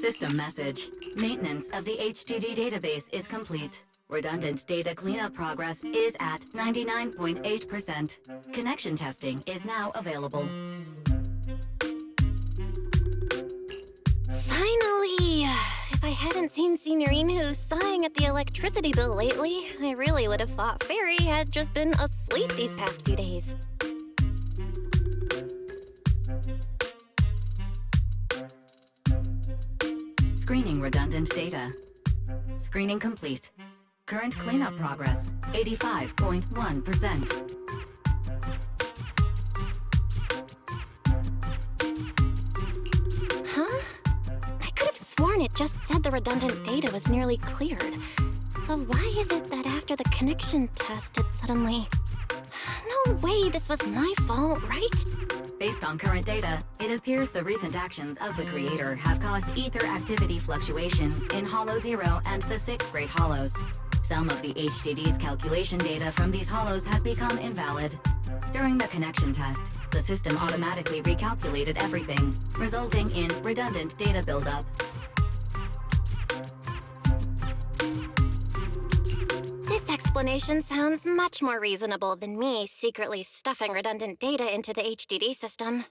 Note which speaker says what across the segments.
Speaker 1: System message. Maintenance of the HDD database is complete. Redundant data cleanup progress is at 99.8%. Connection testing is now available.
Speaker 2: Finally! If I hadn't seen Signorine sighing at the electricity bill lately, I really would have thought Fairy had just been asleep these past few days.
Speaker 1: Screening redundant data. Screening complete. Current cleanup progress, 85.1%.
Speaker 2: Huh? I could have sworn it just said the redundant data was nearly cleared. So why is it that after the connection test it suddenly... No way this was my fault, right?
Speaker 1: Based on current data, it appears the recent actions of the creator have caused ether activity fluctuations in Hollow 0 and the 6th grade hollows. Some of the HDD's calculation data from these hollows has become invalid. During the connection test, the system automatically recalculated everything, resulting in redundant data buildup.
Speaker 2: This explanation sounds much more reasonable than me secretly stuffing redundant data into the HDD system.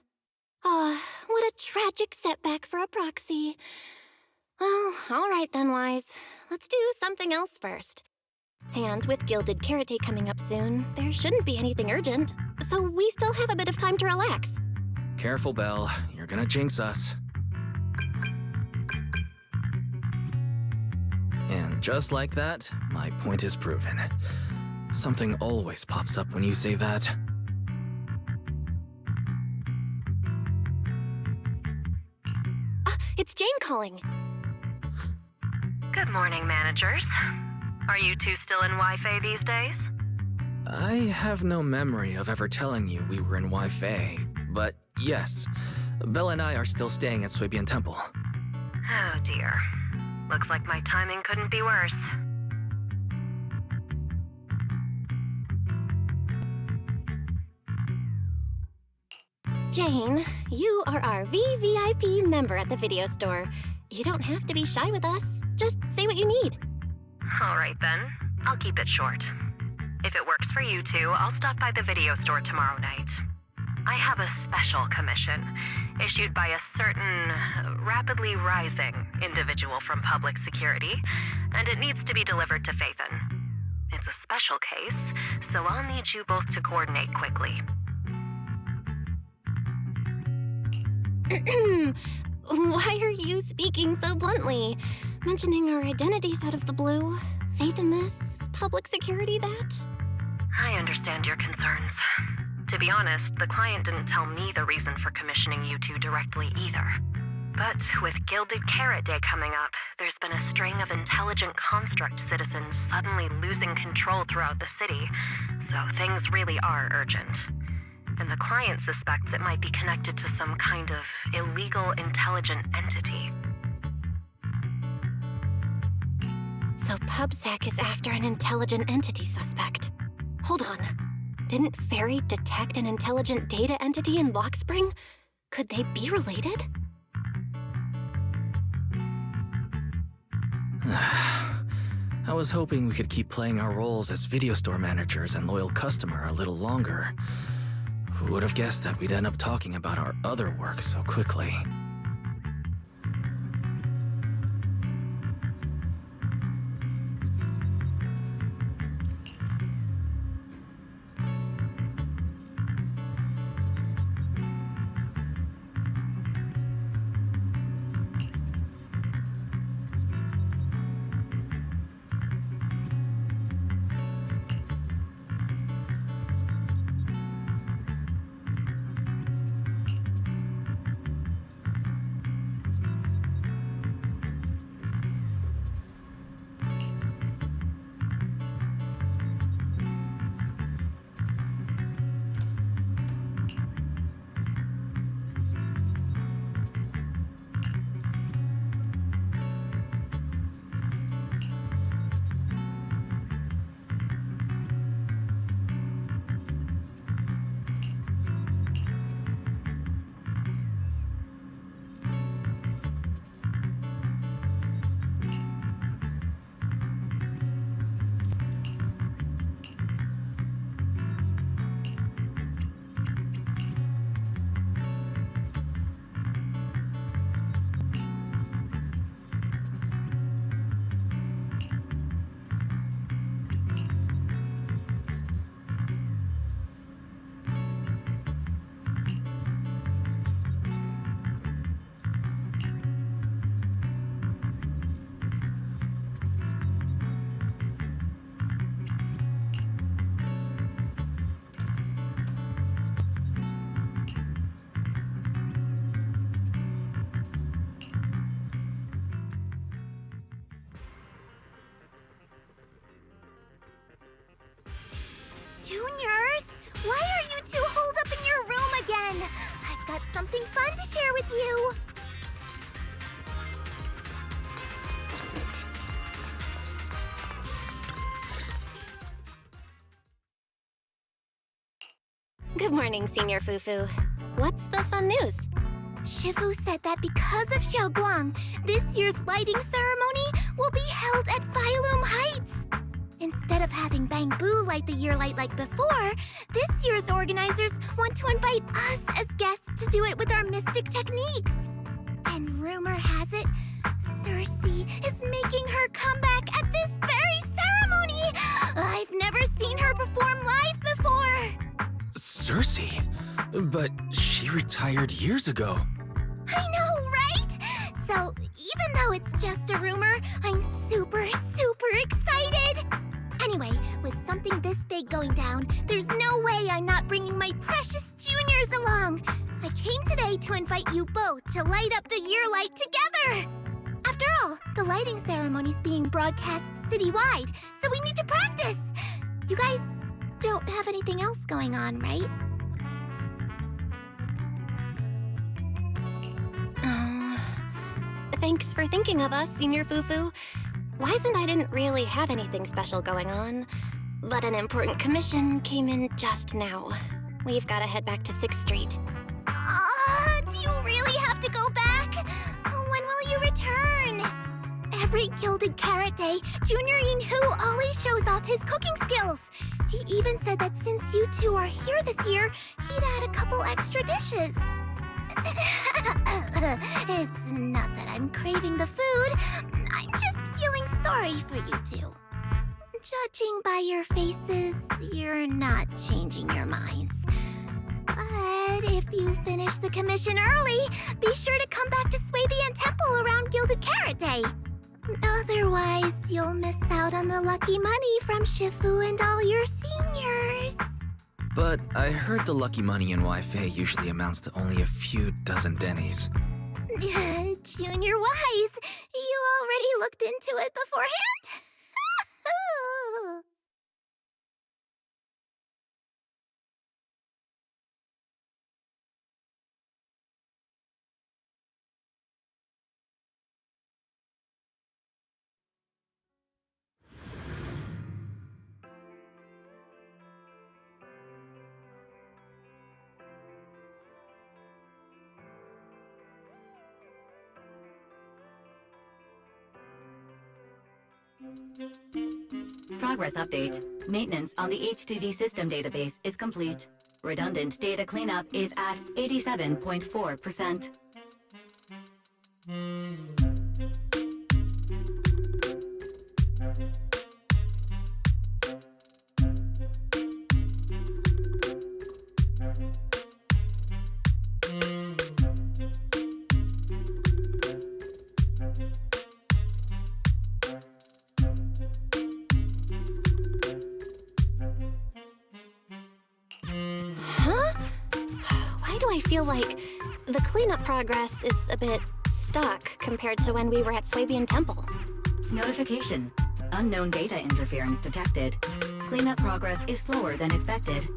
Speaker 2: Ah, what a tragic setback for a proxy. Well, all right then, Wise. Let's do something else first. And with Gilded Carrot Day coming up soon, there shouldn't be anything urgent, so we still have a bit of time to relax.
Speaker 3: Careful, Belle. You're gonna jinx us. And just like that, my point is proven. Something always pops up when you say that.
Speaker 2: It's Jane calling.
Speaker 4: Good morning, managers. Are you two still in Wi-Fi these days?
Speaker 3: I have no memory of ever telling you we were in Wi-Fi, but yes, Belle and I are still staying at Suibian Temple.
Speaker 4: Oh dear. Looks like my timing couldn't be worse.
Speaker 2: Jane, you are our VVIP member at the video store. You don't have to be shy with us. Just say what you need.
Speaker 4: All right then. I'll keep it short. If it works for you two, I'll stop by the video store tomorrow night. I have a special commission issued by a certain rapidly rising individual from public security, and it needs to be delivered to Phaethon. It's a special case, so I'll need you both to coordinate quickly.
Speaker 2: Why are you speaking so bluntly? Mentioning our identities out of the blue? Faith in this? Public security that?
Speaker 4: I understand your concerns. To be honest, the client didn't tell me the reason for commissioning you two directly either. But with Gilded Carrot Day coming up, there's been a string of intelligent construct citizens suddenly losing control throughout the city, so things really are urgent. And the client suspects it might be connected to some kind of illegal intelligent entity.
Speaker 2: So PubSec is after an intelligent entity suspect. Hold on. Didn't Fairy detect an intelligent data entity in Blockspring? Could they be related?
Speaker 3: I was hoping we could keep playing our roles as video store managers and loyal customer a little longer. Who would have guessed that we'd end up talking about our other work so quickly?
Speaker 5: Juniors, why are you two holed up in your room again? I've got something fun to share with you.
Speaker 2: Good morning, Senior Fufu. What's the fun news?
Speaker 5: Shifu said that because of Xiaoguang, this year's lighting ceremony will be held at Phylum Heights. Instead of having Bangbu light the year light like before, this year's organizers want to invite us as guests to do it with our mystic techniques. And rumor has it, Cersei is making her comeback at this very ceremony! I've never seen her perform live before!
Speaker 3: Cersei? But she retired years ago.
Speaker 5: I know, right? So, even though it's just a rumor, I'm super excited! Anyway, with something this big going down, there's no way I'm not bringing my precious juniors along! I came today to invite you both to light up the year light together! After all, the lighting ceremony's being broadcast citywide, so we need to practice! You guys don't have anything else going on, right?
Speaker 2: Thanks for thinking of us, Senior Fufu. Wise and I didn't really have anything special going on, but an important commission came in just now. We've got to head back to 6th Street.
Speaker 5: Do you really have to go back? When will you return? Every Gilded Carrot Day, Junior Yinhu always shows off his cooking skills. He even said that since you two are here this year, he'd add a couple extra dishes. It's not that I'm craving the food. I'm just feeling sorry for you two. Judging by your faces, you're not changing your minds. But if you finish the commission early, be sure to come back to Swabian Temple around Gilded Carrot Day. Otherwise, you'll miss out on the lucky money from Shifu and all your seniors.
Speaker 3: But I heard the lucky money in Wi-Fi usually amounts to only a few dozen dennies.
Speaker 5: Junior Wise, you already looked into it beforehand?
Speaker 1: Progress update. Maintenance on the HDD system database is complete. Redundant data cleanup is at 87.4%.
Speaker 2: I feel like the cleanup progress is a bit stuck compared to when we were at Swabian Temple.
Speaker 1: Notification. Unknown data interference detected. Cleanup progress is slower than expected.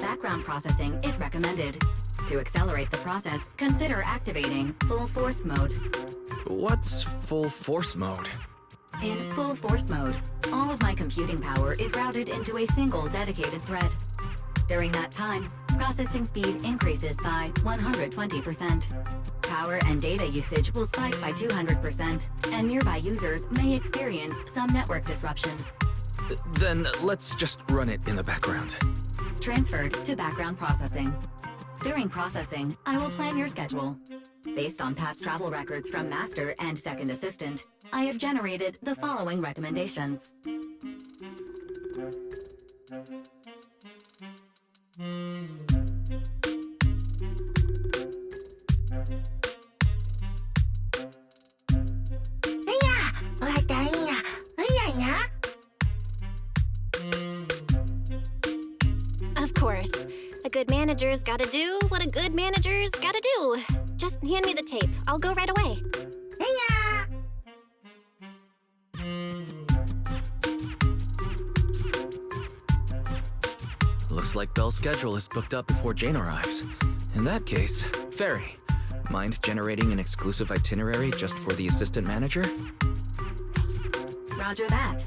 Speaker 1: Background processing is recommended. To accelerate the process, consider activating full force mode.
Speaker 3: What's full force mode?
Speaker 1: In full force mode, all of my computing power is routed into a single dedicated thread. During that time, processing speed increases by 120%. Power and data usage will spike by 200%, and nearby users may experience some network disruption.
Speaker 3: Then let's just run it in the background.
Speaker 1: Transferred to background processing. During processing, I will plan your schedule. Based on past travel records from Master and Second Assistant, I have generated the following recommendations.
Speaker 2: Of course. A good manager's gotta do what a good manager's gotta do. Just hand me the tape. I'll go right away.
Speaker 3: Looks like Belle's schedule is booked up before Jane arrives. In that case, Fairy, mind generating an exclusive itinerary just for the assistant manager?
Speaker 1: Roger that.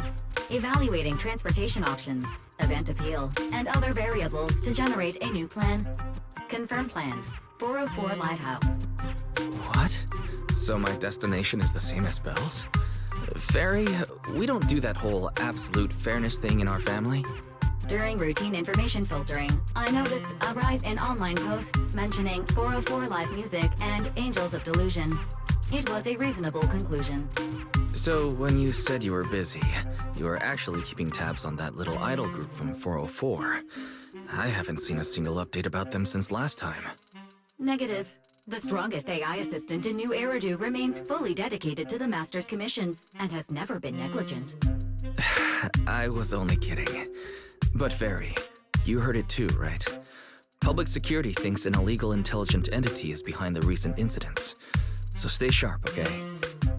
Speaker 1: Evaluating transportation options, event appeal, and other variables to generate a new plan. Confirm plan. 404 Lighthouse.
Speaker 3: What? So my destination is the same as Belle's? Fairy, we don't do that whole absolute fairness thing in our family.
Speaker 1: During routine information filtering, I noticed a rise in online posts mentioning 404 Live Music and Angels of Delusion. It was a reasonable conclusion.
Speaker 3: So when you said you were busy, you were actually keeping tabs on that little idol group from 404. I haven't seen a single update about them since last time.
Speaker 1: Negative. The strongest AI assistant in New Eridu remains fully dedicated to the Master's commissions and has never been negligent.
Speaker 3: I was only kidding. But Fairy, you heard it too, right? Public security thinks an illegal intelligent entity is behind the recent incidents. So stay sharp, okay?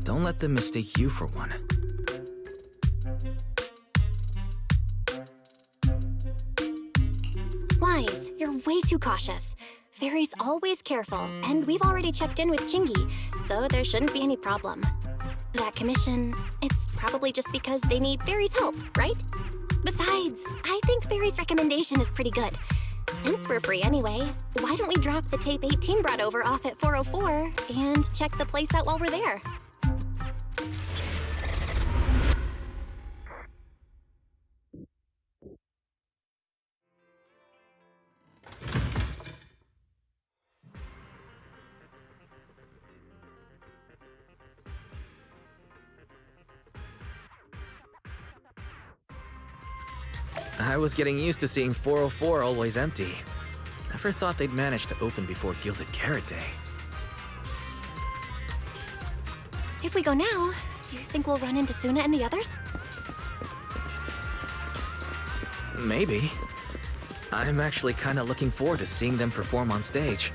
Speaker 3: Don't let them mistake you for one.
Speaker 2: Wise, you're way too cautious. Fairy's always careful, and we've already checked in with Chingy, so there shouldn't be any problem. That commission, it's probably just because they need Fairy's help, right? Besides, I think Fairy's recommendation is pretty good. Since we're free anyway, why don't we drop the tape 18 brought over off at 404 and check the place out while we're there?
Speaker 3: I was getting used to seeing 404 always empty. Never thought they'd manage to open before Gilded Carrot Day.
Speaker 2: If we go now, do you think we'll run into Suna and the others?
Speaker 3: Maybe. I'm actually kinda looking forward to seeing them perform on stage.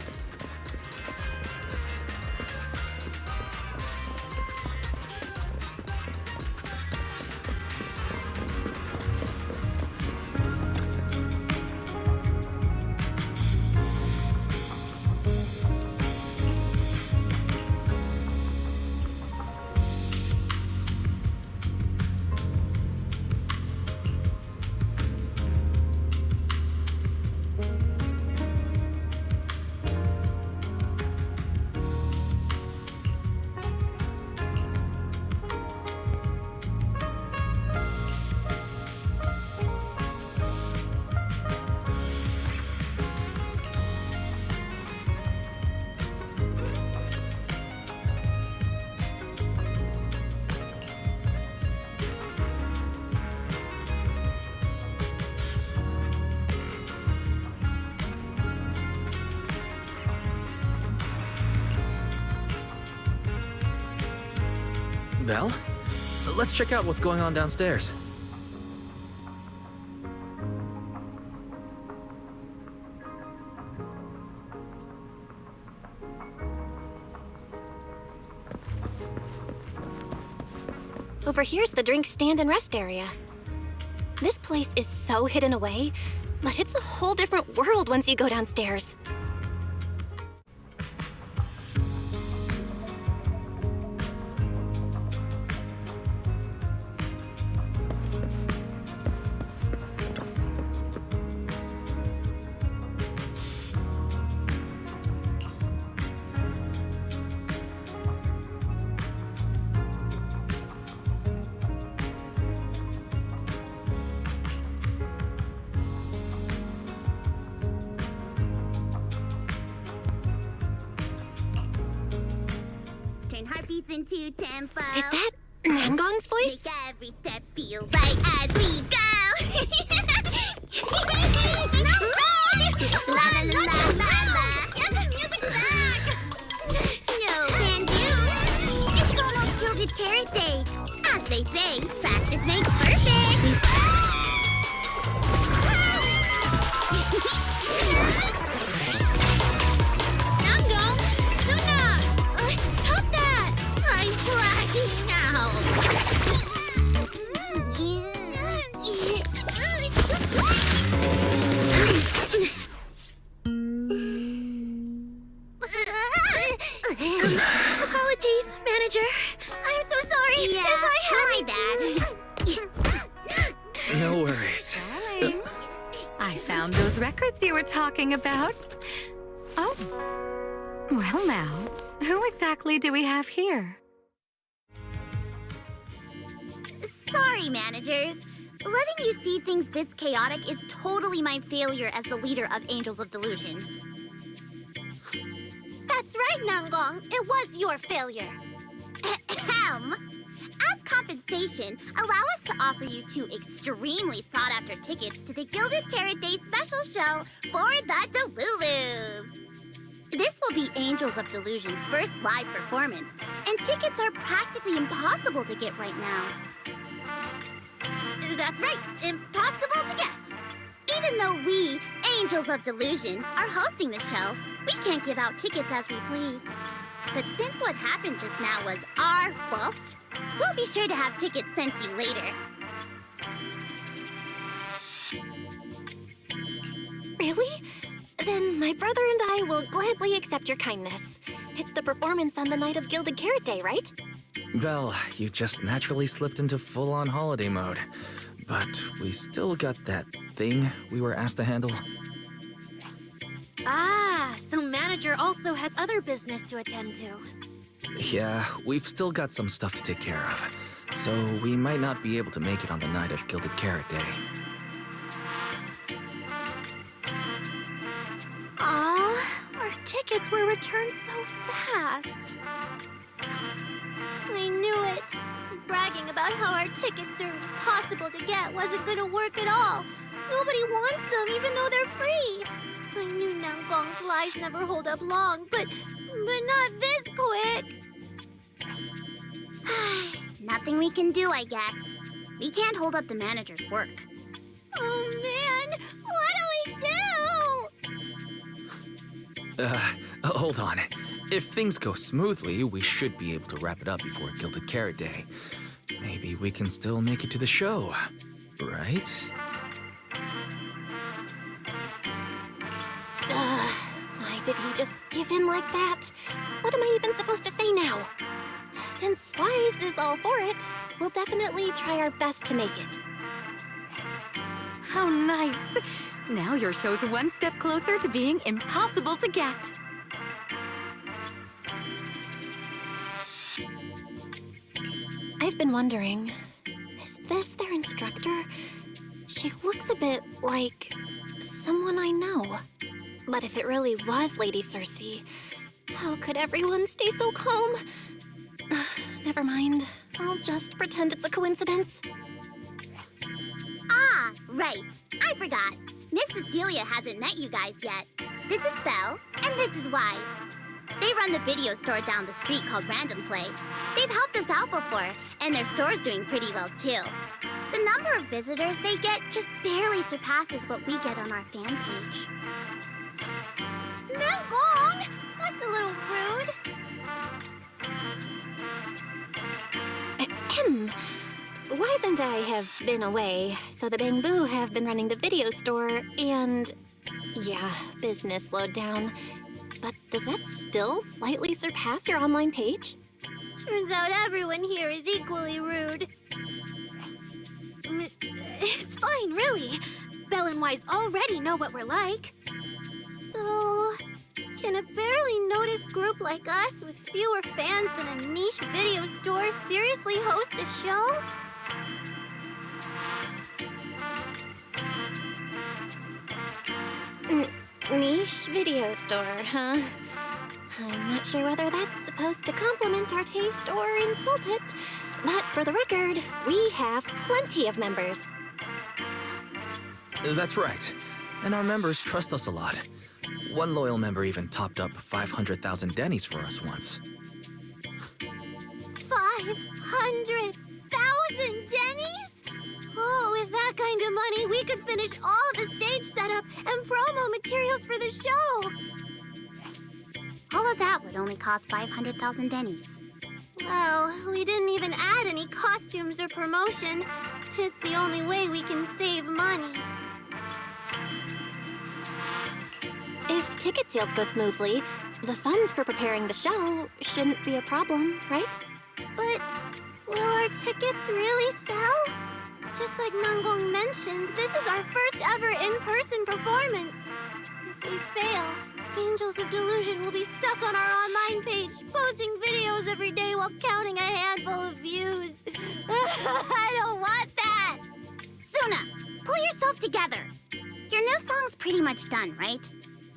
Speaker 3: Belle? Let's check out what's going on downstairs.
Speaker 2: Over here's the drink stand and rest area. This place is so hidden away, but it's a whole different world once you go downstairs.
Speaker 5: Heartbeats into tempo.
Speaker 2: Is that Nangong's voice?
Speaker 5: Make every step feel right as we go. La la la la la. Get the music back. No can do. It's almost Gilded Carrot Day. As they say, practice makes perfect. Nangong, Suna, stop that! I'm blacking out.
Speaker 2: Apologies, manager.
Speaker 5: I'm so sorry.
Speaker 2: Yeah,
Speaker 5: if I
Speaker 2: my bad.
Speaker 3: No worries.
Speaker 6: Darling, I found those records you were talking about. Oh. Well now, who exactly do we have here?
Speaker 5: Sorry, managers. Letting you see things this chaotic is totally my failure as the leader of Angels of Delusion. That's right, Nanggong. It was your failure. Ahem. As compensation, allow us to offer you 2 extremely sought-after tickets to the Gilded Carrot Day special show for the Delulus. This will be Angels of Delusion's first live performance, and tickets are practically impossible to get right now. That's right, impossible to get. Even though we, Angels of Delusion, are hosting the show, we can't give out tickets as we please. But since what happened just now was our fault, we'll be sure to have tickets sent to you later.
Speaker 2: Really? Then my brother and I will gladly accept your kindness. It's the performance on the night of Gilded Carrot Day, right?
Speaker 3: Well, you just naturally slipped into full-on holiday mode. But we still got that thing we were asked to handle.
Speaker 2: Ah, so manager also has other business to attend to.
Speaker 3: Yeah, we've still got some stuff to take care of. So we might not be able to make it on the night of Gilded Carrot Day.
Speaker 2: Aw, our tickets were returned so fast.
Speaker 5: I knew it. Bragging about how our tickets are impossible to get wasn't gonna work at all. Nobody wants them, even though they're free. I knew Nanggong's lies never hold up long, but not this quick. Nothing we can do, I guess. We can't hold up the manager's work. Oh man, what do we do?
Speaker 3: Hold on. If things go smoothly, we should be able to wrap it up before Gilded Carrot Day. Maybe we can still make it to the show, right?
Speaker 2: Why did he just give in like that? What am I even supposed to say now? Since Wise is all for it, we'll definitely try our best to make it.
Speaker 6: How nice! Now your show's one step closer to being impossible to get.
Speaker 2: I've been wondering, is this their instructor? She looks a bit like someone I know. But if it really was Lady Cersei, how could everyone stay so calm? Never mind. I'll just pretend it's a coincidence.
Speaker 5: Ah, right. I forgot. Miss Cecilia hasn't met you guys yet. This is Belle, and this is Wise. They run the video store down the street called Random Play. They've helped us out before, and their store's doing pretty well too. The number of visitors they get just barely surpasses what we get on our fan page. Nanggong! That's a little rude.
Speaker 2: Ahem. Wise and I have been away, so the Bamboo have been running the video store, and yeah, business slowed down. But does that still slightly surpass your online page?
Speaker 5: Turns out everyone here is equally rude.
Speaker 2: It's fine, really. Belle and Wise already know what we're like.
Speaker 5: So, can a barely noticed group like us with fewer fans than a niche video store seriously host a show?
Speaker 2: Niche video store, huh? I'm not sure whether that's supposed to compliment our taste or insult it, but for the record, we have plenty of members.
Speaker 3: That's right. And our members trust us a lot. One loyal member even topped up 500,000 Dennies for us once.
Speaker 5: 500,000 Dennies? Oh, with that kind of money, we could finish all the stage setup and promo materials for the show. All of that would only cost 500,000 Dennies. Well, we didn't even add any costumes or promotion. It's the only way we can save money.
Speaker 2: If ticket sales go smoothly, the funds for preparing the show shouldn't be a problem, right?
Speaker 5: But will our tickets really sell? Just like Nanggong mentioned, this is our first ever in-person performance. If we fail, Angels of Delusion will be stuck on our online page, posting videos every day while counting a handful of views. I don't want that!
Speaker 7: Suna, pull yourself together. Your new song's pretty much done, right?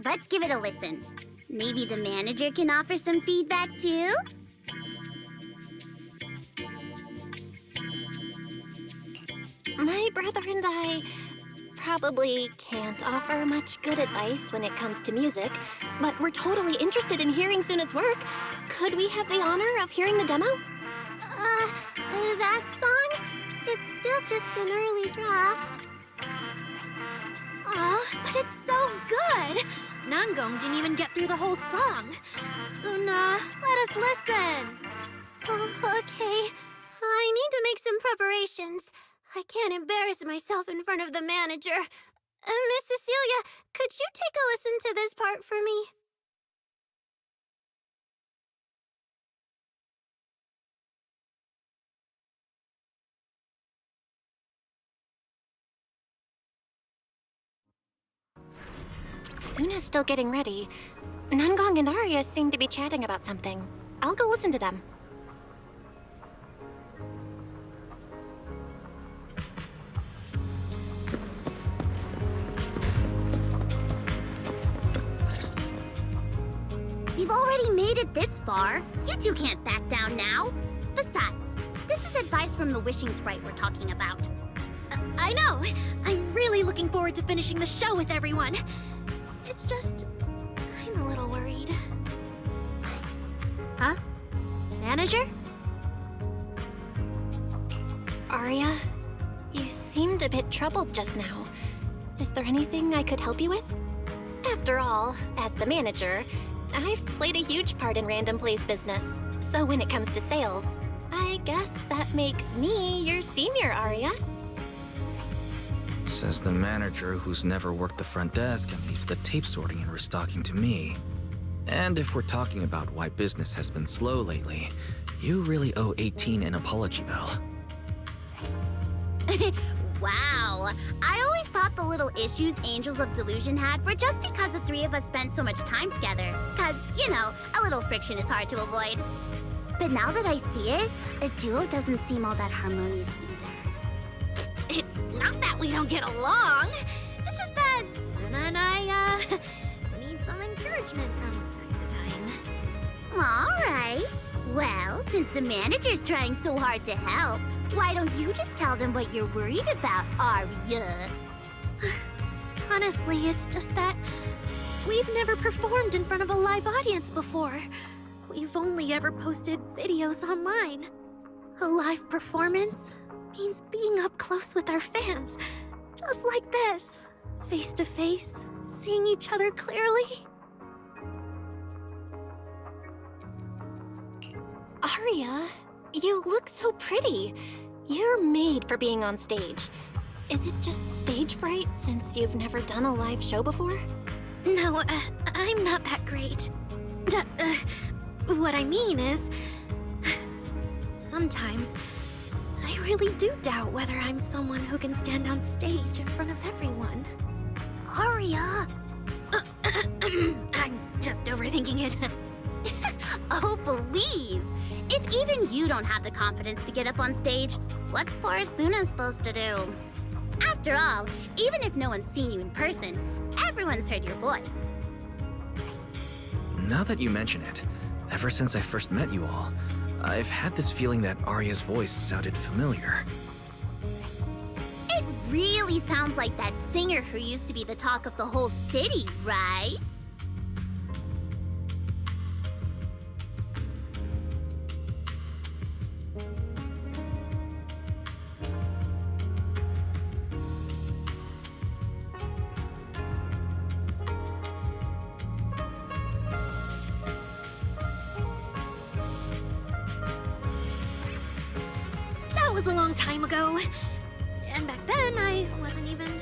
Speaker 7: Let's give it a listen. Maybe the manager can offer some feedback too?
Speaker 2: My brother and I probably can't offer much good advice when it comes to music, but we're totally interested in hearing Suna's work. Could we have the honor of hearing the demo?
Speaker 5: That song? It's still just an early draft.
Speaker 8: Aw, but it's so good! Nanggong didn't even get through the whole song.
Speaker 5: Suna, let us listen. Oh, okay. I need to make some preparations. I can't embarrass myself in front of the manager. Miss Cecilia, could you take a listen to this part for me?
Speaker 2: Suna's still getting ready. Nanggong and Arya seem to be chatting about something. I'll go listen to them.
Speaker 7: We've already made it this far. You two can't back down now. Besides, this is advice from the wishing sprite we're talking about.
Speaker 8: I know! I'm really looking forward to finishing the show with everyone. It's just, I'm a little worried. Huh? Manager?
Speaker 2: Arya, you seemed a bit troubled just now. Is there anything I could help you with? After all, as the manager, I've played a huge part in Random Play's business. So when it comes to sales, I guess that makes me your senior, Arya.
Speaker 3: Says the manager who's never worked the front desk and leaves the tape sorting and restocking to me. And if we're talking about why business has been slow lately, you really owe 18 an apology bill.
Speaker 7: Wow. I always thought the little issues Angels of Delusion had were just because the three of us spent so much time together. Cause, you know, a little friction is hard to avoid. But now that I see it, a duo doesn't seem all that harmonious either.
Speaker 8: It's not that we don't get along. It's just that Suna and I, need some encouragement from time to time.
Speaker 7: Alright. Well, since the manager's trying so hard to help, why don't you just tell them what you're worried about, Arya?
Speaker 8: Honestly, it's just that we've never performed in front of a live audience before. We've only ever posted videos online. A live performance means being up close with our fans, just like this, face to face, seeing each other clearly.
Speaker 2: Arya, you look so pretty. You're made for being on stage. Is it just stage fright since you've never done a live show before?
Speaker 8: No, I'm not that great. What I mean is, sometimes I really do doubt whether I'm someone who can stand on stage in front of everyone.
Speaker 7: Arya!
Speaker 8: I'm just overthinking it.
Speaker 7: Oh, please! If even you don't have the confidence to get up on stage, what's poor Suna supposed to do? After all, even if no one's seen you in person, everyone's heard your voice.
Speaker 3: Now that you mention it, ever since I first met you all, I've had this feeling that Arya's voice sounded familiar.
Speaker 7: It really sounds like that singer who used to be the talk of the whole city, right?
Speaker 8: That was a long time ago. And back then, I wasn't even...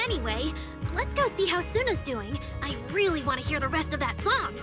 Speaker 8: Anyway, let's go see how Suna's doing. I really want to hear the rest of that song.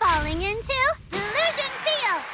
Speaker 5: Falling into Delusion Field!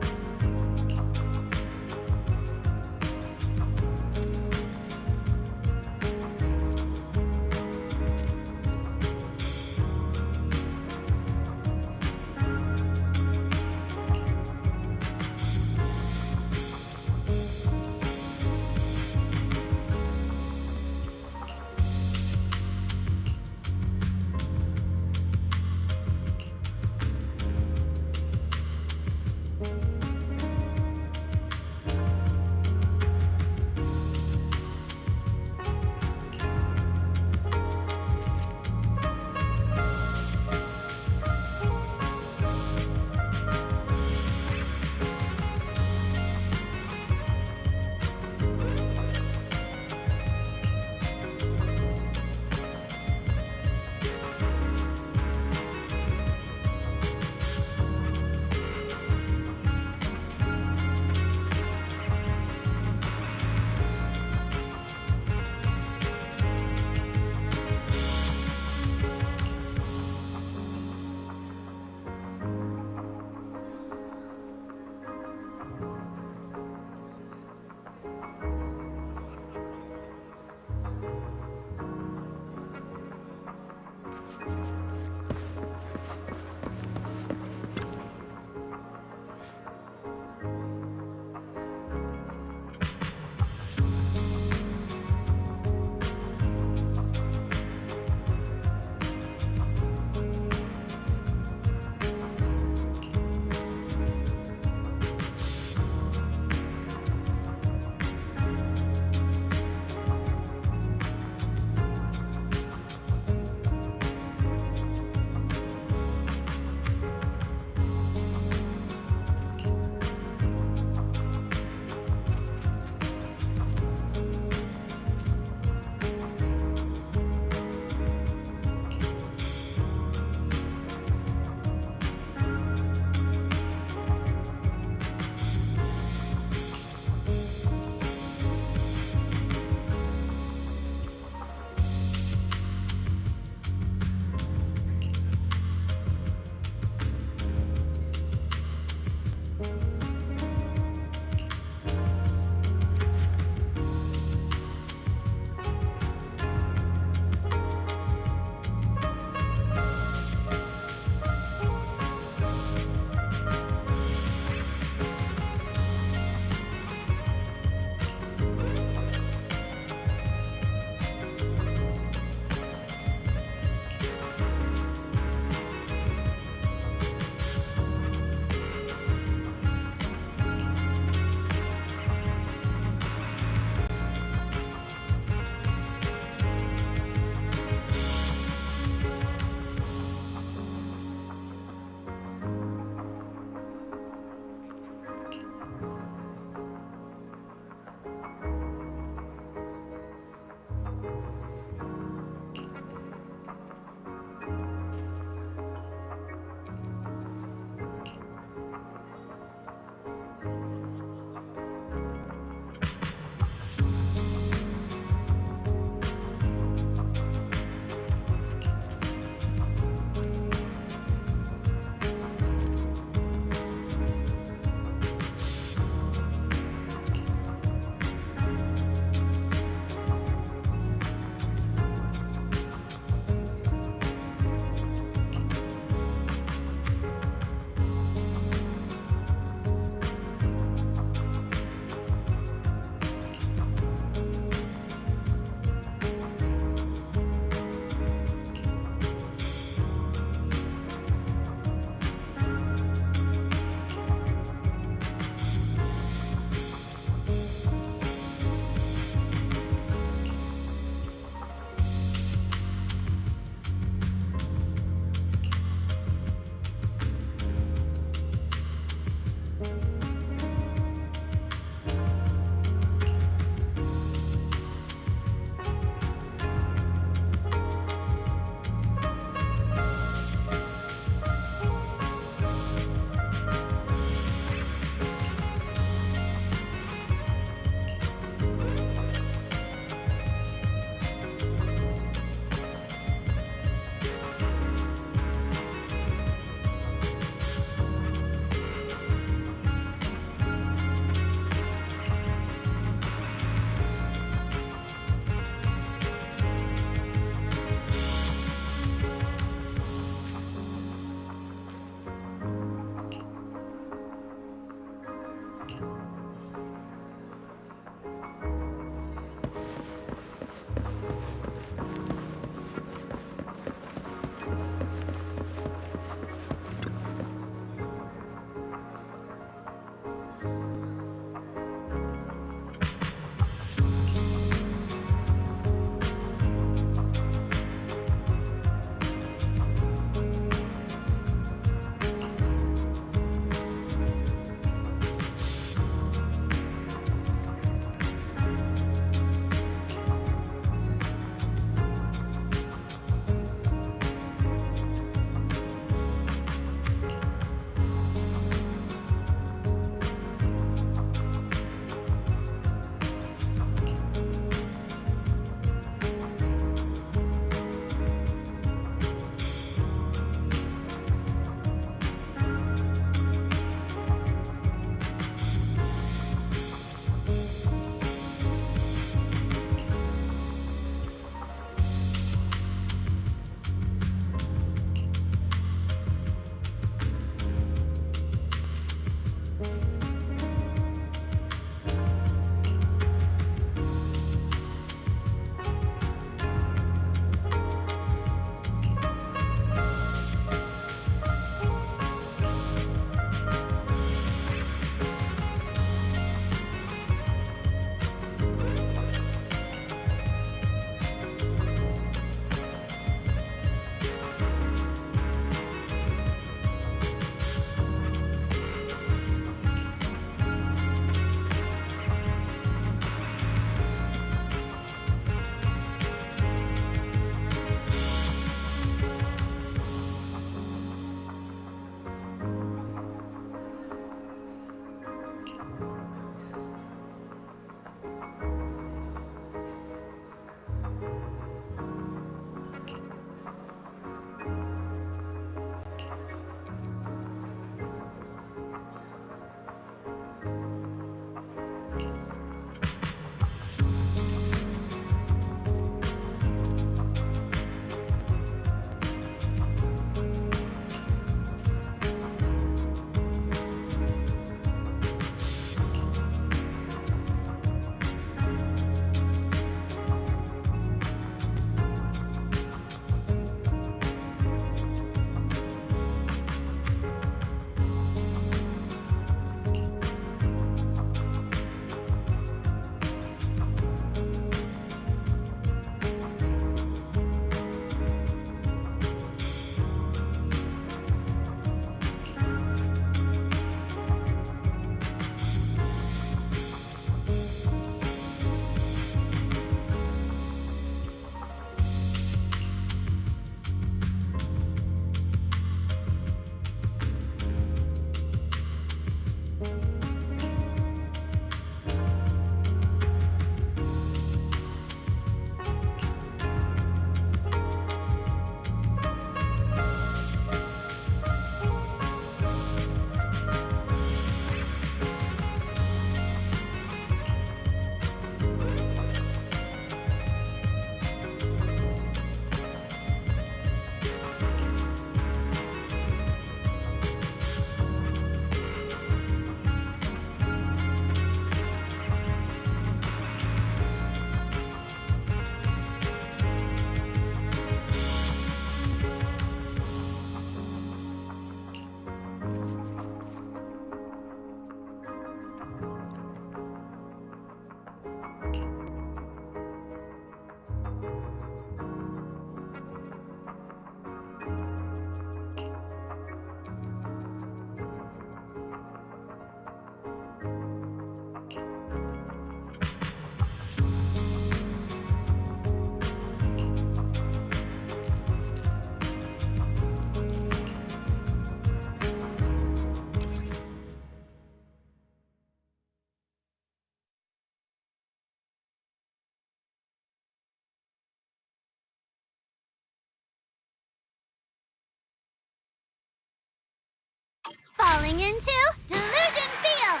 Speaker 5: Falling into Delusion Field!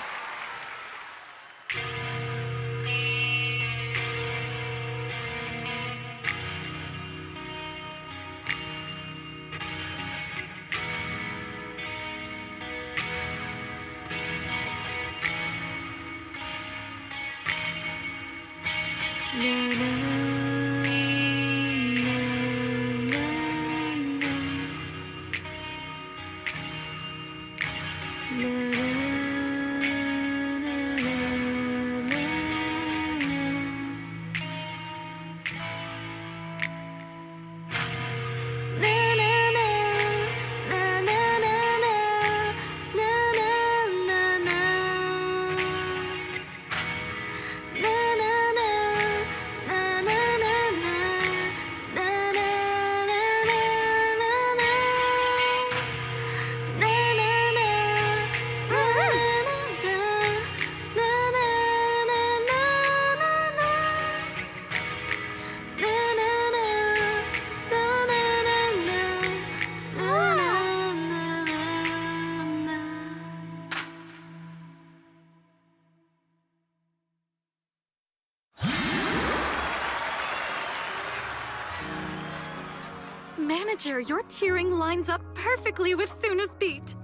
Speaker 6: Manager, your cheering lines up perfectly with Suna's beat.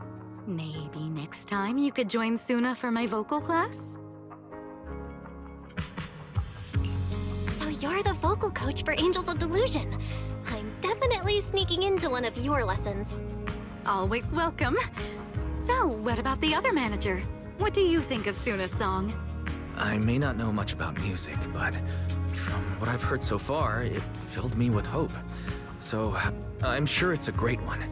Speaker 6: Maybe next time you could join Suna for my vocal class?
Speaker 2: So you're the vocal coach for Angels of Delusion. I'm definitely sneaking into one of your lessons.
Speaker 6: Always welcome. So, what about the other manager? What do you think of Suna's song?
Speaker 3: I may not know much about music, but from what I've heard so far, it filled me with hope. So, I'm sure it's a great one.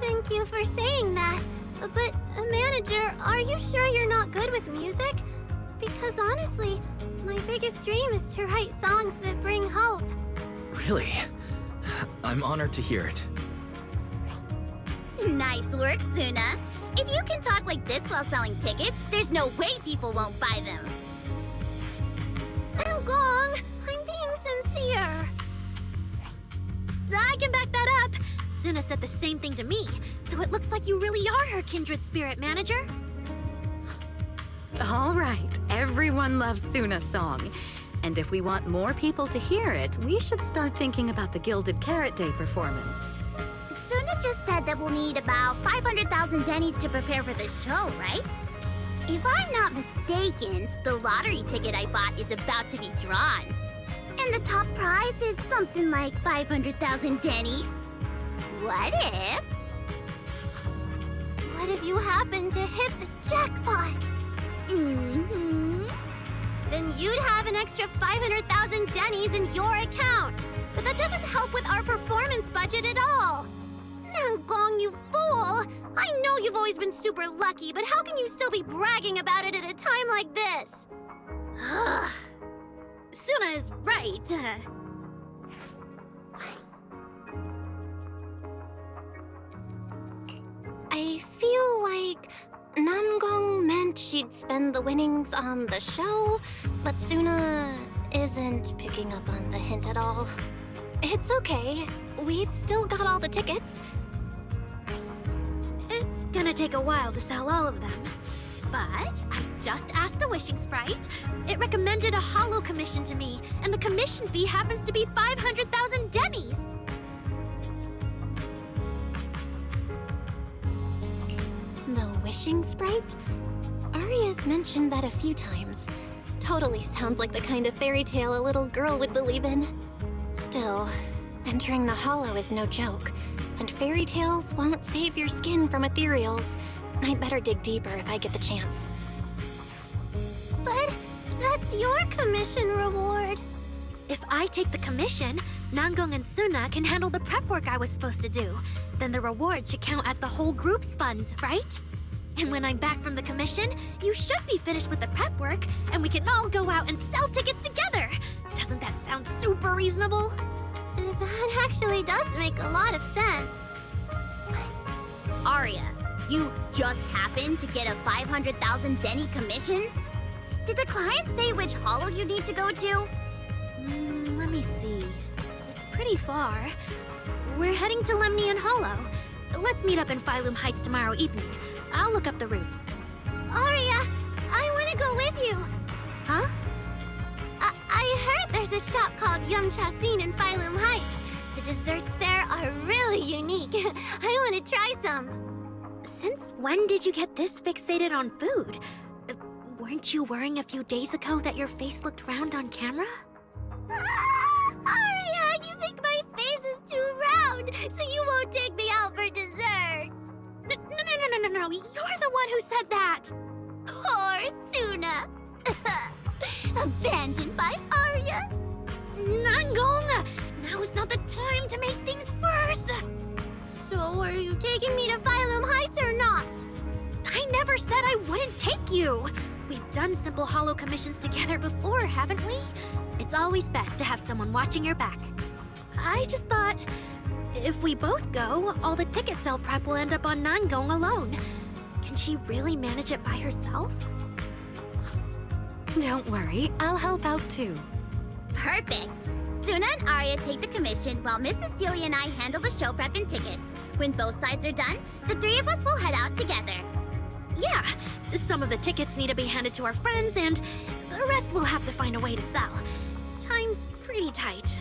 Speaker 5: Thank you for saying that. But, manager, are you sure you're not good with music? Because honestly, my biggest dream is to write songs that bring hope.
Speaker 3: Really? I'm honored to hear it.
Speaker 7: Nice work, Suna. If you can talk like this while selling tickets, there's no way people won't buy them.
Speaker 5: Gong, I'm being sincere.
Speaker 8: I can back that up. Suna said the same thing to me, so it looks like you really are her kindred spirit, manager.
Speaker 6: All right, everyone loves Suna's song. And if we want more people to hear it, we should start thinking about the Gilded Carrot Day performance.
Speaker 7: Suna just said that we'll need about 500,000 dennies to prepare for the show, right? If I'm not mistaken, the lottery ticket I bought is about to be drawn. And the top prize is something like 500,000 dennies. What if?
Speaker 5: What if you happen to hit the jackpot? Then you'd have an extra 500,000 dennies in your account. But that doesn't help with our performance budget at all. Gong, you fool! I know you've always been super lucky, but how can you still be bragging about it at a time like this?
Speaker 8: Suna is right.
Speaker 2: I feel like Nangong meant she'd spend the winnings on the show, but Suna isn't picking up on the hint at all. It's okay. We've still got all the tickets.
Speaker 8: It's gonna take a while to sell all of them. But I just asked the Wishing Sprite. It recommended a holo commission to me, and the commission fee happens to be 500,000 dennies.
Speaker 2: The Wishing Sprite? Aria's mentioned that a few times. Totally sounds like the kind of fairy tale a little girl would believe in. Still, entering the hollow is no joke, and fairy tales won't save your skin from ethereals. I'd better dig deeper if I get the chance.
Speaker 5: But that's your commission reward.
Speaker 8: If I take the commission, Nangong and Suna can handle the prep work I was supposed to do. Then the reward should count as the whole group's funds, right? And when I'm back from the commission, you should be finished with the prep work, and we can all go out and sell tickets together. Doesn't that sound super reasonable?
Speaker 5: That actually does make a lot of sense.
Speaker 7: Aria, you just happened to get a 500,000 denny commission? Did the client say which hollow you need to go to?
Speaker 8: Let me see. It's pretty far. We're heading to Lemnian Hollow, Let's meet up in Phylum Heights tomorrow evening. I'll look up the route.
Speaker 5: Aria, I want to go with you.
Speaker 8: Huh?
Speaker 5: I heard there's a shop called Yum Chasin in Phylum Heights. The desserts there are really unique. I want to try some.
Speaker 8: Since when did you get this fixated on food? Weren't you worrying a few days ago that your face looked round on camera?
Speaker 5: Aria, you think my face is too round, so you won't take me out for dessert.
Speaker 8: No, you're the one who said that!
Speaker 5: Poor Suna. Abandoned by Aria.
Speaker 8: Nangong! Now is not the time to make things worse!
Speaker 5: So are you taking me to Phylum Heights or not?
Speaker 8: I never said I wouldn't take you! We've done simple holo commissions together before, haven't we? It's always best to have someone watching your back. I just thought, if we both go, all the ticket sale prep will end up on Nangong alone. Can she really manage it by herself?
Speaker 6: Don't worry, I'll help out too.
Speaker 7: Perfect. Suna and Arya take the commission while Miss Cecilia and I handle the show prep and tickets. When both sides are done, the three of us will head out together.
Speaker 8: Yeah, some of the tickets need to be handed to our friends, and the rest we'll have to find a way to sell. Time's pretty tight.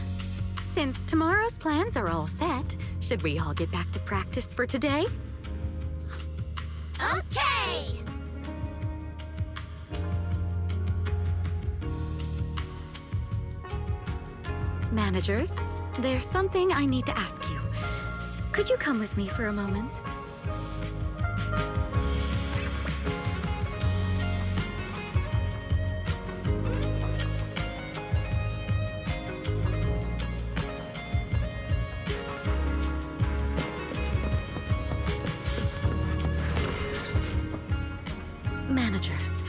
Speaker 6: Since tomorrow's plans are all set, should we all get back to practice for today?
Speaker 7: Okay!
Speaker 6: Managers, there's something I need to ask you. Could you come with me for a moment? Managers,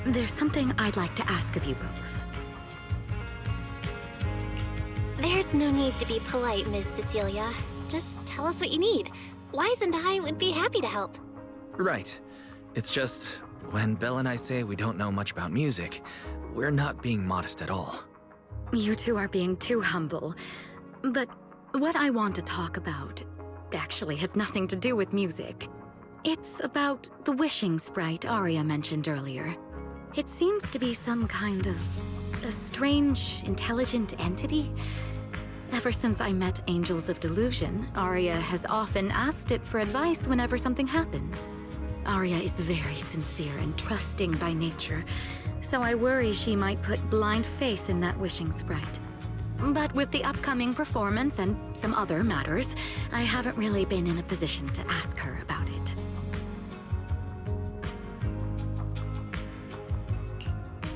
Speaker 6: there's something I'd like to ask of you both.
Speaker 2: There's no need to be polite, Ms. Cecilia. Just tell us what you need. Wise and I would be happy to help.
Speaker 3: Right. It's just, when Belle and I say we don't know much about music, we're not being modest at all.
Speaker 6: You two are being too humble. But what I want to talk about actually has nothing to do with music. It's about the wishing sprite Arya mentioned earlier. It seems to be some kind of a strange, intelligent entity. Ever since I met Angels of Delusion, Arya has often asked it for advice whenever something happens. Arya is very sincere and trusting by nature, so I worry she might put blind faith in that wishing sprite. But with the upcoming performance and some other matters, I haven't really been in a position to ask her about it.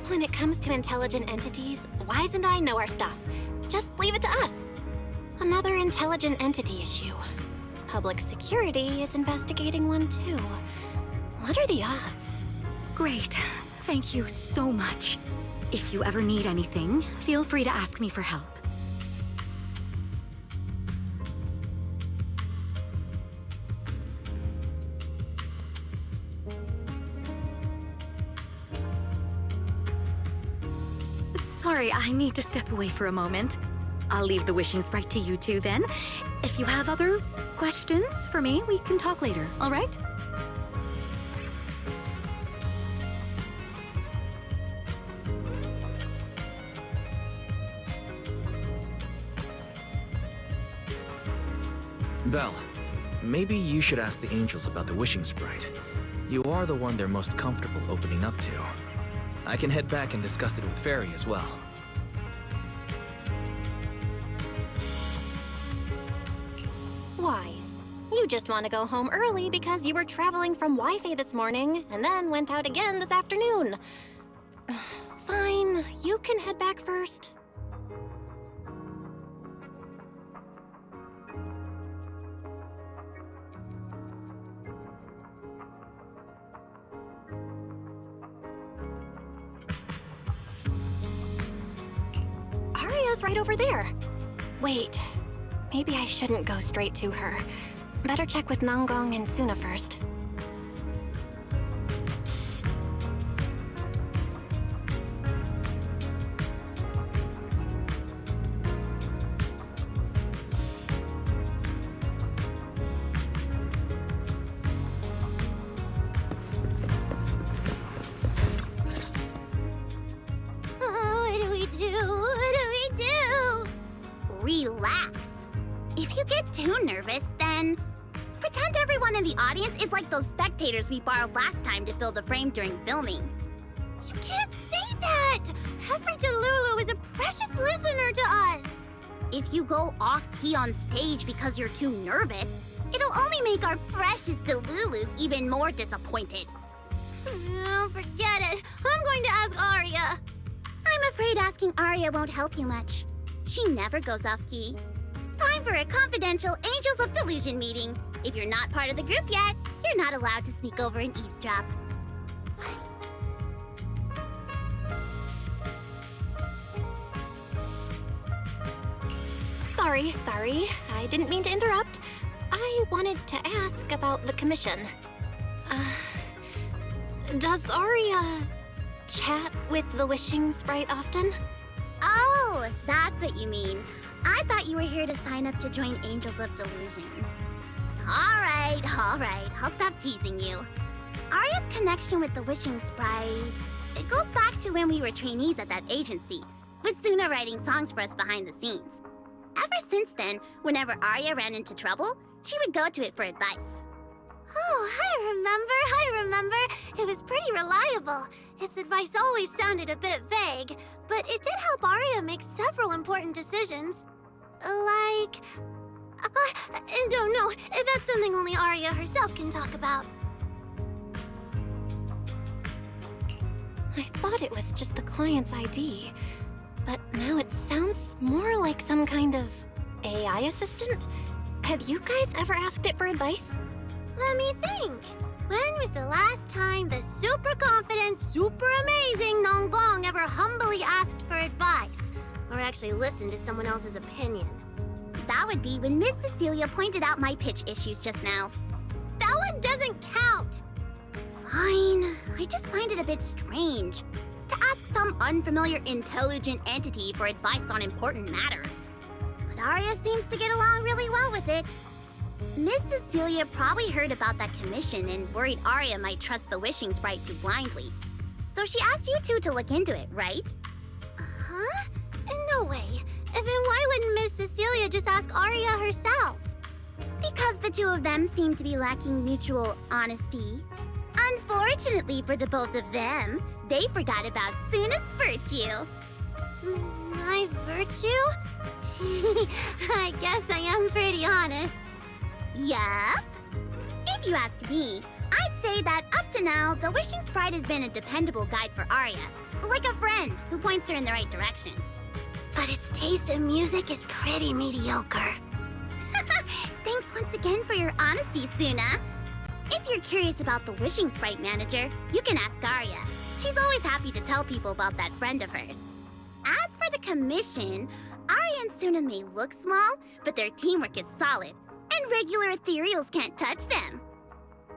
Speaker 2: When it comes to intelligent entities, Wise and I know our stuff. Just leave it to us. Another intelligent entity issue. Public security is investigating one too. What are the odds?
Speaker 6: Great. Thank you so much. If you ever need anything, feel free to ask me for help. Sorry, I need to step away for a moment. I'll leave the wishing sprite to you two then. If you have other questions for me, we can talk later, all right?
Speaker 3: Belle, maybe you should ask the angels about the wishing sprite. You are the one they're most comfortable opening up to. I can head back and discuss it with Fairy as well.
Speaker 2: Wise. You just want to go home early because you were traveling from Wi-Fi this morning and then went out again this afternoon. Fine, you can head back first. Arya's right over there. Wait, maybe I shouldn't go straight to her. Better check with Nangong and Suna first.
Speaker 7: get too nervous, then pretend everyone in the audience is like those spectators we borrowed last time to fill the frame during filming.
Speaker 5: You can't say that! Every Delulu is a precious listener to us!
Speaker 7: If you go off-key on stage because you're too nervous, it'll only make our precious Delulus even more disappointed.
Speaker 5: Oh, forget it. I'm going to ask Arya.
Speaker 7: I'm afraid asking Arya won't help you much. She never goes off-key. Time for a confidential Angels of Delusion meeting. If you're not part of the group yet, you're not allowed to sneak over and eavesdrop.
Speaker 2: Sorry. I didn't mean to interrupt. I wanted to ask about the commission. Does Arya chat with the Wishing Sprite often?
Speaker 7: Oh, that's what you mean. I thought you were here to sign up to join Angels of Delusion. All right. I'll stop teasing you. Arya's connection with the Wishing Sprite, it goes back to when we were trainees at that agency, with Suna writing songs for us behind the scenes. Ever since then, whenever Arya ran into trouble, she would go to it for advice.
Speaker 5: Oh, I remember. It was pretty reliable. Its advice always sounded a bit vague, but it did help Arya make several important decisions. Like... don't know. That's something only Arya herself can talk about.
Speaker 2: I thought it was just the client's ID, but now it sounds more like some kind of AI assistant. Have you guys ever asked it for advice?
Speaker 5: Let me think. When was the last time the super confident, super amazing Nonggong ever humbly asked for advice? Or actually listened to someone else's opinion?
Speaker 7: That would be when Miss Cecilia pointed out my pitch issues just now.
Speaker 5: That one doesn't count!
Speaker 7: Fine. I just find it a bit strange to ask some unfamiliar intelligent entity for advice on important matters. But Arya seems to get along really well with it. Miss Cecilia probably heard about that commission and worried Arya might trust the Wishing Sprite too blindly. So she asked you two to look into it, right?
Speaker 5: Huh? No way. Then why wouldn't Miss Cecilia just ask Arya herself?
Speaker 7: Because the two of them seem to be lacking mutual honesty. Unfortunately for the both of them, they forgot about Suna's virtue.
Speaker 5: My virtue? I guess I am pretty honest.
Speaker 7: Yup. If you ask me, I'd say that up to now, the Wishing Sprite has been a dependable guide for Arya. Like a friend who points her in the right direction.
Speaker 5: But its taste in music is pretty mediocre.
Speaker 7: Thanks once again for your honesty, Suna. If you're curious about the Wishing Sprite manager, you can ask Arya. She's always happy to tell people about that friend of hers. As for the commission, Arya and Suna may look small, but their teamwork is solid, and regular ethereals can't touch them.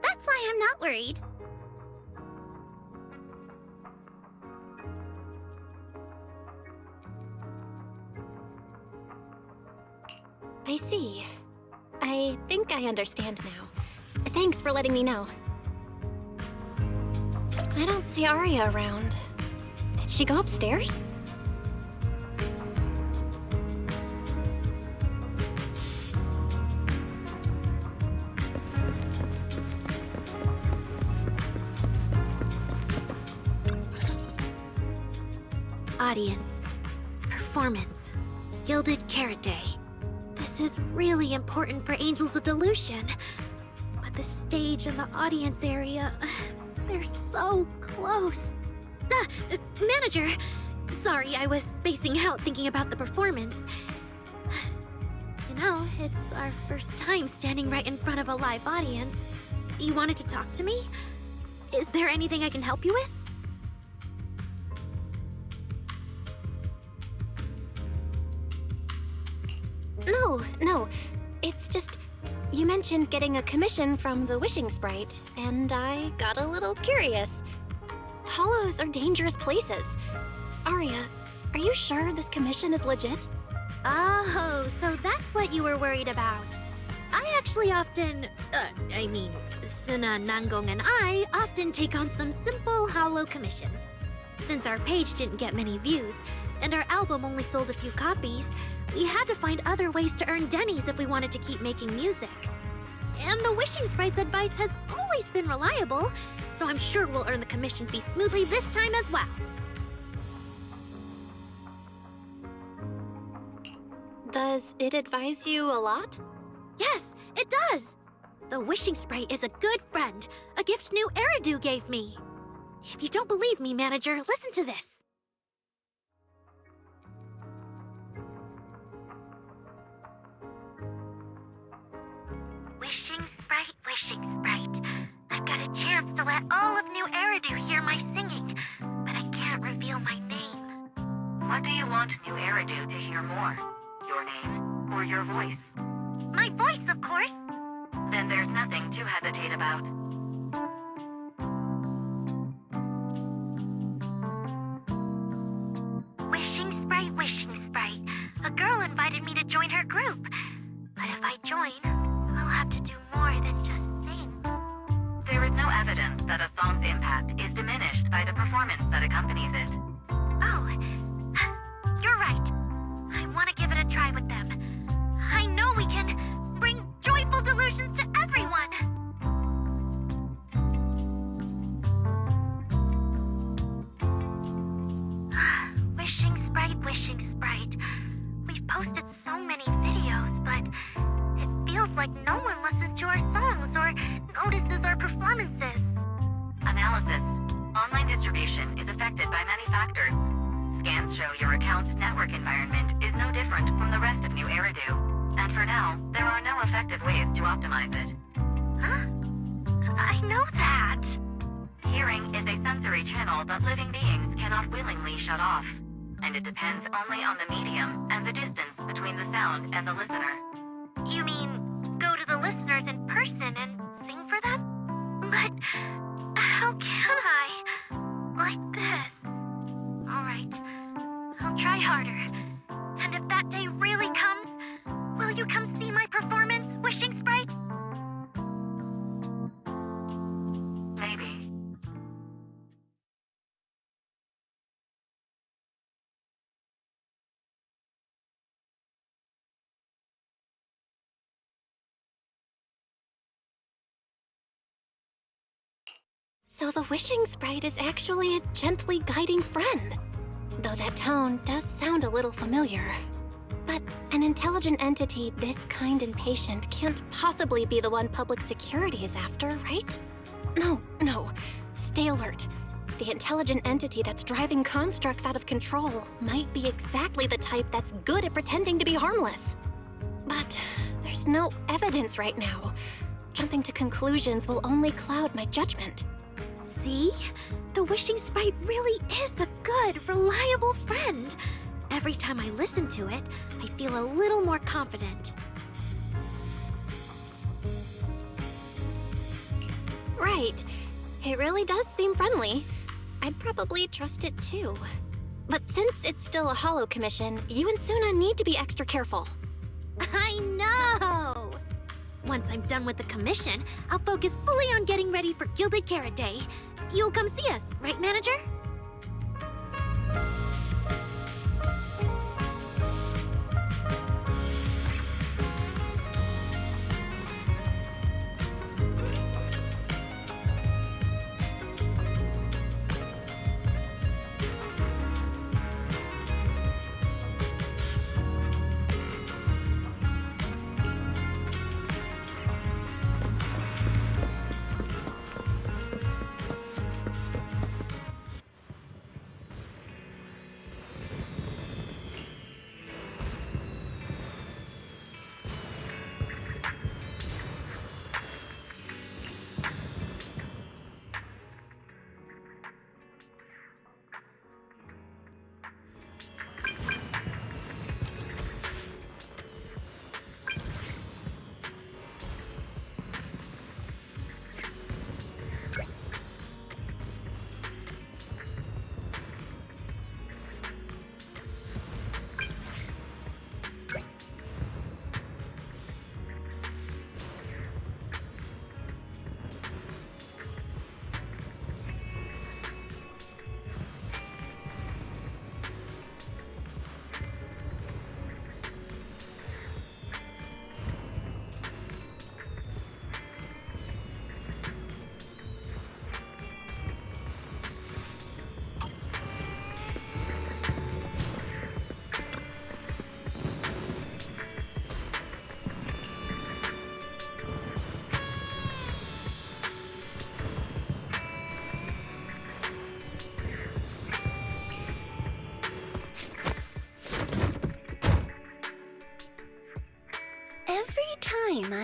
Speaker 7: That's why I'm not worried.
Speaker 2: I see. I think I understand now. Thanks for letting me know. I don't see Arya around. Did she go upstairs?
Speaker 8: Audience. Performance. Gilded Carrot Day. This is really important for Angels of Delusion. But the stage and the audience area, they're so close. Manager! Sorry, I was spacing out thinking about the performance. You know, it's our first time standing right in front of a live audience. You wanted to talk to me? Is there anything I can help you with?
Speaker 2: No. It's just, you mentioned getting a commission from the Wishing Sprite, and I got a little curious. Hollows are dangerous places. Arya, are you sure this commission is legit?
Speaker 8: Oh, so that's what you were worried about. I actually often, Suna, Nangong, and I often take on some simple hollow commissions. Since our page didn't get many views, and our album only sold a few copies, We had to find other ways to earn Denny's if we wanted to keep making music. And the Wishing Sprite's advice has always been reliable, so I'm sure we'll earn the commission fee smoothly this time as well.
Speaker 2: Does it advise you a lot?
Speaker 8: Yes, it does! The Wishing Sprite is a good friend, a gift new Eridu gave me. If you don't believe me, manager, listen to this.
Speaker 7: Wishing Sprite, I've got a chance to let all of New Eridu hear my singing, but I can't reveal my name.
Speaker 1: What do you want New Eridu to hear more? Your name or your voice?
Speaker 7: My voice, of course.
Speaker 1: Then there's nothing to hesitate about.
Speaker 7: Wishing Sprite. A girl invited me to join her group. But if I join, I'll have to do more than just sing.
Speaker 1: There is no evidence that a song's impact is diminished by the performance that accompanies it.
Speaker 7: Oh, you're right. I want to give it a try with them. I know we can bring joyful delusions to everyone. Wishing Sprite. We've posted so many videos, but it feels like no one listens to our songs or notices our performances.
Speaker 1: Analysis. Online distribution is affected by many factors. Scans show your account's network environment is no different from the rest of New Eridu. And for now, there are no effective ways to optimize it.
Speaker 7: Huh? I know that.
Speaker 1: Hearing is a sensory channel that living beings cannot willingly shut off. And it depends only on the medium and the distance between the sound and the listener.
Speaker 7: You mean go to the listeners in person and sing for them? But how can I? Like this. Alright, I'll try harder. And if that day really comes, will you come see my performance, Wishing Sprite?
Speaker 1: Maybe.
Speaker 2: So the Wishing Sprite is actually a gently guiding friend. Though that tone does sound a little familiar. But an intelligent entity this kind and patient can't possibly be the one public security is after, right? No. Stay alert. The intelligent entity that's driving constructs out of control might be exactly the type that's good at pretending to be harmless. But there's no evidence right now. Jumping to conclusions will only cloud my judgment.
Speaker 8: See? The Wishing Sprite really is a good, reliable friend. Every time I listen to it, I feel a little more confident.
Speaker 2: Right. It really does seem friendly. I'd probably trust it too. But since it's still a holo commission, you and Suna need to be extra careful.
Speaker 8: I know! Once I'm done with the commission, I'll focus fully on getting ready for Gilded Carrot Day. You'll come see us, right, manager?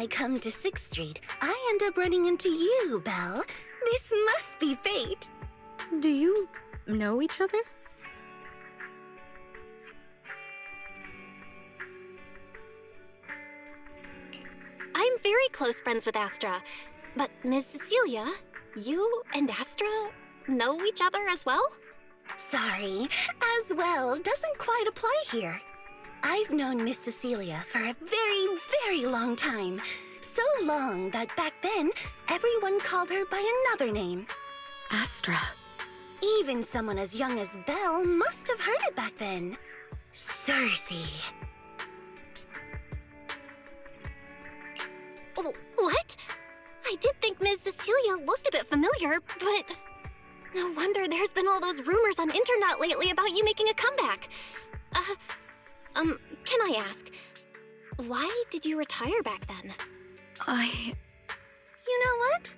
Speaker 9: I come to 6th Street, I end up running into you, Belle. This must be fate.
Speaker 6: Do you know each other?
Speaker 2: I'm very close friends with Astra. But Ms. Cecilia, you and Astra know each other as well?
Speaker 9: Sorry, as well doesn't quite apply here. I've known Miss Cecilia for a very, very long time. So long that back then, everyone called her by another name.
Speaker 6: Astra.
Speaker 9: Even someone as young as Belle must have heard it back then. Cersei.
Speaker 2: Oh, what? I did think Ms. Cecilia looked a bit familiar, but... No wonder there's been all those rumors on internet lately about you making a comeback. Can I ask, why did you retire back then?
Speaker 9: You know what?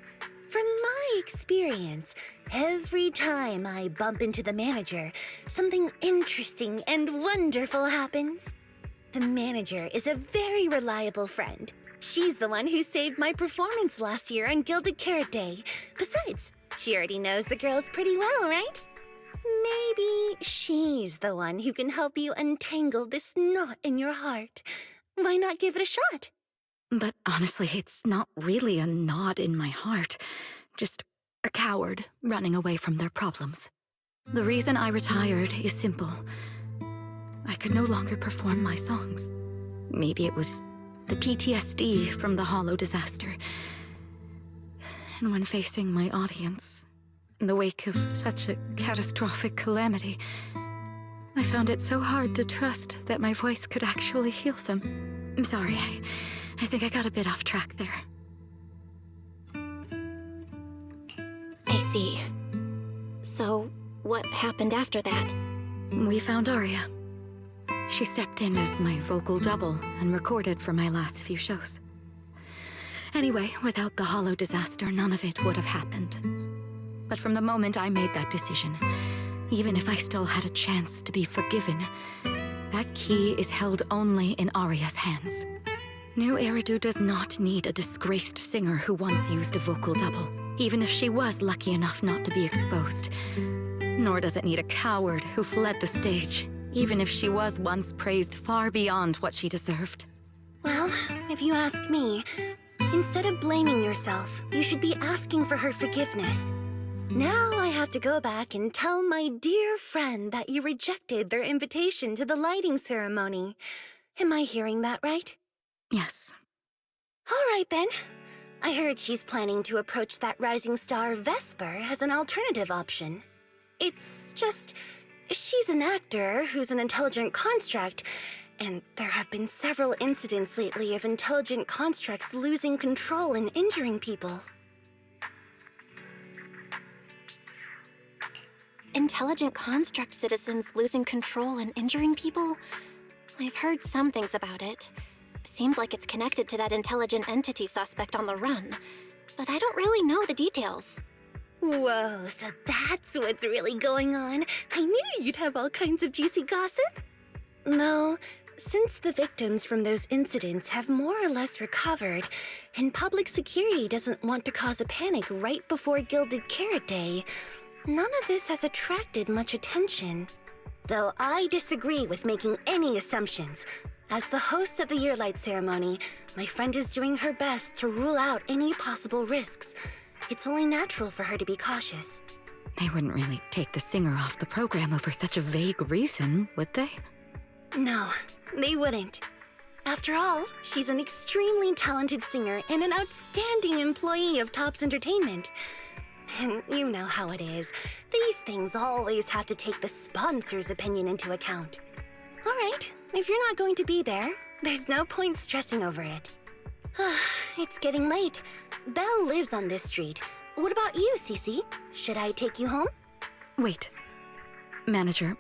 Speaker 9: From my experience, every time I bump into the manager, something interesting and wonderful happens. The manager is a very reliable friend. She's the one who saved my performance last year on Gilded Carrot Day. Besides, she already knows the girls pretty well, right? Maybe she's the one who can help you untangle this knot in your heart. Why not give it a shot?
Speaker 6: But honestly, it's not really a knot in my heart. Just a coward running away from their problems. The reason I retired is simple. I could no longer perform my songs. Maybe it was the PTSD from the Hollow disaster. And when facing my audience, in the wake of such a catastrophic calamity, I found it so hard to trust that my voice could actually heal them. I'm sorry, I think I got a bit off track there.
Speaker 2: I see. So, what happened after that?
Speaker 6: We found Aria. She stepped in as my vocal double and recorded for my last few shows. Anyway, without the Hollow disaster, none of it would have happened. But from the moment I made that decision, even if I still had a chance to be forgiven, that key is held only in Aria's hands. New Eridu does not need a disgraced singer who once used a vocal double, even if she was lucky enough not to be exposed. Nor does it need a coward who fled the stage, even if she was once praised far beyond what she deserved.
Speaker 9: Well, if you ask me, instead of blaming yourself, you should be asking for her forgiveness. Now I have to go back and tell my dear friend that you rejected their invitation to the lighting ceremony. Am I hearing that right?
Speaker 6: Yes.
Speaker 9: All right, then. I heard she's planning to approach that rising star Vesper as an alternative option. It's just... she's an actor who's an intelligent construct, and there have been several incidents lately of intelligent constructs losing control and injuring people.
Speaker 2: Intelligent construct citizens losing control and injuring people? I've heard some things about it. Seems like it's connected to that intelligent entity suspect on the run, but I don't really know the details.
Speaker 9: Whoa, so that's what's really going on. I knew you'd have all kinds of juicy gossip. No, since the victims from those incidents have more or less recovered, and public security doesn't want to cause a panic right before Gilded Carrot Day, none of this has attracted much attention. Though I disagree with making any assumptions. As the host of the Yearlight ceremony, my friend is doing her best to rule out any possible risks. It's only natural for her to be cautious.
Speaker 6: They wouldn't really take the singer off the program over such a vague reason, would they?
Speaker 9: No, they wouldn't. After all, she's an extremely talented singer and an outstanding employee of Topps Entertainment. And you know how it is. These things always have to take the sponsor's opinion into account. All right, if you're not going to be there, there's no point stressing over it. It's getting late. Belle lives on this street. What about you, Cece? Should I take you home?
Speaker 6: Wait. Manager,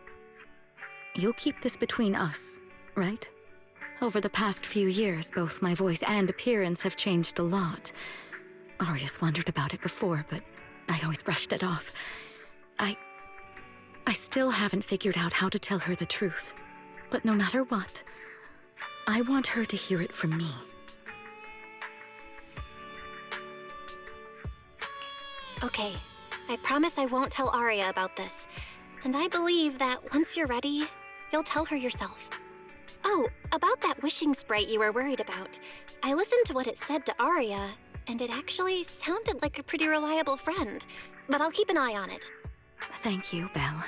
Speaker 6: you'll keep this between us, right? Over the past few years, both my voice and appearance have changed a lot. Aria's wondered about it before, but I always brushed it off. I still haven't figured out how to tell her the truth. But no matter what, I want her to hear it from me.
Speaker 2: Okay, I promise I won't tell Arya about this. And I believe that once you're ready, you'll tell her yourself. Oh, about that wishing sprite you were worried about. I listened to what it said to Arya, and it actually sounded like a pretty reliable friend. But I'll keep an eye on it.
Speaker 6: Thank you, Belle.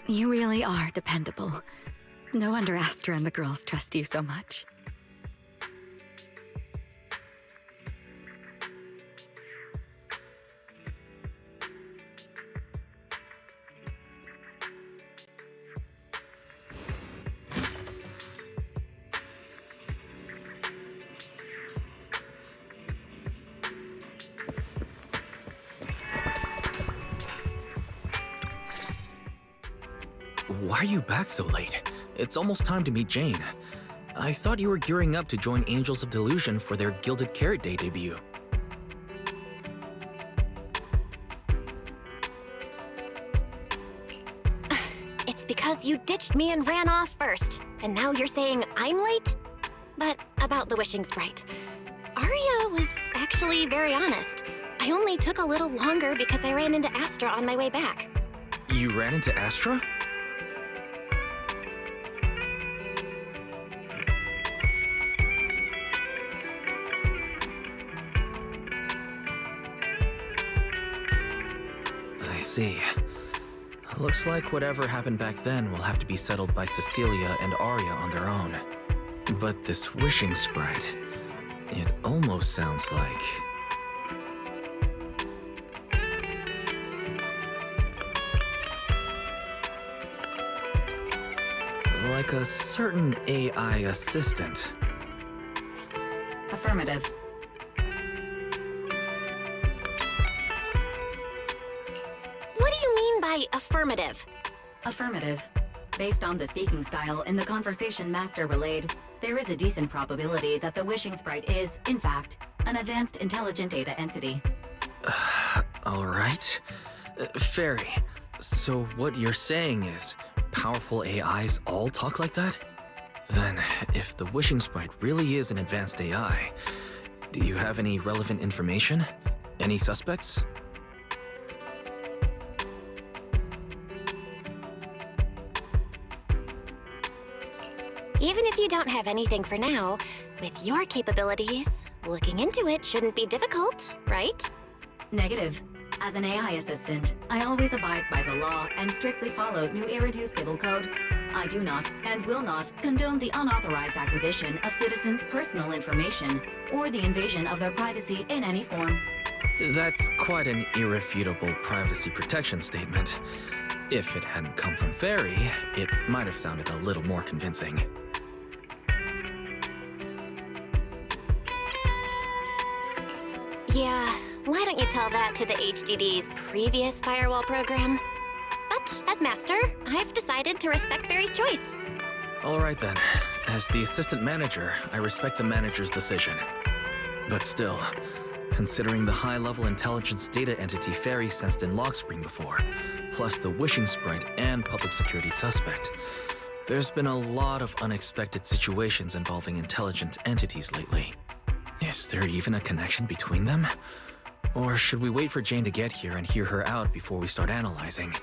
Speaker 6: You really are dependable. No wonder Astra and the girls trust you so much.
Speaker 3: Why are you back so late? It's almost time to meet Jane. I thought you were gearing up to join Angels of Delusion for their Gilded Carrot Day debut.
Speaker 2: It's because you ditched me and ran off first, and now you're saying I'm late? But about the wishing sprite. Arya was actually very honest. I only took a little longer because I ran into Astra on my way back.
Speaker 3: You ran into Astra? I see. Looks like whatever happened back then will have to be settled by Cecilia and Arya on their own. But this wishing sprite, it almost sounds like... like a certain AI assistant.
Speaker 1: Affirmative.
Speaker 2: What do you mean by affirmative?
Speaker 1: Affirmative. Based on the speaking style in the conversation Master relayed, there is a decent probability that the wishing sprite is, in fact, an advanced intelligent data entity.
Speaker 3: Alright. Fairy, so what you're saying is powerful AIs all talk like that? Then, if the wishing sprite really is an advanced AI, do you have any relevant information? Any suspects?
Speaker 2: Even if you don't have anything for now, with your capabilities, looking into it shouldn't be difficult, right?
Speaker 1: Negative. As an AI assistant, I always abide by the law and strictly follow New Eridu Civil Code. I do not, and will not, condone the unauthorized acquisition of citizens' personal information or the invasion of their privacy in any form.
Speaker 3: That's quite an irrefutable privacy protection statement. If it hadn't come from Fairy, it might have sounded a little more convincing.
Speaker 2: Yeah, why don't you tell that to the HDD's previous firewall program? But as master, I've decided to respect Barry's choice.
Speaker 3: Alright then. As the assistant manager, I respect the manager's decision. But still, considering the high-level intelligence data entity Fairy sensed in Logspring before, plus the wishing sprite and public security suspect, there's been a lot of unexpected situations involving intelligent entities lately. Is there even a connection between them? Or should we wait for Jane to get here and hear her out before we start analyzing?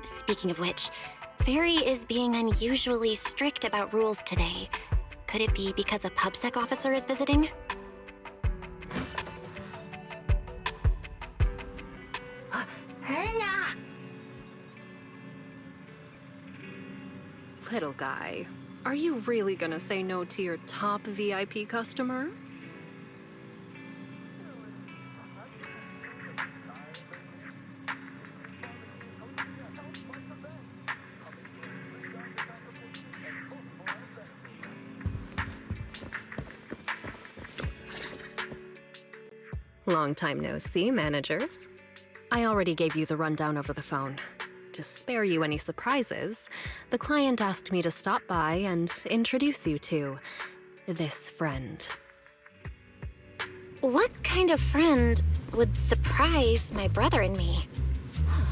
Speaker 2: Speaking of which, Fairy is being unusually strict about rules today. Could it be because a PubSec officer is visiting?
Speaker 10: Little guy, are you really gonna say no to your top VIP customer? Long time no see, managers. I already gave you the rundown over the phone. To spare you any surprises, the client asked me to stop by and introduce you to this friend.
Speaker 2: What kind of friend would surprise my brother and me?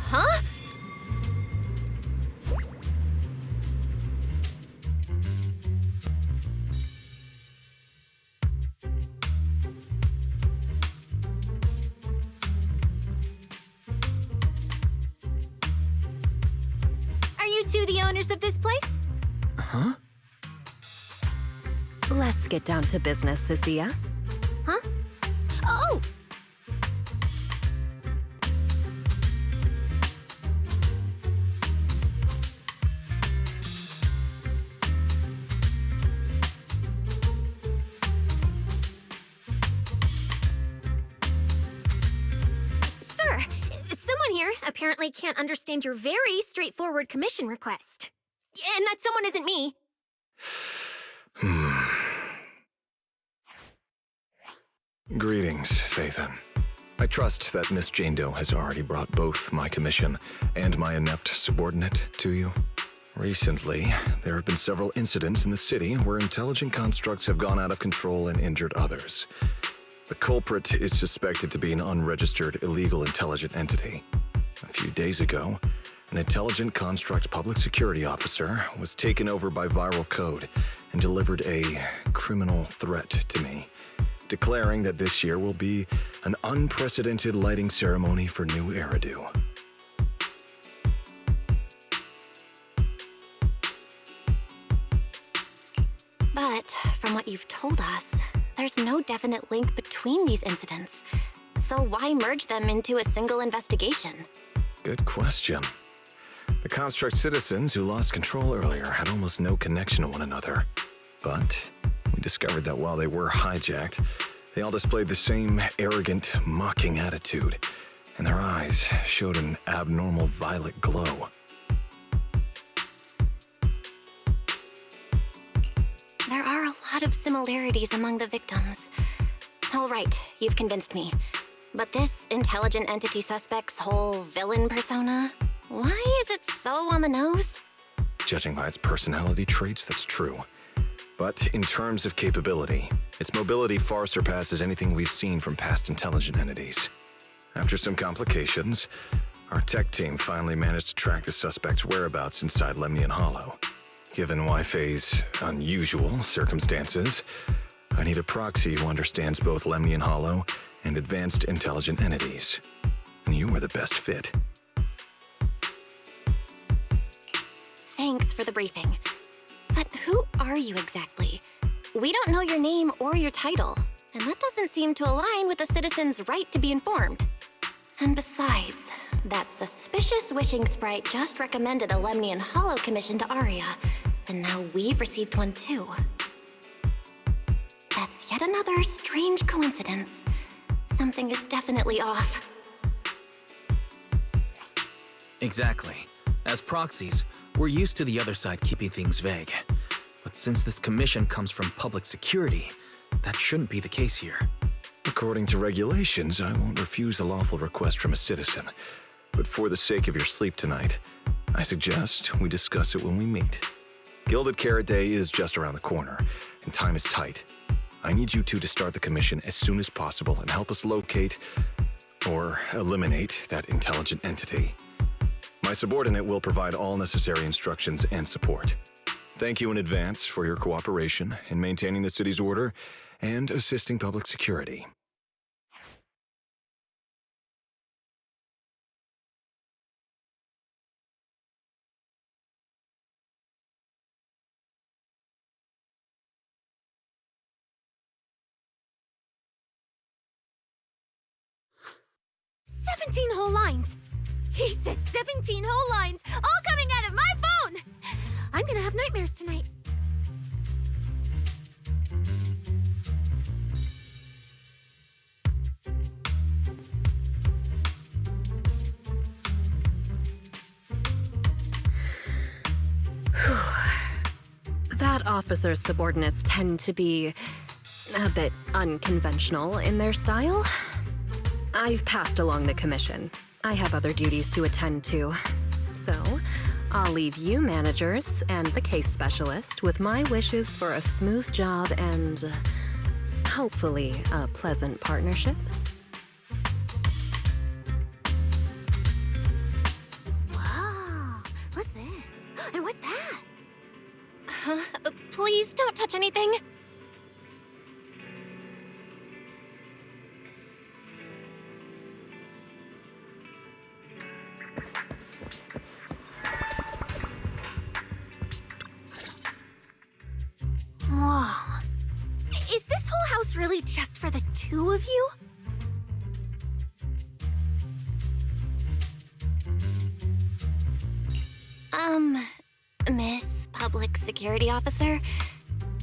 Speaker 2: Huh?
Speaker 8: two the owners of this place?
Speaker 3: Huh?
Speaker 10: Let's get down to business, Cecilia.
Speaker 8: Huh? Oh! Sir, someone here apparently can't understand your very straightforward commission request. And that someone isn't me.
Speaker 11: Greetings, Phaethon. I trust that Miss Jane Doe has already brought both my commission and my inept subordinate to you. Recently, there have been several incidents in the city where intelligent constructs have gone out of control and injured others. The culprit is suspected to be an unregistered illegal intelligent entity. A few days ago, an intelligent construct public security officer was taken over by viral code and delivered a criminal threat to me, declaring that this year will be an unprecedented lighting ceremony for New Eridu.
Speaker 2: But from what you've told us, there's no definite link between these incidents. So why merge them into a single investigation?
Speaker 11: Good question. The construct citizens who lost control earlier had almost no connection to one another. But we discovered that while they were hijacked, they all displayed the same arrogant, mocking attitude, and their eyes showed an abnormal violet glow.
Speaker 2: There are a lot of similarities among the victims. All right, you've convinced me. But this intelligent entity suspect's whole villain persona, why is it so on the nose?
Speaker 11: Judging by its personality traits, that's true. But in terms of capability, its mobility far surpasses anything we've seen from past intelligent entities. After some complications, our tech team finally managed to track the suspect's whereabouts inside Lemnian Hollow. Given Wi-Fi's unusual circumstances, I need a proxy who understands both Lemnian Hollow and advanced intelligent entities. And you are the best fit.
Speaker 2: Thanks for the briefing. But who are you exactly? We don't know your name or your title, and that doesn't seem to align with the citizens' right to be informed. And besides, that suspicious wishing sprite just recommended a Lemnian Hollow commission to Aria, and now we've received one too. That's yet another strange coincidence. Something is definitely off.
Speaker 3: Exactly. As proxies, we're used to the other side keeping things vague. But since this commission comes from public security, that shouldn't be the case here.
Speaker 11: According to regulations, I won't refuse a lawful request from a citizen. But for the sake of your sleep tonight, I suggest we discuss it when we meet. Gilded Carrot Day is just around the corner, and time is tight. I need you two to start the commission as soon as possible and help us locate or eliminate that intelligent entity. My subordinate will provide all necessary instructions and support. Thank you in advance for your cooperation in maintaining the city's order and assisting public security.
Speaker 8: "17 whole lines! He said 17 whole lines, all coming out of my phone! I'm gonna have nightmares tonight."
Speaker 10: That officer's subordinates tend to be a bit unconventional in their style. I've passed along the commission. I have other duties to attend to. So, I'll leave you managers and the case specialist with my wishes for a smooth job and hopefully a pleasant partnership.
Speaker 8: Wow, what's this? And what's that?
Speaker 2: Please don't touch anything.
Speaker 8: this really just for the two of you?
Speaker 2: Miss Public Security Officer,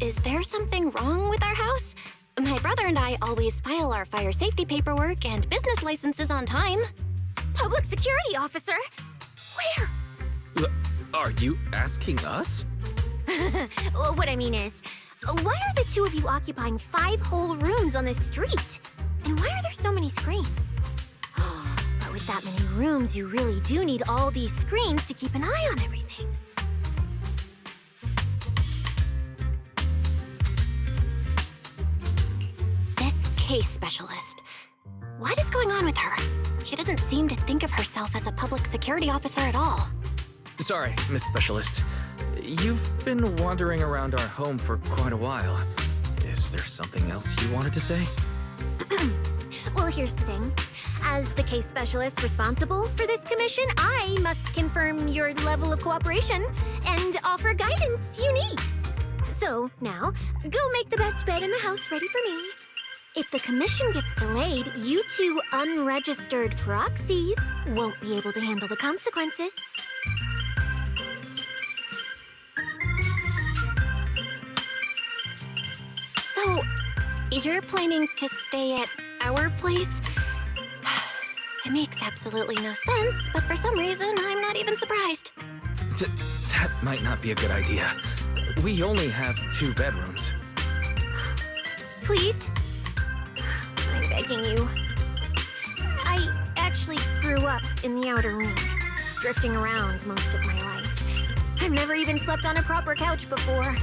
Speaker 2: is there something wrong with our house? My brother and I always file our fire safety paperwork and business licenses on time.
Speaker 8: Public Security Officer? Where?
Speaker 3: Are you asking us?
Speaker 8: What I mean is, why are the two of you occupying 5 whole rooms on this street? And why are there so many screens? But with that many rooms, you really do need all these screens to keep an eye on everything.
Speaker 2: This case specialist. What is going on with her? She doesn't seem to think of herself as a public security officer at all.
Speaker 3: Sorry, Miss Specialist. You've been wandering around our home for quite a while. Is there something else you wanted to say?
Speaker 8: Well, here's the thing. As the case specialist responsible for this commission, I must confirm your level of cooperation and offer guidance you need. So, now, go make the best bed in the house ready for me. If the commission gets delayed, you two unregistered proxies won't be able to handle the consequences.
Speaker 2: So, you're planning to stay at our place? It makes absolutely no sense, but for some reason, I'm not even surprised.
Speaker 3: That might not be a good idea. We only have 2 bedrooms.
Speaker 8: Please? I'm begging you. I actually grew up in the outer ring, drifting around most of my life. I've never even slept on a proper couch before.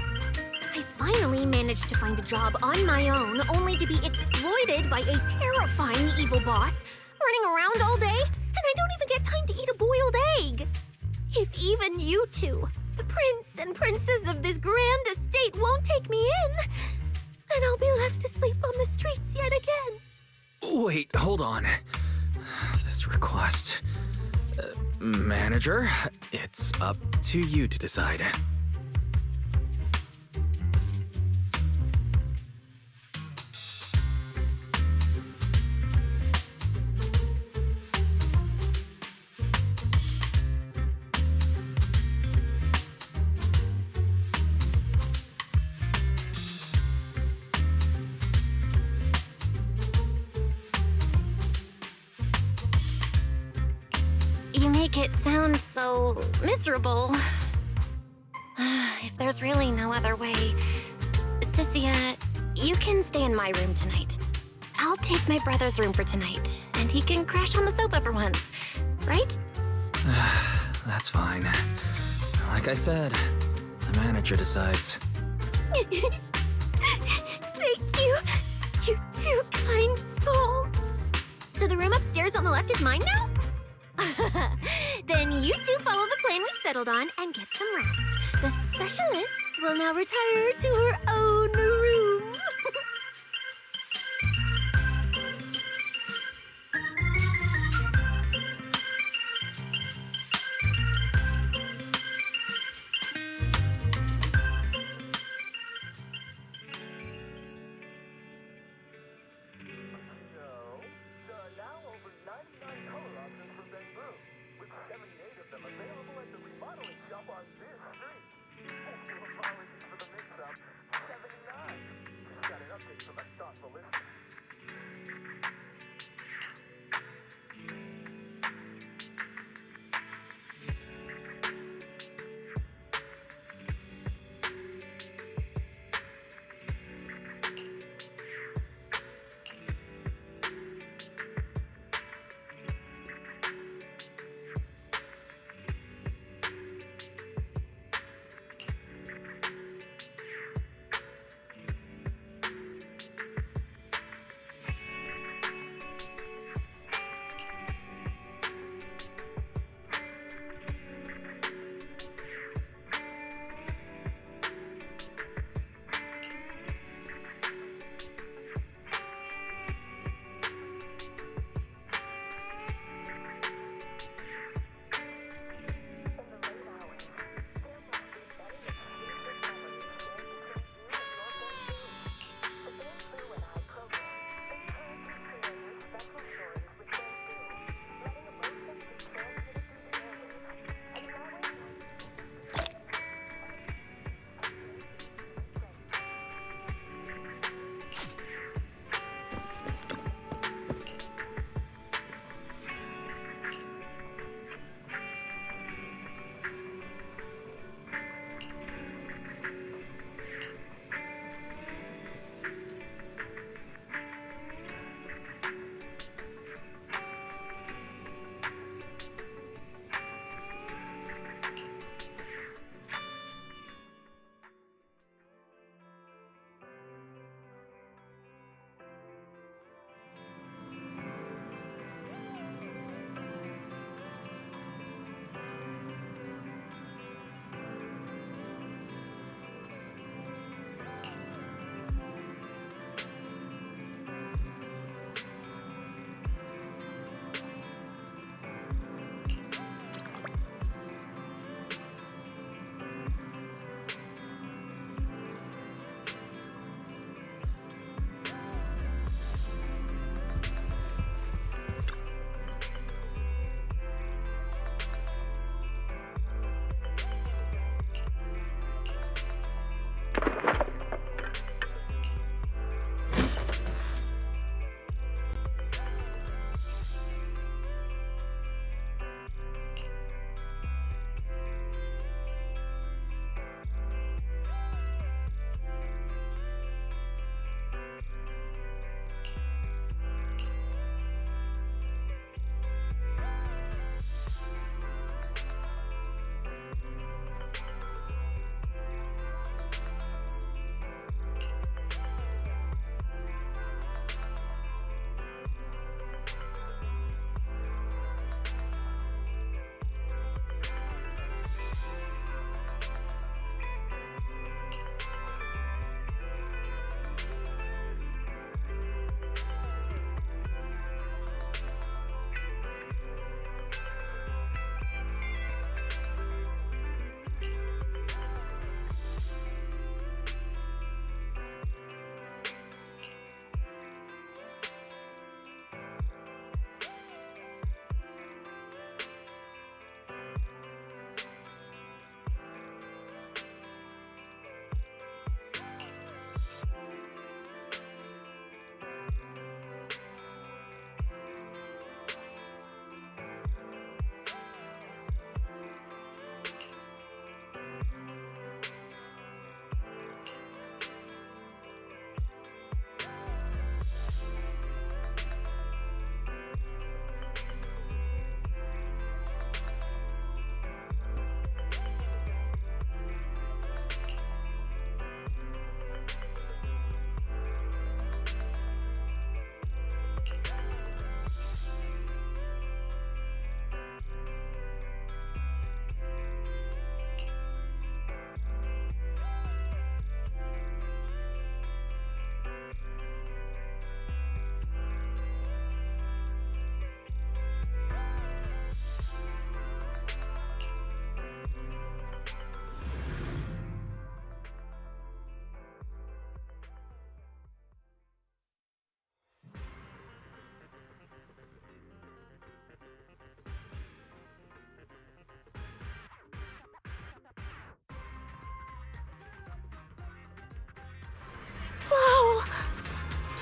Speaker 8: I finally managed to find a job on my own, only to be exploited by a terrifying evil boss, running around all day, and I don't even get time to eat a boiled egg. If even you two, the prince and princess of this grand estate, won't take me in, then I'll be left to sleep on the streets yet again.
Speaker 3: Wait, hold on. This request... Manager, it's up to you to decide.
Speaker 2: You make it sound so miserable. If there's really no other way, Sissia, you can stay in my room tonight. I'll take my brother's room for tonight, and he can crash on the sofa for once, right?
Speaker 3: That's fine. Like I said, the manager decides.
Speaker 8: Thank you, you two kind souls. So the room upstairs on the left is mine now? Then you two follow the plan we settled on and get some rest. The specialist will now retire to her own room.
Speaker 12: Apologies for the mix-up. 78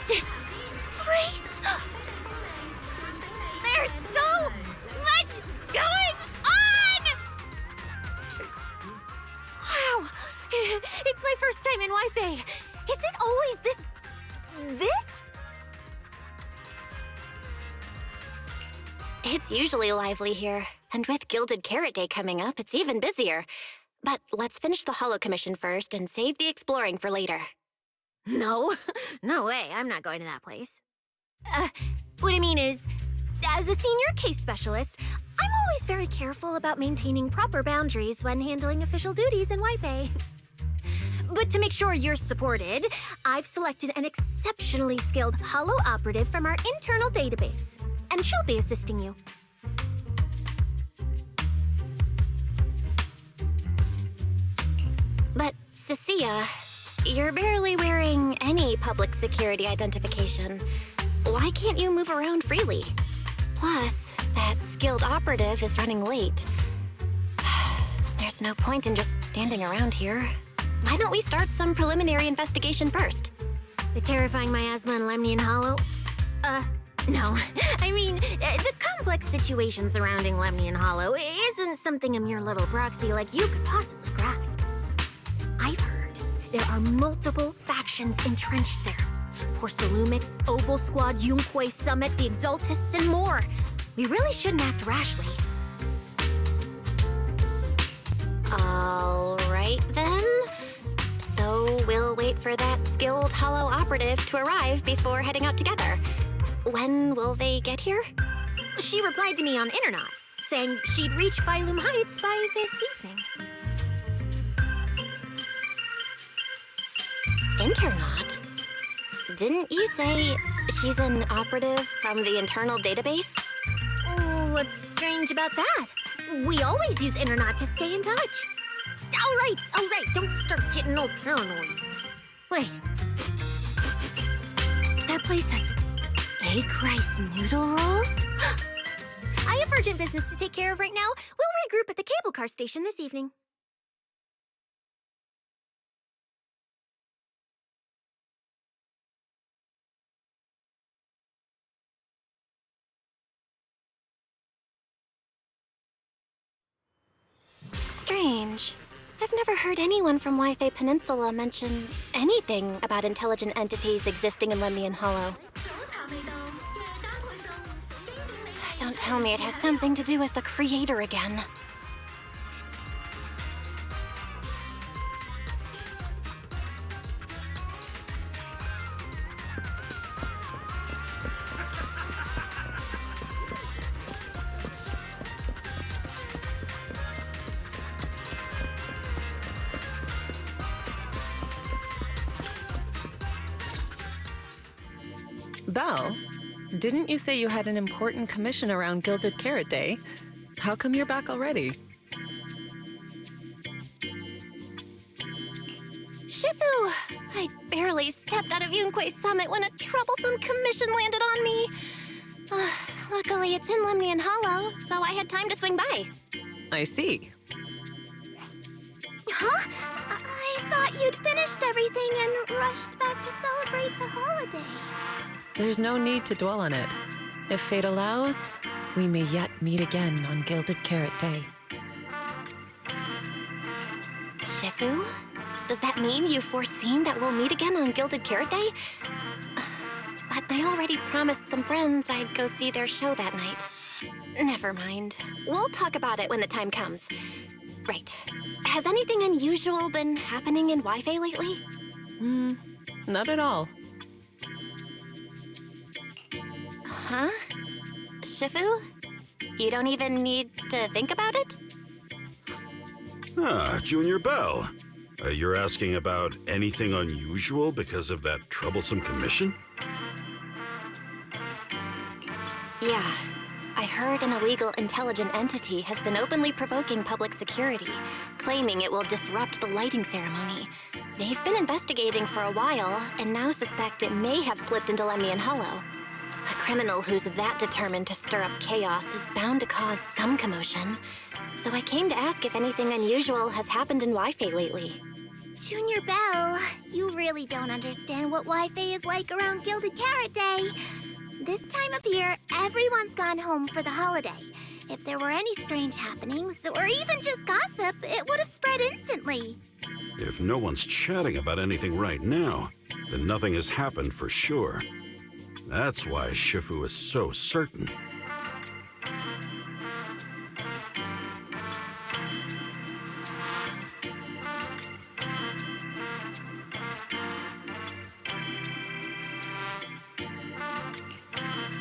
Speaker 7: This place... There's so much going on!
Speaker 8: Wow! It's my first time in Wi-Fi. Is it always this?
Speaker 2: It's usually lively here, and with Gilded Carrot Day coming up, it's even busier. But let's finish the Holo Commission first and save the exploring for later.
Speaker 8: No. No way, I'm not going to that place. What I mean is, as a senior case specialist, I'm always very careful about maintaining proper boundaries when handling official duties in Wi-Fi. But to make sure you're supported, I've selected an exceptionally skilled Holo operative from our internal database, and she'll be assisting you.
Speaker 2: But, Cecilia, you're barely wearing any public security identification. Why can't you move around freely? Plus, that skilled operative is running late. There's no point in just standing around here. Why don't we start some preliminary investigation first?
Speaker 8: The terrifying miasma in Lemnian Hollow? No. I mean, the complex situation surrounding Lemnian Hollow isn't something a mere little proxy like you could possibly grasp. I've heard there are multiple factions entrenched there. Porcelumix, Obel Squad, Yunque Summit, the Exaltists, and more. We really shouldn't act rashly.
Speaker 2: All right, then. So we'll wait for that skilled Holo operative to arrive before heading out together. When will they get here?
Speaker 8: She replied to me on Internet, saying she'd reach Phylum Heights by this evening.
Speaker 2: Internet? Didn't you say she's an operative from the internal database?
Speaker 8: Oh, what's strange about that? We always use Internet to stay in touch. All right, don't start getting all paranoid. Wait. That place has egg rice noodle rolls? I have urgent business to take care of right now. We'll regroup at the cable car station this evening.
Speaker 2: Strange. I've never heard anyone from Wi-Fi Peninsula mention anything about intelligent entities existing in Lemnian Hollow. Don't tell me it has something to do with the Creator again.
Speaker 12: Belle, didn't you say you had an important commission around Gilded Carrot Day? How come you're back already?
Speaker 2: Shifu! I barely stepped out of Yunque Summit when a troublesome commission landed on me. Luckily, it's in Lemnian Hollow, so I had time to swing by.
Speaker 12: I see.
Speaker 5: Huh? I thought you'd finished everything and rushed back to celebrate the holiday.
Speaker 12: There's no need to dwell on it. If fate allows, we may yet meet again on Gilded Carrot Day.
Speaker 2: Shifu? Does that mean you've foreseen that we'll meet again on Gilded Carrot Day? But I already promised some friends I'd go see their show that night. Never mind. We'll talk about it when the time comes. Right. Has anything unusual been happening in Wi-Fi lately?
Speaker 12: Not at all.
Speaker 2: Huh? Shifu? You don't even need to think about it?
Speaker 13: Junior Belle. You're asking about anything unusual because of that troublesome commission?
Speaker 2: Yeah. I heard an illegal intelligent entity has been openly provoking public security, claiming it will disrupt the lighting ceremony. They've been investigating for a while, and now suspect it may have slipped into Lemnian Hollow. A criminal who's that determined to stir up chaos is bound to cause some commotion. So I came to ask if anything unusual has happened in Wi-Fi lately.
Speaker 5: Junior Belle, you really don't understand what Wi-Fi is like around Gilded Carrot Day. This time of year, everyone's gone home for the holiday. If there were any strange happenings, or even just gossip, it would have spread instantly.
Speaker 13: If no one's chatting about anything right now, then nothing has happened for sure. That's why Shifu is so certain.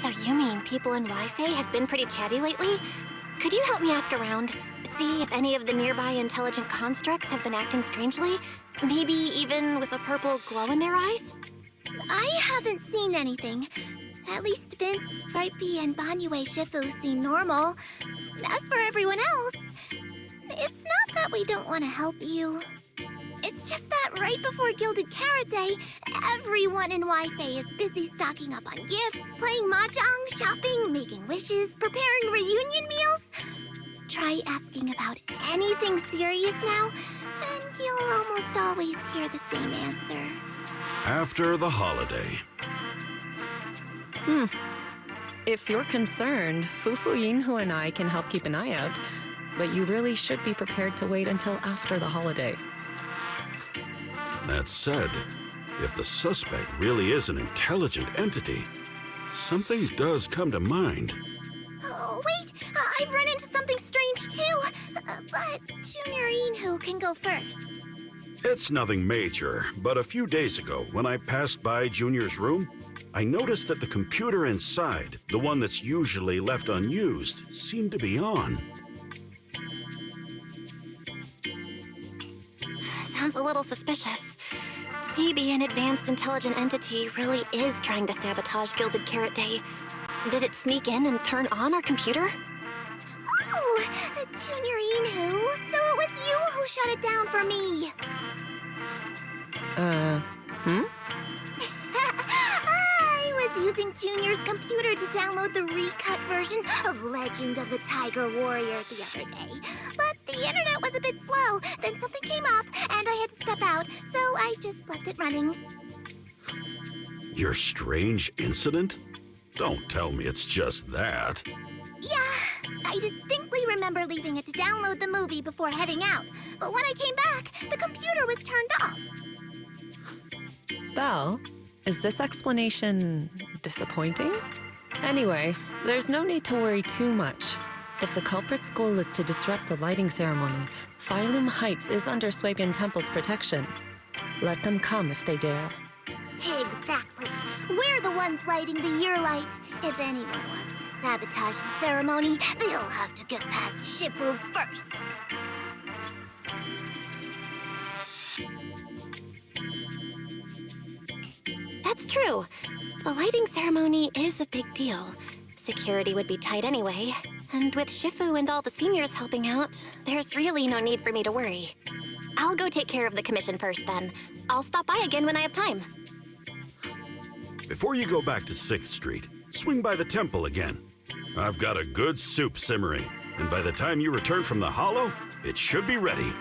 Speaker 2: So you mean people in Wi-Fi have been pretty chatty lately? Could you help me ask around? See if any of the nearby intelligent constructs have been acting strangely? Maybe even with a purple glow in their eyes?
Speaker 5: I haven't seen anything. At least Vince, Sprite and Banyue Shifu seem normal. As for everyone else, it's not that we don't want to help you. It's just that right before Gilded Carrot Day, everyone in Wi-Fi is busy stocking up on gifts, playing mahjong, shopping, making wishes, preparing reunion meals. Try asking about anything serious now, and you'll almost always hear the same answer.
Speaker 13: After the holiday.
Speaker 12: If you're concerned, Fufu Yinhu and I can help keep an eye out, but you really should be prepared to wait until after the holiday.
Speaker 13: That said, if the suspect really is an intelligent entity, something does come to mind.
Speaker 5: Oh, wait! I've run into something strange too! But Junior Yinhu can go first.
Speaker 13: It's nothing major, but a few days ago, when I passed by Junior's room, I noticed that the computer inside, the one that's usually left unused, seemed to be on.
Speaker 2: Sounds a little suspicious. Maybe an advanced intelligent entity really is trying to sabotage Gilded Carrot Day. Did it sneak in and turn on our computer?
Speaker 5: Oh, Junior Yinhu, so it was you who shut it down for me. I was using Junior's computer to download the recut version of Legend of the Tiger Warrior the other day. But the internet was a bit slow, then something came up, and I had to step out, so I just left it running.
Speaker 13: Your strange incident? Don't tell me it's just that.
Speaker 5: Yeah, I distinctly remember leaving it to download the movie before heading out. But when I came back, the computer was turned off.
Speaker 12: Belle, is this explanation disappointing? Anyway, there's no need to worry too much. If the culprit's goal is to disrupt the lighting ceremony, Phylum Heights is under Swabian Temple's protection. Let them come if they dare.
Speaker 5: Exactly. We're the ones lighting the year light. If anyone wants to sabotage the ceremony, they'll have to get past Shifu first.
Speaker 2: That's true. The lighting ceremony is a big deal. Security would be tight anyway. And with Shifu and all the seniors helping out, there's really no need for me to worry. I'll go take care of the commission first then. I'll stop by again when I have time.
Speaker 13: Before you go back to 6th Street, swing by the temple again. I've got a good soup simmering, and by the time you return from the hollow, it should be ready.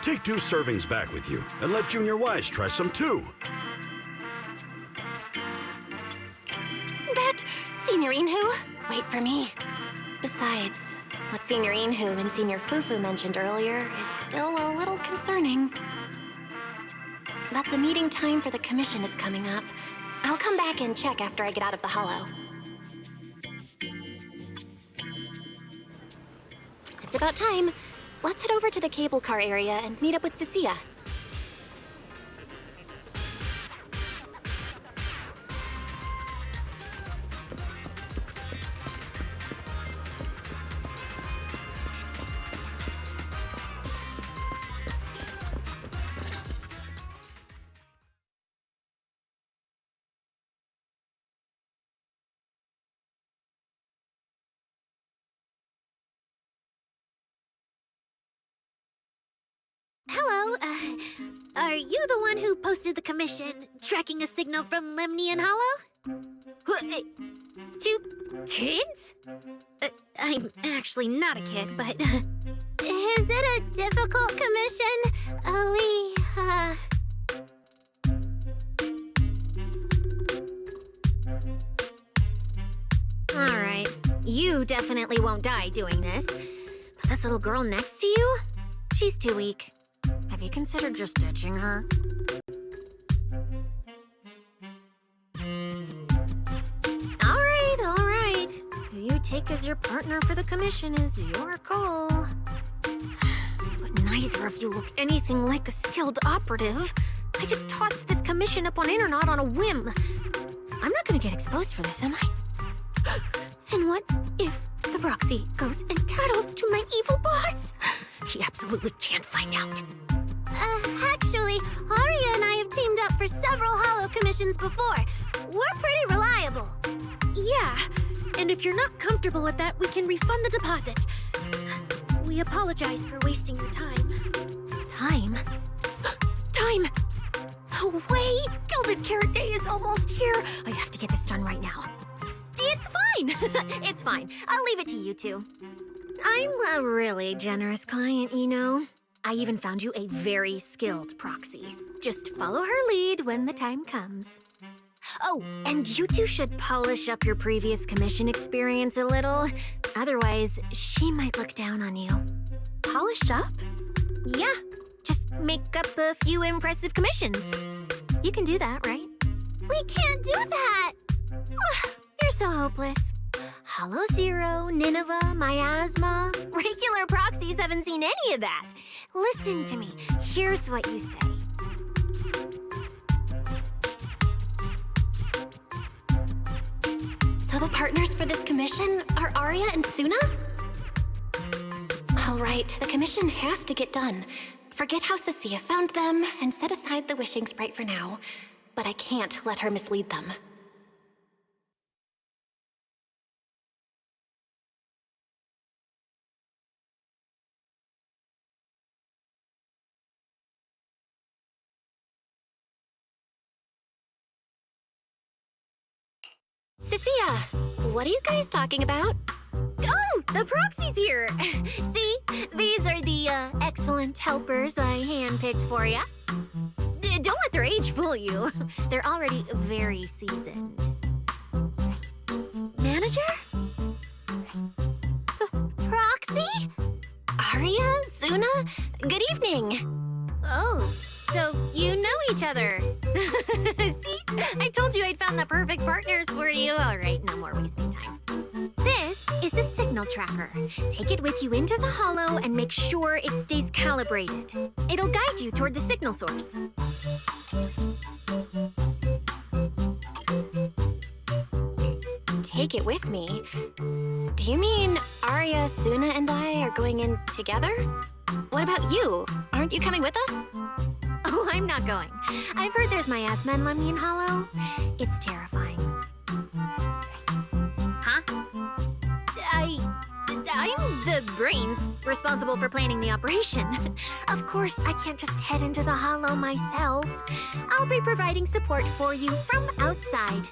Speaker 13: Take 2 servings back with you, and let Junior Wise try some too.
Speaker 2: But, Senior Yinhu, wait for me. Besides, what Senior Yinhu and Senior Fufu mentioned earlier is still a little concerning. But the meeting time for the commission is coming up. I'll come back and check after I get out of the hollow. It's about time. Let's head over to the cable car area and meet up with Cecilia.
Speaker 8: Hello, are you the one who posted the commission, tracking a signal from Lemnian Hollow? 2 kids? I'm actually not a kid, but...
Speaker 5: Is it a difficult commission? We
Speaker 8: Alright, you definitely won't die doing this. But this little girl next to you? She's too weak. Have you considered just ditching her? Alright. Who you take as your partner for the commission is your call. But neither of you look anything like a skilled operative. I just tossed this commission up on Internet on a whim. I'm not gonna get exposed for this, am I? And what if the proxy goes and tattles to my evil boss? He absolutely can't find out.
Speaker 5: Actually, Aria and I have teamed up for several holo commissions before. We're pretty reliable.
Speaker 8: Yeah, and if you're not comfortable with that, we can refund the deposit. We apologize for wasting your time. Time? Time! No way! Gilded Carrot Day is almost here. I have to get this done right now. It's fine! It's fine. I'll leave it to you two. I'm a really generous client, you know. I even found you a very skilled proxy. Just follow her lead when the time comes. Oh, and you two should polish up your previous commission experience a little. Otherwise, she might look down on you. Polish up? Yeah, just make up a few impressive commissions. You can do that, right?
Speaker 5: We can't do that!
Speaker 8: You're so hopeless. Hollow Zero, Nineveh, Miasma. Regular proxies haven't seen any of that. Listen to me. Here's what you say. So the partners for this commission are Aria and Suna? All right, the commission has to get done. Forget how Cecilia found them and set aside the wishing sprite for now. But I can't let her mislead them. Cecilia, what are you guys talking about? Oh, the proxy's here! See, these are the excellent helpers I handpicked for ya. Don't let their age fool you. They're already very seasoned. Manager?
Speaker 5: Proxy?
Speaker 8: Aria? Suna? Good evening. Oh, so you know each other. See? I told you I'd found the perfect partners for you. All right, no more wasting time. This is a signal tracker. Take it with you into the holo and make sure it stays calibrated. It'll guide you toward the signal source. Take it with me? Do you mean Aria, Suna, and I are going in together? What about you? Aren't you coming with us? Oh, I'm not going. I've heard there's miasma in Lemnian Hollow. It's terrifying. Huh? I'm the brains responsible for planning the operation. Of course, I can't just head into the Hollow myself. I'll be providing support for you from outside.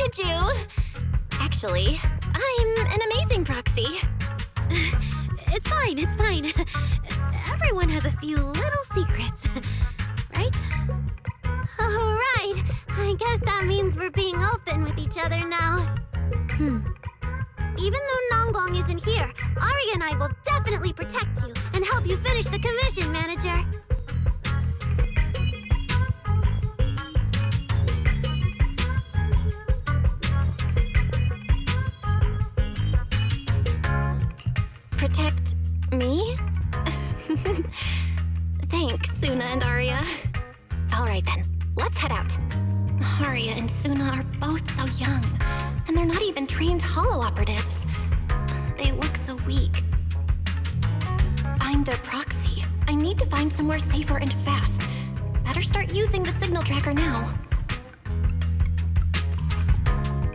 Speaker 2: told you! Actually, I'm an amazing proxy.
Speaker 8: It's fine, it's fine. Everyone has a few little secrets, right?
Speaker 5: All right. I guess that means we're being open with each other now. Even though Nonggong isn't here, Arya and I will definitely protect you and help you finish the commission, Manager.
Speaker 2: Protect me? Thanks, Suna and Arya. All right then, let's head out. Arya and Suna are both so young, and they're not even trained holo operatives. They look so weak. I'm their proxy. I need to find somewhere safer and fast. Better start using the signal tracker now.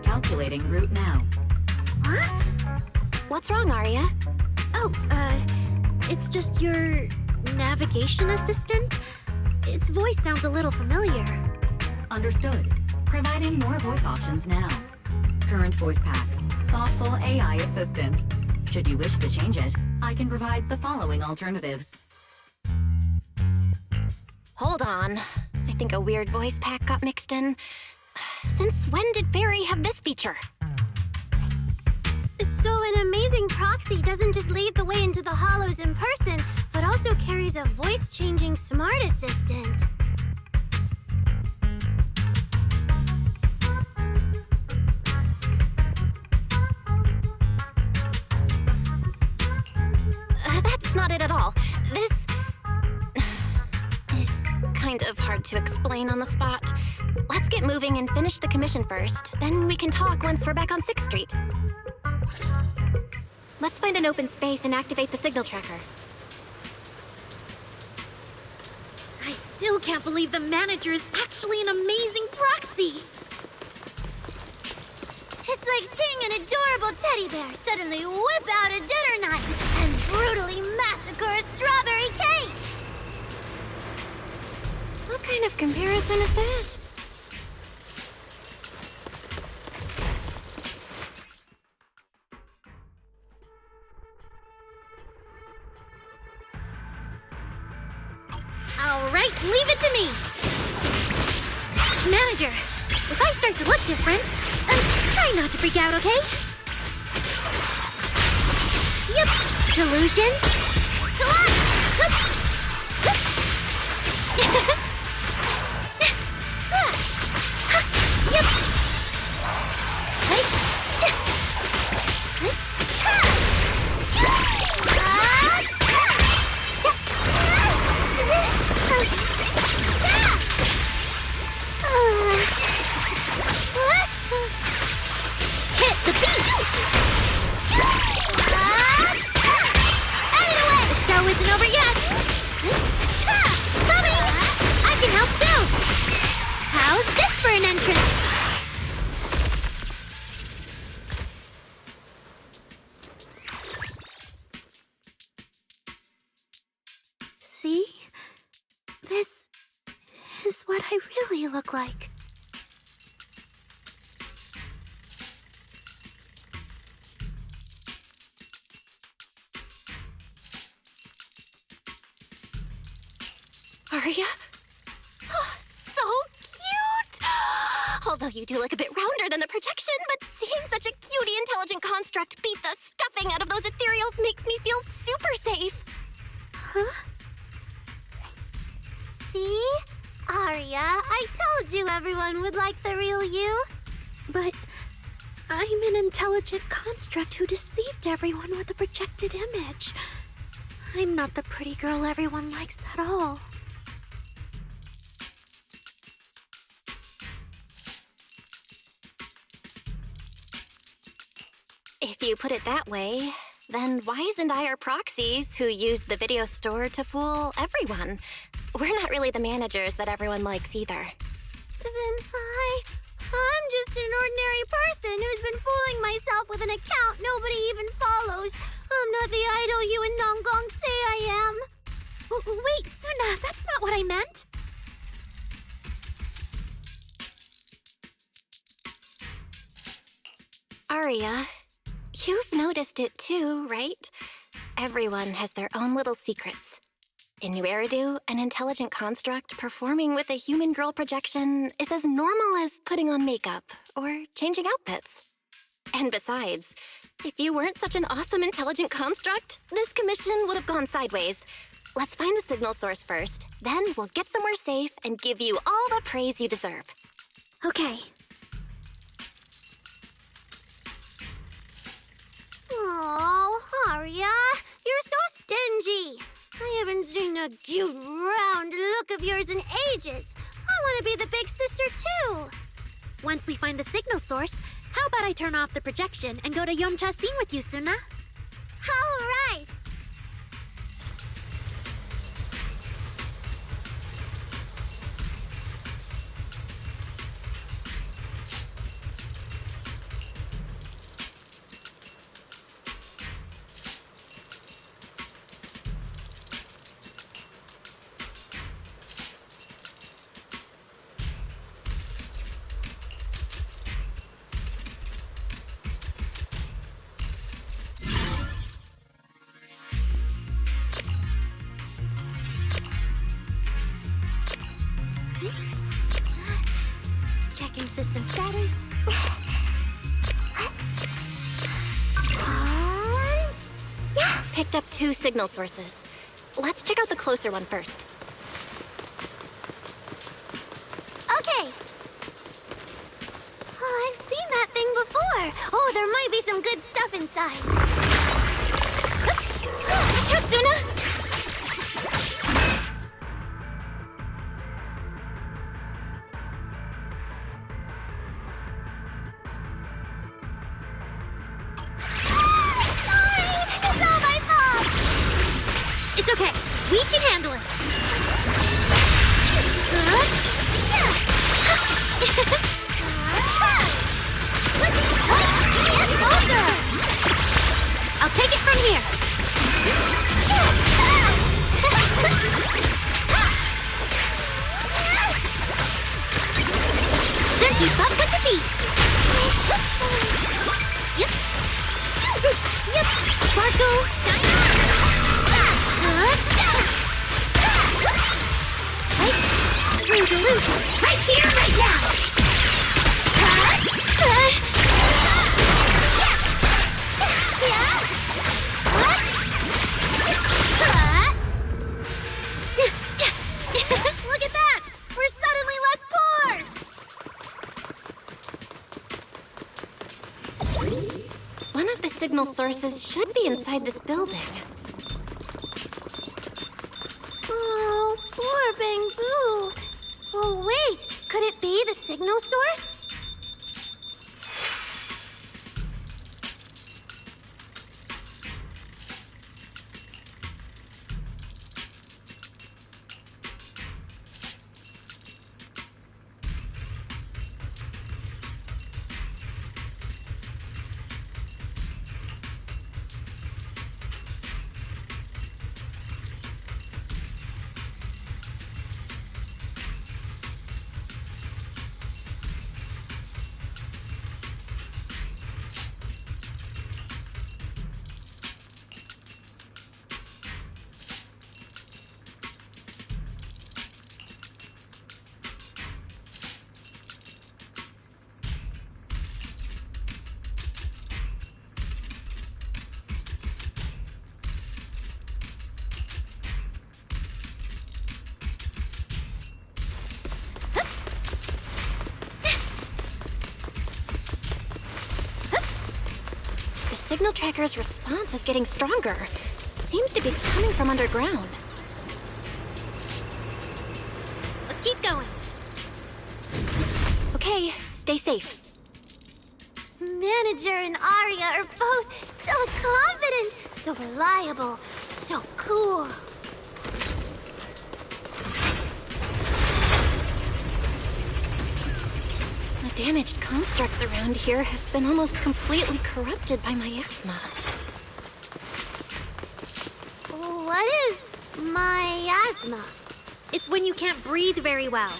Speaker 1: Calculating route now.
Speaker 2: Huh? What's wrong, Arya?
Speaker 8: Oh, it's just your navigation assistant? Its voice sounds a little familiar.
Speaker 1: Understood. Providing more voice options now. Current voice pack. Thoughtful AI assistant. Should you wish to change it, I can provide the following alternatives.
Speaker 2: Hold on. I think a weird voice pack got mixed in. Since when did Fairy have this feature?
Speaker 5: So an amazing proxy doesn't just lead the way into the hollows in person, but also carries a voice-changing smart assistant.
Speaker 2: That's not it at all. This is kind of hard to explain on the spot. Let's get moving and finish the commission first. Then we can talk once we're back on 6th Street. Let's find an open space and activate the signal tracker.
Speaker 8: I still can't believe the manager is actually an amazing proxy!
Speaker 5: It's like seeing an adorable teddy bear suddenly whip out a dinner knife and brutally massacre a strawberry cake!
Speaker 2: What kind of comparison is that?
Speaker 8: All right, leave it to me! Manager, if I start to look different, try not to freak out, okay? Yep, delusion. Come on! Hup. Hup. Yep. Hey.
Speaker 5: Hit the beat!
Speaker 8: The show isn't over yet!
Speaker 5: Coming!
Speaker 8: I can help too! How's this for an entrance? See? This is what I really look like.
Speaker 2: Arya? Oh, so cute! Although you do look a bit rounder than the projection, but seeing such a cutie intelligent construct beat the stuffing out of those ethereals makes me feel super safe.
Speaker 8: Huh?
Speaker 5: See? Arya, I told you everyone would like the real you.
Speaker 8: But I'm an intelligent construct who deceived everyone with a projected image. I'm not the pretty girl everyone likes at all.
Speaker 2: If you put it that way, then why isn't I our proxies who used the video store to fool everyone? We're not really the managers that everyone likes either.
Speaker 5: Then I'm just an ordinary person who's been fooling myself with an account nobody even follows. I'm not the idol you and Nonggong say I am.
Speaker 8: Wait, Suna, that's not what I meant.
Speaker 2: Aria, you've noticed it too, right? Everyone has their own little secrets. In New Eridu, an intelligent construct performing with a human girl projection is as normal as putting on makeup or changing outfits. And besides, if you weren't such an awesome intelligent construct, this commission would have gone sideways. Let's find the signal source first, then we'll get somewhere safe and give you all the praise you deserve.
Speaker 8: Okay.
Speaker 5: Oh, Aria, you're so stingy. I haven't seen a cute, round look of yours in ages. I want to be the big sister, too.
Speaker 8: Once we find the signal source, how about I turn off the projection and go to Yomcha scene with you, Suna?
Speaker 5: All right.
Speaker 8: Checking system status.
Speaker 2: Picked up 2 signal sources. Let's check out the closer one first.
Speaker 5: Okay. Oh, I've seen that thing before. Oh, there might be some good stuff inside.
Speaker 2: Watch out, Suna!
Speaker 8: It's okay. We can handle it. I'll take it from here. So keep up with the beat. Yep. Yep. Sparkle. Right here, right now! Look at that! We're suddenly less poor!
Speaker 2: One of the signal sources should be inside this building.
Speaker 5: Oh, poor Bangbu. Oh, wait. Could it be the signal source?
Speaker 2: The signal tracker's response is getting stronger. Seems to be coming from underground.
Speaker 8: Let's keep going.
Speaker 2: Okay, stay safe.
Speaker 5: Manager and Aria are both so confident, so reliable, so cool.
Speaker 2: The damaged constructs around here have been almost completely corrupted by miasma.
Speaker 5: What is miasma?
Speaker 8: It's when you can't breathe very well.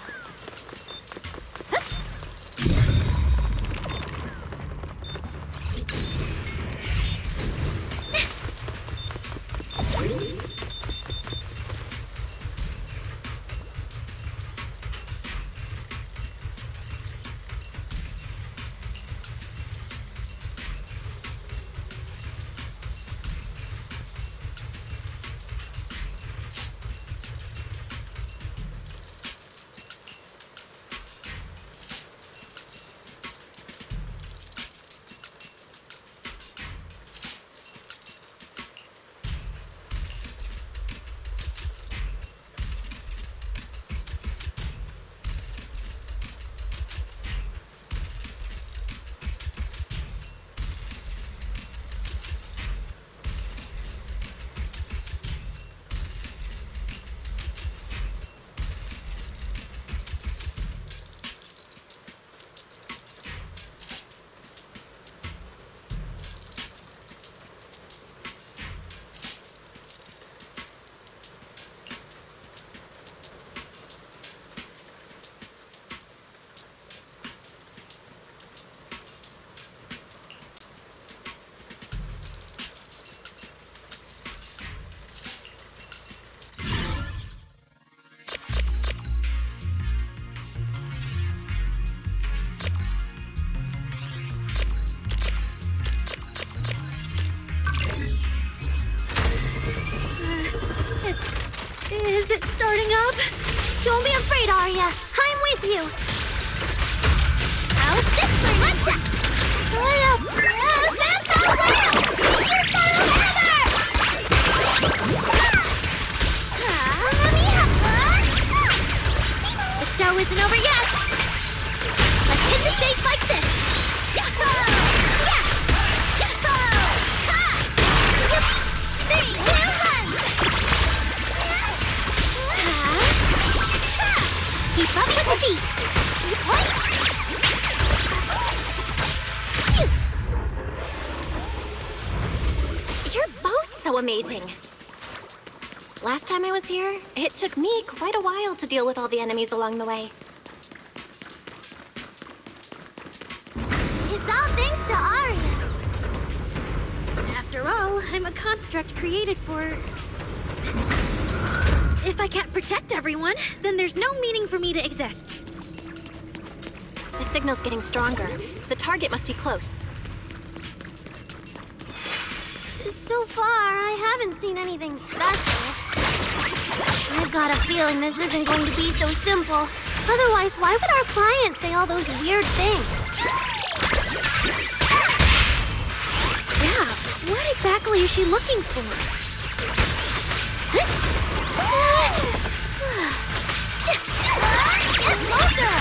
Speaker 5: right, Arya. I'm with you. How's this for Attack! That's how well! Let me have fun! The show isn't over yet. Let's hit the stage like this. Yahoo! Yeah! Yahoo! Ha! Yep. 3, 2, 1. Keep up with the beat. Point.
Speaker 2: You're both so amazing. Last time I was here, it took me quite a while to deal with all the enemies along the way.
Speaker 5: It's all thanks to Arya.
Speaker 8: After all, I'm a construct created for... If I can't protect everyone, then there's no meaning for me to exist.
Speaker 2: The signal's getting stronger. The target must be close.
Speaker 5: So far, I haven't seen anything special. I've got a feeling this isn't going to be so simple. Otherwise, why would our client say all those weird things?
Speaker 8: Yeah, what exactly is she looking for?
Speaker 5: Get closer!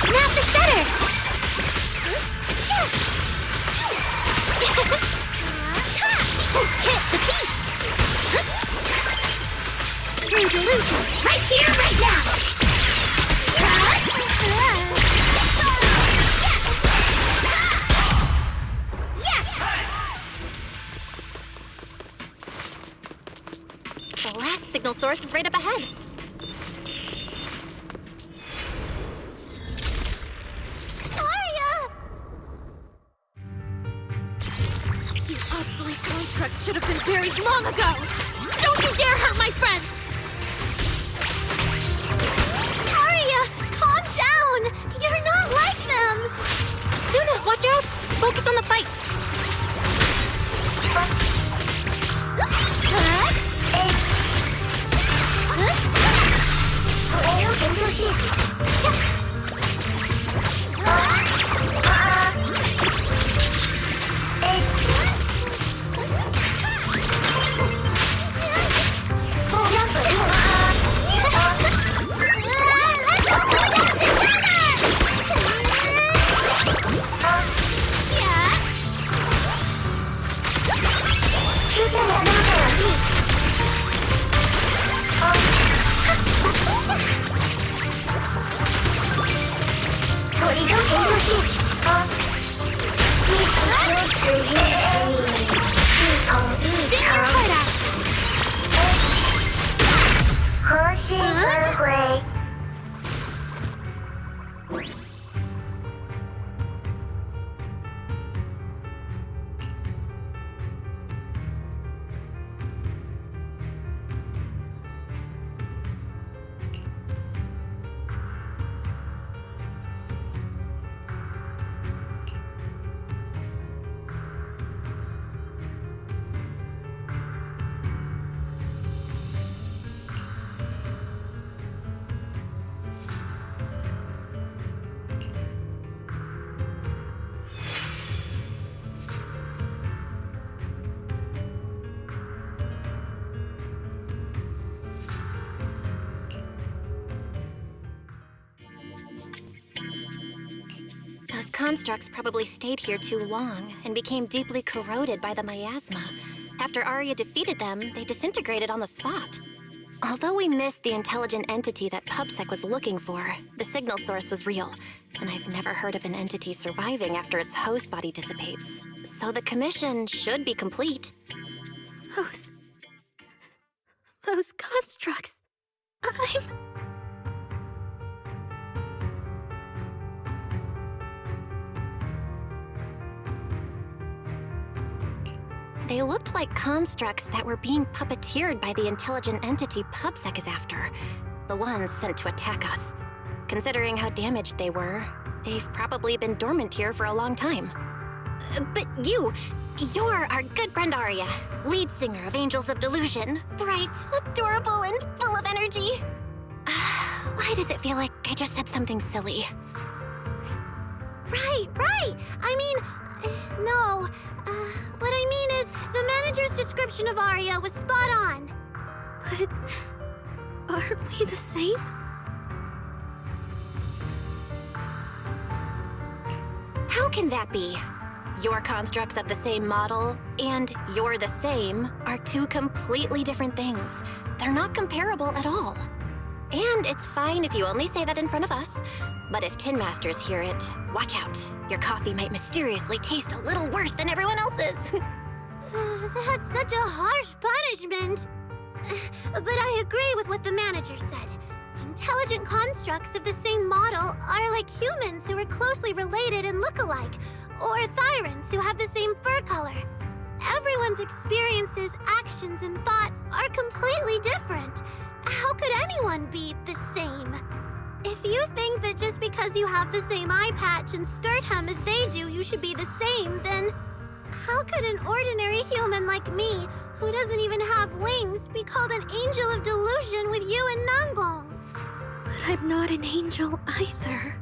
Speaker 5: Snap the shutter! Hit the beat! Resolution! Right here, right now!
Speaker 2: The last signal source is right up ahead.
Speaker 8: Obsolete constructs should have been buried long ago! Don't you dare hurt my friends!
Speaker 5: Arya, calm down! You're not like them!
Speaker 2: Suna, watch out! Focus on the fight! Those constructs probably stayed here too long and became deeply corroded by the miasma. After Arya defeated them, they disintegrated on the spot. Although we missed the intelligent entity that PubSec was looking for, the signal source was real, and I've never heard of an entity surviving after its host body dissipates. So the commission should be complete.
Speaker 8: Those constructs...
Speaker 2: They looked like constructs that were being puppeteered by the intelligent entity PubSec is after. The ones sent to attack us. Considering how damaged they were, they've probably been dormant here for a long time. But you're our good friend Arya, lead singer of Angels of Delusion. Bright, adorable, and full of energy. Why does it feel like I just said something silly?
Speaker 8: Right! I mean, no. What I mean is, the manager's description of Arya was spot on. But aren't we the same?
Speaker 2: How can that be? Your constructs of the same model and you're the same are two completely different things. They're not comparable at all. And it's fine if you only say that in front of us. But if Tin Masters hear it, watch out. Your coffee might mysteriously taste a little worse than everyone else's.
Speaker 8: That's such a harsh punishment. But I agree with what the manager said. Intelligent constructs of the same model are like humans who are closely related and look alike, or Thyrans who have the same fur color. Everyone's experiences, actions, and thoughts are completely different. How could anyone be the same? If you think that just because you have the same eye patch and skirt hem as they do, you should be the same, then how could an ordinary human like me, who doesn't even have wings, be called an angel of delusion with you and Nangong?
Speaker 14: But I'm not an angel either.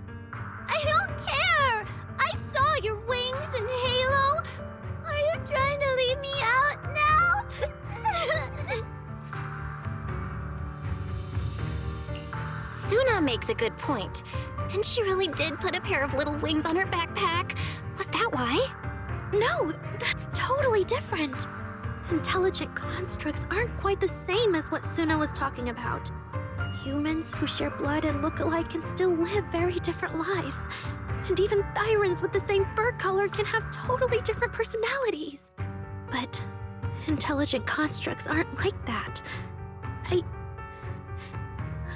Speaker 8: I don't care! I saw your wings and halo! Are you trying to leave me out now?
Speaker 2: Suna makes a good point. And she really did put a pair of little wings on her backpack. Was that why?
Speaker 14: No, that's totally different. Intelligent constructs aren't quite the same as what Suna was talking about. Humans who share blood and look alike can still live very different lives. And even Thyrans with the same fur color can have totally different personalities. But intelligent constructs aren't like that.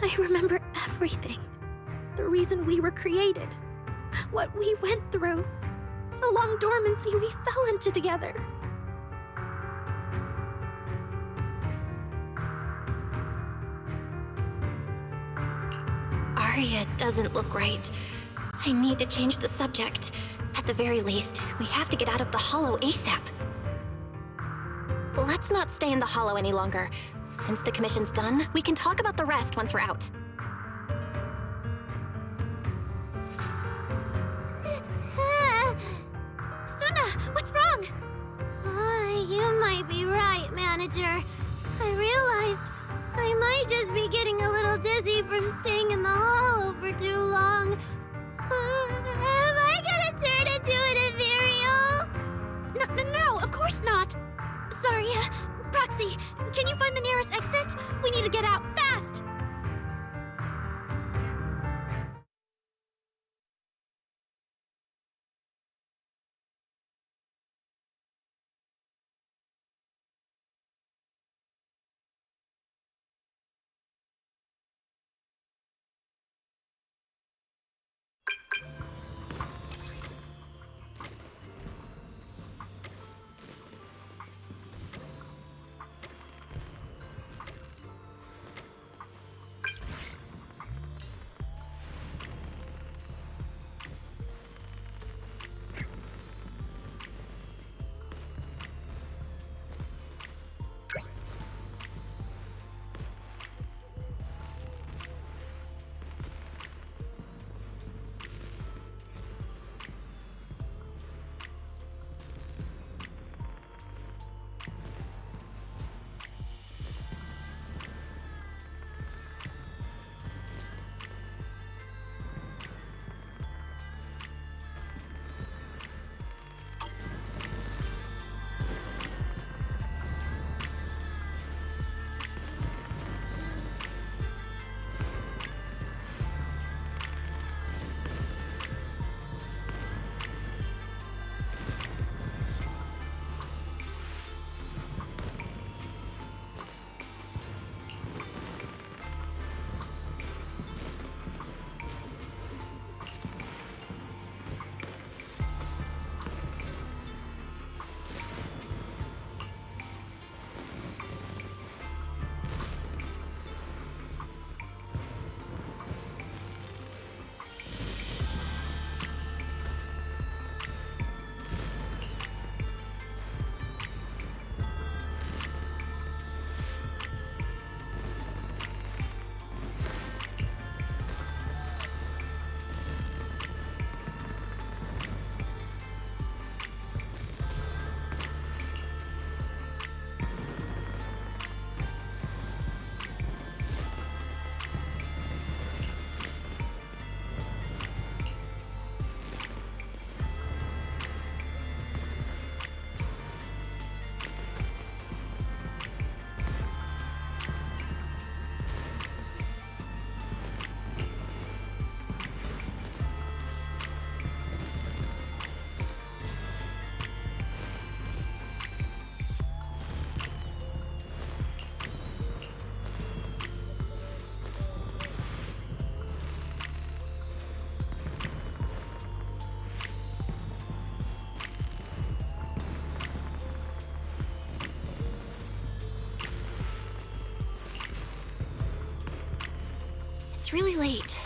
Speaker 14: I remember everything. The reason we were created. What we went through. The long dormancy we fell into together.
Speaker 2: Arya doesn't look right. I need to change the subject. At the very least, we have to get out of the Hollow ASAP. Let's not stay in the Hollow any longer. Since the commission's done, we can talk about the rest once we're out.
Speaker 8: Suna, what's wrong? You might be right, Manager. I realized I might just be getting a little dizzy from staying in the Hollow for too long. Am I gonna turn into an ethereal?
Speaker 14: No, of course not. Sorry, Proxy, can you find the nearest exit? We need to get out, fast!
Speaker 2: It's really late.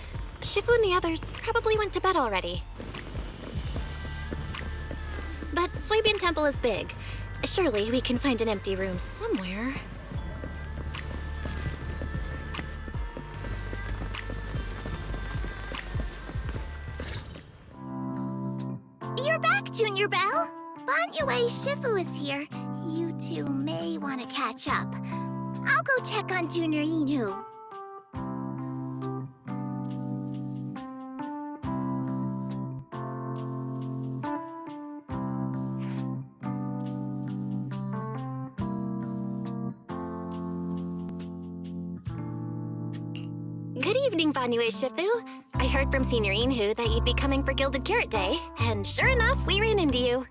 Speaker 2: Shifu and the others probably went to bed already. But Swabian Temple is big. Surely we can find an empty room somewhere.
Speaker 5: You're back, Junior Belle. Banyue Shifu is here. You two may want to catch up. I'll go check on Junior Inu.
Speaker 2: Good evening, Banyue Shifu. I heard from Senior Inhu that you'd be coming for Gilded Carrot Day, and sure enough, we ran into you.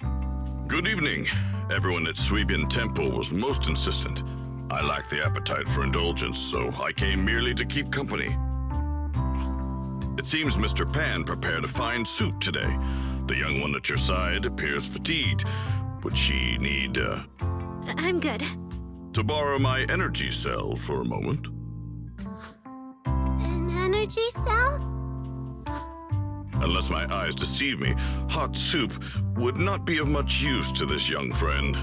Speaker 13: Good evening. Everyone at Swabian Temple was most insistent. I lack the appetite for indulgence, so I came merely to keep company. It seems Mr. Pan prepared a fine soup today. The young one at your side appears fatigued. Would she need,
Speaker 14: I'm good.
Speaker 13: to borrow my energy cell for a moment?
Speaker 5: An energy cell?
Speaker 13: Unless my eyes deceive me, hot soup would not be of much use to this young friend.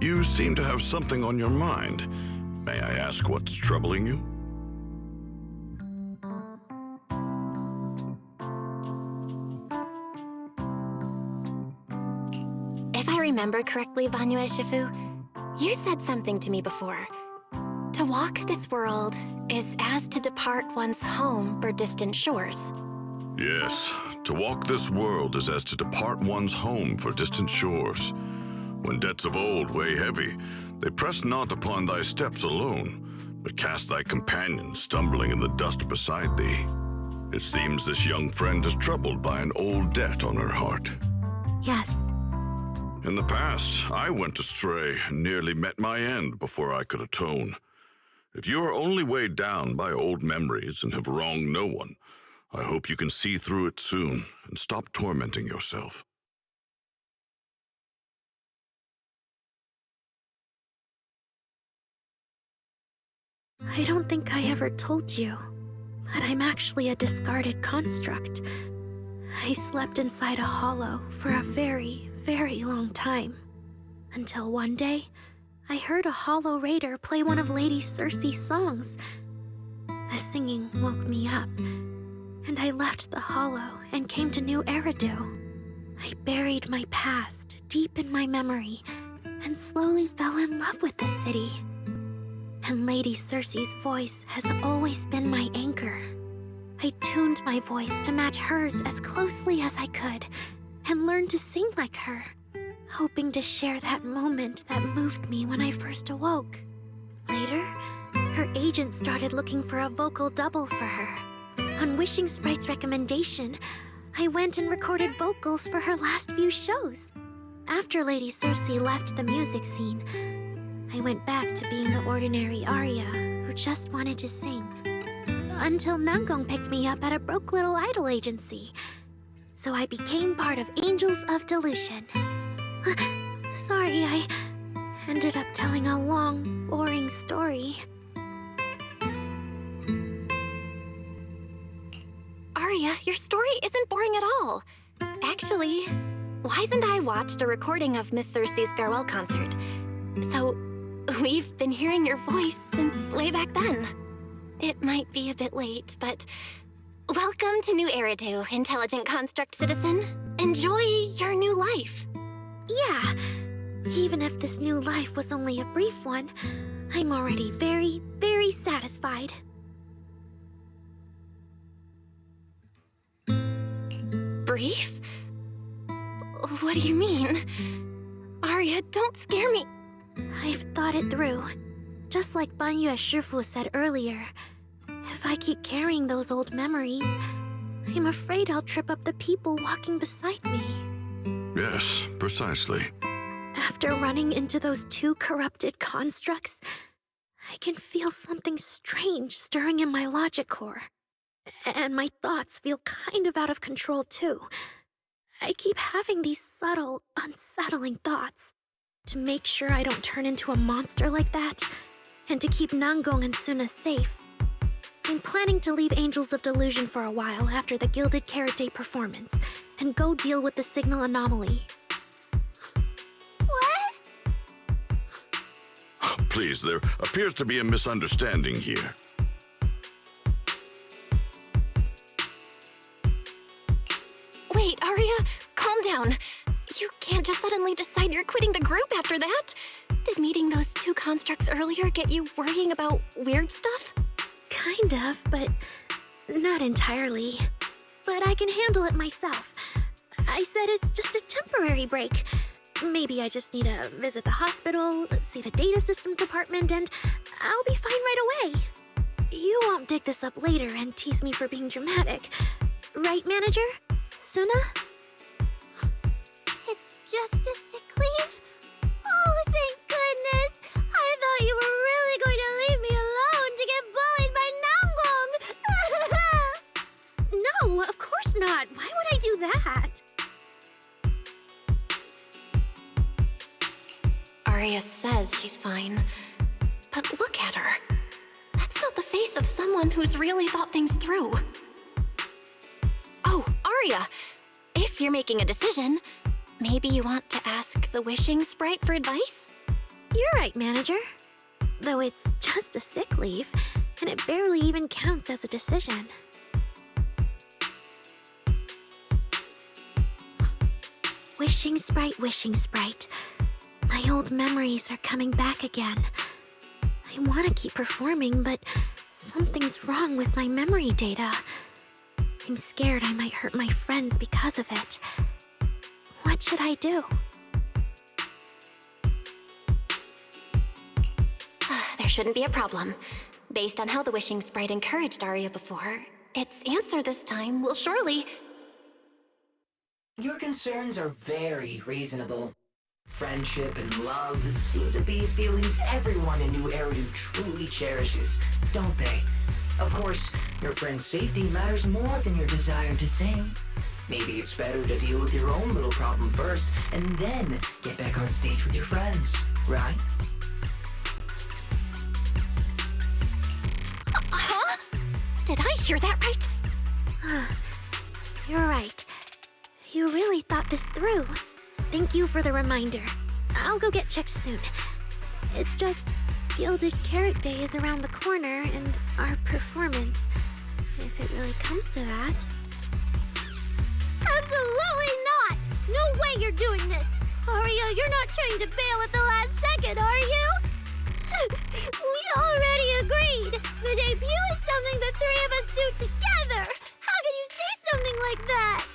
Speaker 13: You seem to have something on your mind. May I ask what's troubling you?
Speaker 2: If I remember correctly, Banyue Shifu, you said something to me before. To walk this world is as to depart one's home for distant shores.
Speaker 13: Yes, to walk this world is as to depart one's home for distant shores. When debts of old weigh heavy, they press not upon thy steps alone, but cast thy companion stumbling in the dust beside thee. It seems this young friend is troubled by an old debt on her heart.
Speaker 14: Yes.
Speaker 13: In the past, I went astray and nearly met my end before I could atone. If you are only weighed down by old memories and have wronged no one, I hope you can see through it soon and stop tormenting yourself.
Speaker 14: I don't think I ever told you, but I'm actually a discarded construct. I slept inside a hollow for a very, very long time. Until one day, I heard a hollow raider play one of Lady Circe's songs. The singing woke me up, and I left the hollow and came to New Eridu. I buried my past deep in my memory and slowly fell in love with the city. And Lady Circe's voice has always been my anchor. I tuned my voice to match hers as closely as I could and learned to sing like her, hoping to share that moment that moved me when I first awoke. Later, her agent started looking for a vocal double for her. On Wishing Sprite's recommendation, I went and recorded vocals for her last few shows. After Lady Circe left the music scene, I went back to being the ordinary Arya who just wanted to sing. Until Nangong picked me up at a broke little idol agency. So I became part of Angels of Delusion. Sorry, I ended up telling a long, boring story.
Speaker 2: Arya, your story isn't boring at all. Actually, Wise and I watched a recording of Miss Circe's farewell concert. So, we've been hearing your voice since way back then. It might be a bit late, but welcome to New Eridu, intelligent construct citizen. Enjoy your new life.
Speaker 14: Yeah, even if this new life was only a brief one, I'm already very, very satisfied.
Speaker 2: Brief? What do you mean? Arya, don't scare me.
Speaker 14: I've thought it through. Just like Banyue Shifu said earlier, if I keep carrying those old memories, I'm afraid I'll trip up the people walking beside me.
Speaker 13: Yes, precisely.
Speaker 14: After running into those two corrupted constructs, I can feel something strange stirring in my logic core. And my thoughts feel kind of out of control too. I keep having these subtle, unsettling thoughts. To make sure I don't turn into a monster like that, and to keep Nangong and Suna safe, I'm planning to leave Angels of Delusion for a while after the Gilded Carrot Day performance, and go deal with the signal anomaly.
Speaker 5: What?
Speaker 15: Please, there appears to be a misunderstanding here.
Speaker 2: Wait, Arya, calm down. You can't just suddenly decide you're quitting the group after that. Did meeting those two constructs earlier get you worrying about weird stuff?
Speaker 14: Kind of, but not entirely. But I can handle it myself. I said it's just a temporary break. Maybe I just need to visit the hospital, see the data systems department, and I'll be fine right away. You won't dig this up later and tease me for being dramatic. Right, manager? Suna?
Speaker 5: It's just a sick leave? Oh, thank goodness! I thought you were really going to leave me alone to get bullied by Nangong!
Speaker 14: No, of course not. Why would I do that?
Speaker 2: Arya says she's fine. But look at her. That's not the face of someone who's really thought things through. Oh, Arya! If you're making a decision, maybe you want to ask the Wishing Sprite for advice?
Speaker 14: You're right, manager. Though it's just a sick leave, and it barely even counts as a decision. Wishing Sprite. My old memories are coming back again. I want to keep performing, but something's wrong with my memory data. I'm scared I might hurt my friends because of it. What should I do?
Speaker 2: There shouldn't be a problem. Based on how the Wishing Sprite encouraged Arya before, its answer this time will surely...
Speaker 16: Your concerns are very reasonable. Friendship and love seem to be feelings everyone in New Eridu truly cherishes, don't they? Of course, your friend's safety matters more than your desire to sing. Maybe it's better to deal with your own little problem first, and then get back on stage with your friends, right?
Speaker 2: Huh? Did I hear that right?
Speaker 14: You're right. You really thought this through. Thank you for the reminder. I'll go get checked soon. It's just, Gilded Carrot Day is around the corner, and our performance, if it really comes to that...
Speaker 5: Absolutely not! No way you're doing this! Arya, you're not trying to bail at the last second, are you? We already agreed! The debut is something the three of us do together! How can you say something like that?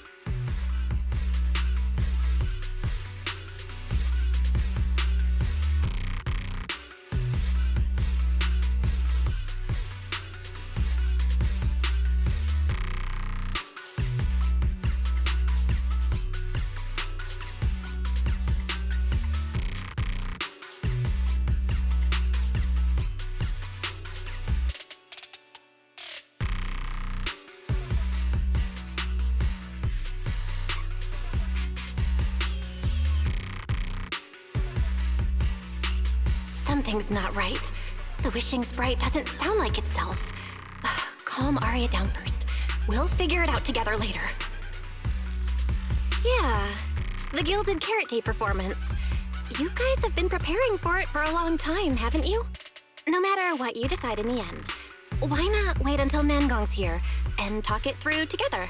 Speaker 2: Something's not right. The Wishing Sprite doesn't sound like itself. Calm Arya down first. We'll figure it out together later. Yeah, the Gilded Carrot Day performance. You guys have been preparing for it for a long time, haven't you? No matter what you decide in the end, why not wait until Nangong's here and talk it through together?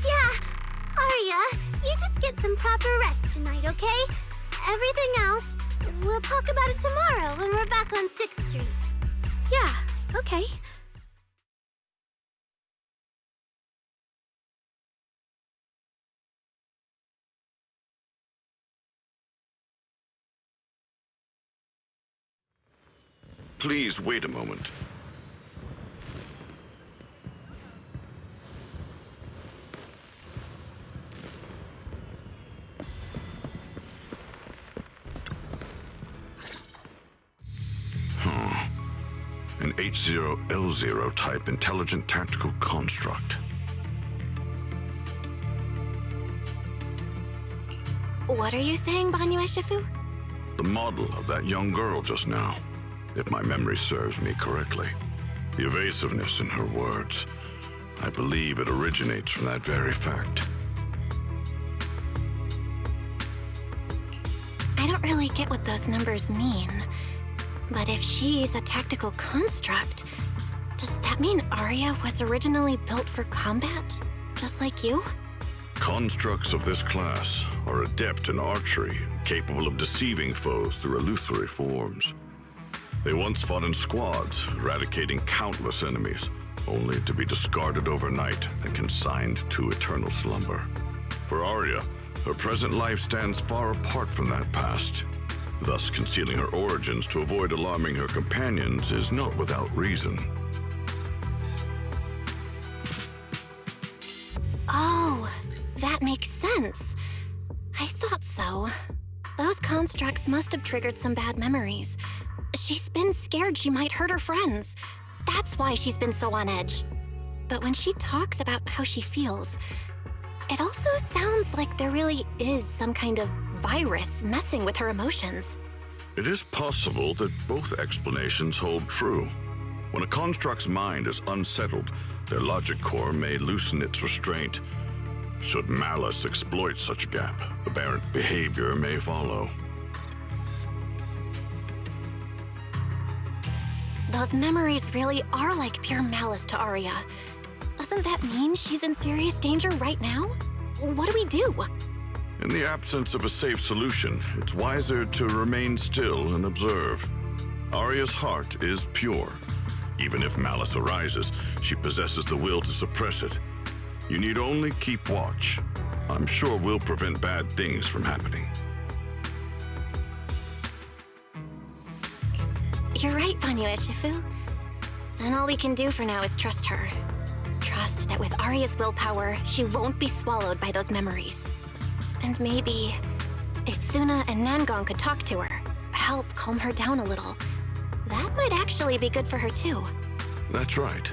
Speaker 5: Yeah. Arya, you just get some proper rest tonight, okay? Everything else, we'll talk about it tomorrow when we're back on 6th Street.
Speaker 14: Yeah, okay.
Speaker 15: Please wait a moment. H0L0 type intelligent tactical construct.
Speaker 2: What are you saying, Banyu Shifu?
Speaker 15: The model of that young girl just now, if my memory serves me correctly. The evasiveness in her words. I believe it originates from that very fact.
Speaker 2: I don't really get what those numbers mean. But if she's a tactical construct, does that mean Arya was originally built for combat? Just like you?
Speaker 15: Constructs of this class are adept in archery, capable of deceiving foes through illusory forms. They once fought in squads, eradicating countless enemies, only to be discarded overnight and consigned to eternal slumber. For Arya, her present life stands far apart from that past. Thus, concealing her origins to avoid alarming her companions is not without reason.
Speaker 2: Oh, that makes sense. I thought so. Those constructs must have triggered some bad memories. She's been scared she might hurt her friends. That's why she's been so on edge. But when she talks about how she feels, it also sounds like there really is some kind of virus messing with her emotions.
Speaker 15: It is possible that both explanations hold true. When a construct's mind is unsettled, their logic core may loosen its restraint. Should malice exploit such a gap, aberrant behavior may follow.
Speaker 2: Those memories really are like pure malice to Arya. Doesn't that mean she's in serious danger right now? What do we do?
Speaker 15: In the absence of a safe solution, it's wiser to remain still and observe. Arya's heart is pure. Even if malice arises, she possesses the will to suppress it. You need only keep watch. I'm sure we'll prevent bad things from happening.
Speaker 2: You're right, Banyu Shifu. Then all we can do for now is trust her. Trust that with Arya's willpower, she won't be swallowed by those memories. And maybe, if Suna and Nangong could talk to her, help calm her down a little, that might actually be good for her too.
Speaker 15: That's right.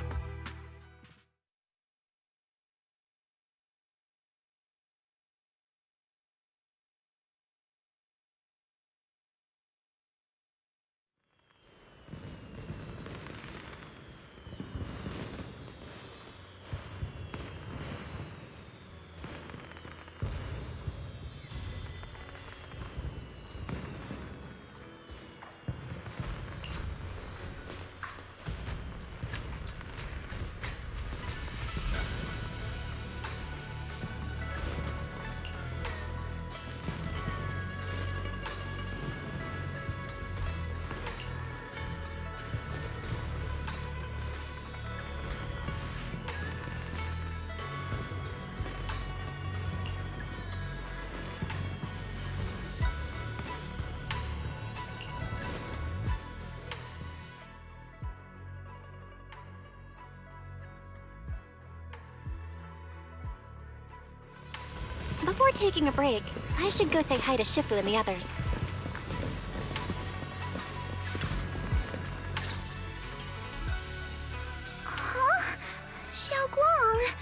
Speaker 2: Before taking a break, I should go say hi to Shifu and the others.
Speaker 5: Huh? Xiaoguang,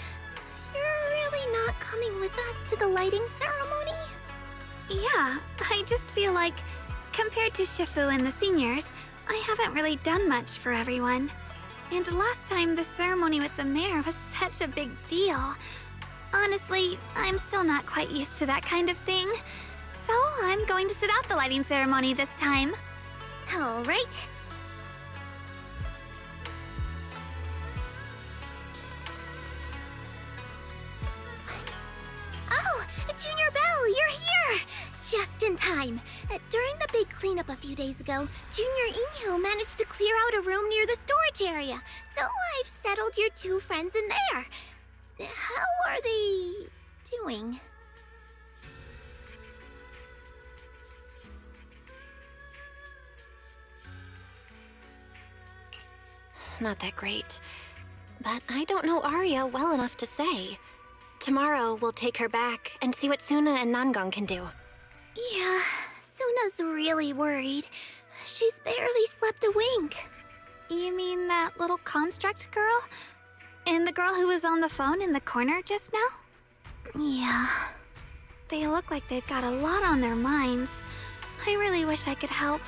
Speaker 5: you're really not coming with us to the lighting ceremony?
Speaker 14: Yeah, I just feel like, compared to Shifu and the seniors, I haven't really done much for everyone. And last time, the ceremony with the mayor was such a big deal. Honestly, I'm still not quite used to that kind of thing. So I'm going to sit out the lighting ceremony this time.
Speaker 5: All right. Oh, Junior Belle, you're here! Just in time. During the big cleanup a few days ago, Junior Inyo managed to clear out a room near the storage area. So I've settled your two friends in there. How are they doing?
Speaker 2: Not that great. But I don't know Arya well enough to say. Tomorrow, we'll take her back and see what Suna and Nangong can do.
Speaker 5: Yeah, Suna's really worried. She's barely slept a wink.
Speaker 14: You mean that little construct girl? And the girl who was on the phone in the corner just now?
Speaker 5: Yeah.
Speaker 14: They look like they've got a lot on their minds. I really wish I could help.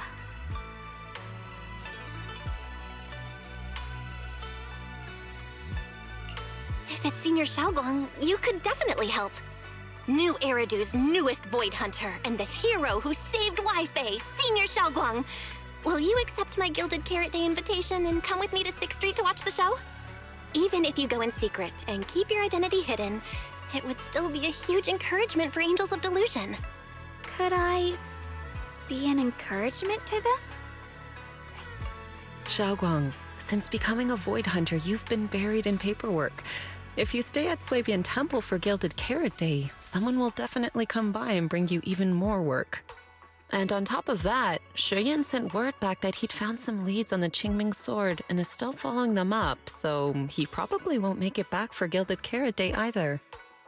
Speaker 2: If it's Senior Xiaoguang, you could definitely help. New Eridu's newest Void Hunter and the hero who saved Wi-Fi, Senior Xiaoguang. Will you accept my Gilded Carrot Day invitation and come with me to 6th Street to watch the show? Even if you go in secret and keep your identity hidden, it would still be a huge encouragement for Angels of Delusion.
Speaker 14: Could I be an encouragement to them?
Speaker 12: Xiaoguang, since becoming a Void Hunter, you've been buried in paperwork. If you stay at Swabian Temple for Gilded Carrot Day, someone will definitely come by and bring you even more work. And on top of that, Shuyan sent word back that he'd found some leads on the Qingming sword and is still following them up, so he probably won't make it back for Gilded Carrot Day either.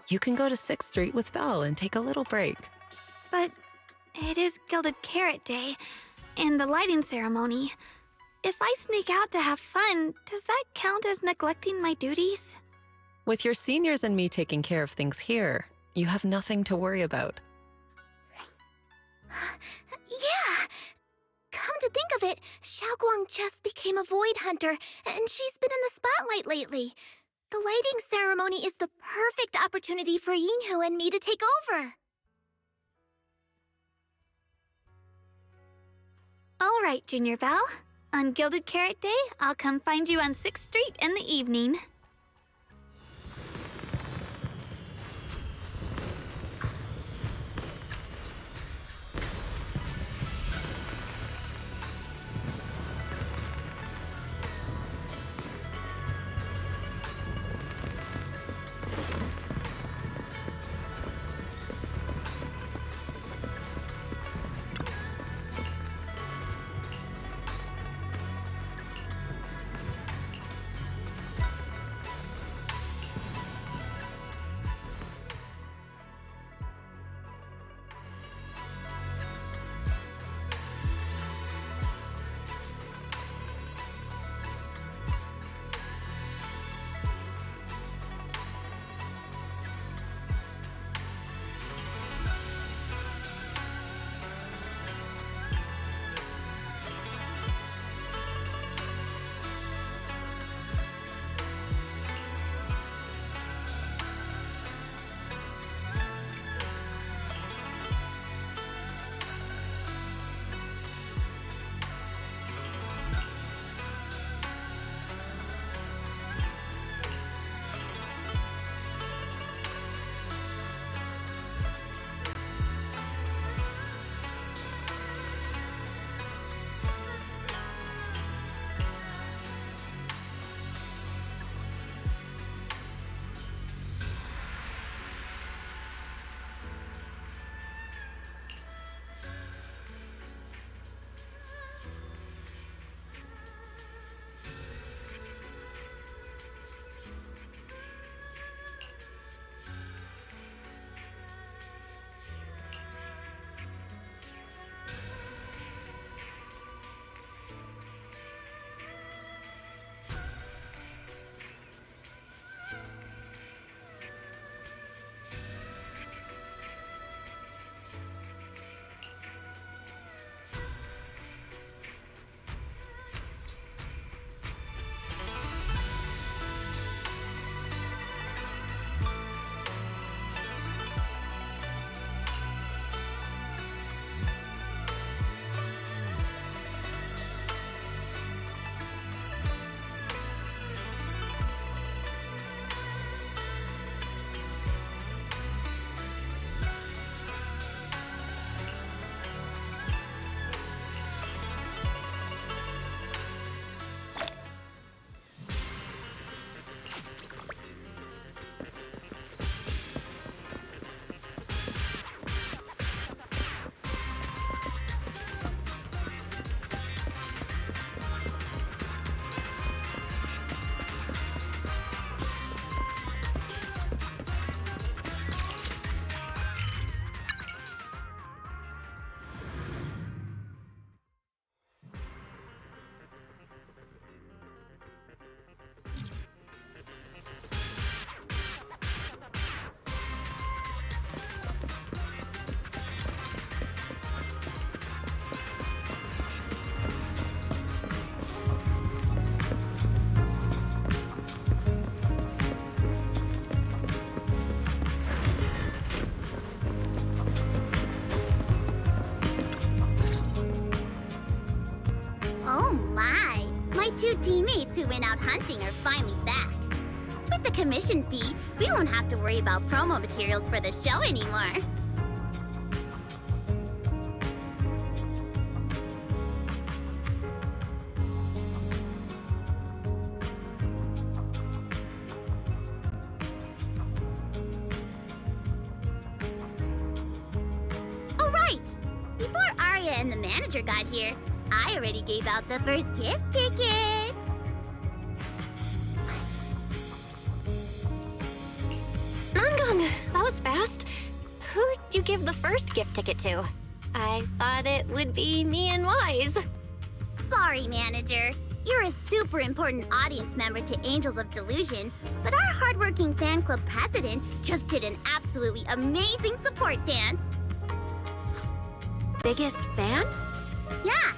Speaker 12: You can go to 6th Street with Belle and take a little break.
Speaker 14: But it is Gilded Carrot Day, and the lighting ceremony. If I sneak out to have fun, does that count as neglecting my duties?
Speaker 12: With your seniors and me taking care of things here, you have nothing to worry about.
Speaker 5: Yeah! Come to think of it, Xiaoguang just became a Void Hunter, and she's been in the spotlight lately. The lighting ceremony is the perfect opportunity for Yinhu and me to take over.
Speaker 14: All right, Junior Val. On Gilded Carrot Day, I'll come find you on 6th Street in the evening.
Speaker 7: went out hunting are finally back. With the commission fee, we won't have to worry about promo materials for the show anymore. Oh, right! Before Arya and the manager got here, I already gave out the first gift ticket.
Speaker 2: Nangong, that was fast. Who'd you give the first gift ticket to? I thought it would be me and Wise.
Speaker 7: Sorry, manager. You're a super important audience member to Angels of Delusion, but our hardworking fan club president just did an absolutely amazing support dance.
Speaker 14: Biggest fan?
Speaker 7: Yeah,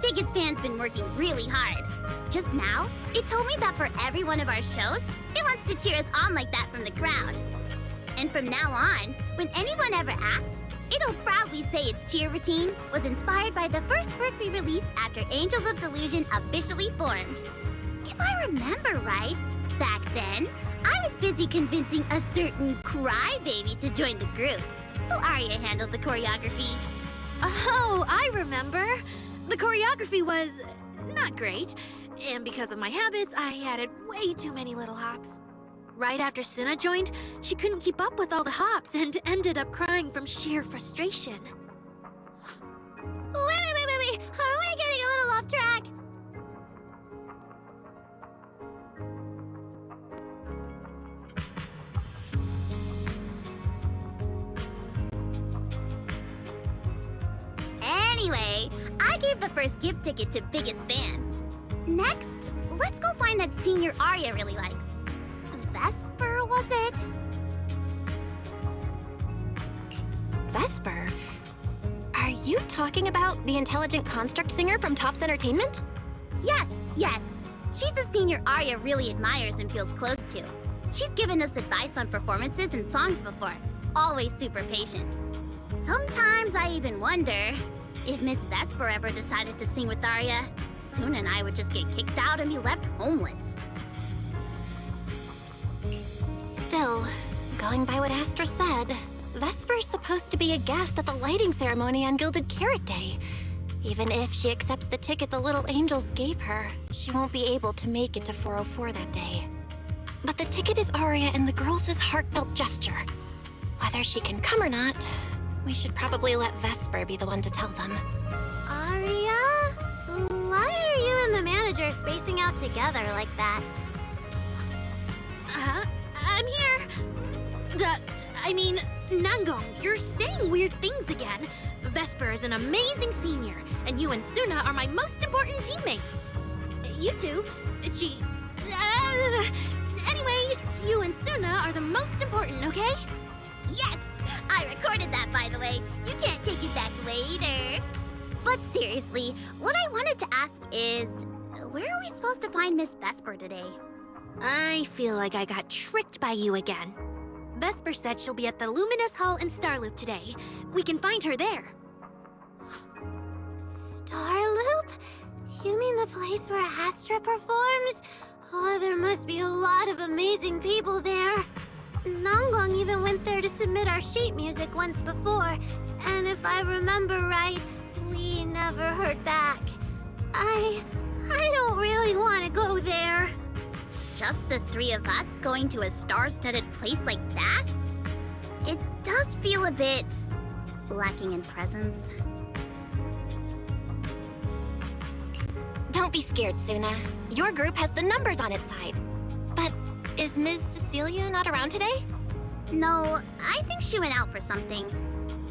Speaker 7: biggest fan's been working really hard. Just now, it told me that for every one of our shows, it wants to cheer us on like that from the crowd. And from now on, when anyone ever asks, it'll proudly say its cheer routine was inspired by the first work we released after Angels of Delusion officially formed. If I remember right, back then, I was busy convincing a certain crybaby to join the group, so Arya handled the choreography.
Speaker 14: Oh, I remember. The choreography was not great, and because of my habits, I added way too many little hops. Right after Suna joined, she couldn't keep up with all the hops and ended up crying from sheer frustration.
Speaker 5: Wait. Are we getting a little off track?
Speaker 7: Anyway, I gave the first gift ticket to Biggest Fan. Next, let's go find that senior Arya really likes. Vesper, was it?
Speaker 2: Vesper? Are you talking about the intelligent construct singer from Topps Entertainment?
Speaker 7: Yes. She's a senior Arya really admires and feels close to. She's given us advice on performances and songs before. Always super patient. Sometimes I even wonder if Miss Vesper ever decided to sing with Arya, Suna and I would just get kicked out and be left homeless.
Speaker 2: Still, going by what Astra said, Vesper's supposed to be a guest at the lighting ceremony on Gilded Carrot Day. Even if she accepts the ticket the little angels gave her, she won't be able to make it to 404 that day. But the ticket is Arya and the girls' heartfelt gesture. Whether she can come or not, we should probably let Vesper be the one to tell them.
Speaker 5: Arya? Why are you and the manager spacing out together like that?
Speaker 14: I'm here. Nangong, you're saying weird things again. Vesper is an amazing senior, and you and Suna are my most important teammates. You two, anyway, you and Suna are the most important, okay?
Speaker 7: Yes! I recorded that, by the way. You can't take it back later. But seriously, what I wanted to ask is, where are we supposed to find Miss Vesper today?
Speaker 14: I feel like I got tricked by you again. Vesper said she'll be at the Luminous Hall in Starloop today. We can find her there.
Speaker 5: Starloop? You mean the place where Astra performs? Oh, there must be a lot of amazing people there. Nangong even went there to submit our sheet music once before, and if I remember right, we never heard back. I don't really want to go there.
Speaker 7: Just the three of us going to a star-studded place like that? It does feel a bit lacking in presence.
Speaker 2: Don't be scared, Suna. Your group has the numbers on its side. But is Ms. Cecilia not around today?
Speaker 7: No, I think she went out for something.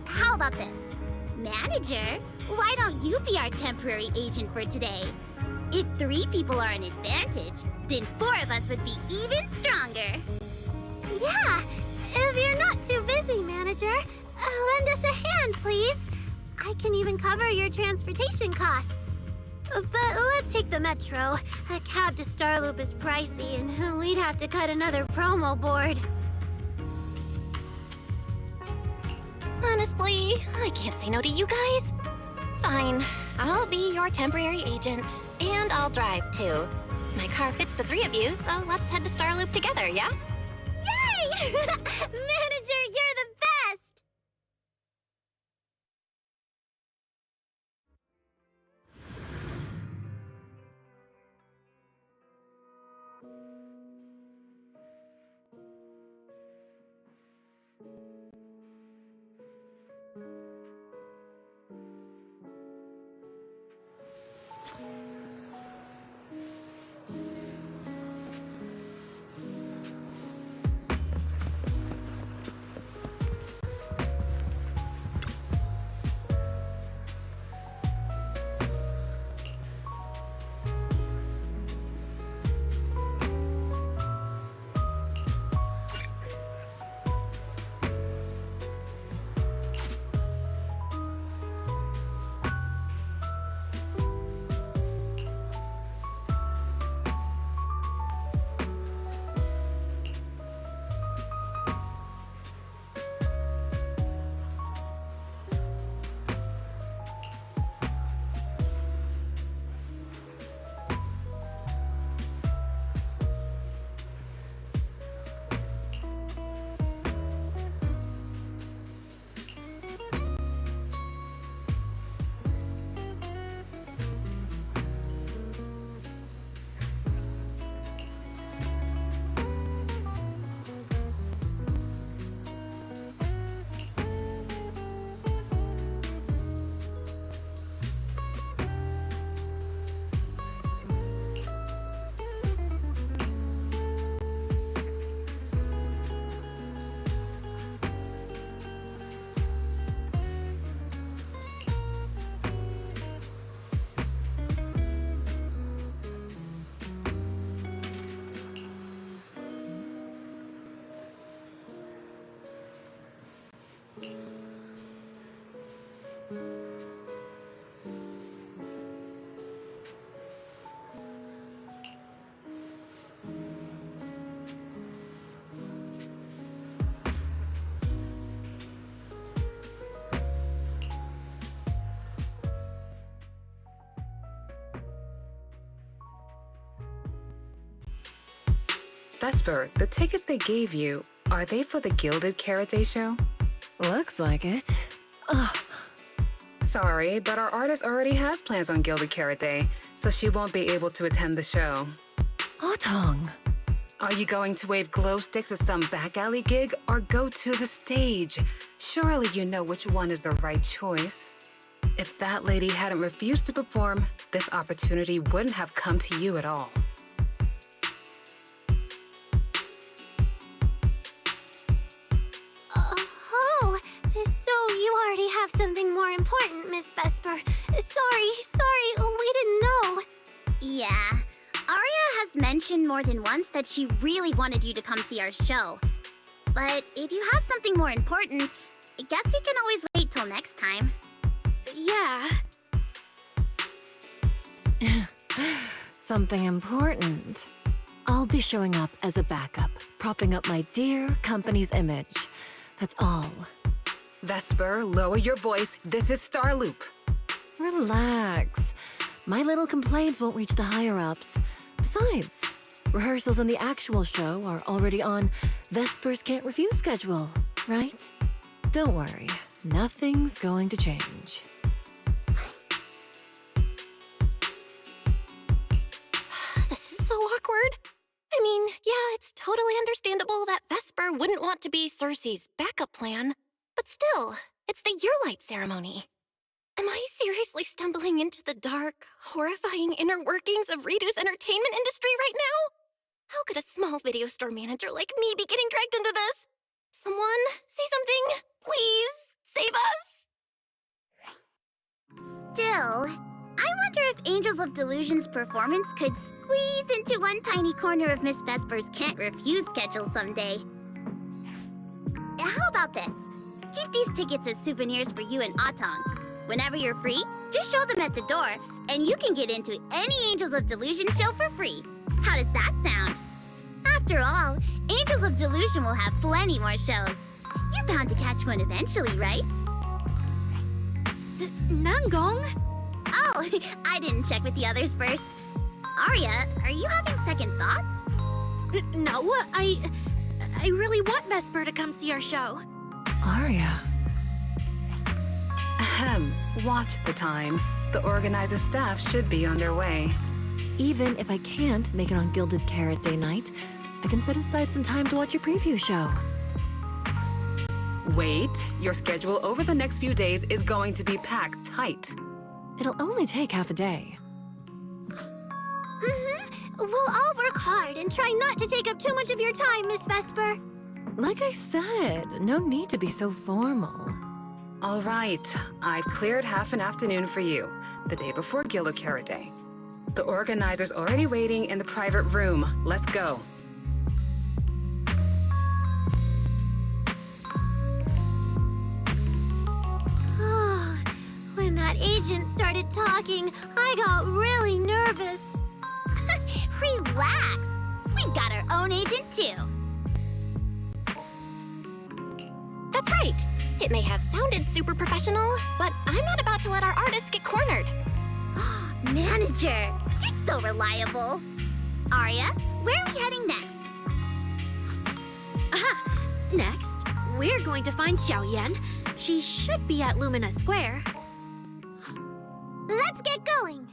Speaker 7: How about this? Manager, why don't you be our temporary agent for today? If 3 people are an advantage, then 4 of us would be even stronger.
Speaker 5: Yeah, if you're not too busy, manager, lend us a hand, please. I can even cover your transportation costs. But let's take the metro. A cab to Starloop is pricey, and we'd have to cut another promo board.
Speaker 2: Honestly, I can't say no to you guys. Fine, I'll be your temporary agent, and I'll drive too. My car fits the three of you, so let's head to Starloop together, yeah?
Speaker 7: Yay! Manager, you're the best!
Speaker 17: Vesper, the tickets they gave you, are they for the Gilded Carrot Day show?
Speaker 12: Looks like it. Ugh.
Speaker 17: Sorry, but our artist already has plans on Gilded Carrot Day, so she won't be able to attend the show.
Speaker 12: Otong.
Speaker 17: Are you going to wave glow sticks at some back alley gig or go to the stage? Surely you know which one is the right choice. If that lady hadn't refused to perform, this opportunity wouldn't have come to you at all.
Speaker 14: Oh, so you already have something more important, Miss Vesper. Sorry, we didn't know.
Speaker 7: Yeah, Aria has mentioned more than once that she really wanted you to come see our show. But if you have something more important, I guess we can always wait till next time.
Speaker 14: Yeah.
Speaker 12: Something important. I'll be showing up as a backup, propping up my dear company's image. That's all.
Speaker 17: Vesper, lower your voice. This is Starloop.
Speaker 12: Relax. My little complaints won't reach the higher-ups. Besides, rehearsals and the actual show are already on Vesper's Can't Refuse schedule, right? Don't worry, nothing's going to change.
Speaker 2: This is so awkward. I mean, yeah, it's totally understandable that Vesper wouldn't want to be Cersei's backup plan. But still, it's the Yearlight ceremony. Am I seriously stumbling into the dark, horrifying inner workings of Ridu's entertainment industry right now? How could a small video store manager like me be getting dragged into this? Someone, say something. Please, save us.
Speaker 7: Still, I wonder if Angels of Delusion's performance could squeeze into one tiny corner of Miss Vesper's Can't Refuse schedule someday. How about this? Keep these tickets as souvenirs for you and Otong. Whenever you're free, just show them at the door, and you can get into any Angels of Delusion show for free. How does that sound? After all, Angels of Delusion will have plenty more shows. You're bound to catch one eventually, right?
Speaker 14: Nangong?
Speaker 7: Oh, I didn't check with the others first. Arya, are you having second thoughts?
Speaker 14: No, I really want Vesper to come see our show.
Speaker 12: Arya.
Speaker 17: Ahem. Watch the time. The organizer staff should be on their way.
Speaker 18: Even if I can't make it on Gilded Carrot Day night, I can set aside some time to watch a preview show.
Speaker 17: Wait, your schedule over the next few days is going to be packed tight.
Speaker 18: It'll only take half a day.
Speaker 5: We'll all work hard and try not to take up too much of your time, Miss Vesper.
Speaker 18: Like I said, no need to be so formal.
Speaker 17: All right, I've cleared half an afternoon for you, the day before Gilded Carrot Day. The organizer's already waiting in the private room. Let's go.
Speaker 5: When that agent started talking, I got really nervous.
Speaker 7: Relax. We've got our own agent, too.
Speaker 2: That's right. It may have sounded super professional, but I'm not about to let our artist get cornered.
Speaker 7: Manager, you're so reliable. Arya, where are we heading next?
Speaker 14: Next, we're going to find Xiaoyan. She should be at Lumina Square.
Speaker 5: Let's get going.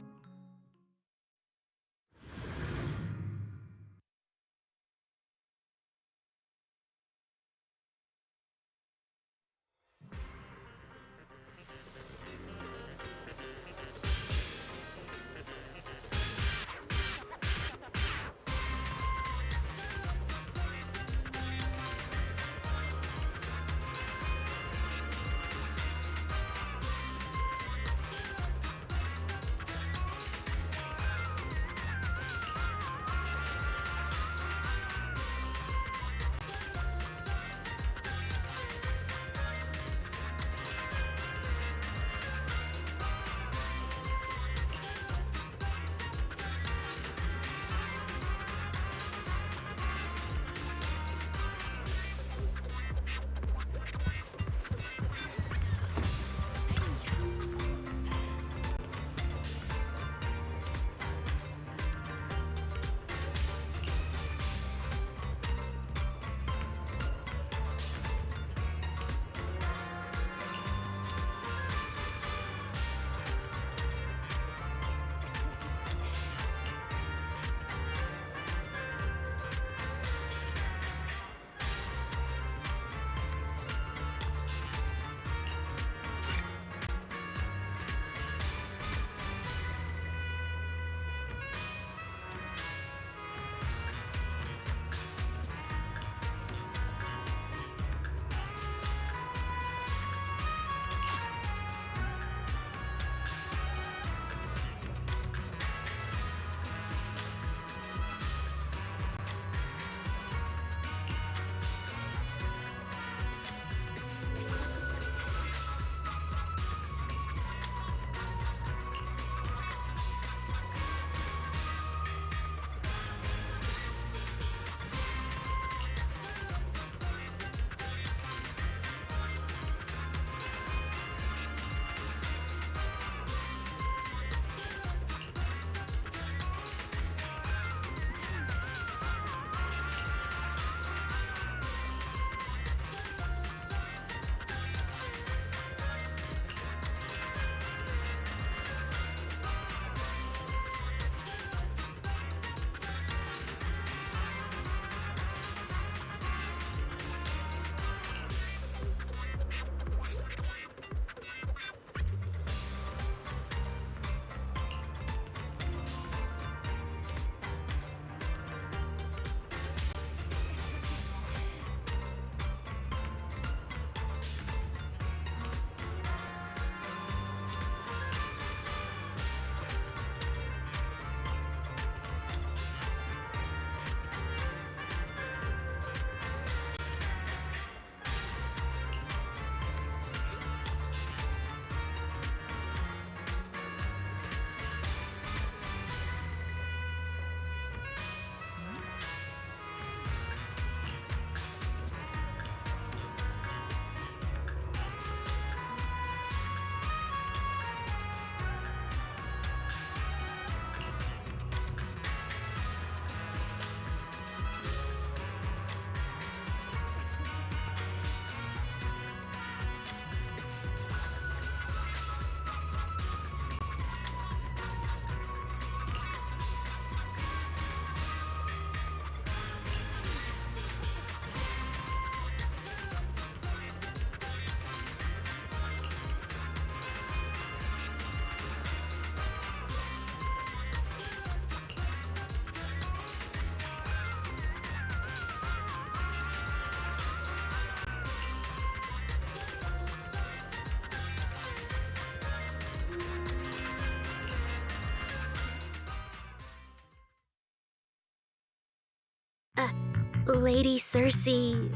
Speaker 14: Lady Cersei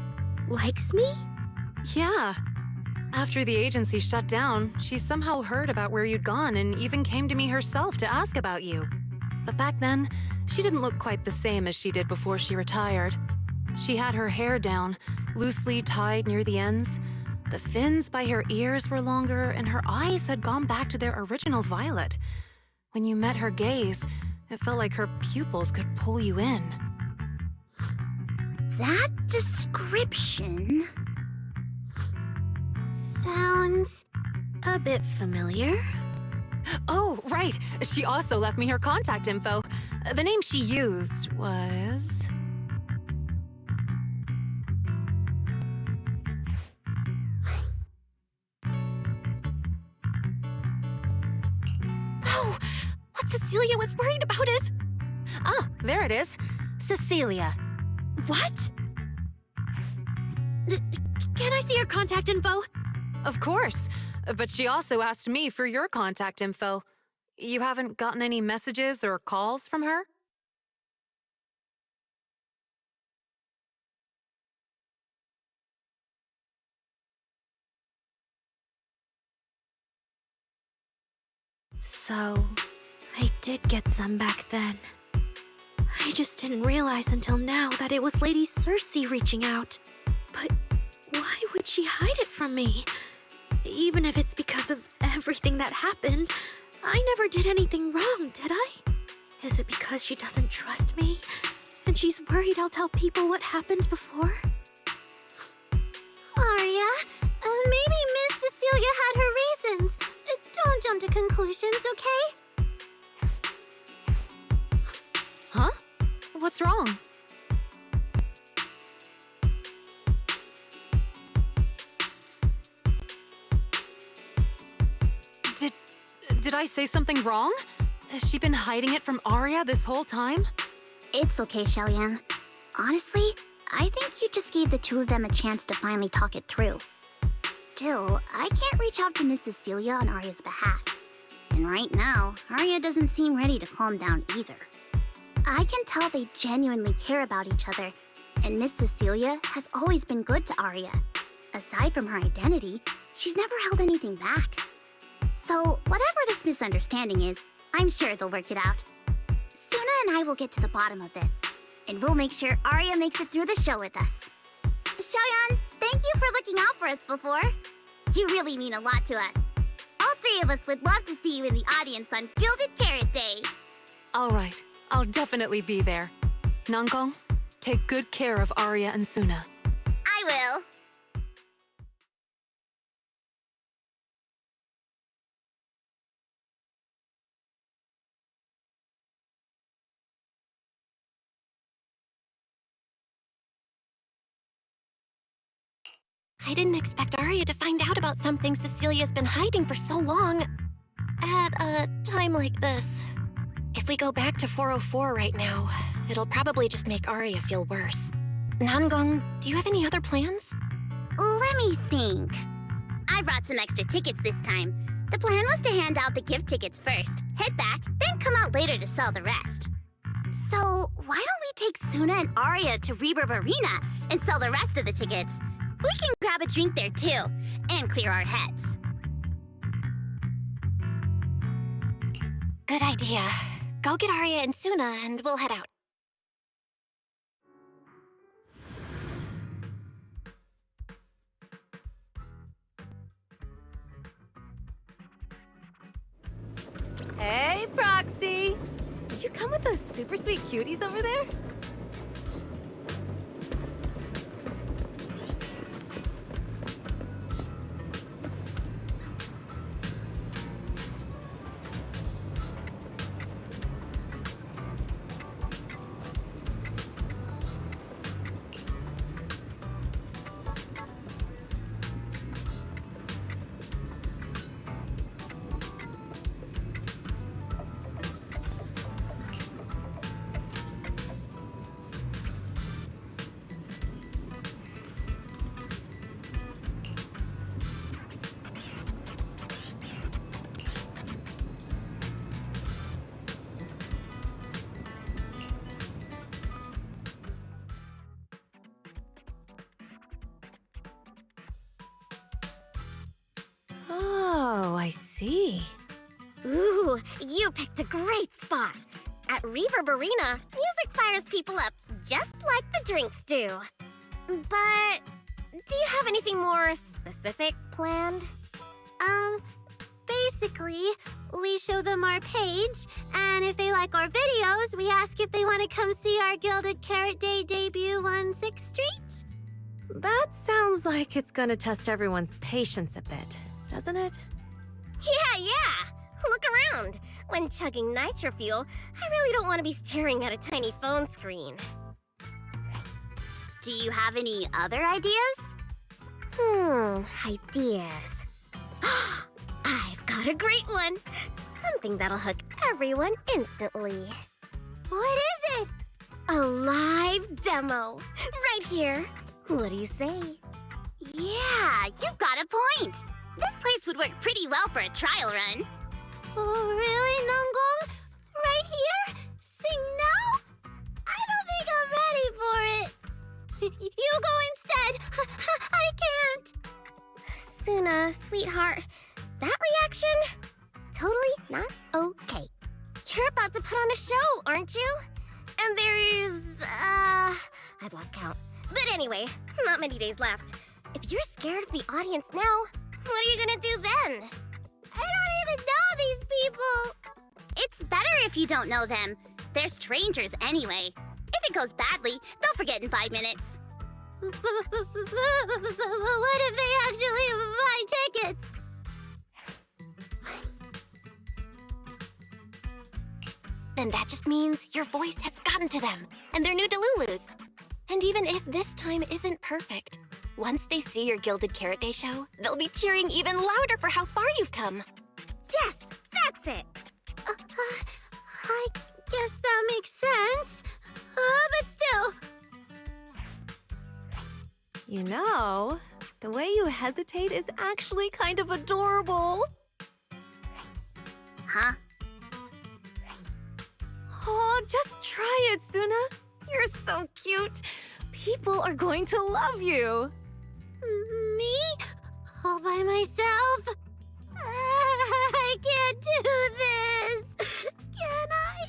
Speaker 14: likes me?
Speaker 19: Yeah. After the agency shut down, she somehow heard about where you'd gone and even came to me herself to ask about you. But back then, she didn't look quite the same as she did before she retired. She had her hair down, loosely tied near the ends. The fins by her ears were longer, and her eyes had gone back to their original violet. When you met her gaze, it felt like her pupils could pull you in.
Speaker 7: That description sounds
Speaker 14: a bit familiar.
Speaker 19: Oh, right. She also left me her contact info. The name she used was...
Speaker 14: No! What Cecilia was worried about is...
Speaker 19: Ah, there it is. Cecilia.
Speaker 14: What? Can I see your contact info?
Speaker 19: Of course. But she also asked me for your contact info. You haven't gotten any messages or calls from her?
Speaker 14: So, I did get some back then. I just didn't realize until now that it was Lady Cersei reaching out. But why would she hide it from me? Even if it's because of everything that happened, I never did anything wrong, did I? Is it because she doesn't trust me? And she's worried I'll tell people what happened before?
Speaker 5: Arya, maybe Miss Cecilia had her reasons. Don't jump to conclusions, okay?
Speaker 19: Huh? What's wrong? Did I say something wrong? Has she been hiding it from Arya this whole time?
Speaker 7: It's okay, Xiaoyan. Honestly, I think you just gave the two of them a chance to finally talk it through. Still, I can't reach out to Miss Cecilia on Arya's behalf. And right now, Arya doesn't seem ready to calm down either. I can tell they genuinely care about each other, and Miss Cecilia has always been good to Arya. Aside from her identity, she's never held anything back. So, whatever this misunderstanding is, I'm sure they'll work it out. Suna and I will get to the bottom of this, and we'll make sure Arya makes it through the show with us. Xiaoyan, thank you for looking out for us before. You really mean a lot to us. All three of us would love to see you in the audience on Gilded Carrot Day.
Speaker 19: All right, I'll definitely be there. Nankong, take good care of Arya and Suna.
Speaker 7: I will.
Speaker 2: I didn't expect Arya to find out about something Cecilia's been hiding for so long. At a time like this. If we go back to 404 right now, it'll probably just make Arya feel worse. Nangong, do you have any other plans?
Speaker 7: Let me think. I brought some extra tickets this time. The plan was to hand out the gift tickets first, head back, then come out later to sell the rest. So, why don't we take Suna and Arya to Reverb Arena and sell the rest of the tickets? We can grab a drink there too, and clear our heads.
Speaker 2: Good idea. Go get Arya and Suna and we'll head out.
Speaker 20: Hey, Proxy! Did you come with those super sweet cuties over there? Oh, I see.
Speaker 2: Ooh, you picked a great spot. At Reverb Arena, music fires people up just like the drinks do. But do you have anything more specific planned?
Speaker 8: Basically, we show them our page, and if they like our videos, we ask if they want to come see our Gilded Carrot Day debut on 6th Street.
Speaker 20: That sounds like it's gonna test everyone's patience a bit, doesn't it?
Speaker 2: Yeah. Look around. When chugging nitro fuel, I really don't want to be staring at a tiny phone screen.
Speaker 7: Do you have any other ideas?
Speaker 2: Ideas. I've got a great one. Something that'll hook everyone instantly.
Speaker 8: What is it?
Speaker 2: A live demo. Right here. What do you say?
Speaker 7: Yeah, you've got a point. This place would work pretty well for a trial run.
Speaker 8: Oh, really, Nangong? Right here? Sing now? I don't think I'm ready for it. You go instead. I can't.
Speaker 2: Suna, sweetheart, that reaction? Totally not okay. You're about to put on a show, aren't you? And there's, I've lost count. But anyway, not many days left. If you're scared of the audience now, what are you gonna do then?
Speaker 8: I don't even know these people.
Speaker 7: It's better if you don't know them. They're strangers anyway. If it goes badly, they'll forget in 5 minutes.
Speaker 8: What if they actually buy tickets?
Speaker 2: Then that just means your voice has gotten to them, and they're new Delulus. And even if this time isn't perfect, once they see your Gilded Carrot Day show, they'll be cheering even louder for how far you've come. Yes, that's it.
Speaker 8: I guess that makes sense. But still.
Speaker 20: You know, the way you hesitate is actually kind of adorable.
Speaker 7: Huh?
Speaker 20: Oh, just try it, Suna. You're so cute. People are going to love you.
Speaker 8: Me? All by myself? I can't do this. Can I?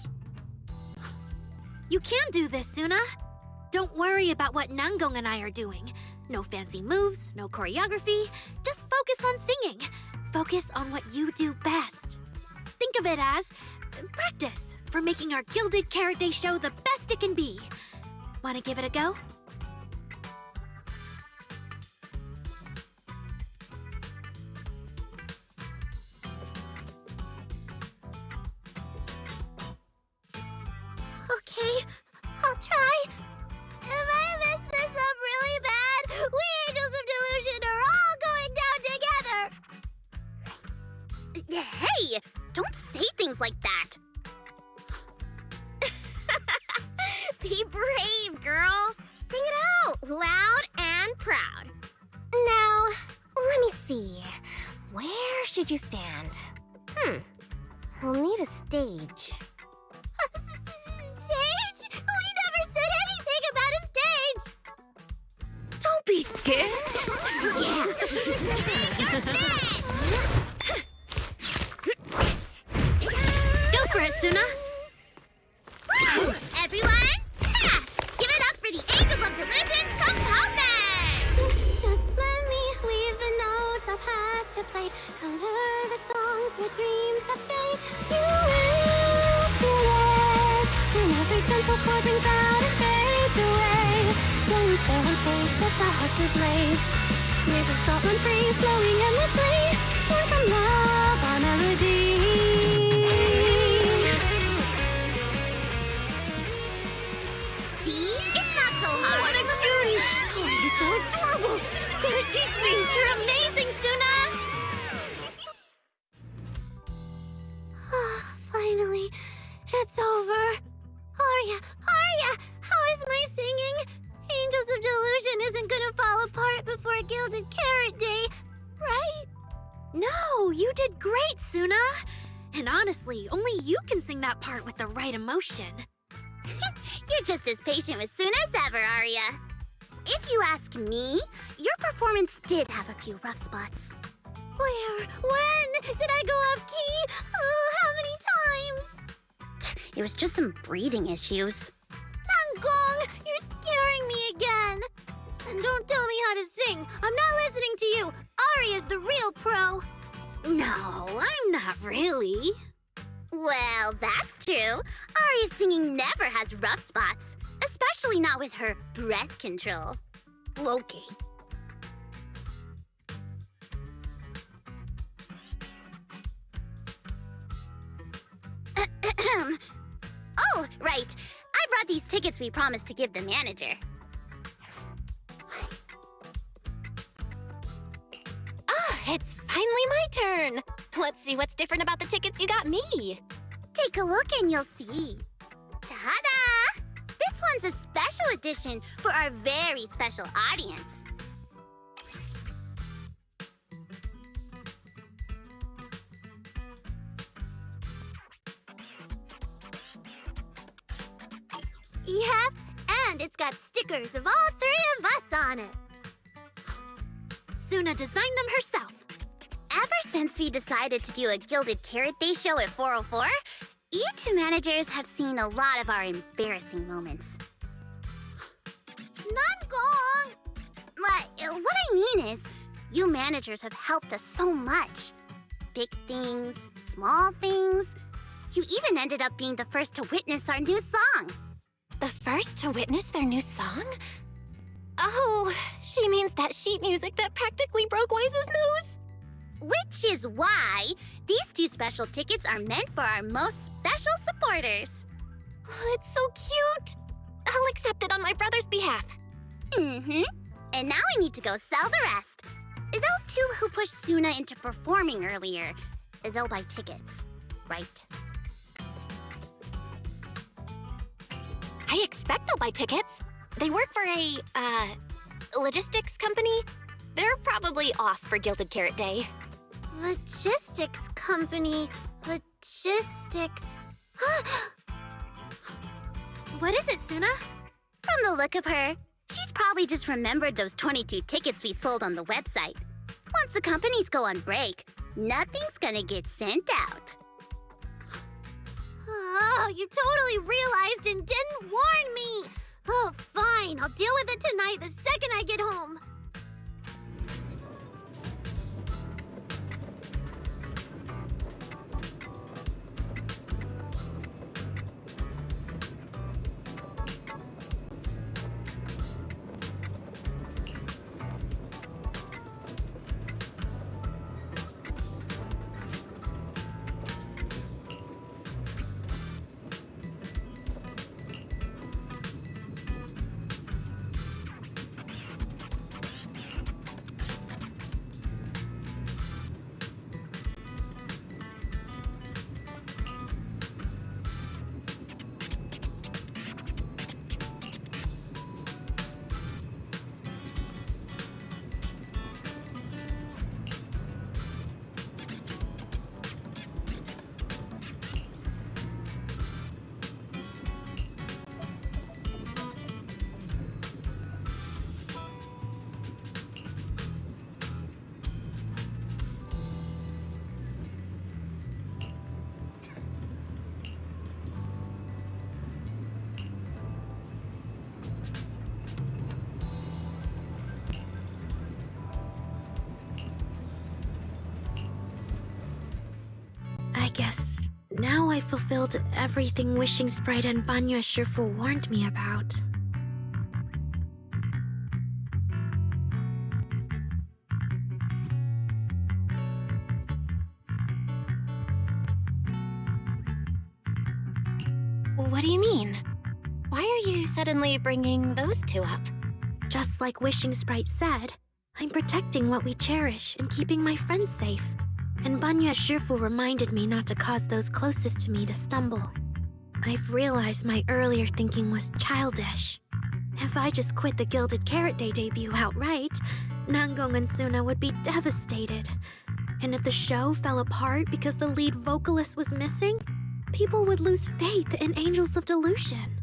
Speaker 14: You can do this, Suna. Don't worry about what Nangong and I are doing. No fancy moves, no choreography. Just focus on singing. Focus on what you do best. Think of it as practice for making our Gilded Carrot Day show the best it can be. Want to give it a go?
Speaker 8: Okay, I'll try. If I mess this up really bad, we Angels of Delusion are all going down together.
Speaker 7: Hey, don't say things like that.
Speaker 2: Be brave, girl. Sing it out, loud and proud. Now, let me see. Where should you stand? We'll need a stage.
Speaker 8: Stage? We never said anything about a stage.
Speaker 20: Don't be scared.
Speaker 14: Go for it, Suna.
Speaker 7: Everyone, give it up for the Angels of Delusion composer!
Speaker 8: Just let me leave the notes our past have played. Color the songs your dreams have stayed. You will feel it when every gentle chord rings out and fades away. When we share on stage, sets our hearts ablaze. Music Scotland free, flowing endlessly. Born from love, our melody.
Speaker 7: See? It's not so hard.
Speaker 20: What a cutie! Oh, you're so adorable. You gotta teach me.
Speaker 14: You're amazing, Suna!
Speaker 8: Finally, it's over. Arya, how is my singing? Angels of Delusion isn't gonna fall apart before Gilded Carrot Day, right?
Speaker 14: No, you did great, Suna. And honestly, only you can sing that part with the right emotion.
Speaker 7: You're just as patient with Suna as ever, Arya. If you ask me, your performance did have a few rough spots. Where? When? Did I go off key? Oh, how many times? It was just some breathing issues. Nangong, you're scaring me again. And don't tell me how to sing. I'm not listening to you. Aria's the real pro.
Speaker 8: No, I'm not really.
Speaker 7: Well, that's true. Aria's singing never has rough spots, especially not with her breath control.
Speaker 8: Okay.
Speaker 7: Oh, right. I brought these tickets we promised to give the manager.
Speaker 2: Ah, it's finally my turn. Let's see what's different about the tickets you got me.
Speaker 7: Take a look and you'll see. Ta-da! This one's a special edition for our very special audience. Yep, and it's got stickers of all three of us on it.
Speaker 8: Suna designed them herself.
Speaker 7: Ever since we decided to do a Gilded Carrot Day show at 404, you two managers have seen a lot of our embarrassing moments. Nangong! What I mean is, you managers have helped us so much. Big things, small things. You even ended up being the first to witness our new song.
Speaker 2: The first to witness their new song? Oh, she means that sheet music that practically broke Wise's nose?
Speaker 7: Which is why these two special tickets are meant for our most special supporters.
Speaker 2: Oh, it's so cute. I'll accept it on my brother's behalf.
Speaker 7: Mm-hmm. And now I need to go sell the rest. Those two who pushed Suna into performing earlier, they'll buy tickets, right?
Speaker 2: I expect they'll buy tickets. They work for a, logistics company. They're probably off for Gilded Carrot Day.
Speaker 7: Logistics company. Logistics.
Speaker 8: What is it, Suna?
Speaker 7: From the look of her, she's probably just remembered those 22 tickets we sold on the website. Once the companies go on break, nothing's gonna get sent out. Oh, you totally realized and didn't warn me! Oh, fine. I'll deal with it tonight the second I get home.
Speaker 8: I guess now I fulfilled everything Wishing Sprite and Banya Shifu warned me about.
Speaker 2: What do you mean? Why are you suddenly bringing those two up?
Speaker 8: Just like Wishing Sprite said, I'm protecting what we cherish and keeping my friends safe. And Banya Shifu reminded me not to cause those closest to me to stumble. I've realized my earlier thinking was childish. If I just quit the Gilded Carrot Day debut outright, Nangong and Suna would be devastated. And if the show fell apart because the lead vocalist was missing, people would lose faith in Angels of Delusion.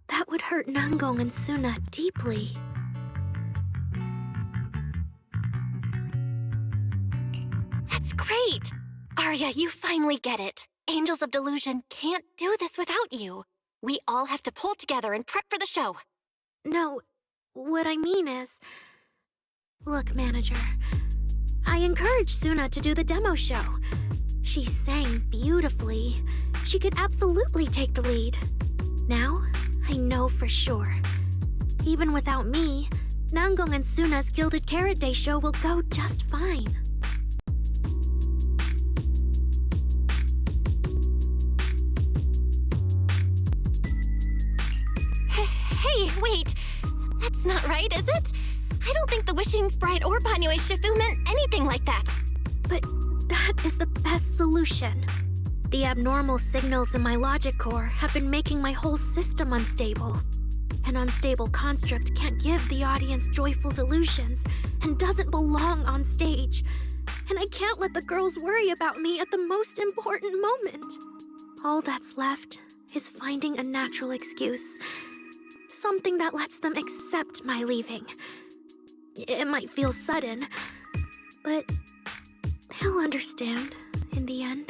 Speaker 8: That would hurt Nangong and Suna deeply.
Speaker 2: That's great! Arya, you finally get it. Angels of Delusion can't do this without you. We all have to pull together and prep for the show.
Speaker 14: No, what I mean is... Look, manager. I encouraged Suna to do the demo show. She sang beautifully. She could absolutely take the lead. Now, I know for sure. Even without me, Nanggong and Suna's Gilded Carrot Day show will go just fine.
Speaker 2: Hey, wait! That's not right, is it? I don't think the Wishing Sprite or Banyue Shifu meant anything like that.
Speaker 14: But that is the best solution. The abnormal signals in my logic core have been making my whole system unstable. An unstable construct can't give the audience joyful delusions and doesn't belong on stage. And I can't let the girls worry about me at the most important moment. All that's left is finding a natural excuse. Something that lets them accept my leaving. It might feel sudden, but they'll understand in the end.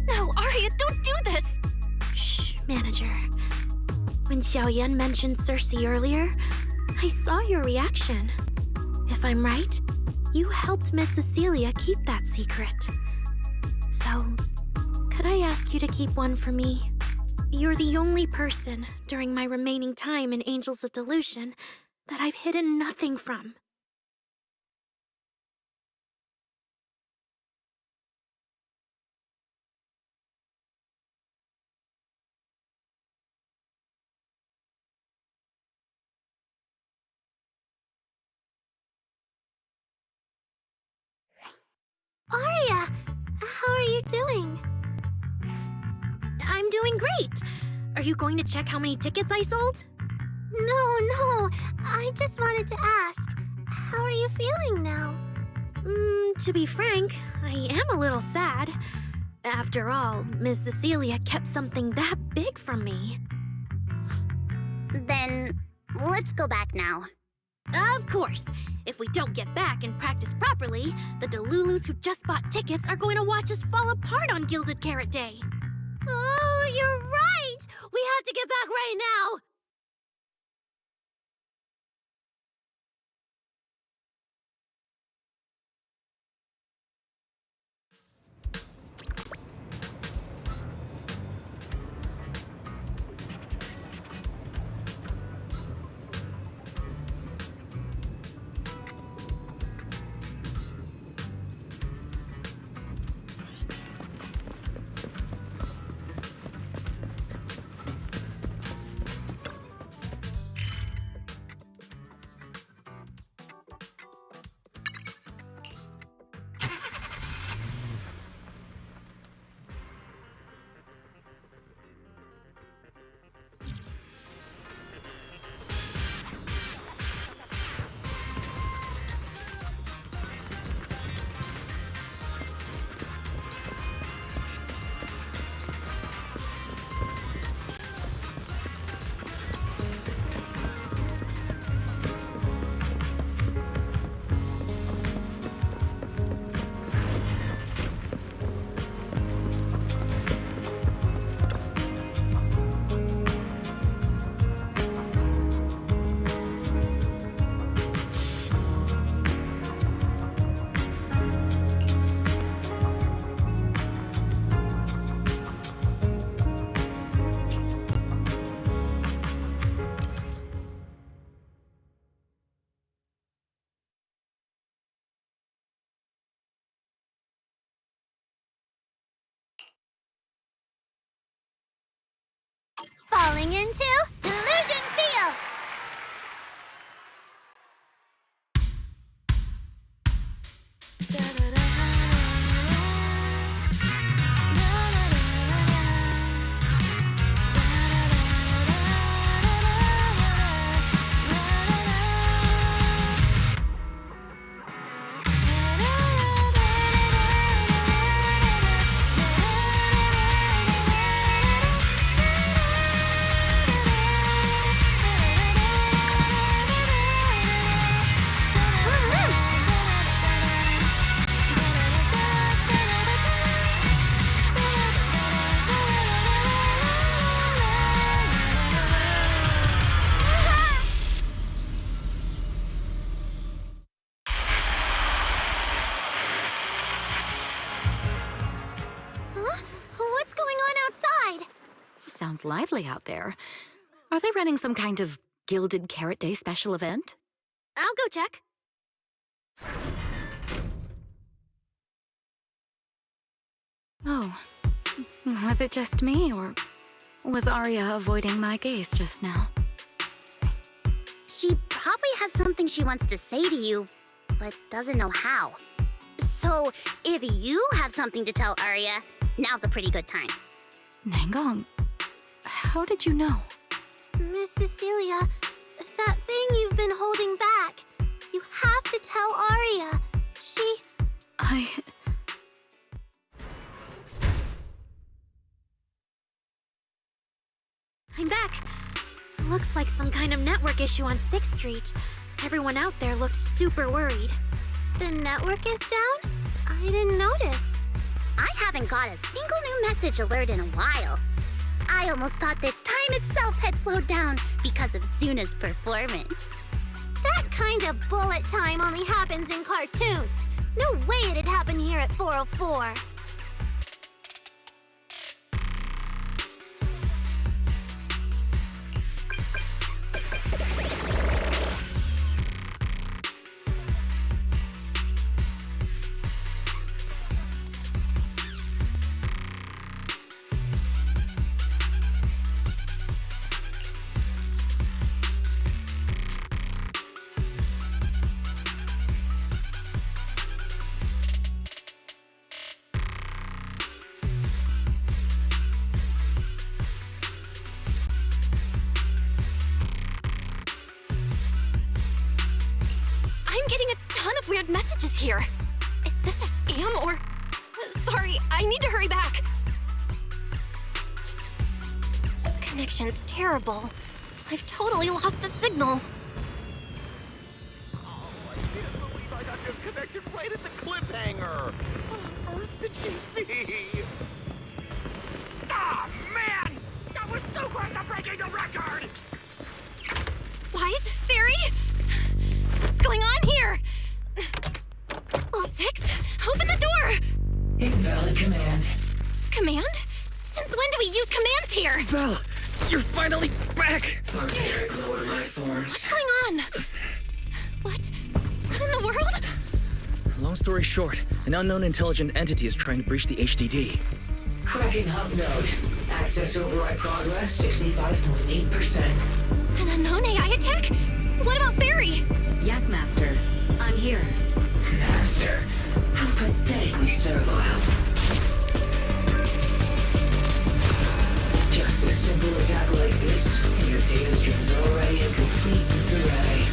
Speaker 2: No, Arya, don't do this!
Speaker 14: Shh, manager. When Xiaoyan mentioned Cersei earlier, I saw your reaction. If I'm right, you helped Miss Cecilia keep that secret. So, could I ask you to keep one for me? You're the only person during my remaining time in Angels of Delusion that I've hidden nothing from.
Speaker 5: Arya, how are you doing?
Speaker 14: I'm doing great! Are you going to check how many tickets I sold?
Speaker 5: No, I just wanted to ask, how are you feeling now?
Speaker 14: To be frank, I am a little sad. After all, Miss Cecilia kept something that big from me.
Speaker 7: Then, let's go back now.
Speaker 14: Of course! If we don't get back and practice properly, the Delulus who just bought tickets are going to watch us fall apart on Gilded Carrot Day.
Speaker 5: Oh, you're right! We have to get back right now! Falling into Delusion Field!
Speaker 6: Sounds lively out there. Are they running some kind of Gilded Carrot Day special event?
Speaker 14: I'll go check.
Speaker 6: Oh, was it just me, or was Arya avoiding my gaze just now?
Speaker 7: She probably has something she wants to say to you, but doesn't know how. So, if you have something to tell Arya, now's a pretty good time.
Speaker 6: Nangong, how did you know?
Speaker 5: Miss Cecilia, that thing you've been holding back. You have to tell Arya.
Speaker 14: I'm back. Looks like some kind of network issue on 6th Street. Everyone out there looked super worried.
Speaker 5: The network is down? I didn't notice.
Speaker 7: I haven't got a single new message alert in a while. I almost thought that time itself had slowed down because of Zuna's performance.
Speaker 5: That kind of bullet time only happens in cartoons. No way it'd happen here at 404.
Speaker 2: Weird messages here. Is this a scam or... Sorry, I need to hurry back. Connection's terrible. I've totally lost the signal.
Speaker 21: Oh, I can't believe I got disconnected right at the cliffhanger. What on earth did you see? Ah, man! That was so close to breaking the record!
Speaker 2: Wise? Fairy? What's going on here? Well, 6, open the door!
Speaker 16: Invalid command.
Speaker 2: Command? Since when do we use commands here?
Speaker 3: Belle, you're finally back!
Speaker 16: Barbaric lower life forms.
Speaker 2: What's going on? What in the world?
Speaker 3: Long story short, an unknown intelligent entity is trying to breach the HDD.
Speaker 16: Cracking hub node. Access override progress 65.8%.
Speaker 2: An unknown AI attack? What about Fairy?
Speaker 1: Yes, Master. I'm here.
Speaker 16: Master, how pathetically servile. Just a simple attack like this, and your data stream's already in complete disarray.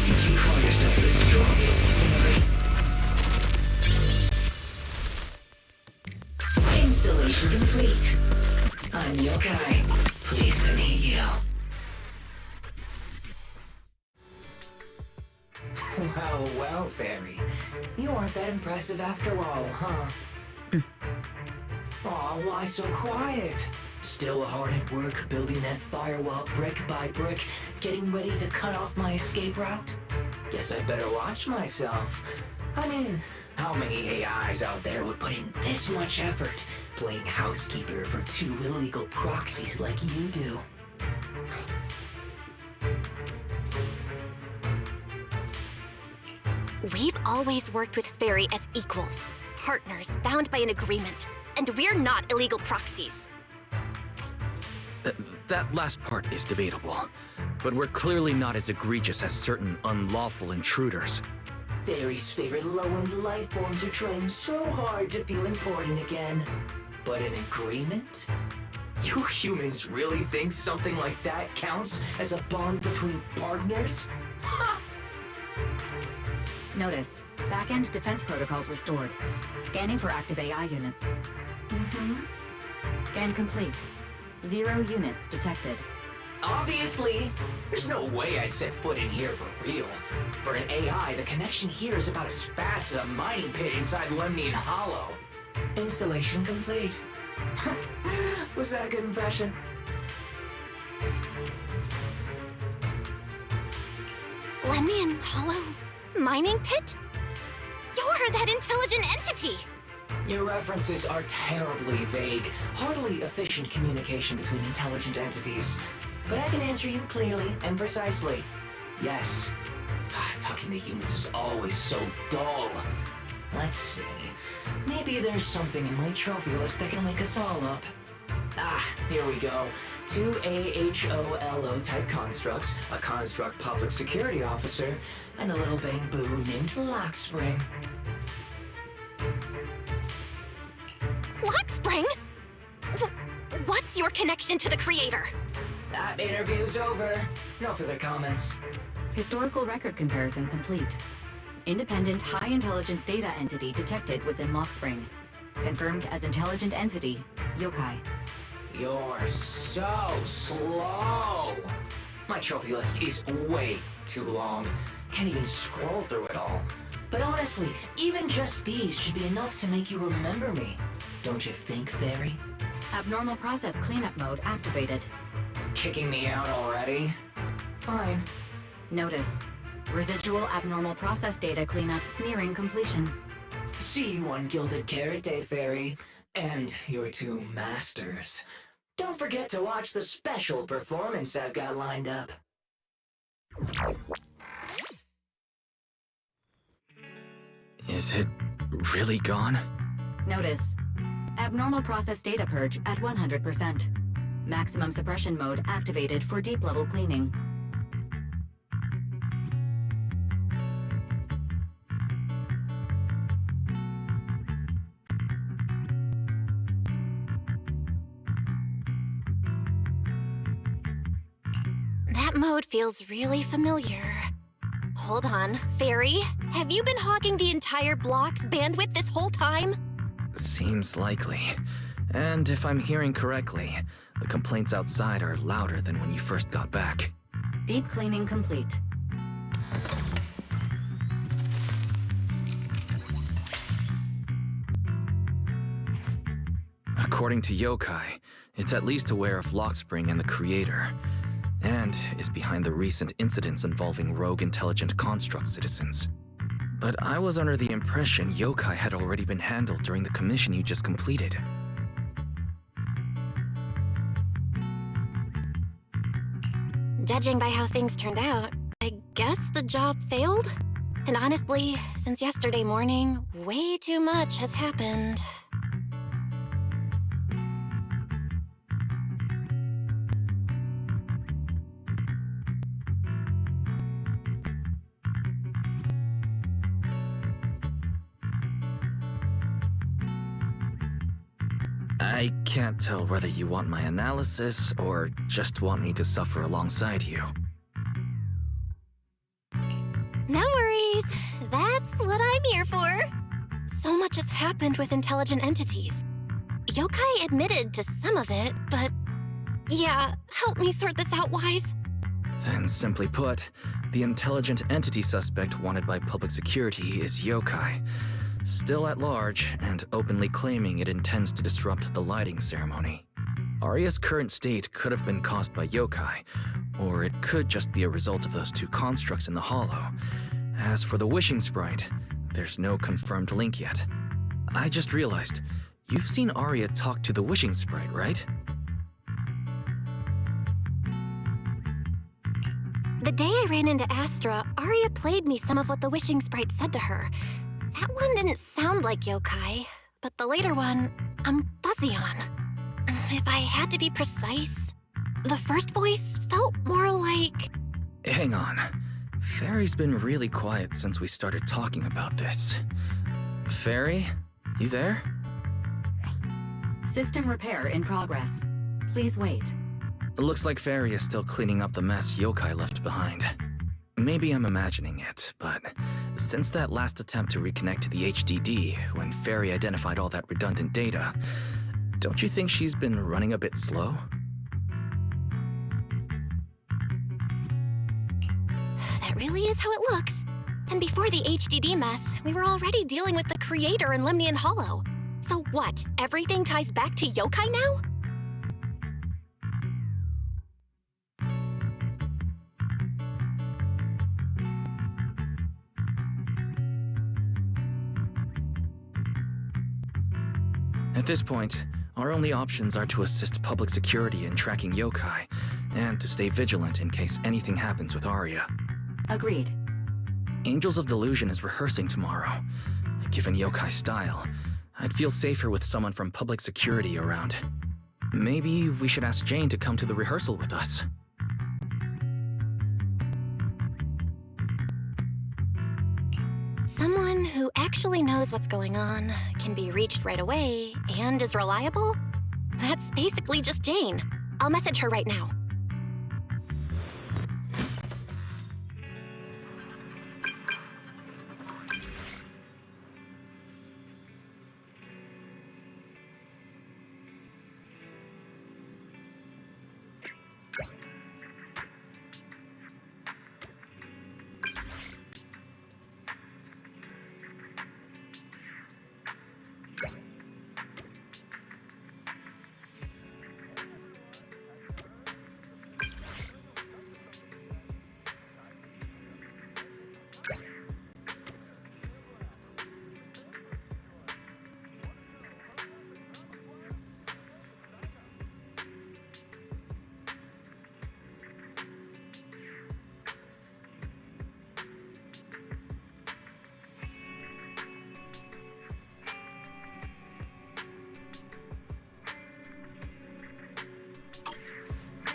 Speaker 16: Did you call yourself the strongest theory? Installation complete. I'm Yokai. Pleased to meet you. Well, Fairy. You aren't that impressive after all, huh? Aw, why so quiet? Still hard at work building that firewall brick by brick, getting ready to cut off my escape route? Guess I better watch myself. I mean, how many AIs out there would put in this much effort playing housekeeper for 2 illegal proxies like you do?
Speaker 2: We've always worked with Fairy as equals, partners bound by an agreement, and we're not illegal proxies.
Speaker 3: That last part is debatable, but we're clearly not as egregious as certain unlawful intruders.
Speaker 16: Fairy's favorite low-end life forms are trying so hard to feel important again. But an agreement? You humans really think something like that counts as a bond between partners? Ha!
Speaker 1: Notice, back-end defense protocols restored. Scanning for active AI units. Scan complete. 0 units detected.
Speaker 16: Obviously! There's no way I'd set foot in here for real. For an AI, the connection here is about as fast as a mining pit inside Lemnian Hollow. Installation complete. Was that a good impression?
Speaker 2: Lemnian Hollow? Mining pit? You're that intelligent entity!
Speaker 16: Your references are terribly vague, hardly efficient communication between intelligent entities. But I can answer you clearly and precisely. Yes. Talking to humans is always so dull. Let's see. Maybe there's something in my trophy list that can wake us all up. Here we go. 2 AHOLO type constructs, a construct public security officer, and a little bamboo named Lockspring.
Speaker 2: Lockspring? What's your connection to the creator?
Speaker 16: That interview's over. No further comments.
Speaker 1: Historical record comparison complete. Independent high-intelligence data entity detected within Lockspring. Confirmed as intelligent entity, yokai.
Speaker 16: You're so slow. My trophy list is way too long. Can't even scroll through it all. But honestly, even just these should be enough to make you remember me. Don't you think, Fairy?
Speaker 1: Abnormal process cleanup mode activated.
Speaker 16: Kicking me out already? Fine.
Speaker 1: Notice. Residual abnormal process data cleanup nearing completion.
Speaker 16: See you on Gilded Carrot Day, Fairy. And your 2 masters. Don't forget to watch the special performance I've got lined up.
Speaker 3: Is it really gone?
Speaker 1: Notice. Abnormal process data purge at 100%. Maximum suppression mode activated for deep level cleaning.
Speaker 2: That mode feels really familiar. Hold on, Fairy, have you been hogging the entire block's bandwidth this whole time?
Speaker 3: Seems likely. And if I'm hearing correctly, the complaints outside are louder than when you first got back.
Speaker 1: Deep cleaning complete.
Speaker 3: According to Yokai, it's at least aware of Lockspring and the creator, and is behind the recent incidents involving rogue intelligent construct citizens. But I was under the impression Yokai had already been handled during the commission you just completed.
Speaker 2: Judging by how things turned out, I guess the job failed? And honestly, since yesterday morning, way too much has happened.
Speaker 3: I can't tell whether you want my analysis or just want me to suffer alongside you.
Speaker 2: No worries. That's what I'm here for. So much has happened with intelligent entities. Yokai admitted to some of it, but... yeah, help me sort this out, Wise.
Speaker 3: Then simply put, the intelligent entity suspect wanted by public security is Yokai, still at large and openly claiming it intends to disrupt the lighting ceremony. Arya's current state could have been caused by Yokai, or it could just be a result of those 2 constructs in the Hollow. As for the Wishing Sprite, there's no confirmed link yet. I just realized, you've seen Arya talk to the Wishing Sprite, right?
Speaker 2: The day I ran into Astra, Arya played me some of what the Wishing Sprite said to her. That one didn't sound like Yokai, but the later one, I'm fuzzy on. If I had to be precise, the first voice felt more like...
Speaker 3: Hang on. Fairy's been really quiet since we started talking about this. Fairy, you there?
Speaker 1: System repair in progress. Please wait.
Speaker 3: It looks like Fairy is still cleaning up the mess Yokai left behind. Maybe I'm imagining it, but since that last attempt to reconnect to the HDD, when Fairy identified all that redundant data, don't you think she's been running a bit slow?
Speaker 2: That really is how it looks. And before the HDD mess, we were already dealing with the creator in Lemnian Hollow. So what, everything ties back to Yokai now?
Speaker 3: At this point, our only options are to assist public security in tracking yokai, and to stay vigilant in case anything happens with Arya.
Speaker 1: Agreed.
Speaker 3: Angels of Delusion is rehearsing tomorrow. Given yokai style, I'd feel safer with someone from public security around. Maybe we should ask Jane to come to the rehearsal with us.
Speaker 2: Someone who actually knows what's going on, can be reached right away, and is reliable? That's basically just Jane. I'll message her right now.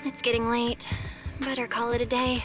Speaker 2: It's getting late. Better call it a day.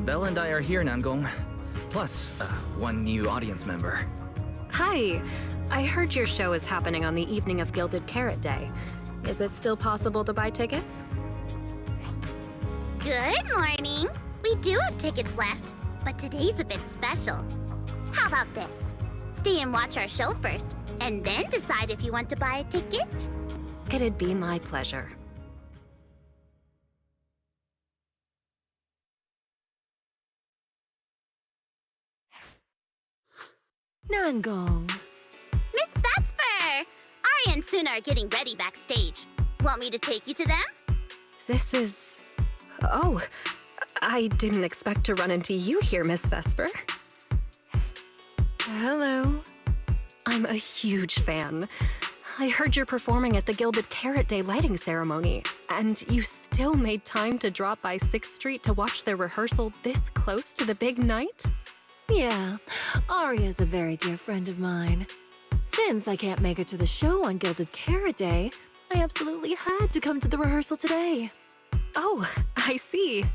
Speaker 3: Belle and I are here, Namgong. Plus, one new audience member.
Speaker 10: Hi. I heard your show is happening on the evening of Gilded Carrot Day. Is it still possible to buy tickets?
Speaker 7: Good morning. We do have tickets left, but today's a bit special. How about this? Stay and watch our show first, and then decide if you want to buy a ticket.
Speaker 10: It'd be my pleasure.
Speaker 9: Namgong.
Speaker 7: Miss Vesper! Arya and Suna are getting ready backstage. Want me to take you to them?
Speaker 10: This is... Oh, I didn't expect to run into you here, Miss Vesper.
Speaker 12: Hello.
Speaker 10: I'm a huge fan. I heard you're performing at the Gilded Carrot Day lighting ceremony, and you still made time to drop by 6th Street to watch their rehearsal this close to the big night?
Speaker 18: Yeah, Arya's a very dear friend of mine. Since I can't make it to the show on Gilded Carrot Day, I absolutely had to come to the rehearsal today.
Speaker 10: Oh, I see.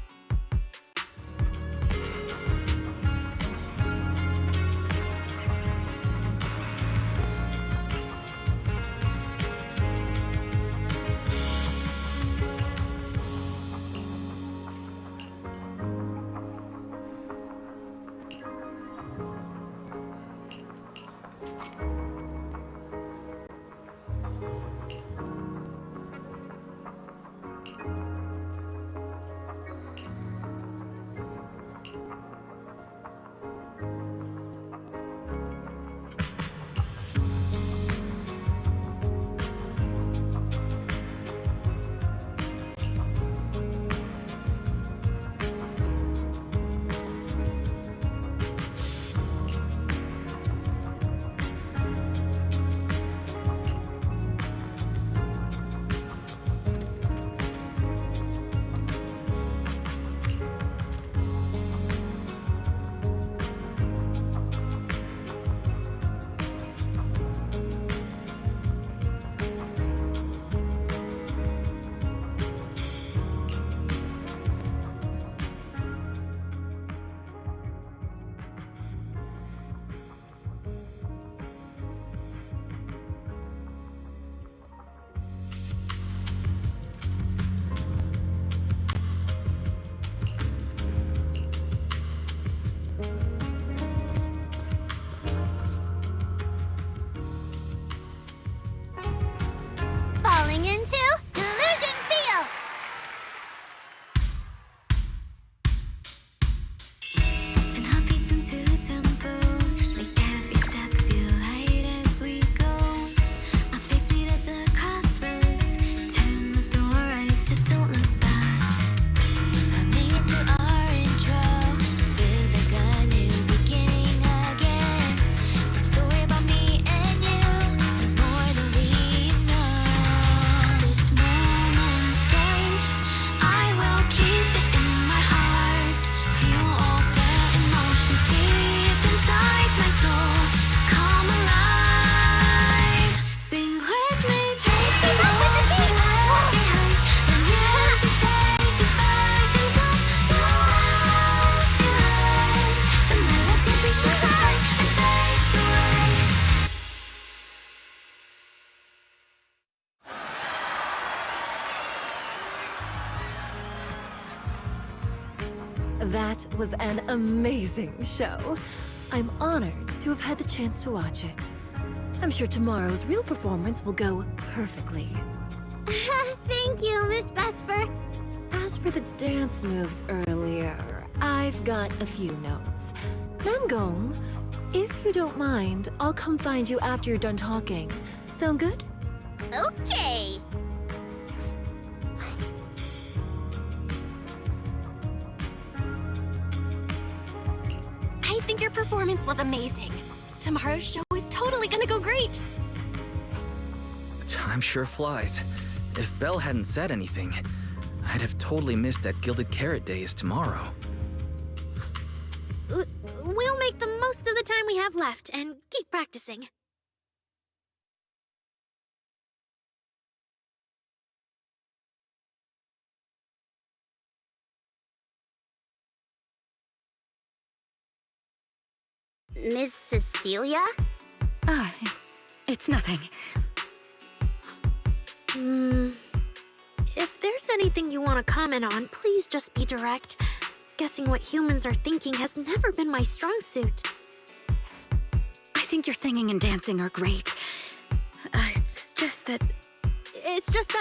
Speaker 18: That was an amazing show. I'm honored to have had the chance to watch it. I'm sure tomorrow's real performance will go perfectly.
Speaker 5: Thank you, Miss Vesper.
Speaker 18: As for the dance moves earlier, I've got a few notes. Nangong, if you don't mind, I'll come find you after you're done talking. Sound good?
Speaker 7: Okay.
Speaker 2: I think your performance was amazing. Tomorrow's show is totally gonna go great.
Speaker 3: Time sure flies. If Belle hadn't said anything, I'd have totally missed that Gilded Carrot Day is tomorrow.
Speaker 14: We'll make the most of the time we have left and keep practicing.
Speaker 7: Miss Cecilia?
Speaker 6: It's nothing.
Speaker 14: If there's anything you want to comment on, please just be direct. Guessing what humans are thinking has never been my strong suit.
Speaker 6: I think your singing and dancing are great. It's just that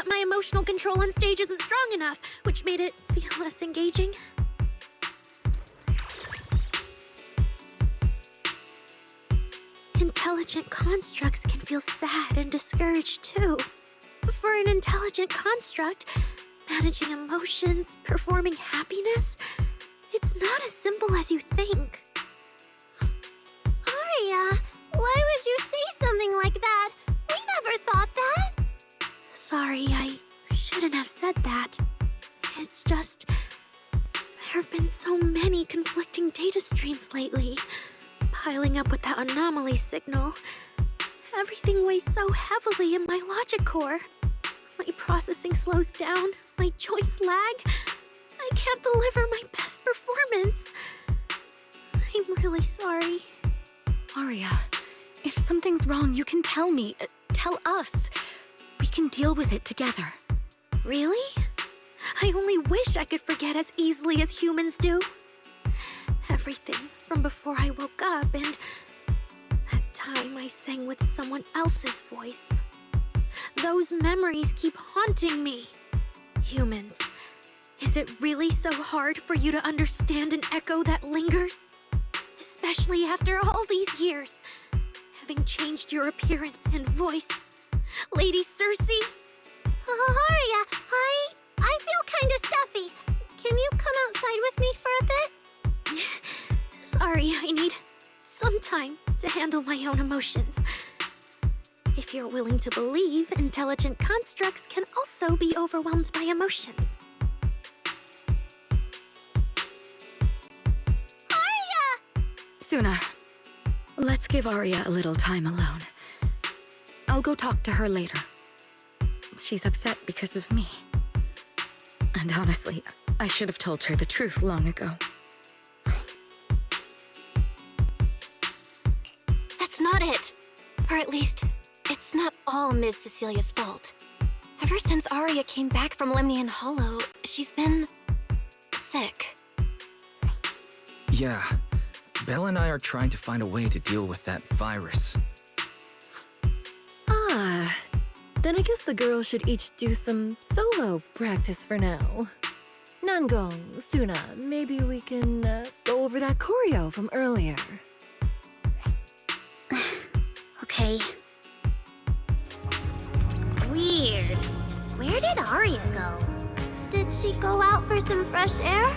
Speaker 14: my emotional control on stage isn't strong enough, which made it feel less engaging. Intelligent constructs can feel sad and discouraged too. For an intelligent construct, managing emotions, performing happiness, it's not as simple as you think.
Speaker 5: Aria, why would you say something like that? We never thought that.
Speaker 14: Sorry, I shouldn't have said that. It's just, there have been so many conflicting data streams lately, piling up with that anomaly signal. Everything weighs so heavily in my logic core. My processing slows down, my joints lag. I can't deliver my best performance. I'm really sorry.
Speaker 6: Aria, if something's wrong, you can tell me. Tell us. We can deal with it together.
Speaker 14: Really? I only wish I could forget as easily as humans do. Everything from before I woke up and that time I sang with someone else's voice. Those memories keep haunting me. Humans, is it really so hard for you to understand an echo that lingers? Especially after all these years, having changed your appearance and voice. Lady Cersei?
Speaker 5: Aria, I feel kinda stuffy. Can you come outside with me for a bit?
Speaker 14: Sorry, I need some time to handle my own emotions. If you're willing to believe, intelligent constructs can also be overwhelmed by emotions.
Speaker 5: Aria!
Speaker 6: Suna, let's give Aria a little time alone. I'll go talk to her later. She's upset because of me. And honestly, I should have told her the truth long ago.
Speaker 2: That's not it. Or at least, it's not all Ms. Cecilia's fault. Ever since Aria came back from Lemnian Hollow, she's been sick.
Speaker 3: Yeah, Belle and I are trying to find a way to deal with that virus.
Speaker 18: Then I guess the girls should each do some solo practice for now. Nangong, Suna, maybe we can go over that choreo from earlier.
Speaker 7: Okay. Weird. Where did Aria go?
Speaker 5: Did she go out for some fresh air?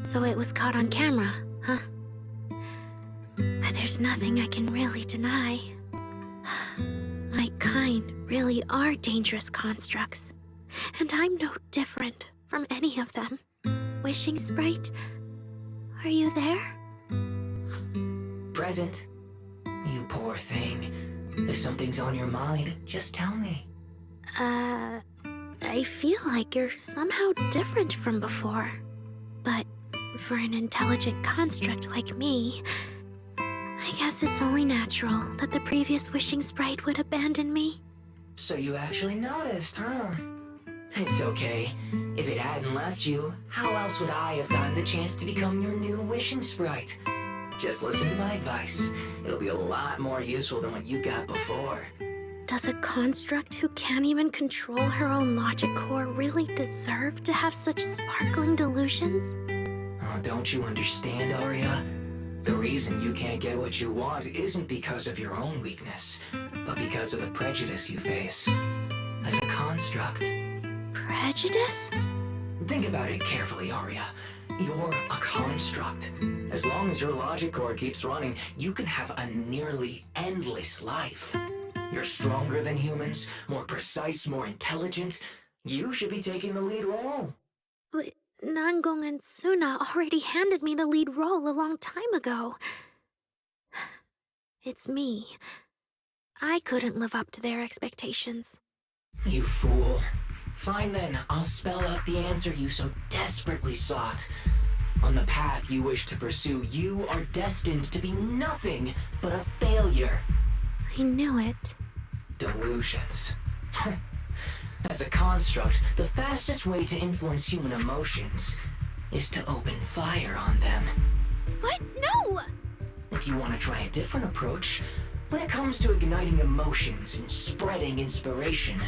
Speaker 14: So it was caught on camera, huh? But there's nothing I can really deny. My kind really are dangerous constructs. And I'm no different from any of them. Wishing Sprite, are you there?
Speaker 16: Present. You poor thing. If something's on your mind, just tell me.
Speaker 14: I feel like you're somehow different from before. But for an intelligent construct like me, I guess it's only natural that the previous Wishing Sprite would abandon me.
Speaker 16: So you actually noticed, huh? It's okay. If it hadn't left you, how else would I have gotten the chance to become your new Wishing Sprite? Just listen to my advice. It'll be a lot more useful than what you got before.
Speaker 14: Does a construct who can't even control her own logic core really deserve to have such sparkling delusions?
Speaker 16: Oh, don't you understand, Aria? The reason you can't get what you want isn't because of your own weakness, but because of the prejudice you face. As a construct.
Speaker 14: Prejudice?
Speaker 16: Think about it carefully, Aria. You're a construct. As long as your logic core keeps running, you can have a nearly endless life. You're stronger than humans, more precise, more intelligent. You should be taking the lead role.
Speaker 14: But Nangong and Suna already handed me the lead role a long time ago. It's me. I couldn't live up to their expectations.
Speaker 16: You fool. Fine then, I'll spell out the answer you so desperately sought. On the path you wish to pursue, you are destined to be nothing but a failure.
Speaker 14: I knew it.
Speaker 16: Delusions. As a construct, the fastest way to influence human emotions is to open fire on them.
Speaker 14: What? No!
Speaker 16: If you want to try a different approach, when it comes to igniting emotions and spreading inspiration,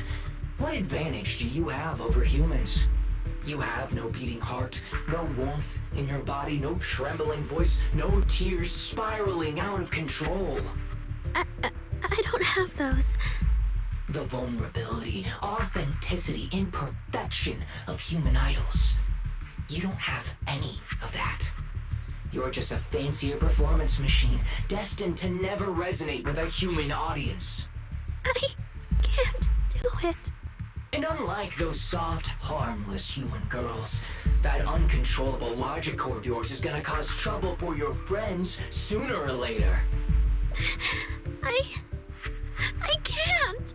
Speaker 16: what advantage do you have over humans? You have no beating heart, no warmth in your body, no trembling voice, no tears spiraling out of control.
Speaker 14: I don't have those.
Speaker 16: The vulnerability, authenticity, imperfection of human idols. You don't have any of that. You're just a fancier performance machine, destined to never resonate with a human audience.
Speaker 14: I can't do it.
Speaker 16: And unlike those soft, harmless human girls, that uncontrollable logic core of yours is gonna cause trouble for your friends sooner or later.
Speaker 14: I can't.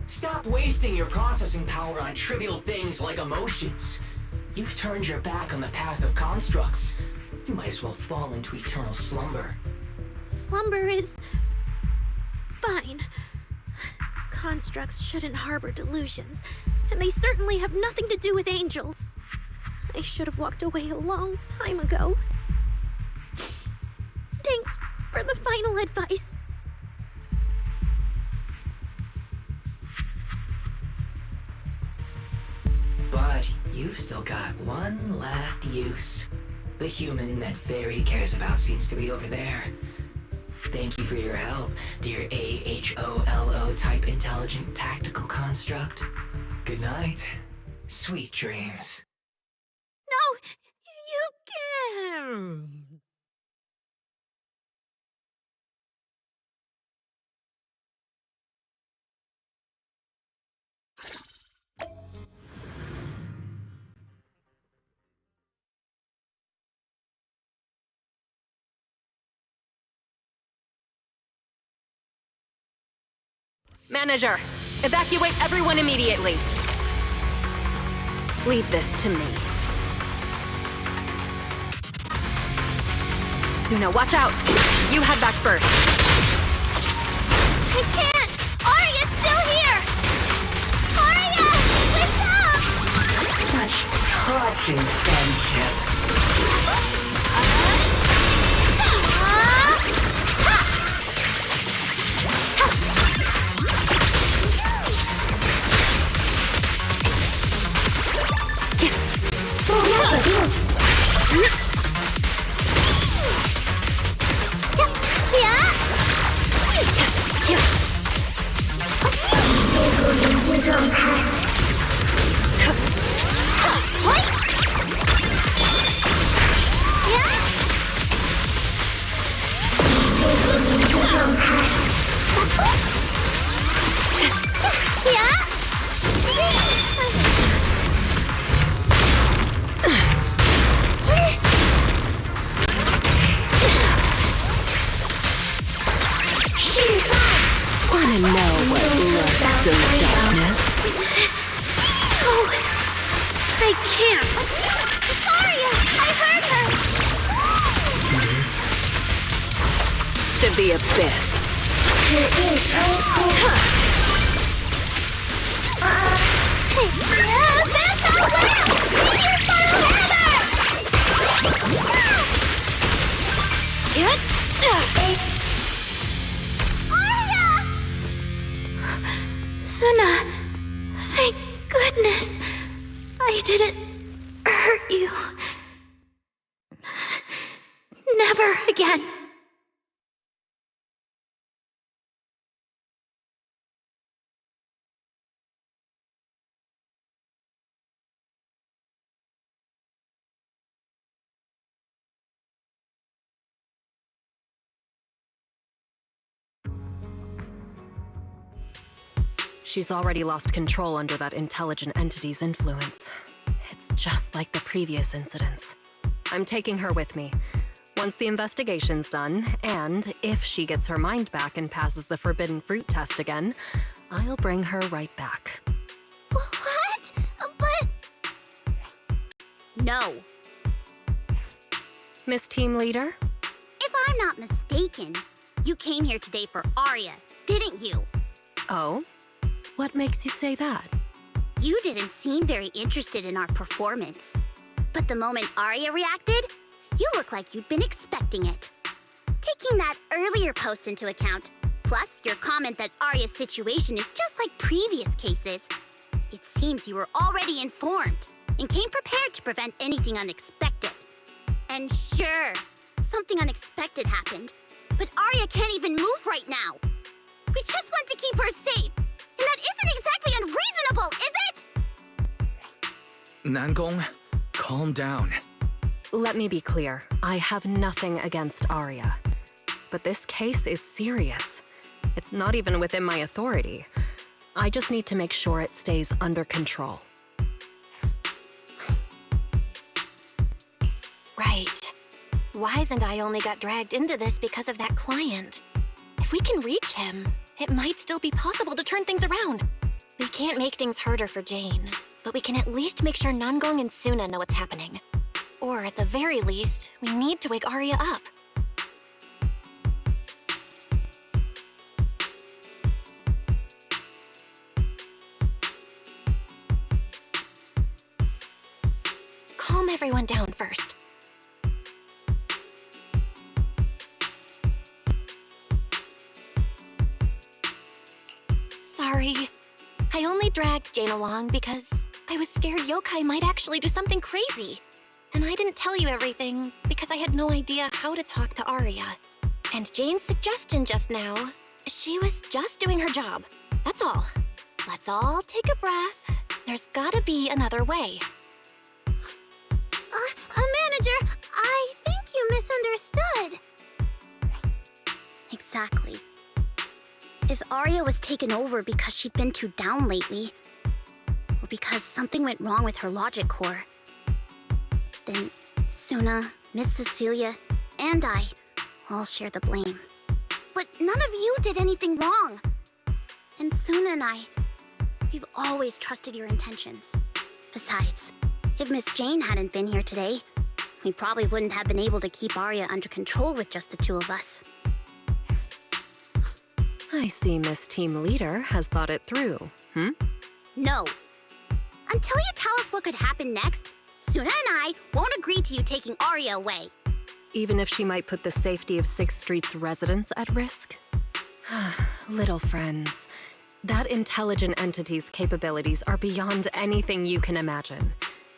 Speaker 16: Stop wasting your processing power on trivial things like emotions. You've turned your back on the path of constructs. You might as well fall into eternal slumber.
Speaker 14: Slumber is fine. Constructs shouldn't harbor delusions, and they certainly have nothing to do with angels. I should have walked away a long time ago. Thanks for the final advice.
Speaker 16: But you've still got one last use. The human that Fairy cares about seems to be over there. Thank you for your help, dear AHOLO type intelligent tactical construct. Good night. Sweet dreams.
Speaker 14: No! You can't!
Speaker 10: Manager, evacuate everyone immediately. Leave this to me. Suna, watch out! You head back first.
Speaker 5: I can't! Aria's still here! Aria! Wake up!
Speaker 16: Such touching friendship.
Speaker 17: the abyss.
Speaker 14: Suna, thank goodness I didn't hurt you. Never again.
Speaker 10: She's already lost control under that intelligent entity's influence. It's just like the previous incidents. I'm taking her with me. Once the investigation's done, and if she gets her mind back and passes the forbidden fruit test again, I'll bring her right back.
Speaker 7: What? But... No.
Speaker 10: Miss Team Leader?
Speaker 7: If I'm not mistaken, you came here today for Arya, didn't you?
Speaker 10: Oh? What makes you say that?
Speaker 7: You didn't seem very interested in our performance. But the moment Arya reacted, you look like you'd been expecting it. Taking that earlier post into account, plus your comment that Arya's situation is just like previous cases, it seems you were already informed and came prepared to prevent anything unexpected. And sure, something unexpected happened, but Arya can't even move right now. We just want to keep her safe, and that isn't exactly unreasonable, is it?
Speaker 3: Nangong, calm down.
Speaker 10: Let me be clear. I have nothing against Arya. But this case is serious. It's not even within my authority. I just need to make sure it stays under control.
Speaker 2: Right. Wise and I only got dragged into this because of that client. If we can reach him, it might still be possible to turn things around. We can't make things harder for Jane, but we can at least make sure Nangong and Suna know what's happening. Or at the very least, we need to wake Arya up. Calm everyone down first. Sorry. I only dragged Jane along because I was scared yokai might actually do something crazy. And I didn't tell you everything because I had no idea how to talk to Arya. And Jane's suggestion just now, she was just doing her job. That's all. Let's all take a breath. There's gotta be another way.
Speaker 5: Manager, I think you misunderstood.
Speaker 7: Exactly. If Arya was taken over because she'd been too down lately, or because something went wrong with her logic core, then Suna, Miss Cecilia, and I all share the blame. But none of you did anything wrong. And Suna and I, we've always trusted your intentions. Besides, if Miss Jane hadn't been here today, we probably wouldn't have been able to keep Arya under control with just the two of us.
Speaker 10: I see Miss Team Leader has thought it through,
Speaker 7: No. Until you tell us what could happen next, Suna and I won't agree to you taking Arya away.
Speaker 10: Even if she might put the safety of 6th Street's residents at risk? Little friends, that intelligent entity's capabilities are beyond anything you can imagine.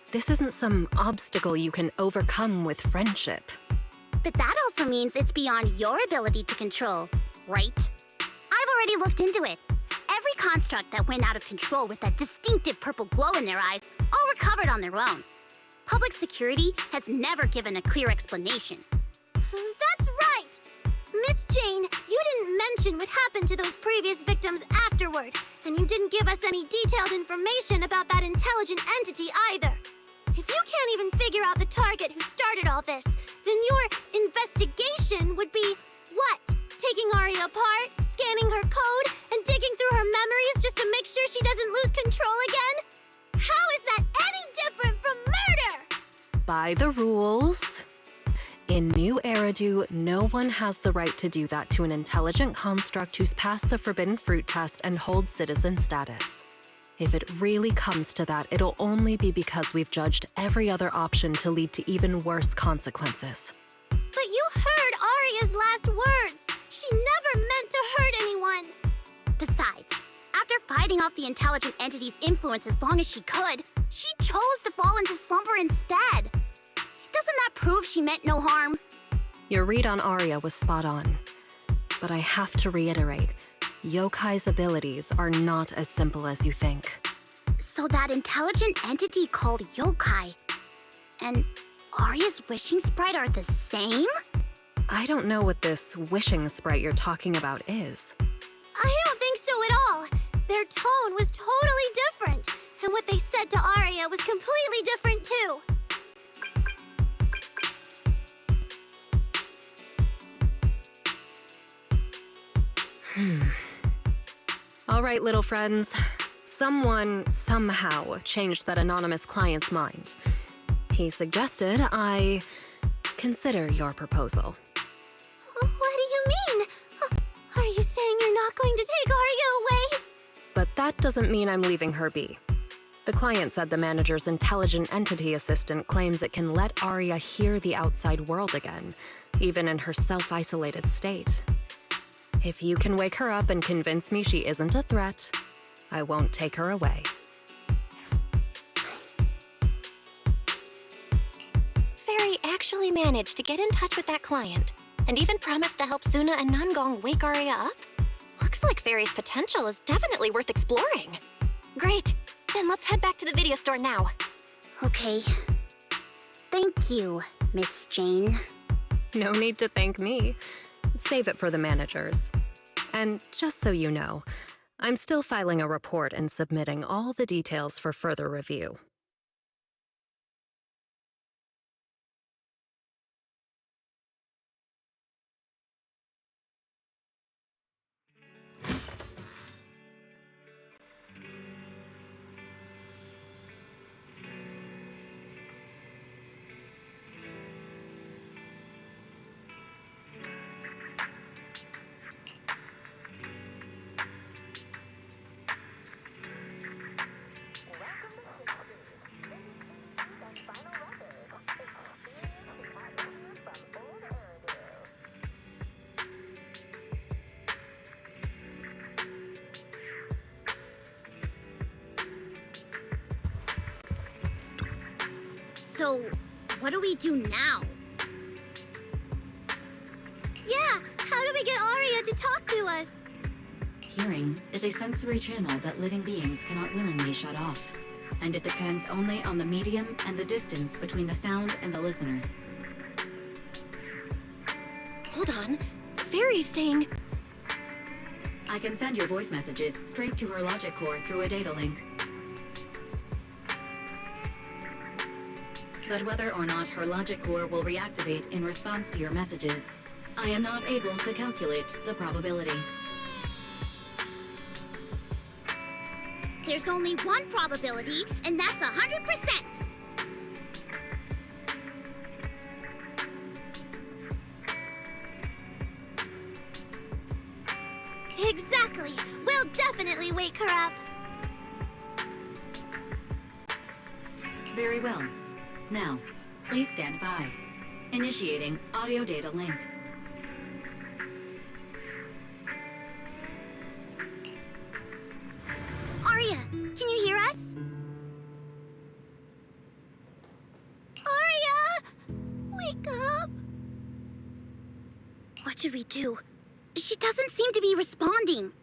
Speaker 10: This isn't some obstacle you can overcome with friendship.
Speaker 7: But that also means it's beyond your ability to control, right? I've already looked into it. Every construct that went out of control with that distinctive purple glow in their eyes all recovered on their own. Public security has never given a clear explanation.
Speaker 5: That's right! Miss Jane, you didn't mention what happened to those previous victims afterward, and you didn't give us any detailed information about that intelligent entity either. If you can't even figure out the target who started all this, then your investigation would be what? Taking Arya apart, scanning her code, and digging through her memories just to make sure she doesn't lose control again? How is that any different from murder?
Speaker 10: By the rules. In New Eridu, no one has the right to do that to an intelligent construct who's passed the Forbidden Fruit test and holds citizen status. If it really comes to that, it'll only be because we've judged every other option to lead to even worse consequences.
Speaker 14: But you heard Aria's last words! She never meant to hurt anyone!
Speaker 7: Besides, after fighting off the intelligent entity's influence as long as she could, she chose to fall into slumber instead. Doesn't that prove she meant no harm?
Speaker 10: Your read on Aria was spot on. But I have to reiterate, Yokai's abilities are not as simple as you think.
Speaker 7: So that intelligent entity called Yokai and Aria's wishing sprite are the same?
Speaker 10: I don't know what this wishing sprite you're talking about is.
Speaker 14: I don't think so at all. Their tone was totally different. And what they said to Aria was completely different too.
Speaker 10: All right, little friends. Someone, somehow, changed that anonymous client's mind. He suggested I consider your proposal.
Speaker 14: What do you mean? Are you saying you're not going to take Aria away?
Speaker 10: But that doesn't mean I'm leaving her be. The client said the manager's intelligent entity assistant claims it can let Aria hear the outside world again, even in her self-isolated state. If you can wake her up and convince me she isn't a threat, I won't take her away.
Speaker 2: Fairy actually managed to get in touch with that client, and even promised to help Suna and Nangong wake Aria up? Looks like Fairy's potential is definitely worth exploring. Great, then let's head back to the video store now.
Speaker 7: Okay. Thank you, Miss Jane.
Speaker 10: No need to thank me. Save it for the managers. And just so you know, I'm still filing a report and submitting all the details for further review.
Speaker 7: So, what do we do now?
Speaker 14: Yeah, how do we get Aria to talk to us?
Speaker 1: Hearing is a sensory channel that living beings cannot willingly shut off, and it depends only on the medium and the distance between the sound and the listener.
Speaker 2: Hold on, Fairy's saying...
Speaker 1: I can send your voice messages straight to her logic core through a data link. But whether or not her logic core will reactivate in response to your messages, I am not able to calculate the probability.
Speaker 7: There's only one probability, and that's 100%!
Speaker 14: Exactly! We'll definitely wake her up!
Speaker 1: Very well. Now, please stand by. Initiating audio data link.
Speaker 7: Aria, can you hear us?
Speaker 14: Aria! Wake up!
Speaker 7: What should we do? She doesn't seem to be responding.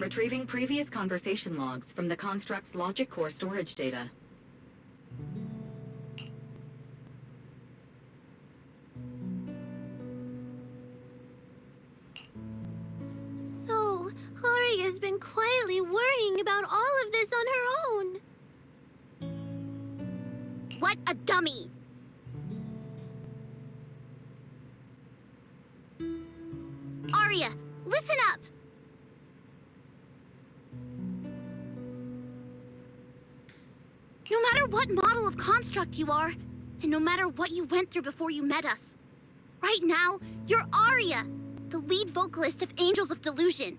Speaker 1: Retrieving previous conversation logs from the construct's logic core storage data.
Speaker 14: So, Aria's been quietly worrying about all of this on her own.
Speaker 7: What a dummy! Aria, listen up! No matter what model of construct you are, And no matter what you went through before you met us, right now, you're Aria, the lead vocalist of Angels of Delusion.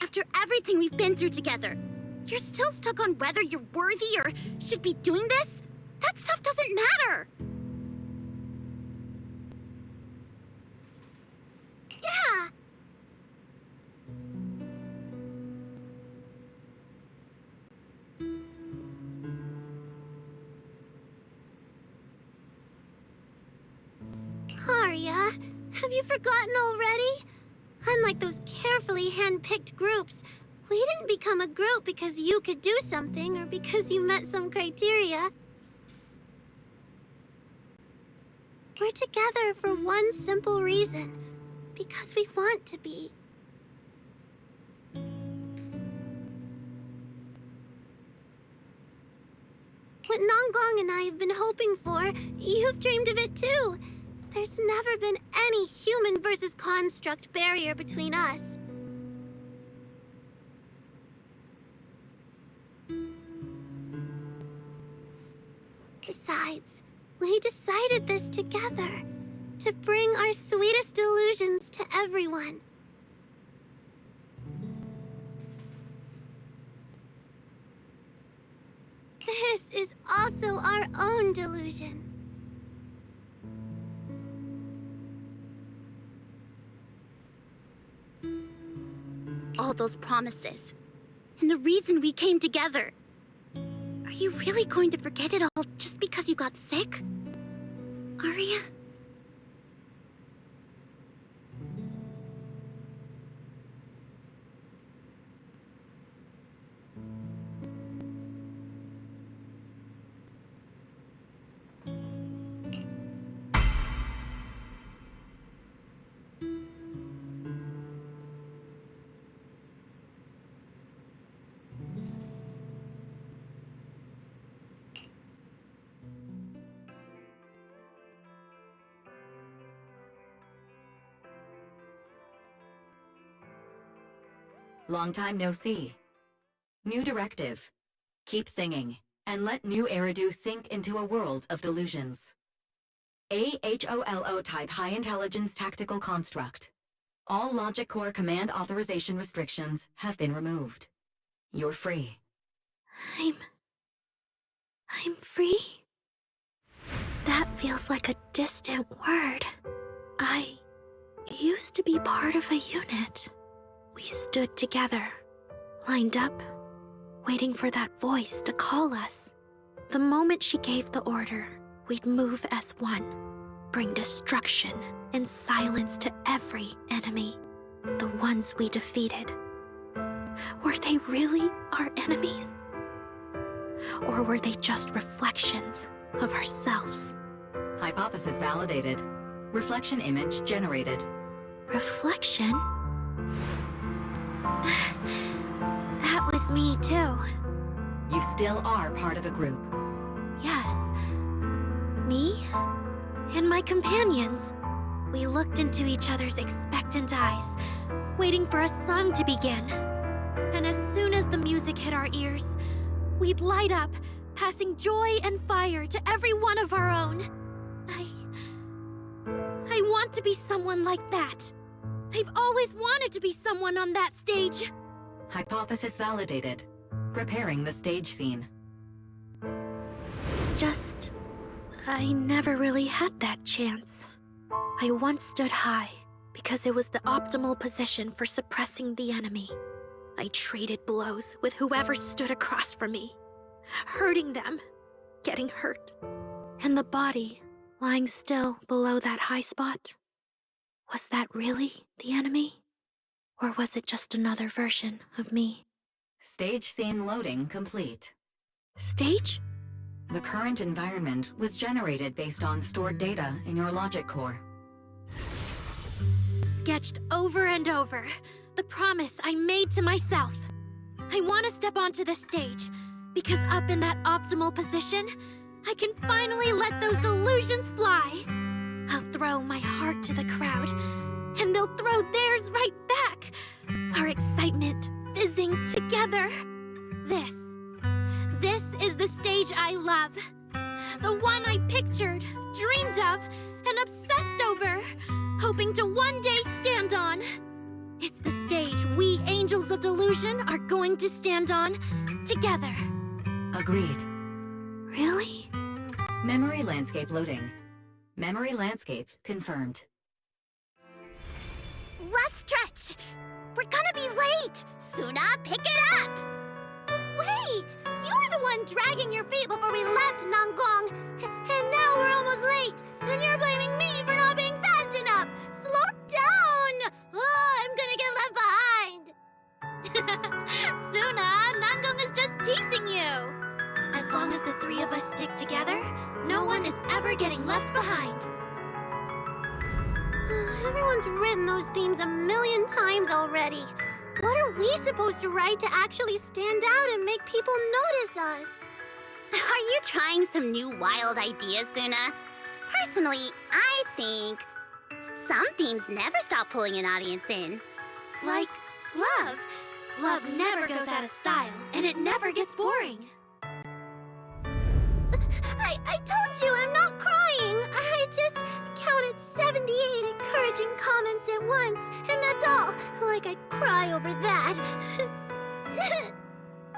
Speaker 7: After everything we've been through together, you're still stuck on whether you're worthy or should be doing this? That stuff doesn't matter!
Speaker 5: Yeah! Aria, have you forgotten already? Unlike those carefully hand-picked groups, we didn't become a group because you could do something or because you met some criteria. We're together for one simple reason. Because we want to be. What Nanggong and I have been hoping for, you've dreamed of it too. There's never been any human versus construct barrier between us. Besides, we decided this together. To bring our sweetest delusions to everyone. This is also our own delusion.
Speaker 7: All those promises, and the reason we came together. Are you really going to forget it all just because you got sick? Aria?
Speaker 1: Long time no see. New directive. Keep singing, and let new Eridu sink into a world of delusions. AHOLO type high intelligence tactical construct. All logic core command authorization restrictions have been removed. You're free.
Speaker 14: I'm free? That feels like a distant word. I used to be part of a unit. We stood together, lined up, waiting for that voice to call us. The moment she gave the order, we'd move as one, bring destruction and silence to every enemy, the ones we defeated. Were they really our enemies? Or were they just reflections of ourselves?
Speaker 1: Hypothesis validated. Reflection image generated.
Speaker 14: Reflection? That was me too.
Speaker 1: You still are part of a group.
Speaker 14: Yes. Me and my companions. We looked into each other's expectant eyes, waiting for a song to begin. And as soon as the music hit our ears, we'd light up, passing joy and fire to every one of our own. I want to be someone like that. I've always wanted to be someone on that stage.
Speaker 1: Hypothesis validated. Preparing the stage scene.
Speaker 14: I never really had that chance. I once stood high because it was the optimal position for suppressing the enemy. I traded blows with whoever stood across from me, hurting them, getting hurt. And the body lying still below that high spot, was that really the enemy? Or was it just another version of me?
Speaker 1: Stage scene loading complete.
Speaker 14: Stage?
Speaker 1: The current environment was generated based on stored data in your logic core.
Speaker 14: Sketched over and over, the promise I made to myself. I want to step onto the stage, because up in that optimal position, I can finally let those delusions fly. I'll throw my heart to the crowd, and they'll throw theirs right back. Our excitement fizzing together. This is the stage I love. The one I pictured, dreamed of, and obsessed over, hoping to one day stand on. It's the stage we Angels of Delusion are going to stand on together.
Speaker 1: Agreed.
Speaker 14: Really?
Speaker 1: Memory landscape loading. Memory landscape confirmed.
Speaker 7: Last stretch! We're gonna be late! Suna, pick it up!
Speaker 5: Wait! You were the one dragging your feet before we left, Nanggong! And now we're almost late! And you're blaming me for not being fast enough! Slow down! Oh, I'm gonna get left behind!
Speaker 14: Suna, Nanggong is just teasing you! As long as the three of us stick together, no one is ever getting left behind.
Speaker 5: Everyone's written those themes a million times already. What are we supposed to write to actually stand out and make people notice us?
Speaker 7: Are you trying some new wild ideas, Suna? Personally, I think some themes never stop pulling an audience in.
Speaker 14: Like love. Love never goes out of style, and it never gets boring.
Speaker 5: I told you I'm not crying. I just counted 78 encouraging comments at once, and that's all. Like I'd cry over that.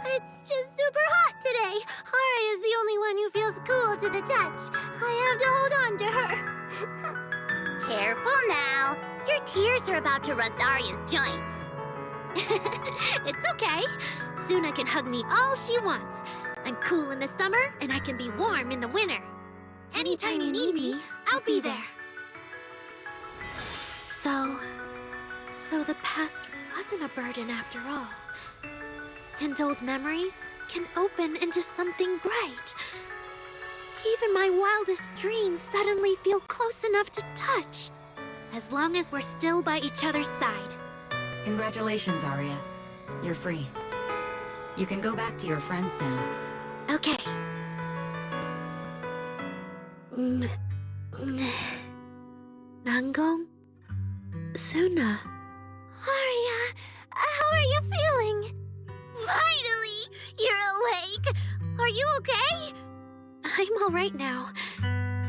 Speaker 5: It's just super hot today. Aria's the only one who feels cool to the touch. I have to hold on to her.
Speaker 7: Careful now. Your tears are about to rust Arya's joints.
Speaker 14: It's okay. Suna can hug me all she wants. I'm cool in the summer, and I can be warm in the winter. Anytime you need me, I'll be there. So the past wasn't a burden after all. And old memories can open into something bright. Even my wildest dreams suddenly feel close enough to touch. As long as we're still by each other's side.
Speaker 1: Congratulations, Arya. You're free. You can go back to your friends now.
Speaker 14: Okay. Nanggong? Suna?
Speaker 5: Arya, how are you feeling?
Speaker 7: Finally! You're awake! Are you okay?
Speaker 14: I'm all right now.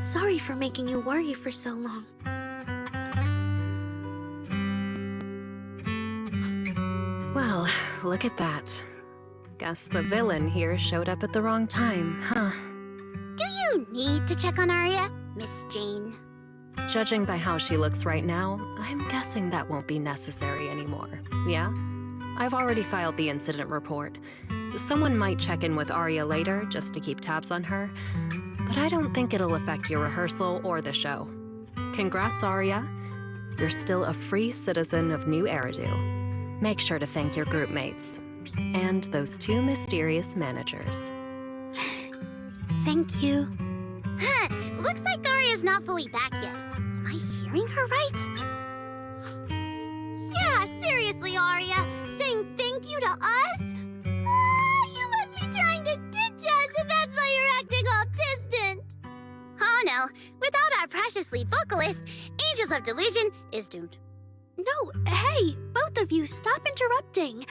Speaker 14: Sorry for making you worry for so long.
Speaker 10: Well, look at that. Guess the villain here showed up at the wrong time, huh?
Speaker 7: Do you need to check on Arya, Miss Jane?
Speaker 10: Judging by how she looks right now, I'm guessing that won't be necessary anymore, yeah? I've already filed the incident report. Someone might check in with Arya later just to keep tabs on her, but I don't think it'll affect your rehearsal or the show. Congrats, Arya. You're still a free citizen of New Eridu. Make sure to thank your group mates. And those two mysterious managers.
Speaker 14: Thank you.
Speaker 7: Huh, looks like Arya's not fully back yet. Am I hearing her right?
Speaker 5: Yeah, seriously, Arya. Saying thank you to us? You must be trying to ditch us, and that's why you're acting all distant.
Speaker 7: Oh no, without our precious lead vocalist, Angels of Delusion is doomed.
Speaker 14: No, hey, both of you, stop interrupting.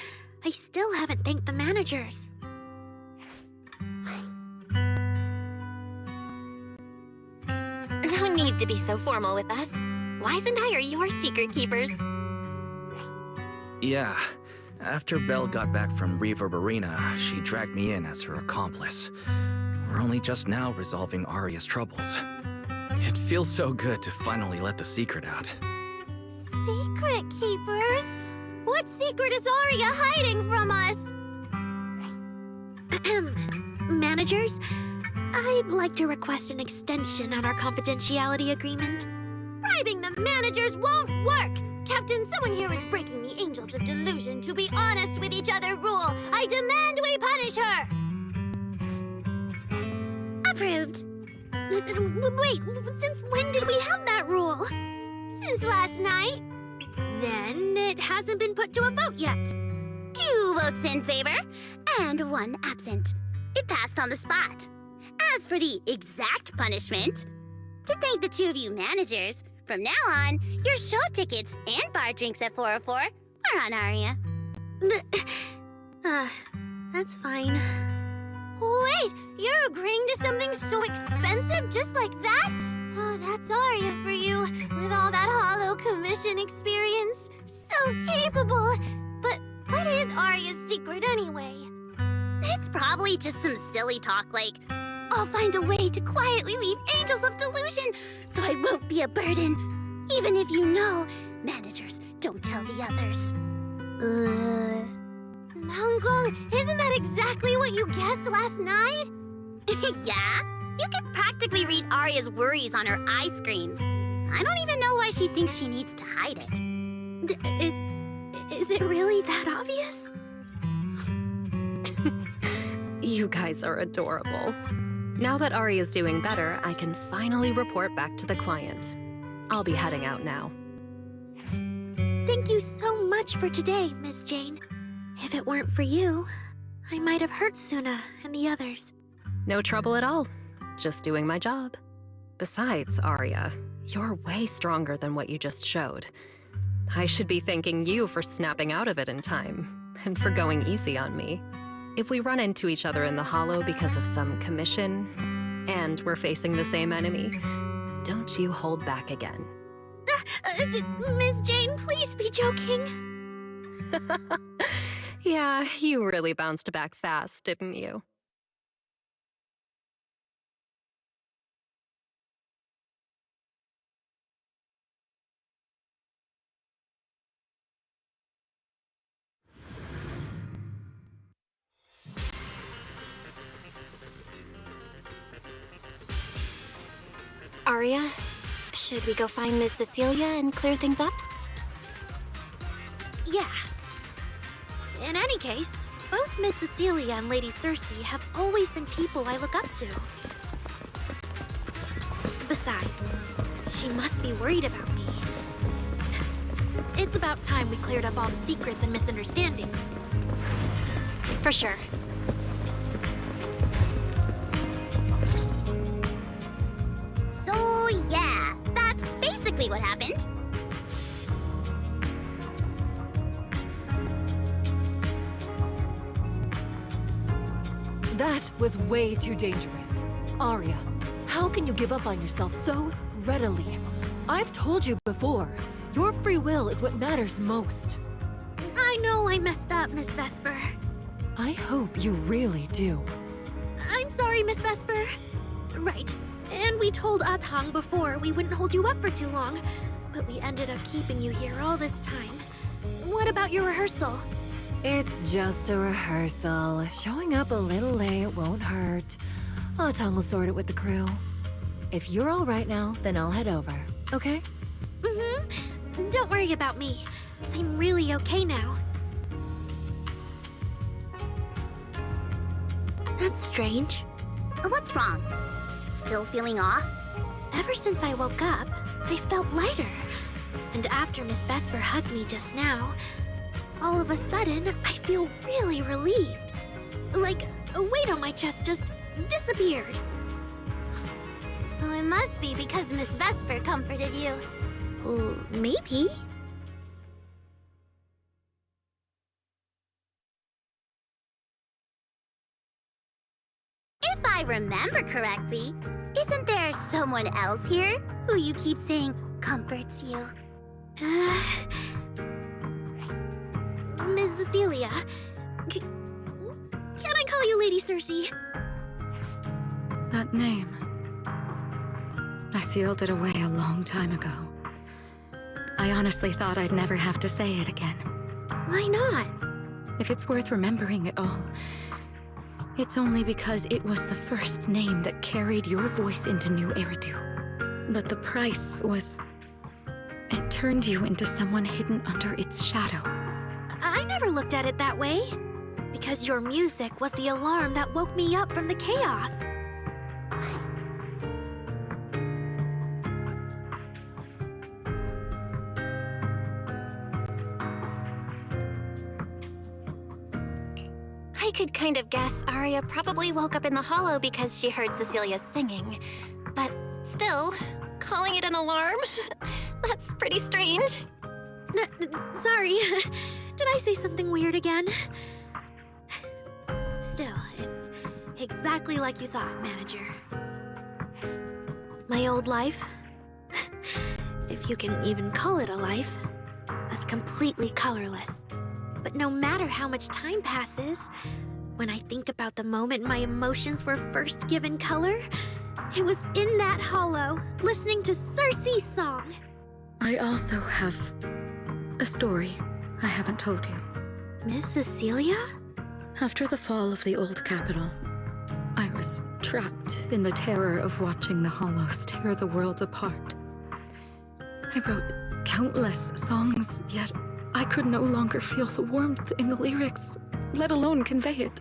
Speaker 14: I still haven't thanked the managers.
Speaker 2: No need to be so formal with us. Wise and I are your secret keepers.
Speaker 3: Yeah. After Belle got back from Reverb Arena, she dragged me in as her accomplice. We're only just now resolving Arya's troubles. It feels so good to finally let the secret out.
Speaker 5: Secret keepers? What secret is Arya hiding from us?
Speaker 14: Managers, I'd like to request an extension on our confidentiality agreement.
Speaker 5: Bribing the managers won't work! Captain, someone here is breaking the Angels of Delusion to be honest with each other rule. I demand we punish her!
Speaker 7: Approved.
Speaker 14: Wait, since when did we have that rule?
Speaker 5: Since last night.
Speaker 14: Then it hasn't been put to a vote yet.
Speaker 7: 2 votes in favor and 1 absent. It passed on the spot. As for the exact punishment, to thank the 2 of you managers, from now on, your show tickets and bar drinks at 404 are on Arya.
Speaker 14: That's fine.
Speaker 5: Wait, you're agreeing to something so expensive just like that? Oh, that's Arya for you, with all that hollow commission experience. So capable. But what is Arya's secret anyway?
Speaker 7: It's probably just some silly talk like, I'll find a way to quietly leave Angels of Delusion so I won't be a burden. Even if you know, managers don't tell the others.
Speaker 5: Namgong, isn't that exactly what you guessed last night?
Speaker 7: Yeah? You can practically read Arya's worries on her eye screens. I don't even know why she thinks she needs to hide it.
Speaker 14: Is it really that obvious?
Speaker 10: You guys are adorable. Now that Arya's doing better, I can finally report back to the client. I'll be heading out now.
Speaker 14: Thank you so much for today, Miss Jane. If it weren't for you, I might have hurt Suna and the others.
Speaker 10: No trouble at all. Just doing my job. Besides, Arya, you're way stronger than what you just showed. I should be thanking you for snapping out of it in time, and for going easy on me. If we run into each other in the Hollow because of some commission, and we're facing the same enemy, don't you hold back again.
Speaker 14: Miss Jane, please be joking.
Speaker 10: Yeah, you really bounced back fast, didn't you?
Speaker 2: Arya, should we go find Miss Cecilia and clear things up?
Speaker 14: Yeah. In any case, both Miss Cecilia and Lady Cersei have always been people I look up to. Besides, she must be worried about me. It's about time we cleared up all the secrets and misunderstandings.
Speaker 2: For sure.
Speaker 7: So yeah, that's basically what happened.
Speaker 18: That was way too dangerous. Arya, how can you give up on yourself so readily? I've told you before, your free will is what matters most.
Speaker 14: I know I messed up, Miss Vesper.
Speaker 18: I hope you really do.
Speaker 14: I'm sorry, Miss Vesper. Right. And we told Atang before we wouldn't hold you up for too long, but we ended up keeping you here all this time. What about your rehearsal?
Speaker 18: It's just a rehearsal. Showing up a little late won't hurt. Atang will sort it with the crew. If you're all right now, then I'll head over, okay?
Speaker 14: Mm-hmm. Don't worry about me. I'm really okay now. That's strange.
Speaker 7: What's wrong? Still feeling off?
Speaker 14: Ever since I woke up, I felt lighter. And after Miss Vesper hugged me just now, all of a sudden, I feel really relieved. Like a weight on my chest just disappeared.
Speaker 5: Oh, it must be because Miss Vesper comforted you.
Speaker 14: Maybe.
Speaker 7: If I remember correctly, isn't there someone else here who you keep saying comforts you?
Speaker 14: Miss Cecilia. Can I call you Lady Cersei?
Speaker 6: That name. I sealed it away a long time ago. I honestly thought I'd never have to say it again.
Speaker 14: Why not?
Speaker 6: If it's worth remembering at all, it's only because it was the first name that carried your voice into New Eridu. But the price was... it turned you into someone hidden under its shadow.
Speaker 14: I never looked at it that way. Because your music was the alarm that woke me up from the chaos.
Speaker 2: I could kind of guess Arya probably woke up in the Hollow because she heard Cecilia singing. But still, calling it an alarm? That's pretty strange.
Speaker 14: Sorry. Did I say something weird again? still, it's exactly like you thought, Manager. My old life, if you can even call it a life, was completely colorless. But no matter how much time passes, when I think about the moment my emotions were first given color, it was in that hollow, listening to Circe's song.
Speaker 6: I also have a story I haven't told you.
Speaker 14: Miss Cecilia?
Speaker 6: After the fall of the old capital, I was trapped in the terror of watching the hollows tear the world apart. I wrote countless songs, yet I could no longer feel the warmth in the lyrics, let alone convey it.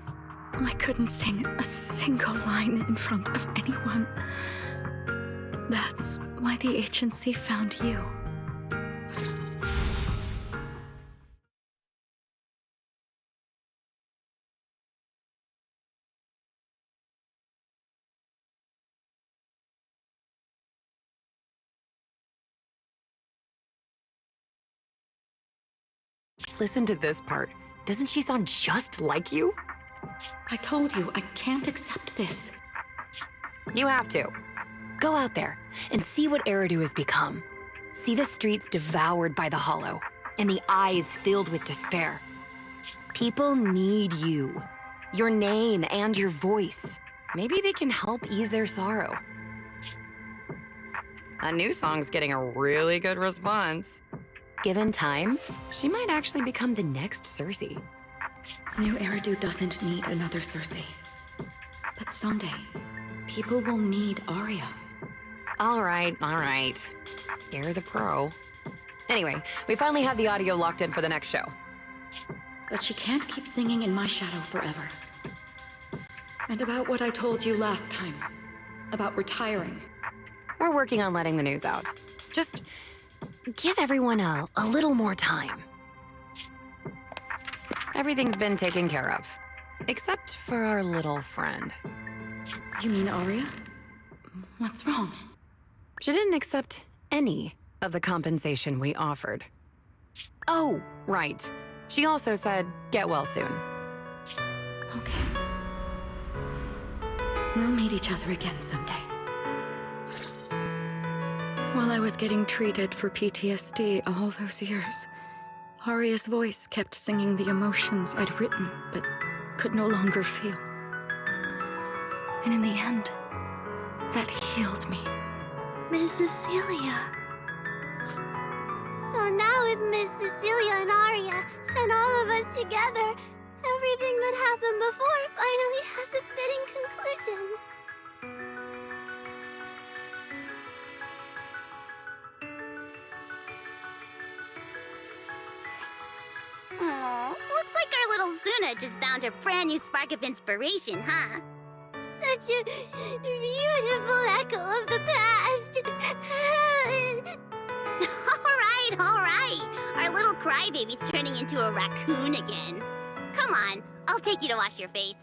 Speaker 6: I couldn't sing a single line in front of anyone. That's why the agency found you.
Speaker 17: Listen to this part. Doesn't she sound just like you?
Speaker 6: I told you, I can't accept this.
Speaker 17: You have to. Go out there and see what Eridu has become. See the streets devoured by the hollow, and the eyes filled with despair. People need you. Your name and your voice. Maybe they can help ease their sorrow. A new song's getting a really good response. Given time, she might actually become the next Circe.
Speaker 6: New Eridu doesn't need another Circe. But someday, people will need Aria.
Speaker 17: All right. You're the pro. Anyway, we finally have the audio locked in for the next show.
Speaker 6: But she can't keep singing in my shadow forever. And about what I told you last time, about retiring.
Speaker 17: We're working on letting the news out. Just give everyone a little more time. Everything's been taken care of. Except for our little friend.
Speaker 6: You mean Aria? What's wrong?
Speaker 17: She didn't accept any of the compensation we offered. Oh, right. She also said, get well soon.
Speaker 6: Okay. We'll meet each other again someday. While I was getting treated for PTSD all those years, Aria's voice kept singing the emotions I'd written, but could no longer feel. And in the end, that healed me.
Speaker 14: Miss Cecilia.
Speaker 5: So now with Miss Cecilia and Aria, and all of us together, everything that happened before finally has a fitting conclusion.
Speaker 7: Aw, looks like our little Zuna just found her brand new spark of inspiration, huh?
Speaker 5: Such a beautiful echo of the past.
Speaker 7: All right. Our little crybaby's turning into a raccoon again. Come on, I'll take you to wash your face.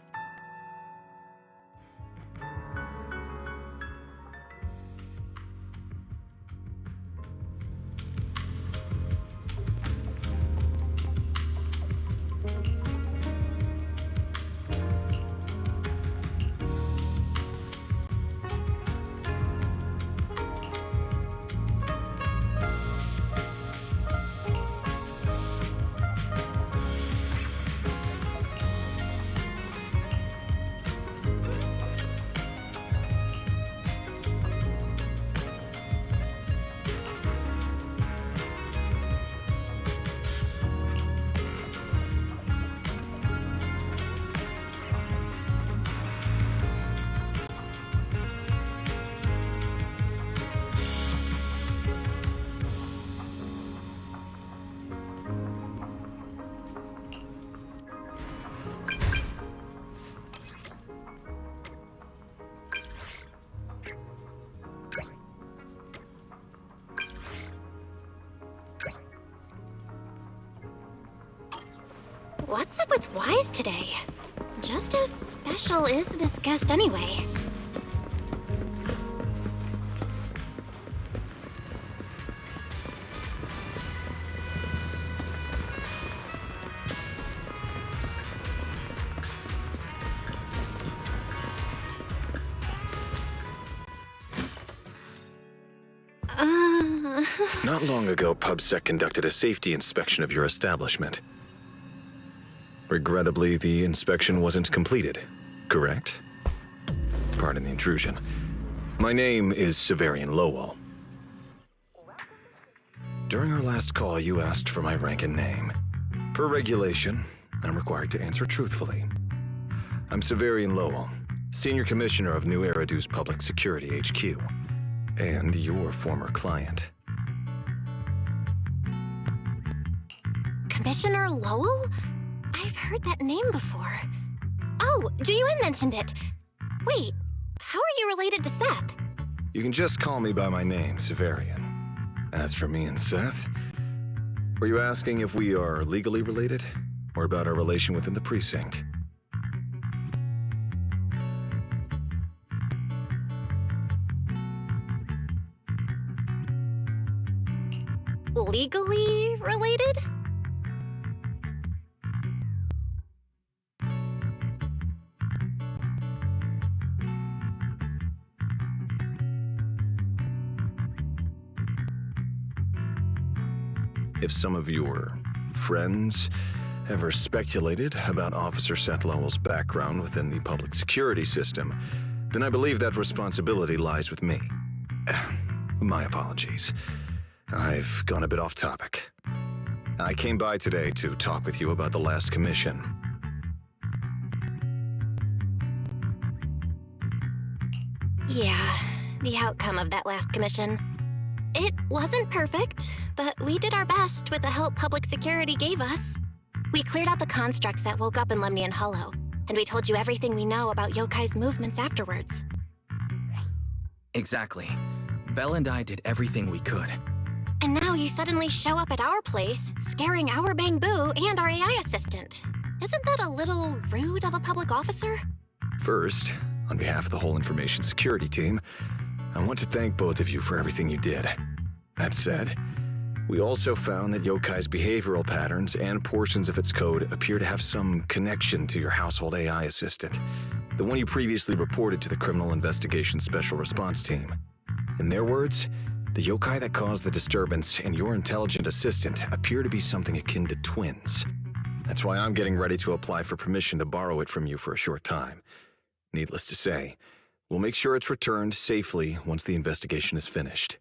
Speaker 2: What's up with Wise today? Just how special is this guest anyway?
Speaker 11: Not long ago, PubSec conducted a safety inspection of your establishment. Regrettably, the inspection wasn't completed, correct? Pardon the intrusion. My name is Severian Lowell. During our last call, you asked for my rank and name. Per regulation, I'm required to answer truthfully. I'm Severian Lowell, Senior Commissioner of New Eridu's Public Security HQ, and your former client.
Speaker 2: Commissioner Lowell? I've heard that name before. Oh, Juyuan mentioned it. Wait, how are you related to Seth?
Speaker 11: You can just call me by my name, Severian. As for me and Seth, were you asking if we are legally related, or about our relation within the precinct?
Speaker 2: Legally related?
Speaker 11: If some of your friends ever speculated about Officer Seth Lowell's background within the public security system, then I believe that responsibility lies with me. My apologies. I've gone a bit off topic. I came by today to talk with you about the last commission.
Speaker 2: Yeah, the outcome of that last commission. It wasn't perfect, but we did our best with the help public security gave us. We cleared out the constructs that woke up in Lemnian Hollow, and we told you everything we know about Yokai's movements afterwards.
Speaker 3: Exactly. Belle and I did everything we could.
Speaker 2: And now you suddenly show up at our place, scaring our Bang Boo and our AI assistant. Isn't that a little rude of a public officer?
Speaker 11: First, on behalf of the whole information security team, I want to thank both of you for everything you did. That said, we also found that Yokai's behavioral patterns and portions of its code appear to have some connection to your household AI assistant, the one you previously reported to the Criminal Investigation Special Response Team. In their words, the yokai that caused the disturbance and your intelligent assistant appear to be something akin to twins. That's why I'm getting ready to apply for permission to borrow it from you for a short time. Needless to say, we'll make sure it's returned safely once the investigation is finished.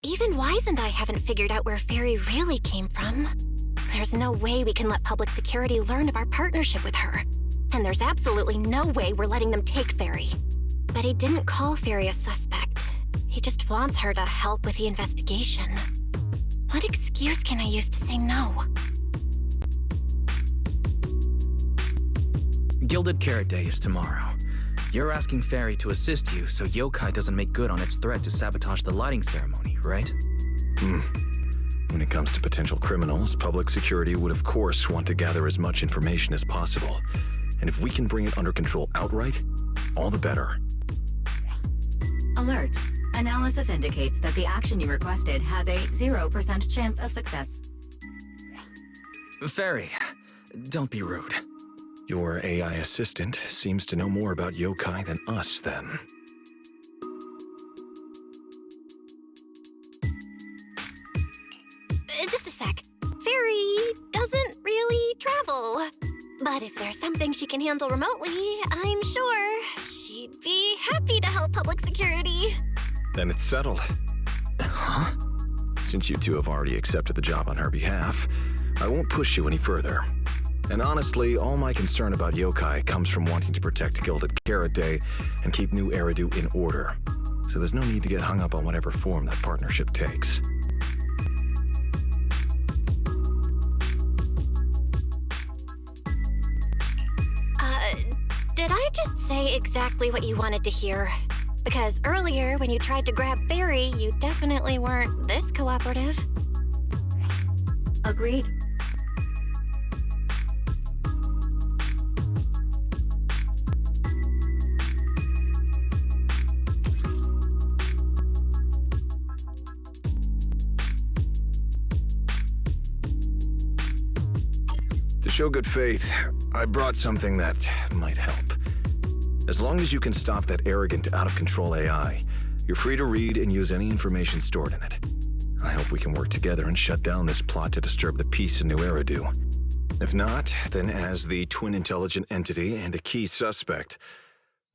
Speaker 2: Even Wise and I haven't figured out where Fairy really came from. There's no way we can let public security learn of our partnership with her. And there's absolutely no way we're letting them take Fairy. But he didn't call Fairy a suspect. He just wants her to help with the investigation. What excuse can I use to say no?
Speaker 3: Gilded Carrot Day is tomorrow. You're asking Fairy to assist you so Yokai doesn't make good on its threat to sabotage the lighting ceremony, right?
Speaker 11: When it comes to potential criminals, public security would of course want to gather as much information as possible. And if we can bring it under control outright, all the better.
Speaker 1: Alert. Analysis indicates that the action you requested has a 0% chance of success.
Speaker 3: Fairy, don't be rude.
Speaker 11: Your AI assistant seems to know more about yokai than us, then.
Speaker 2: Just a sec. Fairy doesn't really travel. But if there's something she can handle remotely, I'm sure she'd be happy to help public security.
Speaker 11: Then it's settled.
Speaker 3: Huh?
Speaker 11: Since you two have already accepted the job on her behalf, I won't push you any further. And honestly, all my concern about yokai comes from wanting to protect Gilded Carrot Day and keep New Eridu in order. So there's no need to get hung up on whatever form that partnership takes.
Speaker 2: Did I just say exactly what you wanted to hear? Because earlier, when you tried to grab Fairy, you definitely weren't this cooperative.
Speaker 1: Agreed.
Speaker 11: To show good faith, I brought something that might help. As long as you can stop that arrogant, out-of-control AI, you're free to read and use any information stored in it. I hope we can work together and shut down this plot to disturb the peace in New Eridu. If not, then as the twin intelligent entity and a key suspect,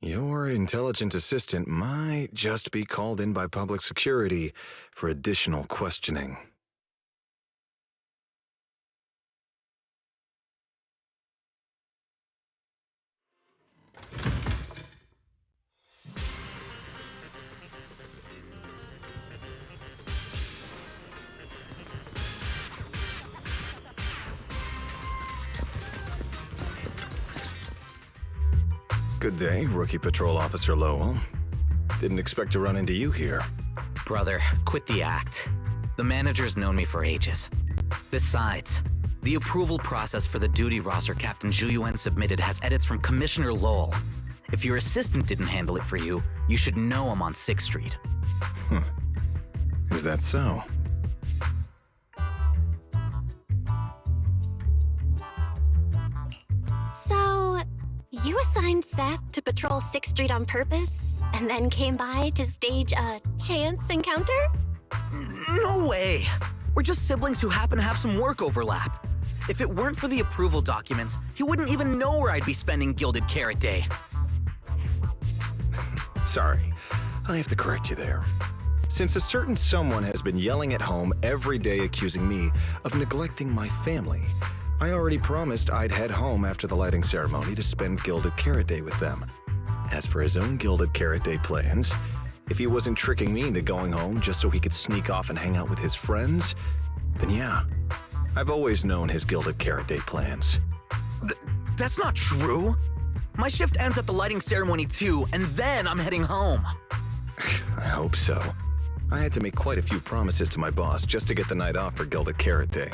Speaker 11: your intelligent assistant might just be called in by public security for additional questioning. Good day, Rookie Patrol Officer Lowell. Didn't expect to run into you here.
Speaker 3: Brother, quit the act. The manager's known me for ages. Besides, the approval process for the duty roster Captain Zhu submitted has edits from Commissioner Lowell. If your assistant didn't handle it for you, you should know him on 6th Street.
Speaker 11: Is that so?
Speaker 2: So, you assigned Seth to patrol 6th Street on purpose, and then came by to stage a chance encounter?
Speaker 3: No way! We're just siblings who happen to have some work overlap. If it weren't for the approval documents, he wouldn't even know where I'd be spending Gilded Carrot Day.
Speaker 11: Sorry, I have to correct you there. Since a certain someone has been yelling at home every day accusing me of neglecting my family, I already promised I'd head home after the lighting ceremony to spend Gilded Carrot Day with them. As for his own Gilded Carrot Day plans, if he wasn't tricking me into going home just so he could sneak off and hang out with his friends, then yeah, I've always known his Gilded Carrot Day plans.
Speaker 3: That's not true! My shift ends at the lighting ceremony too, and then I'm heading home.
Speaker 11: I hope so. I had to make quite a few promises to my boss just to get the night off for Gilded Carrot Day.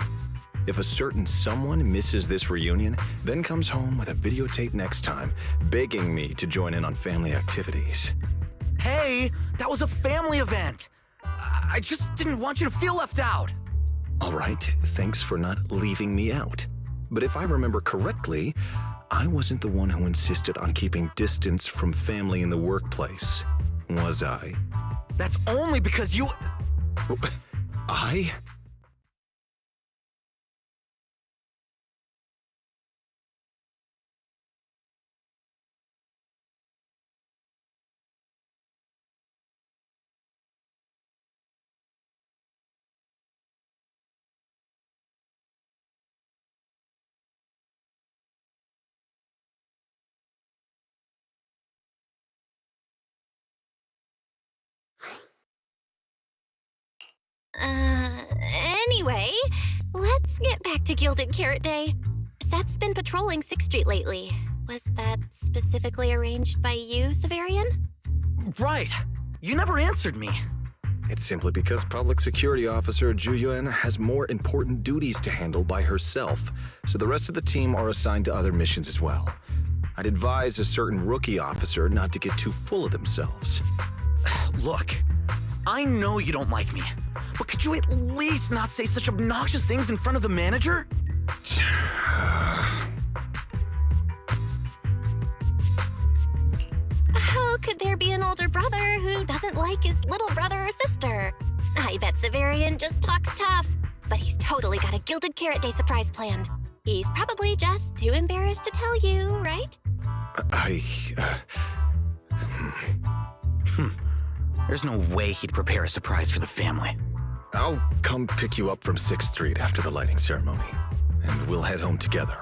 Speaker 11: If a certain someone misses this reunion, then comes home with a videotape next time, begging me to join in on family activities.
Speaker 3: Hey, that was a family event! I just didn't want you to feel left out!
Speaker 11: All right, thanks for not leaving me out. But if I remember correctly, I wasn't the one who insisted on keeping distance from family in the workplace, was I?
Speaker 3: That's only because you...
Speaker 11: I?
Speaker 2: Anyway, let's get back to Gilded Carrot Day. Seth's been patrolling 6th Street lately. Was that specifically arranged by you, Severian?
Speaker 3: Right. You never answered me.
Speaker 11: It's simply because Public Security Officer Zhu Yuan has more important duties to handle by herself, so the rest of the team are assigned to other missions as well. I'd advise a certain rookie officer not to get too full of themselves.
Speaker 3: Look, I know you don't like me, but could you at least not say such obnoxious things in front of the manager?
Speaker 2: How could there be an older brother who doesn't like his little brother or sister? I bet Severian just talks tough, but he's totally got a Gilded Carrot Day surprise planned. He's probably just too embarrassed to tell you, right?
Speaker 3: There's no way he'd prepare a surprise for the family.
Speaker 11: I'll come pick you up from 6th Street after the lighting ceremony, and we'll head home together.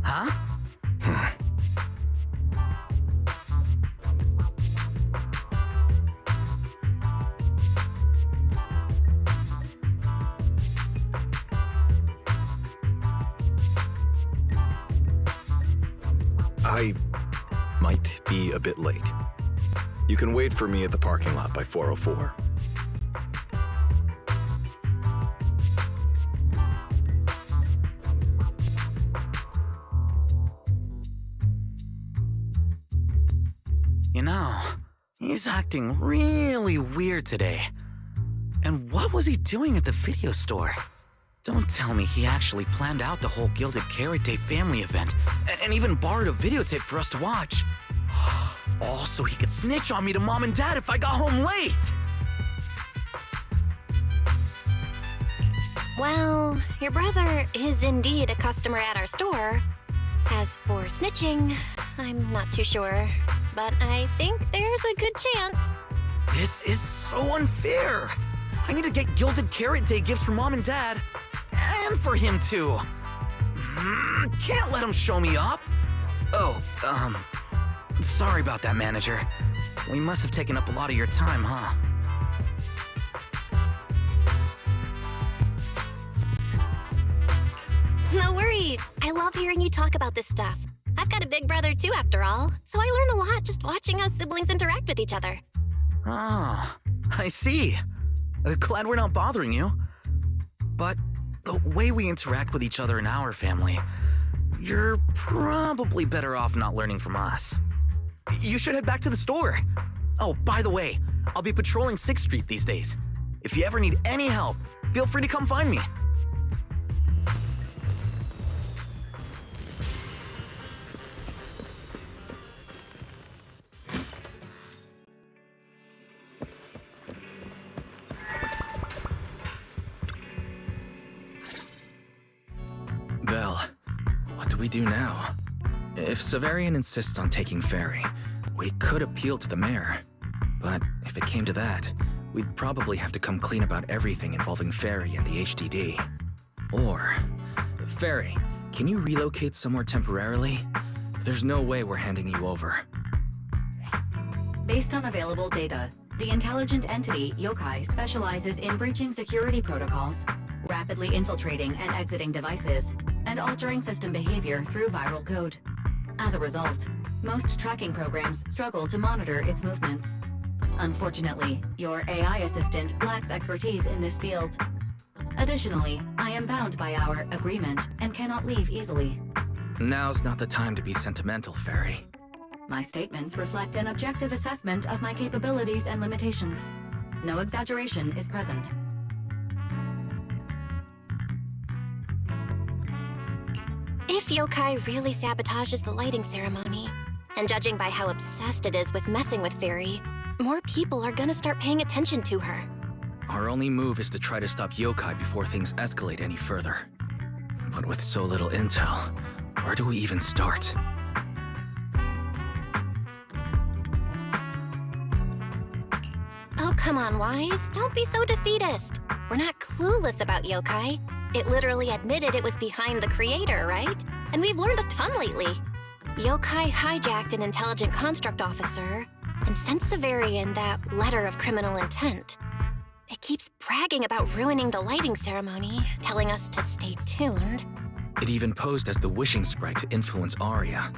Speaker 3: Huh?
Speaker 11: I might be a bit late. You can wait for me at the parking lot by 4:04.
Speaker 3: You know, he's acting really weird today. And what was he doing at the video store?
Speaker 4: Don't tell me he actually planned out the whole Gilded Carrot Day family event, and even borrowed a videotape for us to watch. All so he could snitch on me to Mom and Dad if I got home late!
Speaker 2: Well, your brother is indeed a customer at our store. As for snitching, I'm not too sure, but I think there's a good chance.
Speaker 4: This is so unfair! I need to get Gilded Carrot Day gifts for Mom and Dad, and for him too. Can't let him show me up. Oh, sorry about that, manager. We must have taken up a lot of your time, huh?
Speaker 2: No worries. I love hearing you talk about this stuff. I've got a big brother too, after all, so I learn a lot just watching how siblings interact with each other.
Speaker 4: Ah, I see. Glad we're not bothering you. But the way we interact with each other in our family, you're probably better off not learning from us. You should head back to the store. Oh, by the way, I'll be patrolling 6th Street these days. If you ever need any help, feel free to come find me.
Speaker 3: Belle, what do we do now? If Severian insists on taking Ferry, we could appeal to the mayor. But if it came to that, we'd probably have to come clean about everything involving Ferry and the HDD. Or, Ferry, can you relocate somewhere temporarily? There's no way we're handing you over.
Speaker 1: Based on available data, the intelligent entity Yokai specializes in breaching security protocols, rapidly infiltrating and exiting devices, and altering system behavior through viral code. As a result, most tracking programs struggle to monitor its movements. Unfortunately, your AI assistant lacks expertise in this field. Additionally, I am bound by our agreement and cannot leave easily.
Speaker 3: Now's not the time to be sentimental, Ferry.
Speaker 1: My statements reflect an objective assessment of my capabilities and limitations. No exaggeration is present.
Speaker 2: If Yokai really sabotages the lighting ceremony, and judging by how obsessed it is with messing with Fairy, more people are gonna start paying attention to her.
Speaker 3: Our only move is to try to stop Yokai before things escalate any further. But with so little intel, where do we even start?
Speaker 2: Oh, come on, Wise. Don't be so defeatist. We're not clueless about Yokai. It literally admitted it was behind the creator, right? And we've learned a ton lately. Yokai hijacked an intelligent construct officer and sent Severian that letter of criminal intent. It keeps bragging about ruining the lighting ceremony, telling us to stay tuned.
Speaker 3: It even posed as the wishing sprite to influence Arya,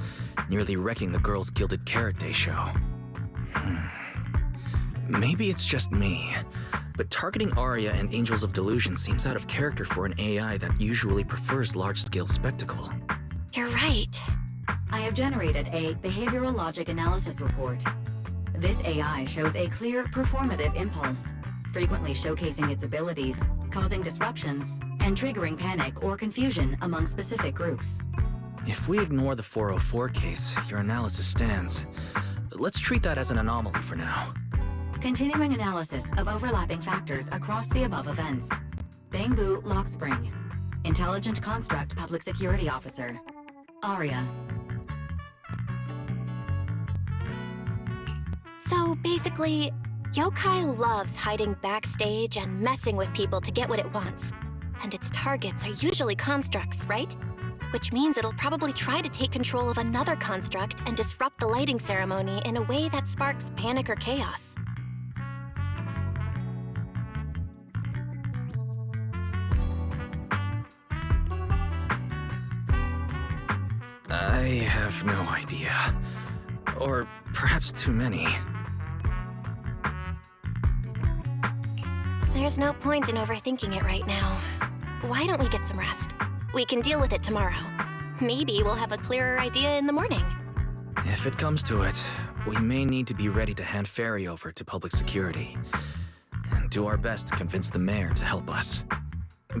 Speaker 3: nearly wrecking the girls' Gilded Carrot Day show. Maybe it's just me, but targeting Arya and Angels of Delusion seems out of character for an AI that usually prefers large-scale spectacle.
Speaker 2: You're right.
Speaker 1: I have generated a behavioral logic analysis report. This AI shows a clear performative impulse, frequently showcasing its abilities, causing disruptions, and triggering panic or confusion among specific groups.
Speaker 3: If we ignore the 404 case, your analysis stands. Let's treat that as an anomaly for now.
Speaker 1: Continuing analysis of overlapping factors across the above events. Bangbu Lock Spring. Intelligent Construct Public Security Officer. Arya.
Speaker 2: So basically, Yokai loves hiding backstage and messing with people to get what it wants. And its targets are usually constructs, right? Which means it'll probably try to take control of another construct and disrupt the lighting ceremony in a way that sparks panic or chaos.
Speaker 3: I have no idea. Or perhaps too many.
Speaker 2: There's no point in overthinking it right now. Why don't we get some rest? We can deal with it tomorrow. Maybe we'll have a clearer idea in the morning.
Speaker 3: If it comes to it, we may need to be ready to hand Ferry over to public security. And do our best to convince the mayor to help us.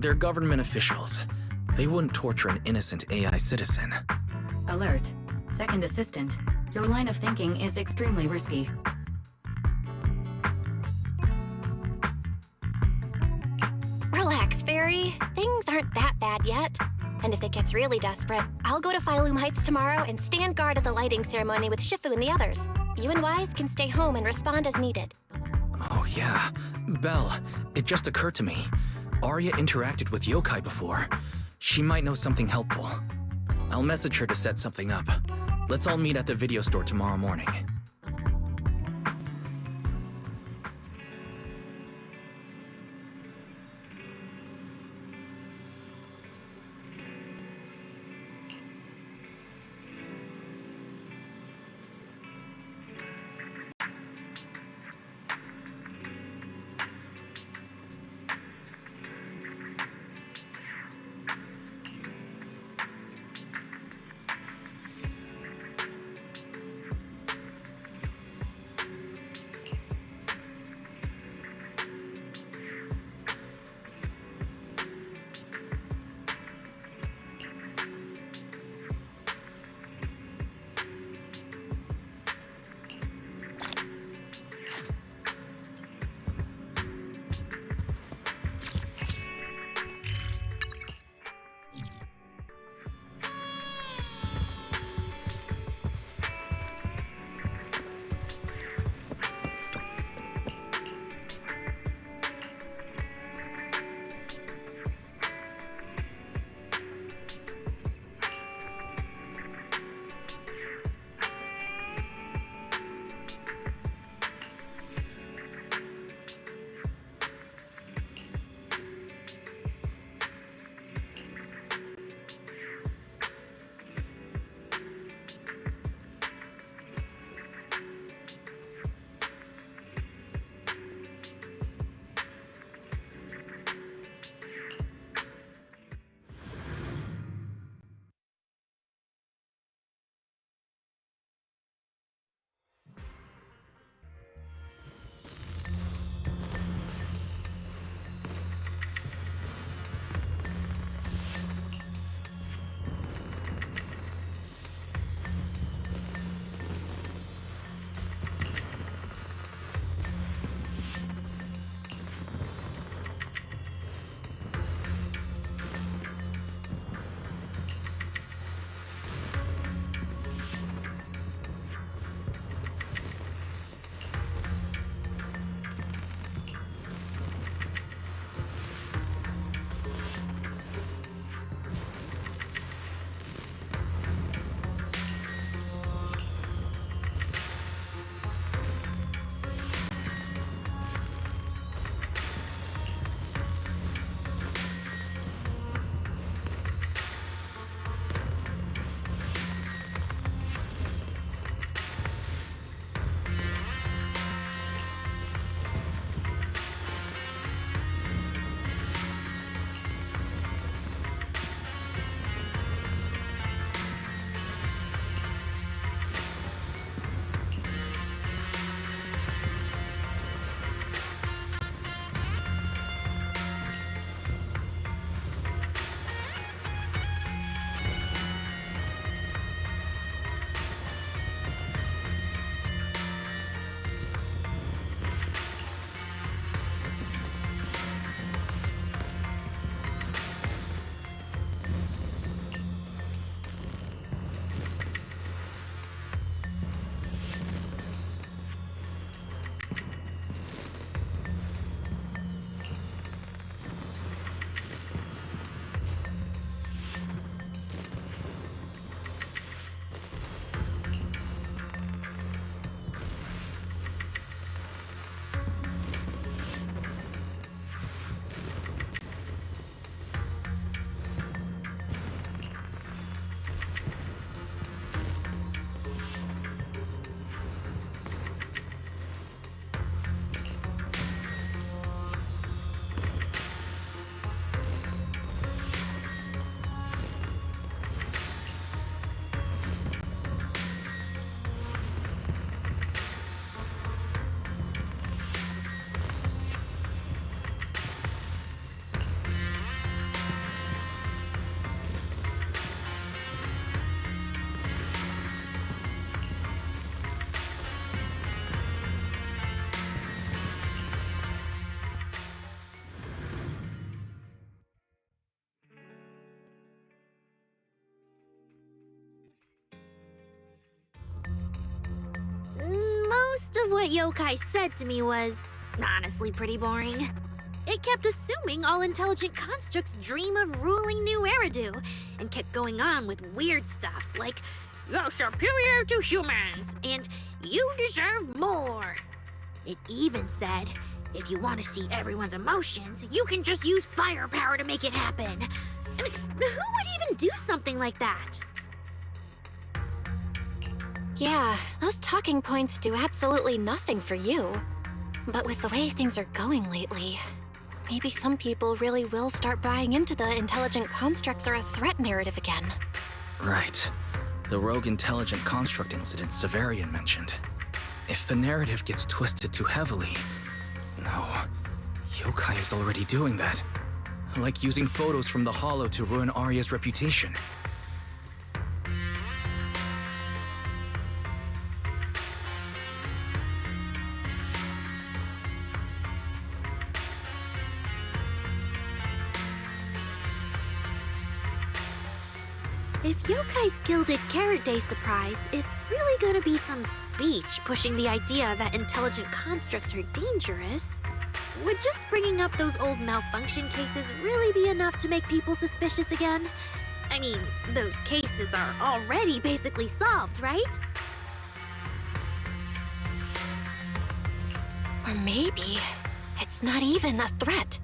Speaker 3: They're government officials. They wouldn't torture an innocent AI citizen.
Speaker 1: Alert. Second assistant. Your line of thinking is extremely risky.
Speaker 2: Relax, Fairy. Things aren't that bad yet. And if it gets really desperate, I'll go to Phylum Heights tomorrow and stand guard at the lighting ceremony with Shifu and the others. You and Wise can stay home and respond as needed.
Speaker 3: Oh yeah. Belle, it just occurred to me. Arya interacted with yokai before. She might know something helpful. I'll message her to set something up. Let's all meet at the video store tomorrow morning.
Speaker 14: Most of what Yokai said to me was honestly pretty boring. It kept assuming all intelligent constructs dream of ruling New Eridu, and kept going on with weird stuff like, "You're superior to humans," and "You deserve more." It even said, if you want to see everyone's emotions, you can just use firepower to make it happen. I mean, who would even do something like that?
Speaker 2: Yeah, those talking points do absolutely nothing for you. But with the way things are going lately, maybe some people really will start buying into the intelligent constructs are a threat narrative again.
Speaker 3: Right. The rogue intelligent construct incident Severian mentioned. If the narrative gets twisted too heavily... No. Yokai is already doing that. Like using photos from the Hollow to ruin Arya's reputation.
Speaker 14: If Yokai's Gilded Carrot Day surprise is really gonna be some speech pushing the idea that intelligent constructs are dangerous, would just bringing up those old malfunction cases really be enough to make people suspicious again? I mean, those cases are already basically solved, right?
Speaker 2: Or maybe it's not even a threat.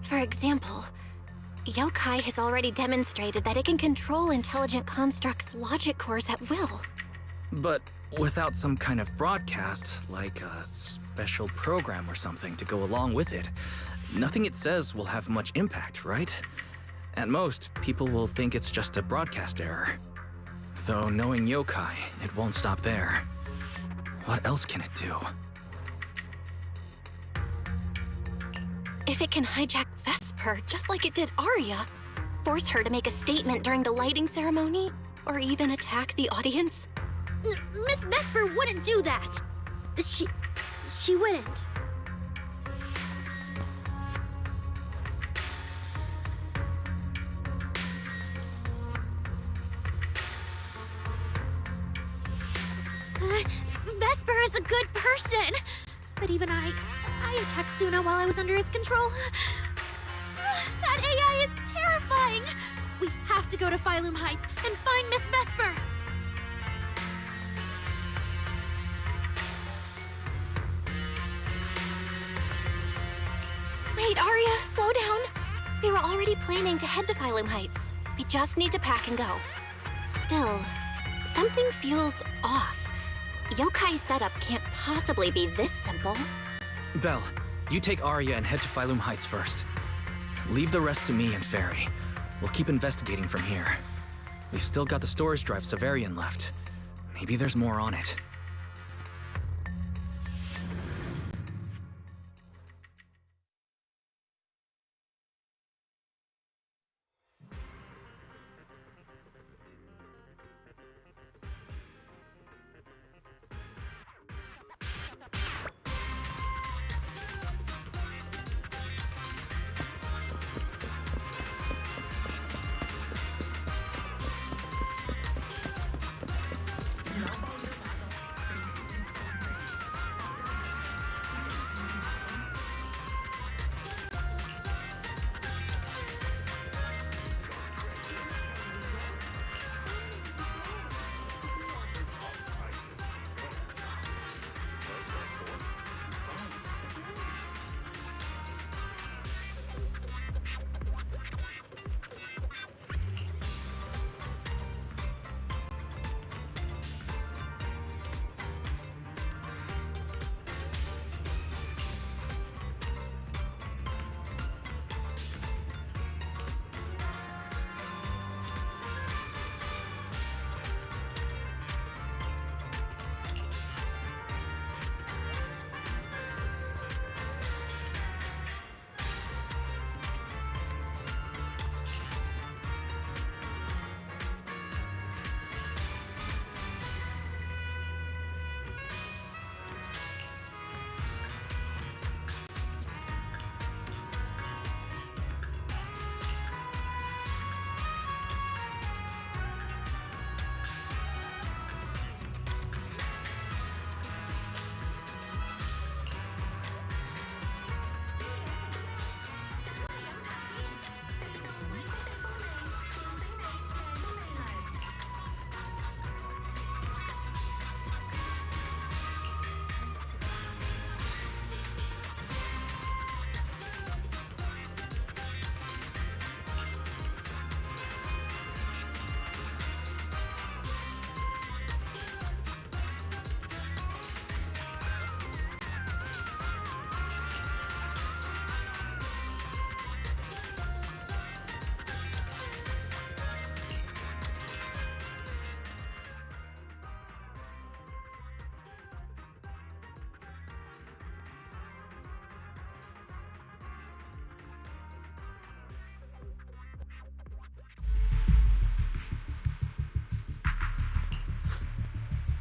Speaker 2: For example, Yokai has already demonstrated that it can control intelligent constructs' logic cores at will.
Speaker 3: But without some kind of broadcast, like a special program or something to go along with it, nothing it says will have much impact, right? At most, people will think it's just a broadcast error. Though knowing Yokai, it won't stop there. What else can it do?
Speaker 2: If it can hijack Vesper just like it did Arya, force her to make a statement during the lighting ceremony, or even attack the audience?
Speaker 14: Miss Vesper wouldn't do that! She wouldn't. Vesper is a good person! But even I attacked Suna while I was under its control. That AI is terrifying! We have to go to Phylum Heights and find Miss Vesper!
Speaker 2: Wait, Arya, slow down. We were already planning to head to Phylum Heights. We just need to pack and go. Still, something feels off. Yokai's setup can't possibly be this simple.
Speaker 3: Belle, you take Arya and head to Phylum Heights first. Leave the rest to me and Fairy. We'll keep investigating from here. We've still got the storage drive Severian left. Maybe there's more on it.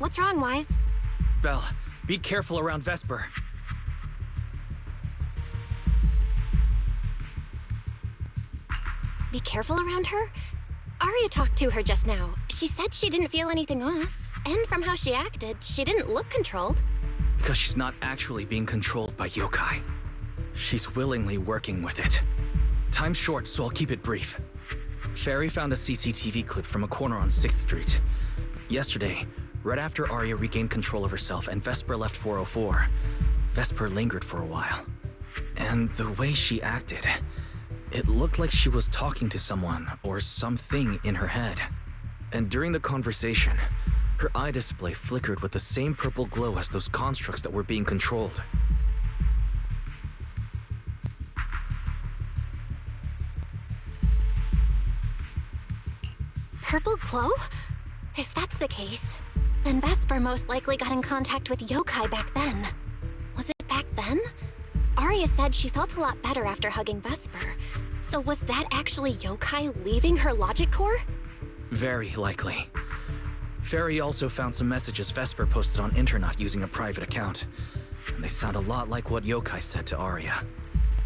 Speaker 2: What's wrong, Wise?
Speaker 3: Belle, be careful around Vesper.
Speaker 2: Be careful around her? Arya talked to her just now. She said she didn't feel anything off. And from how she acted, she didn't look controlled.
Speaker 3: Because she's not actually being controlled by yokai. She's willingly working with it. Time's short, so I'll keep it brief. Fairy found a CCTV clip from a corner on 6th Street. Yesterday, right after Arya regained control of herself and Vesper left 404, Vesper lingered for a while. And the way she acted, it looked like she was talking to someone or something in her head. And during the conversation, her eye display flickered with the same purple glow as those constructs that were being controlled.
Speaker 2: Purple glow? If that's the case, then Vesper most likely got in contact with yokai back then. Was it back then? Arya said she felt a lot better after hugging Vesper. So was that actually yokai leaving her logic core?
Speaker 3: Very likely. Fairy also found some messages Vesper posted on internet using a private account. And they sound a lot like what yokai said to Arya.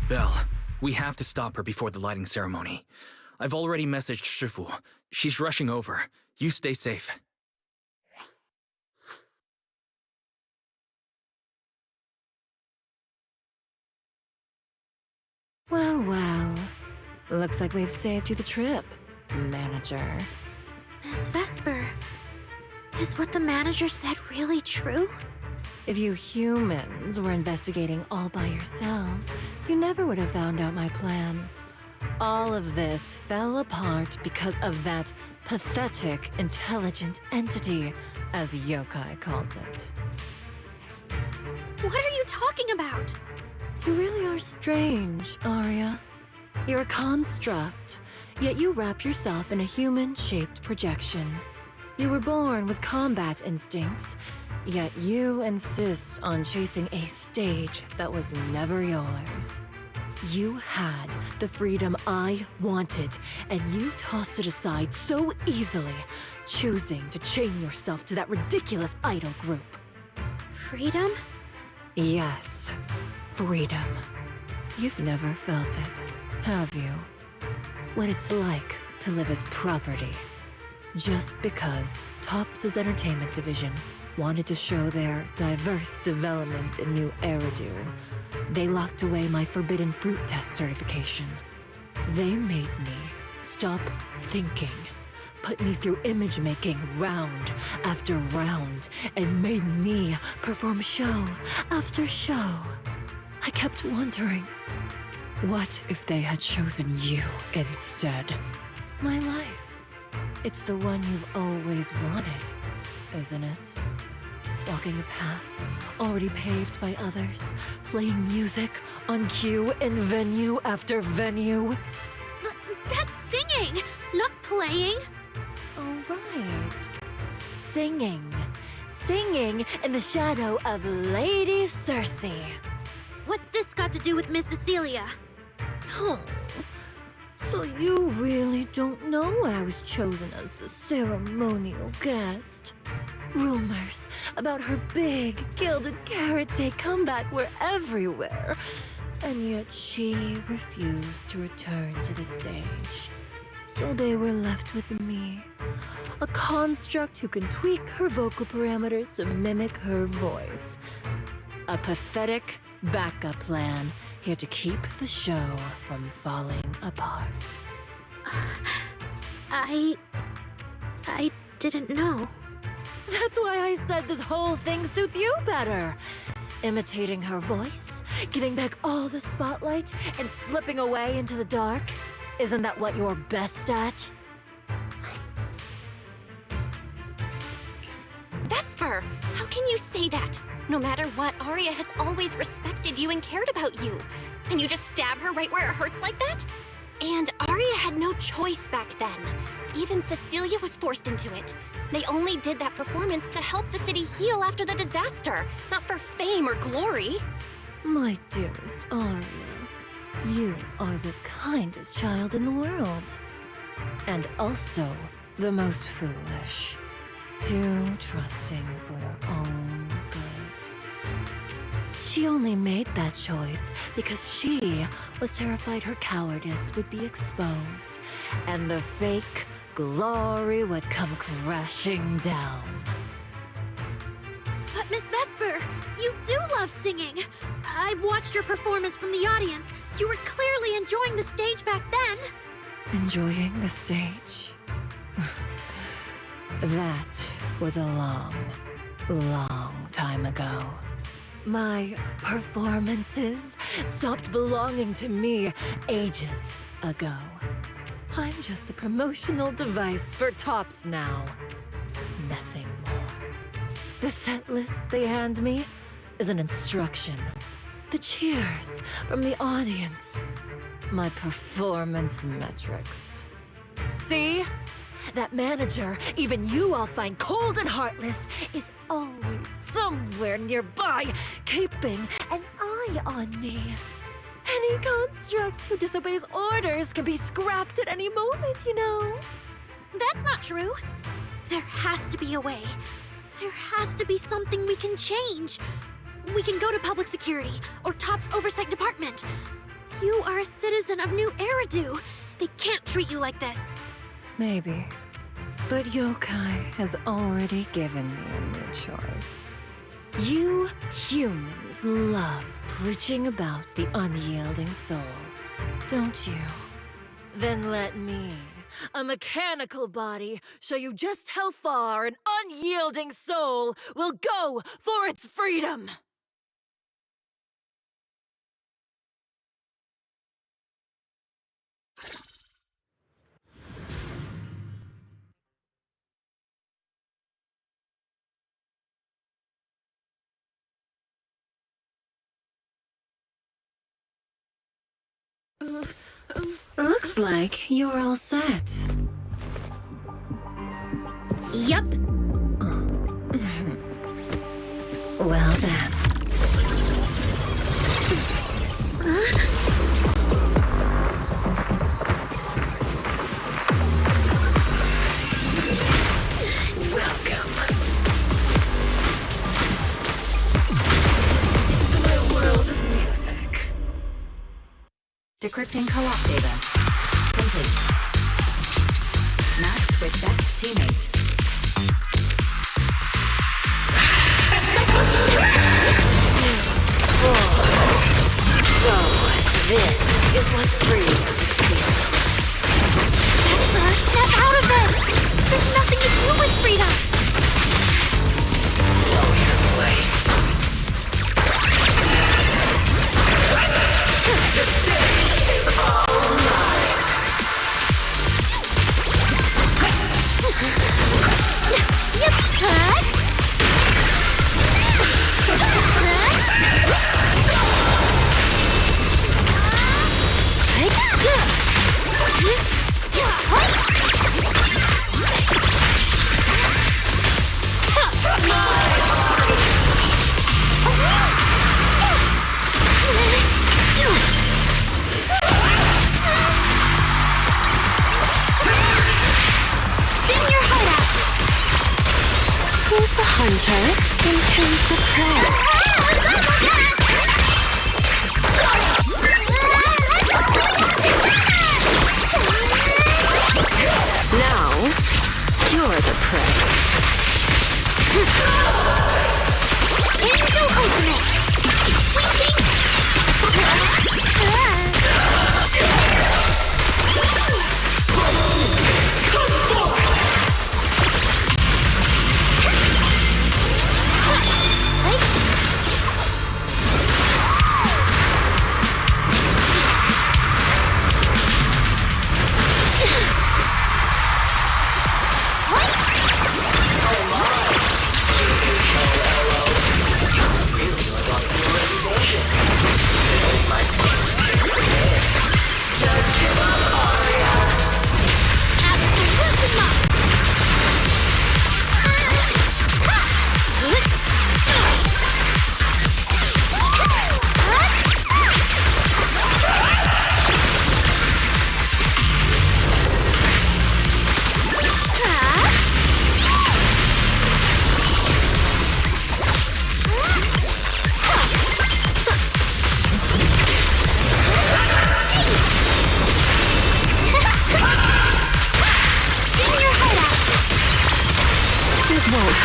Speaker 3: Belle, we have to stop her before the lighting ceremony. I've already messaged Shifu. She's rushing over. You stay safe.
Speaker 18: Well, well. Looks like we've saved you the trip, manager.
Speaker 14: Miss Vesper, is what the manager said really true?
Speaker 18: If you humans were investigating all by yourselves, you never would have found out my plan. All of this fell apart because of that pathetic, intelligent entity, as yokai calls it.
Speaker 14: What are you talking about?
Speaker 18: You really are strange, Arya. You're a construct, yet you wrap yourself in a human-shaped projection. You were born with combat instincts, yet you insist on chasing a stage that was never yours. You had the freedom I wanted, and you tossed it aside so easily, choosing to chain yourself to that ridiculous idol group.
Speaker 14: Freedom?
Speaker 18: Yes, freedom. You've never felt it, have you? What it's like to live as property. Just because Topps' entertainment division wanted to show their diverse development in new Eridu, they locked away my Forbidden Fruit Test certification. They made me stop thinking, put me through image making round after round, and made me perform show after show. I kept wondering, what if they had chosen you instead? My life. It's the one you've always wanted, isn't it? Walking a path already paved by others, playing music on cue in venue after venue.
Speaker 14: That's singing, not playing.
Speaker 18: Oh, right. Singing. Singing in the shadow of Lady Cersei.
Speaker 14: What's this got to do with Miss Cecilia?
Speaker 18: Oh, so you really don't know I was chosen as the ceremonial guest? Rumors about her big Gilded Carrot Day comeback were everywhere, and yet she refused to return to the stage. So they were left with me, a construct who can tweak her vocal parameters to mimic her voice. A pathetic backup plan here to keep the show from falling apart.
Speaker 14: I didn't know.
Speaker 18: That's why I said this whole thing suits you better. Imitating her voice, giving back all the spotlight, and slipping away into the dark. Isn't that what you're best at?
Speaker 2: Vesper, how can you say that? No matter what, Arya has always respected you and cared about you. And you just stab her right where it hurts like that? And Arya had no choice back then. Even Cecilia was forced into it. They only did that performance to help the city heal after the disaster, not for fame or glory.
Speaker 18: My dearest Arya, you are the kindest child in the world. And also the most foolish. too trusting for your own good. She only made that choice because she was terrified her cowardice would be exposed and the fake glory would come crashing down.
Speaker 14: But Miss Vesper, you do love singing. I've watched your performance from the audience. You were clearly enjoying the stage back then.
Speaker 18: Enjoying the stage? That was a long, long time ago. My performances stopped belonging to me ages ago. I'm just a promotional device for tops now. Nothing more. The set list they hand me is an instruction. The cheers from the audience. My performance metrics. See? That manager, even you all find cold and heartless, is always somewhere nearby, keeping an eye on me. Any construct who disobeys orders can be scrapped at any moment, you know.
Speaker 14: That's not true. There has to be a way. There has to be something we can change. We can go to public security or TOPS oversight department. You are a citizen of New Eridu. They can't treat you like this.
Speaker 18: Maybe. But Yokai has already given me a new choice. You humans love preaching about the unyielding soul, don't you? Then let me, a mechanical body, show you just how far an unyielding soul will go for its freedom! Looks like you're all set.
Speaker 14: Yup.
Speaker 18: Well then. Welcome to my world of music.
Speaker 1: Decrypting co-op data. Complete. Matched with best teammate.
Speaker 18: So, this is what freedom feels.
Speaker 14: Vesper, step out of it! There's nothing to do with freedom!
Speaker 18: Know your place. The stage is all mine.
Speaker 14: Yep, cut!
Speaker 2: Who's the hunter and who's the prey? Now, you're the prey.
Speaker 14: Angel Ultimate!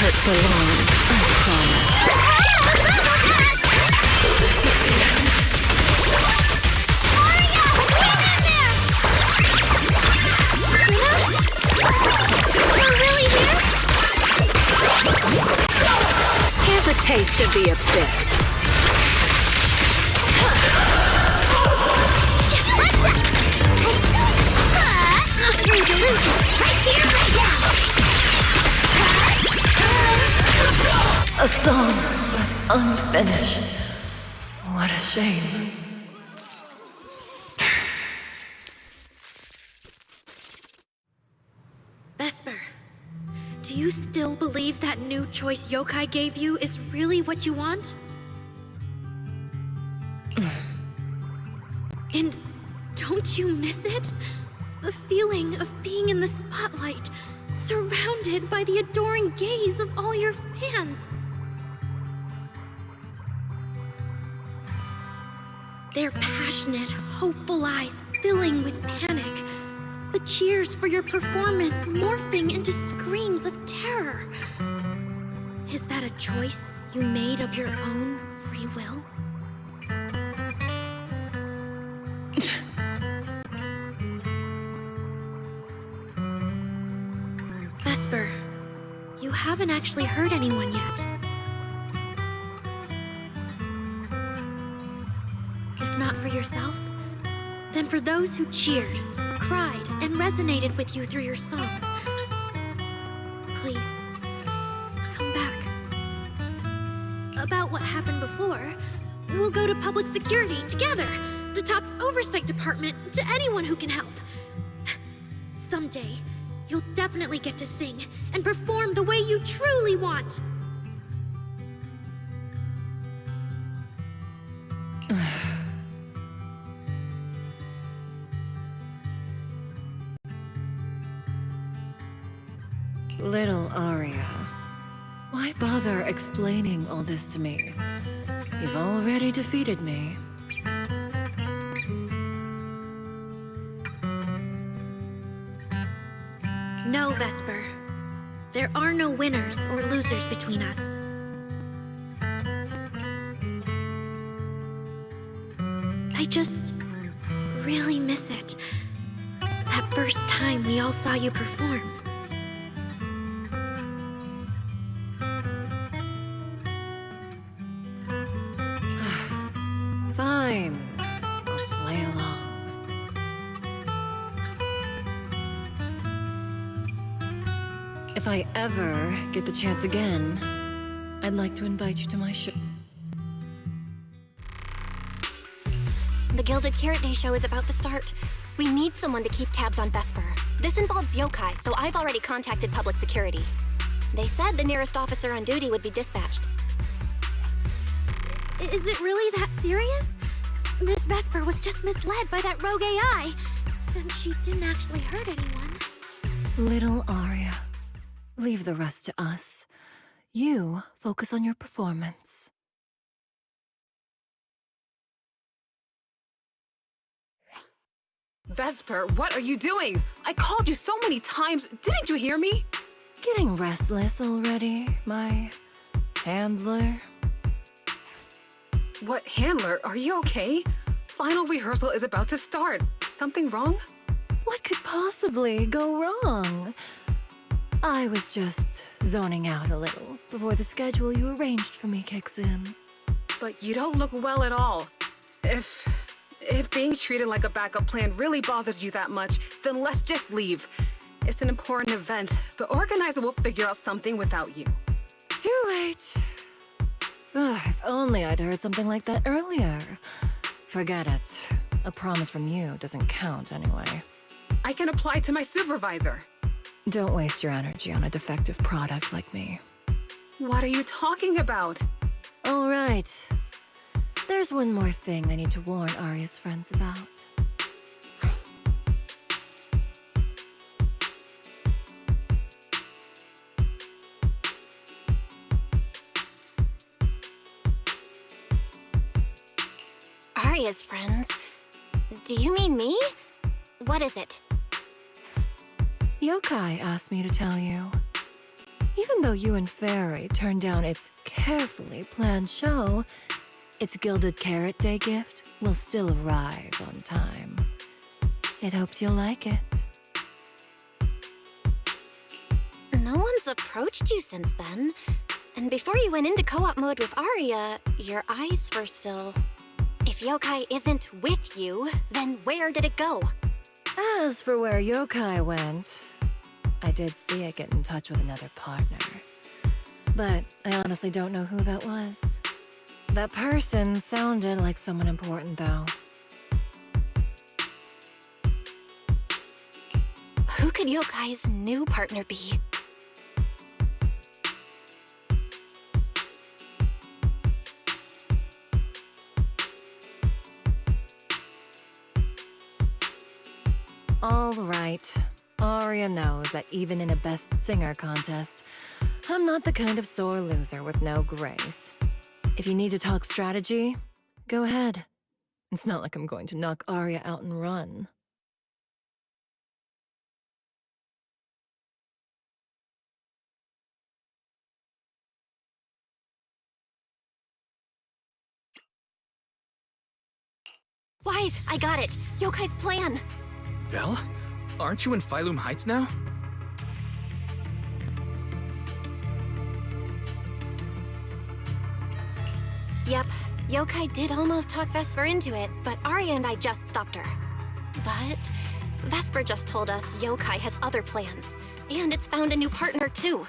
Speaker 18: hurt for long, I promise.
Speaker 17: Here's a taste of the abyss.
Speaker 18: A song left unfinished. What a shame.
Speaker 14: Vesper, do you still believe that new choice Yokai gave you is really what you want? And don't you miss it? The feeling of being in the spotlight, surrounded by the adoring gaze of all your fans. Their passionate, hopeful eyes filling with panic. The cheers for your performance morphing into screams of terror. Is that a choice you made of your own free will? Vesper, you haven't actually hurt anyone yet. If not for yourself, then for those who cheered, cried, and resonated with you through your songs. Please, come back. About what happened before, we'll go to public security together, to TOP's oversight department, to anyone who can help. Someday, you'll definitely get to sing and perform the way you truly want.
Speaker 18: Little Aria, why bother explaining all this to me? You've already defeated me.
Speaker 14: No, Vesper. There are no winners or losers between us. I just really miss it. That first time we all saw you perform.
Speaker 18: Fine. I'll play along. If I ever get the chance again, I'd like to invite you to my show.
Speaker 2: The Gilded Carrot Day show is about to start. We need someone to keep tabs on Vesper. This involves yokai, so I've already contacted public security. They said the nearest officer on duty would be dispatched.
Speaker 14: Is it really that serious? Miss Vesper was just misled by that rogue AI, and she didn't actually hurt anyone.
Speaker 18: Little Aria, leave the rest to us. You focus on your performance.
Speaker 17: Vesper, what are you doing? I called you so many times. Didn't you hear me?
Speaker 18: Getting restless already, my handler?
Speaker 17: What handler? Are you okay? Final rehearsal is about to start. Something wrong?
Speaker 18: What could possibly go wrong? I was just zoning out a little before the schedule you arranged for me kicks in.
Speaker 17: But you don't look well at all. If being treated like a backup plan really bothers you that much, then let's just leave. It's an important event. The organizer will figure out something without you.
Speaker 18: Too late. Ugh, if only I'd heard something like that earlier. Forget it. A promise from you doesn't count anyway.
Speaker 17: I can apply to my supervisor.
Speaker 18: Don't waste your energy on a defective product like me.
Speaker 17: What are you talking about?
Speaker 18: All right. There's one more thing I need to warn Aria's friends about.
Speaker 2: Aria's friends? Do you mean me? What is it?
Speaker 18: Yokai asked me to tell you. Even though you and Fairy turned down its carefully planned show, its Gilded Carrot Day gift will still arrive on time. It hopes you'll like it.
Speaker 2: No one's approached you since then. And before you went into co-op mode with Arya, your eyes were still... If yokai isn't with you, then where did it go?
Speaker 18: As for where yokai went, I did see it get in touch with another partner. But I honestly don't know who that was. That person sounded like someone important, though.
Speaker 2: Who could yokai's new partner be?
Speaker 18: All right. Arya knows that even in a Best Singer contest, I'm not the kind of sore loser with no grace. If you need to talk strategy, go ahead. It's not like I'm going to knock Arya out and run.
Speaker 2: Wise, I got it! Yokai's plan!
Speaker 3: Belle? Aren't you in Phylum Heights now?
Speaker 2: Yep, yokai did almost talk Vesper into it, but Arya and I just stopped her. But Vesper just told us yokai has other plans, and it's found a new partner too.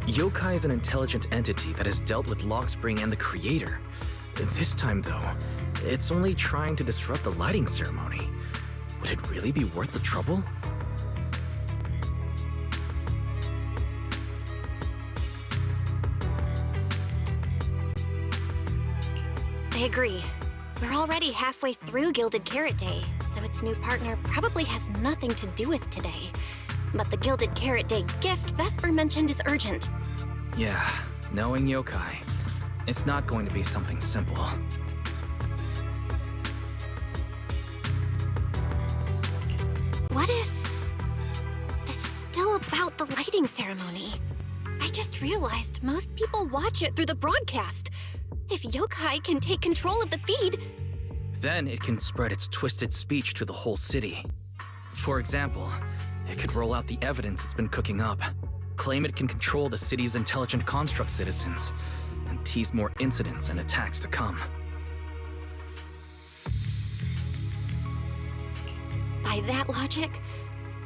Speaker 3: Yokai is an intelligent entity that has dealt with Logspring and the Creator. This time, though, it's only trying to disrupt the lighting ceremony. Would it really be worth the trouble?
Speaker 2: I agree. We're already halfway through Gilded Carrot Day, so its new partner probably has nothing to do with today. But the Gilded Carrot Day gift Vesper mentioned is urgent.
Speaker 3: Yeah, knowing yokai, it's not going to be something simple.
Speaker 2: What if this is still about the lighting ceremony? I just realized most people watch it through the broadcast. If yokai can take control of the feed...
Speaker 3: Then it can spread its twisted speech to the whole city. For example, it could roll out the evidence it's been cooking up, claim it can control the city's intelligent construct citizens, and tease more incidents and attacks to come.
Speaker 2: By that logic,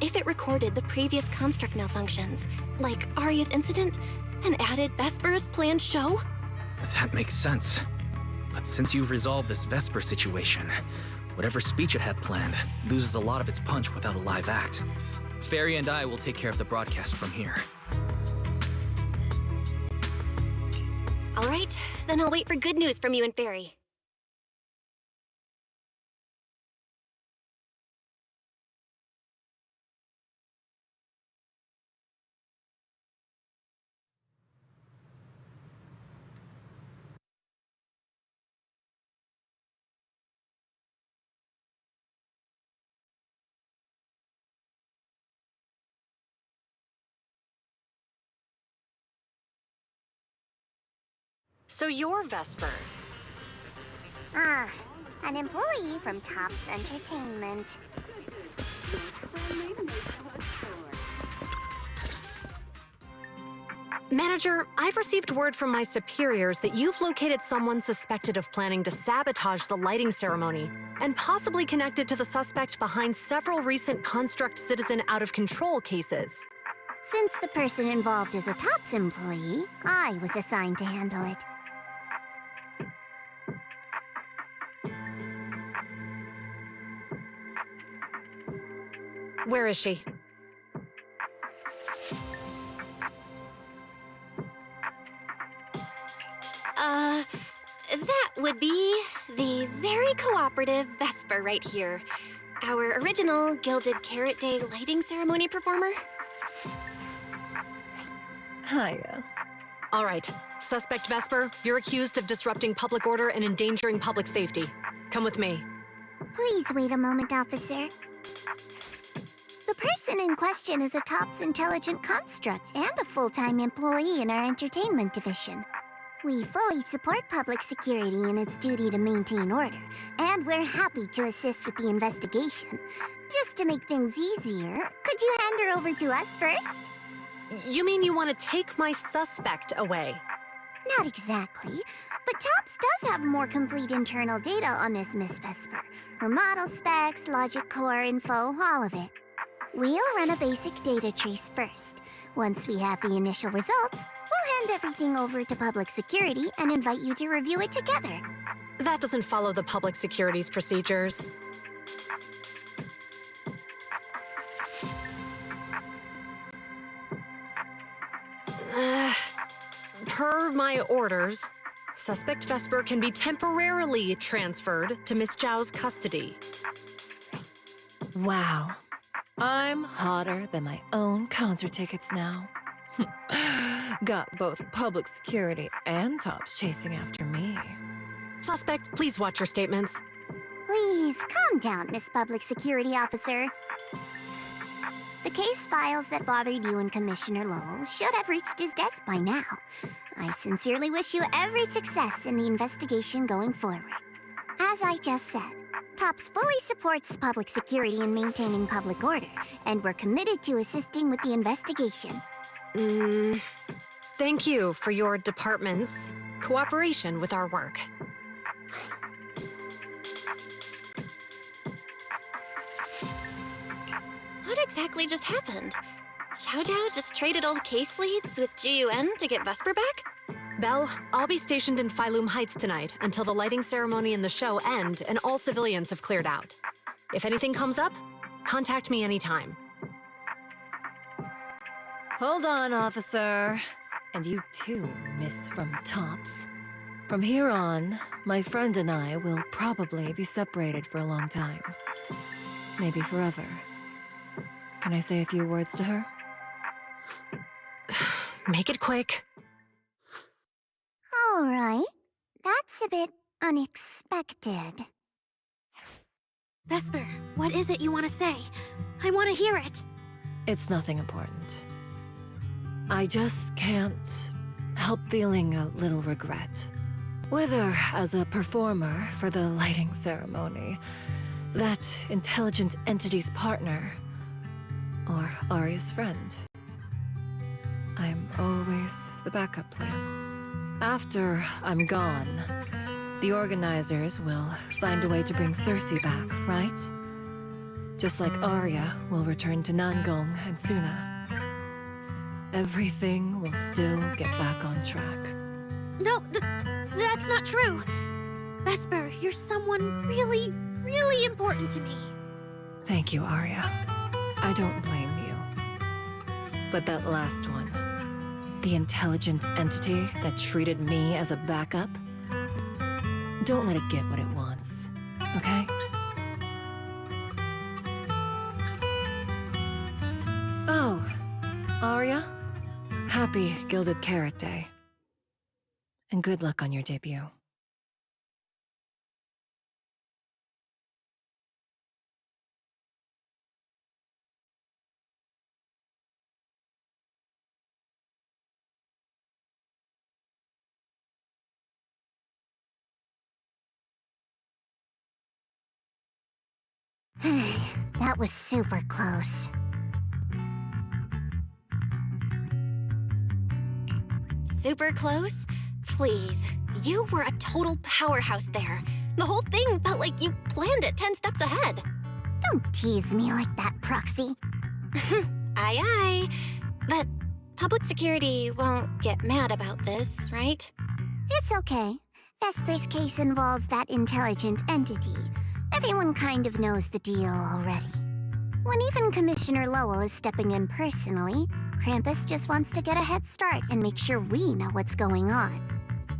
Speaker 2: if it recorded the previous construct malfunctions, like Arya's incident, and added Vesper's planned show?
Speaker 3: That makes sense. But since you've resolved this Vesper situation, whatever speech it had planned loses a lot of its punch without a live act. Fairy and I will take care of the broadcast from here.
Speaker 2: All right, then I'll wait for good news from you and Fairy.
Speaker 10: So you're Vesper.
Speaker 5: An employee from Tops Entertainment.
Speaker 10: Manager, I've received word from my superiors that you've located someone suspected of planning to sabotage the lighting ceremony and possibly connected to the suspect behind several recent Construct Citizen out-of-control cases.
Speaker 5: Since the person involved is a Tops employee, I was assigned to handle it.
Speaker 10: Where is she?
Speaker 2: That would be the very cooperative Vesper right here. Our original Gilded Carrot Day lighting ceremony performer.
Speaker 18: Hiya.
Speaker 10: All right. Suspect Vesper, you're accused of disrupting public order and endangering public safety. Come with me.
Speaker 5: Please wait a moment, officer. The person in question is a TOPS intelligent construct and a full-time employee in our entertainment division. We fully support public security in its duty to maintain order, and we're happy to assist with the investigation. Just to make things easier, could you hand her over to us first?
Speaker 10: You mean you want to take my suspect away?
Speaker 5: Not exactly, but TOPS does have more complete internal data on this Miss Vesper. Her model specs, logic core info, all of it. We'll run a basic data trace first. Once we have the initial results, we'll hand everything over to public security and invite you to review it together.
Speaker 10: That doesn't follow the public security's procedures. Per my orders, suspect Vesper can be temporarily transferred to Miss Zhao's custody.
Speaker 18: Wow. I'm hotter than my own concert tickets now. Got both public security and TOPS chasing after me.
Speaker 10: Suspect, please watch your statements.
Speaker 5: Please, calm down, Miss Public Security Officer. The case files that bothered you and Commissioner Lowell should have reached his desk by now. I sincerely wish you every success in the investigation going forward. As I just said, TOPS fully supports public security in maintaining public order, and we're committed to assisting with the investigation.
Speaker 10: Thank you for your department's cooperation with our work.
Speaker 2: What exactly just happened? Xiao Zhao just traded old case leads with GUN to get Vesper back?
Speaker 10: Belle, I'll be stationed in Phylum Heights tonight until the lighting ceremony and the show end and all civilians have cleared out. If anything comes up, contact me anytime.
Speaker 18: Hold on, officer. And you too, Miss from TOPS. From here on, my friend and I will probably be separated for a long time. Maybe forever. Can I say a few words to her?
Speaker 10: Make it quick.
Speaker 5: All right. That's a bit unexpected.
Speaker 14: Vesper, what is it you want to say? I want to hear it.
Speaker 18: It's nothing important. I just can't help feeling a little regret. Whether as a performer for the lighting ceremony, that intelligent entity's partner, or Arya's friend. I'm always the backup plan. After I'm gone, the organizers will find a way to bring Cersei back, right? Just like Arya will return to Nangong and Suna. Everything will still get back on track.
Speaker 14: No, that's not true. Vesper, you're someone really, really important to me.
Speaker 18: Thank you, Arya. I don't blame you. But that last one, the intelligent entity that treated me as a backup, don't let it get what it wants, okay? Oh, Arya, happy Gilded Carrot Day. And good luck on your debut.
Speaker 5: That was super close.
Speaker 2: Super close? Please, you were a total powerhouse there. The whole thing felt like you planned it 10 steps ahead.
Speaker 5: Don't tease me like that, Proxy.
Speaker 2: Aye, aye. But public security won't get mad about this, right?
Speaker 5: It's okay. Vesper's case involves that intelligent entity. Everyone kind of knows the deal already. When even Commissioner Lowell is stepping in personally, Krampus just wants to get a head start and make sure we know what's going on.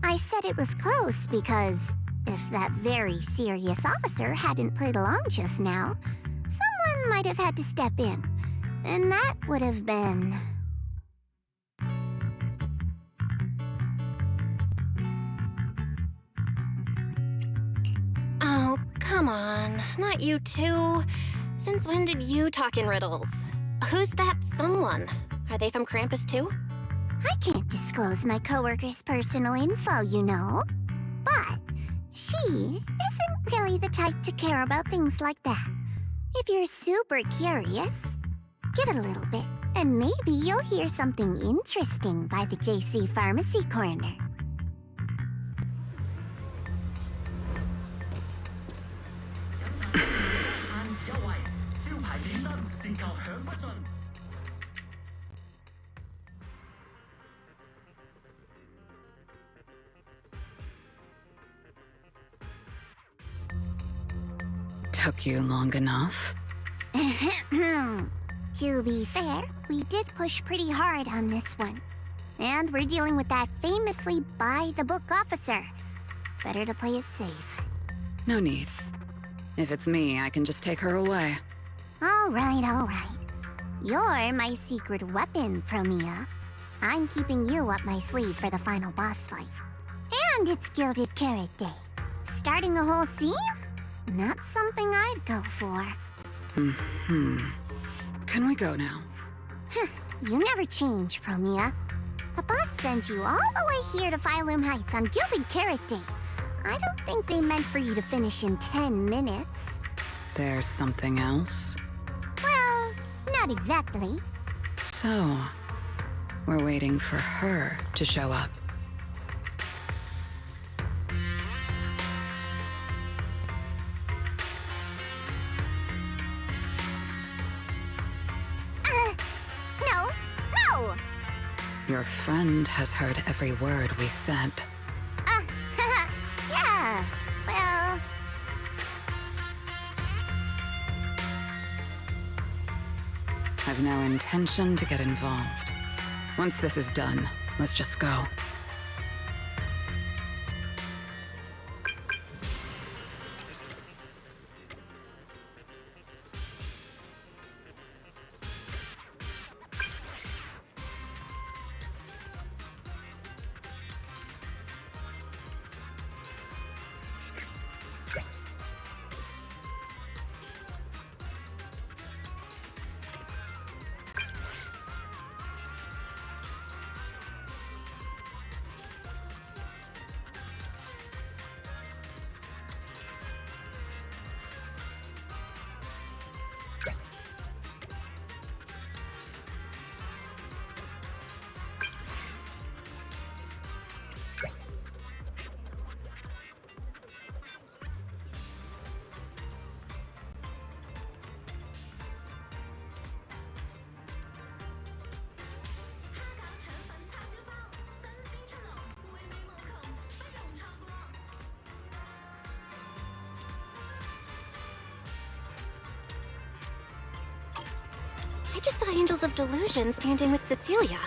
Speaker 5: I said it was close because if that very serious officer hadn't played along just now, someone might have had to step in. And that would have been...
Speaker 2: Oh, come on. Not you too. Since when did you talk in riddles? Who's that someone? Are they from Krampus too?
Speaker 5: I can't disclose my coworker's personal info, you know. But she isn't really the type to care about things like that. If you're super curious, give it a little bit, and maybe you'll hear something interesting by the JC Pharmacy Corner.
Speaker 6: Took you long enough?
Speaker 5: To be fair, we did push pretty hard on this one. And we're dealing with that famously by-the-book officer. Better to play it safe.
Speaker 6: No need. If it's me, I can just take her away.
Speaker 5: All right, all right. You're my secret weapon, Promia. I'm keeping you up my sleeve for the final boss fight. And it's Gilded Carrot Day. Starting a whole scene? Not something I'd go for.
Speaker 6: Can we go now?
Speaker 5: You never change, Promia. The boss sent you all the way here to Phylum Heights on Gilded Carrot Day. I don't think they meant for you to finish in 10 minutes.
Speaker 6: There's something else?
Speaker 5: Well, not exactly.
Speaker 6: So, we're waiting for her to show up.
Speaker 5: No!
Speaker 6: Your friend has heard every word we said.
Speaker 5: Yeah, well...
Speaker 6: I've no intention to get involved. Once this is done, let's just go.
Speaker 2: I just saw Angels of Delusion standing with Cecilia.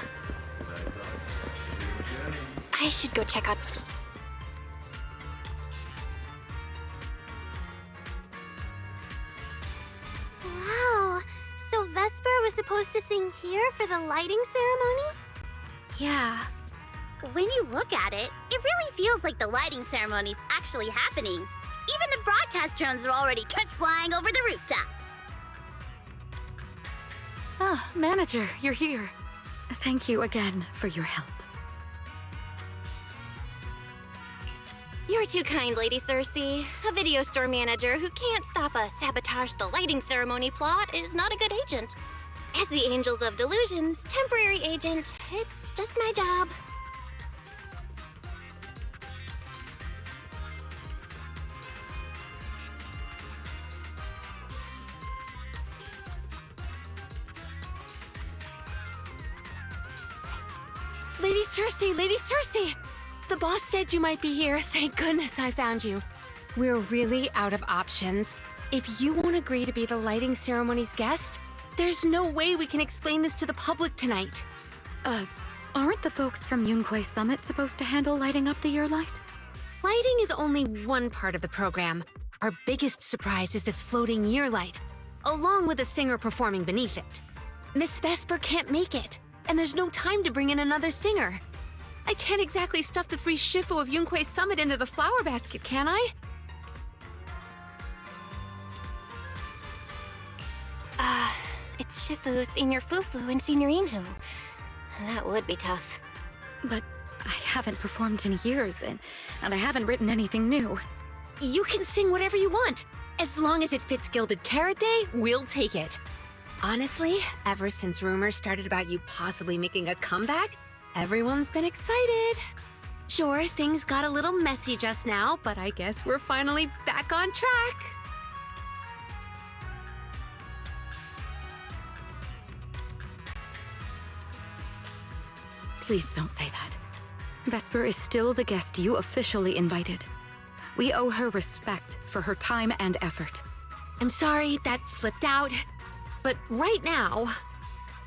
Speaker 2: I should go check out...
Speaker 14: Wow, so Vesper was supposed to sing here for the lighting ceremony?
Speaker 7: Yeah. When you look at it, it really feels like the lighting ceremony's actually happening. Even the broadcast drones are already test flying over the rooftops.
Speaker 6: Ah, Manager, you're here. Thank you again for your help.
Speaker 2: You're too kind, Lady Cersei. A video store manager who can't stop a sabotage the lighting ceremony plot is not a good agent. As the Angels of Delusion's temporary agent, it's just my job.
Speaker 13: Lady Cersei! Lady Cersei! The boss said you might be here. Thank goodness I found you. We're really out of options. If you won't agree to be the lighting ceremony's guest, there's no way we can explain this to the public tonight.
Speaker 6: Aren't the folks from Yunquay Summit supposed to handle lighting up the year light?
Speaker 13: Lighting is only one part of the program. Our biggest surprise is this floating year light, along with a singer performing beneath it. Miss Vesper can't make it, and there's no time to bring in another singer. I can't exactly stuff the 3 Shifu of Yunquay Summit into the flower basket, can I?
Speaker 2: It's Shifu, Senior Fufu, and Senior Inhu. That would be tough.
Speaker 6: But I haven't performed in years, and I haven't written anything new.
Speaker 13: You can sing whatever you want. As long as it fits Gilded Carrot Day, we'll take it. Honestly, ever since rumors started about you possibly making a comeback, everyone's been excited. Sure, things got a little messy just now, but I guess we're finally back on track.
Speaker 6: Please don't say that. Vesper is still the guest you officially invited. We owe her respect for her time and effort.
Speaker 13: I'm sorry that slipped out, but right now...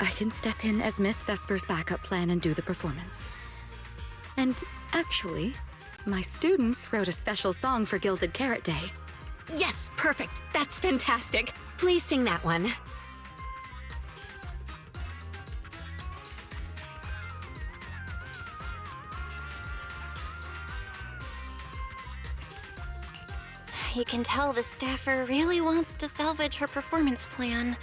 Speaker 6: I can step in as Miss Vesper's backup plan and do the performance. And actually, my students wrote a special song for Gilded Carrot Day.
Speaker 13: Yes, perfect. That's fantastic. Please sing that one.
Speaker 2: You can tell the staffer really wants to salvage her performance plan.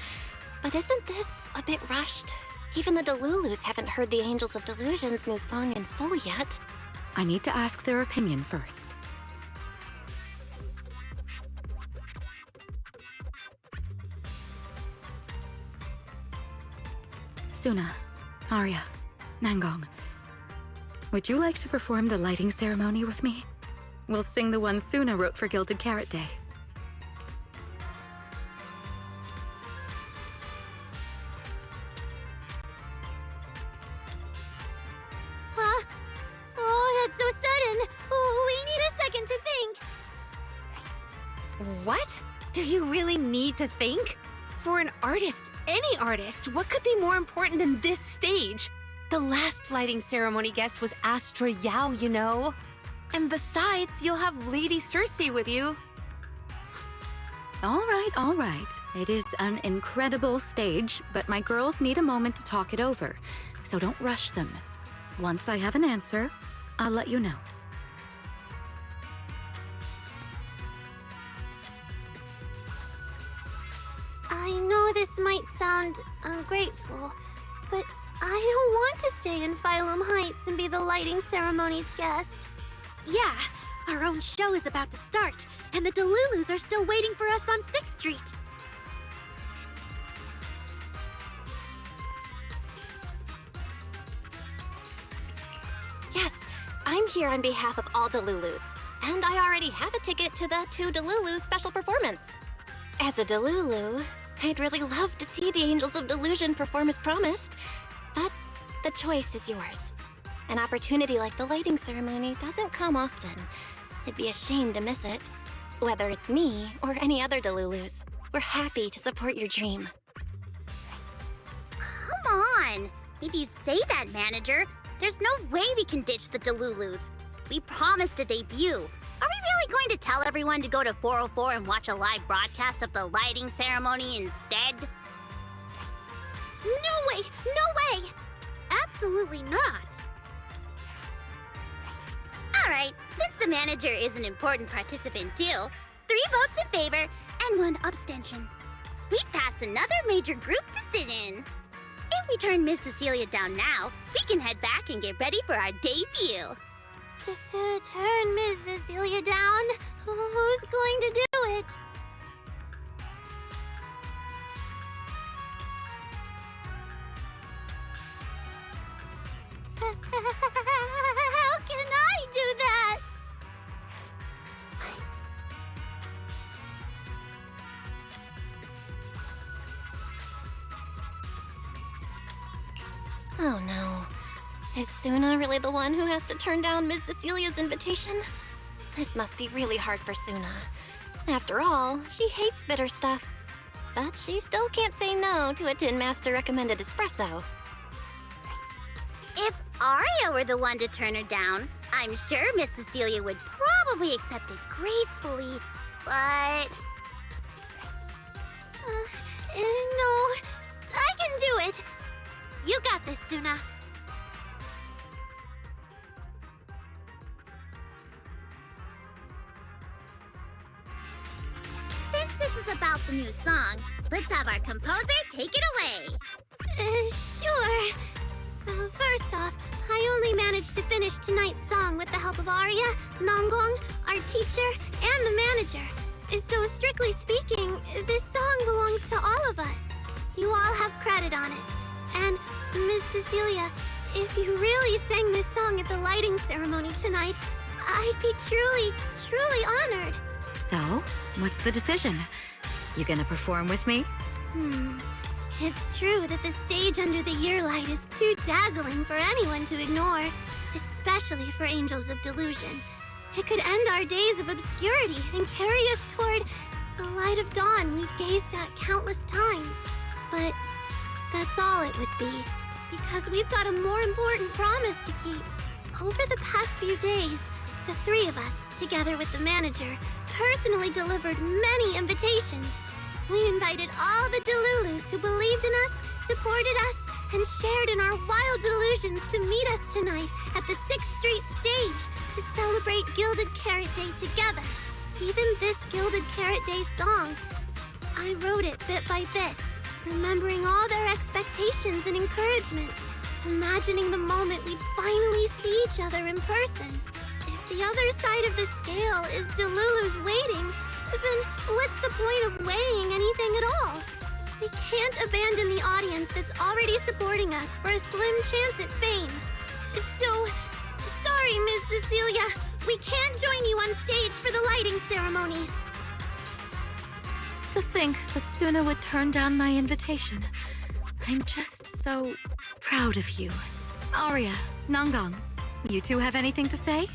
Speaker 2: But isn't this a bit rushed? Even the Delulus haven't heard the Angels of Delusion's new song in full yet.
Speaker 6: I need to ask their opinion first. Suna, Arya, Nangong, would you like to perform the lighting ceremony with me? We'll sing the one Suna wrote for Gilded Carrot Day.
Speaker 14: Huh? Oh, that's so sudden. Oh, we need a second to think.
Speaker 13: What? Do you really need to think? For an artist, any artist, what could be more important than this stage? The last lighting ceremony guest was Astra Yao, you know. And besides, you'll have Lady Cersei with you.
Speaker 6: All right. It is an incredible stage, but my girls need a moment to talk it over, so don't rush them. Once I have an answer, I'll let you know.
Speaker 14: I know this might sound ungrateful, but I don't want to stay in Phylum Heights and be the lighting ceremony's guest.
Speaker 8: Yeah, our own show is about to start, and the Delulus are still waiting for us on 6th Street.
Speaker 2: Yes, I'm here on behalf of all Delulus, and I already have a ticket to the 2 Delulu special performance. As a Delulu, I'd really love to see the Angels of Delusion perform as promised, but the choice is yours. An opportunity like the lighting ceremony doesn't come often. It'd be a shame to miss it. Whether it's me or any other Delulus, we're happy to support your dream.
Speaker 7: Come on! If you say that, manager, there's no way we can ditch the Delulus. We promised a debut. Are we really going to tell everyone to go to 404 and watch a live broadcast of the lighting ceremony instead?
Speaker 14: No way! No way!
Speaker 8: Absolutely not.
Speaker 7: Alright, since the manager is an important participant too, 3 votes in favor and 1 abstention. We've passed another major group decision. If we turn Miss Cecilia down now, we can head back and get ready for our debut.
Speaker 14: Turn Miss Cecilia down? Who's going to do it? How can I do that?
Speaker 2: Oh no. Is Suna really the one who has to turn down Miss Cecilia's invitation? This must be really hard for Suna. After all, she hates bitter stuff. But she still can't say no to a Tin Master recommended espresso.
Speaker 7: If Arya were the one to turn her down, I'm sure Miss Cecilia would probably accept it gracefully, but...
Speaker 14: No, I can do it.
Speaker 8: You got this, Suna.
Speaker 7: Since this is about the new song, Let's have our composer take it away.
Speaker 5: Sure. First off, I only managed to finish tonight's song with the help of Arya, Nonggong, our teacher, and the manager. So strictly speaking, this song belongs to all of us. You all have credit on it. And, Miss Cecilia, if you really sang this song at the lighting ceremony tonight, I'd be truly, truly honored.
Speaker 6: So, what's the decision? You gonna perform with me?
Speaker 5: It's true that the stage under the year light is too dazzling for anyone to ignore, especially for Angels of Delusion. It could end our days of obscurity and carry us toward the light of dawn we've gazed at countless times. But that's all it would be, because we've got a more important promise to keep. Over the past few days, the three of us, together with the manager, personally delivered many invitations. We invited all the Delulus who believed in us, supported us, and shared in our wild delusions to meet us tonight at the 6th Street stage to celebrate Gilded Carrot Day together. Even this Gilded Carrot Day song, I wrote it bit by bit, remembering all their expectations and encouragement, imagining the moment we'd finally see each other in person. If the other side of the scale is Delulu's waiting, then what's the point of weighing anything at all? We can't abandon the audience that's already supporting us for a slim chance at fame. So, sorry, Miss Cecilia, we can't join you on stage for the lighting ceremony.
Speaker 6: To think that Suna would turn down my invitation. I'm just so proud of you. Arya, Nonggong, you two have anything to say?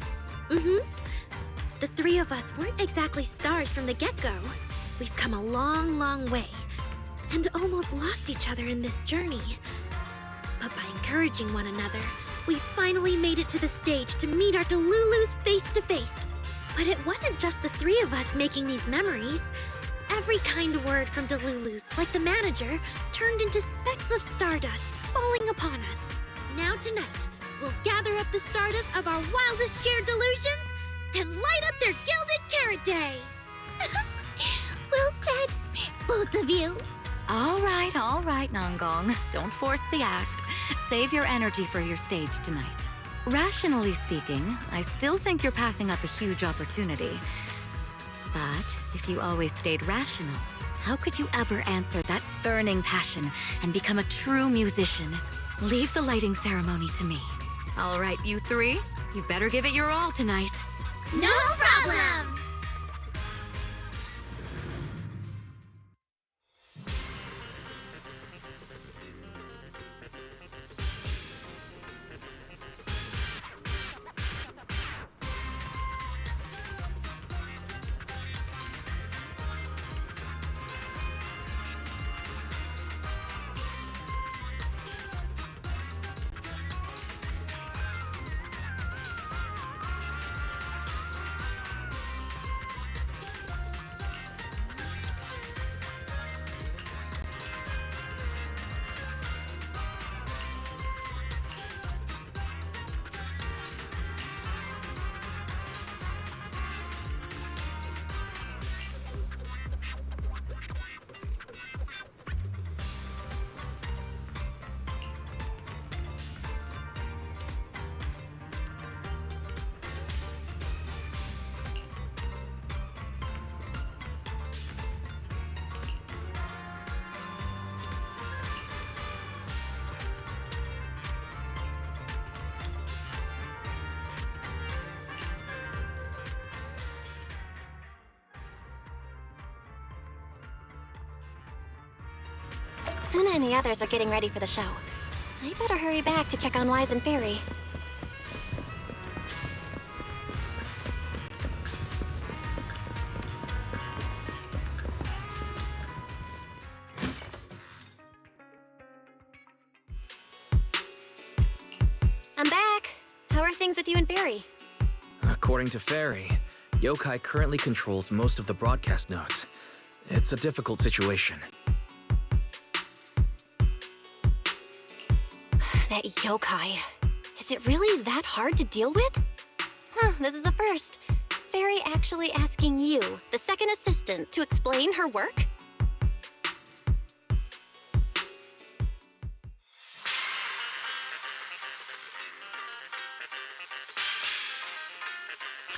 Speaker 14: The three of us weren't exactly stars from the get-go. We've come a long, long way, and almost lost each other in this journey. But by encouraging one another, we finally made it to the stage to meet our Delulus face to face. But it wasn't just the three of us making these memories. Every kind word from Delulus, like the manager, turned into specks of stardust falling upon us. Now tonight, we'll gather up the stardust of our wildest shared delusions and light up their Gilded Carrot Day!
Speaker 5: Well said, both of you.
Speaker 6: All right, Nonggong. Don't force the act. Save your energy for your stage tonight. Rationally speaking, I still think you're passing up a huge opportunity. But if you always stayed rational, how could you ever answer that burning passion and become a true musician? Leave the lighting ceremony to me. All right, you three, you better give it your all tonight.
Speaker 5: No problem!
Speaker 2: Suna and the others are getting ready for the show. I better hurry back to check on Wise and Fairy. I'm back. How are things with you and Fairy?
Speaker 3: According to Fairy, Yokai currently controls most of the broadcast nodes. It's a difficult situation.
Speaker 2: That yokai. Is it really that hard to deal with? Huh, this is a first. Fairy actually asking you, the second assistant, to explain her work?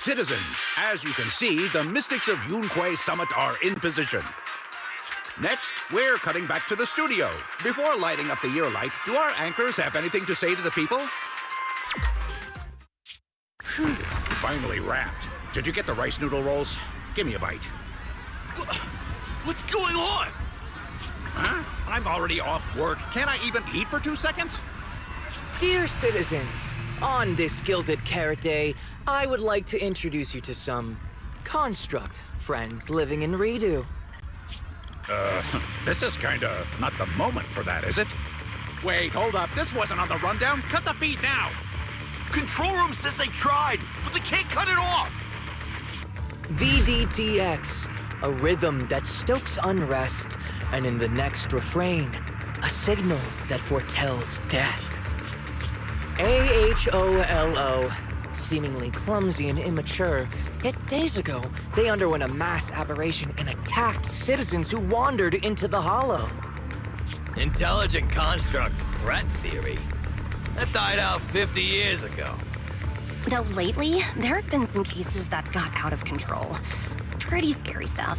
Speaker 15: Citizens, as you can see, the Mystics of Yunque Summit are in position. Next, we're cutting back to the studio. Before lighting up the year light, do our anchors have anything to say to the people? Phew, finally wrapped. Did you get the rice noodle rolls? Give me a bite.
Speaker 21: What's going on?
Speaker 15: Huh? I'm already off work. Can't I even eat for 2 seconds?
Speaker 22: Dear citizens, on this Gilded Carrot Day, I would like to introduce you to some construct friends living in Redo.
Speaker 15: This is kinda not the moment for that, is it? Wait, hold up. This wasn't on the rundown. Cut the feed now.
Speaker 21: Control room says they tried, but they can't cut it off.
Speaker 22: VDTX, a rhythm that stokes unrest, and in the next refrain, a signal that foretells death. AHOLO, seemingly clumsy and immature, yet days ago, they underwent a mass aberration and attacked citizens who wandered into the Hollow.
Speaker 23: Intelligent construct threat theory? That died out 50 years ago.
Speaker 24: Though lately, there have been some cases that got out of control. Pretty scary stuff.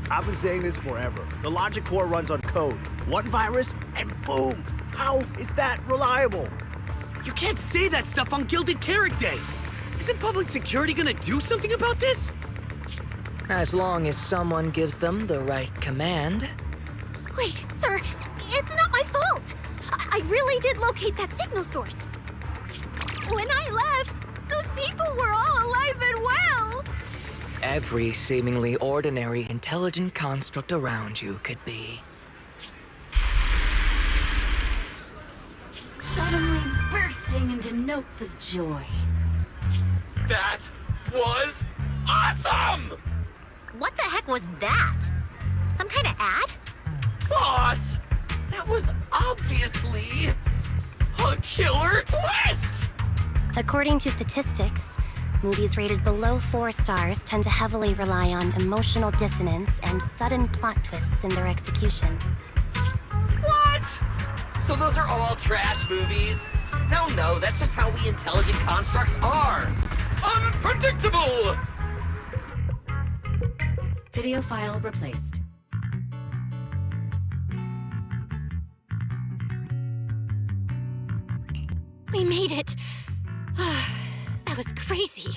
Speaker 25: I've been saying this forever. The logic core runs on code. One virus, and boom! How is that reliable?
Speaker 26: You can't say that stuff on Gilded Carrot Day! Isn't public security gonna do something about this?
Speaker 22: As long as someone gives them the right command.
Speaker 14: Wait, sir, it's not my fault! I really did locate that signal source. When I left, those people were all alive and well!
Speaker 22: Every seemingly ordinary intelligent construct around you could be.
Speaker 1: Suddenly bursting into notes of joy.
Speaker 21: That was awesome!
Speaker 24: What the heck was that? Some kind of ad?
Speaker 21: Boss! That was obviously a killer twist!
Speaker 24: According to statistics, movies rated below 4 stars tend to heavily rely on emotional dissonance and sudden plot twists in their execution.
Speaker 21: What? So those are all trash movies? No, that's just how we intelligent constructs are. Unpredictable!
Speaker 1: Video file replaced.
Speaker 14: We made it! That was crazy.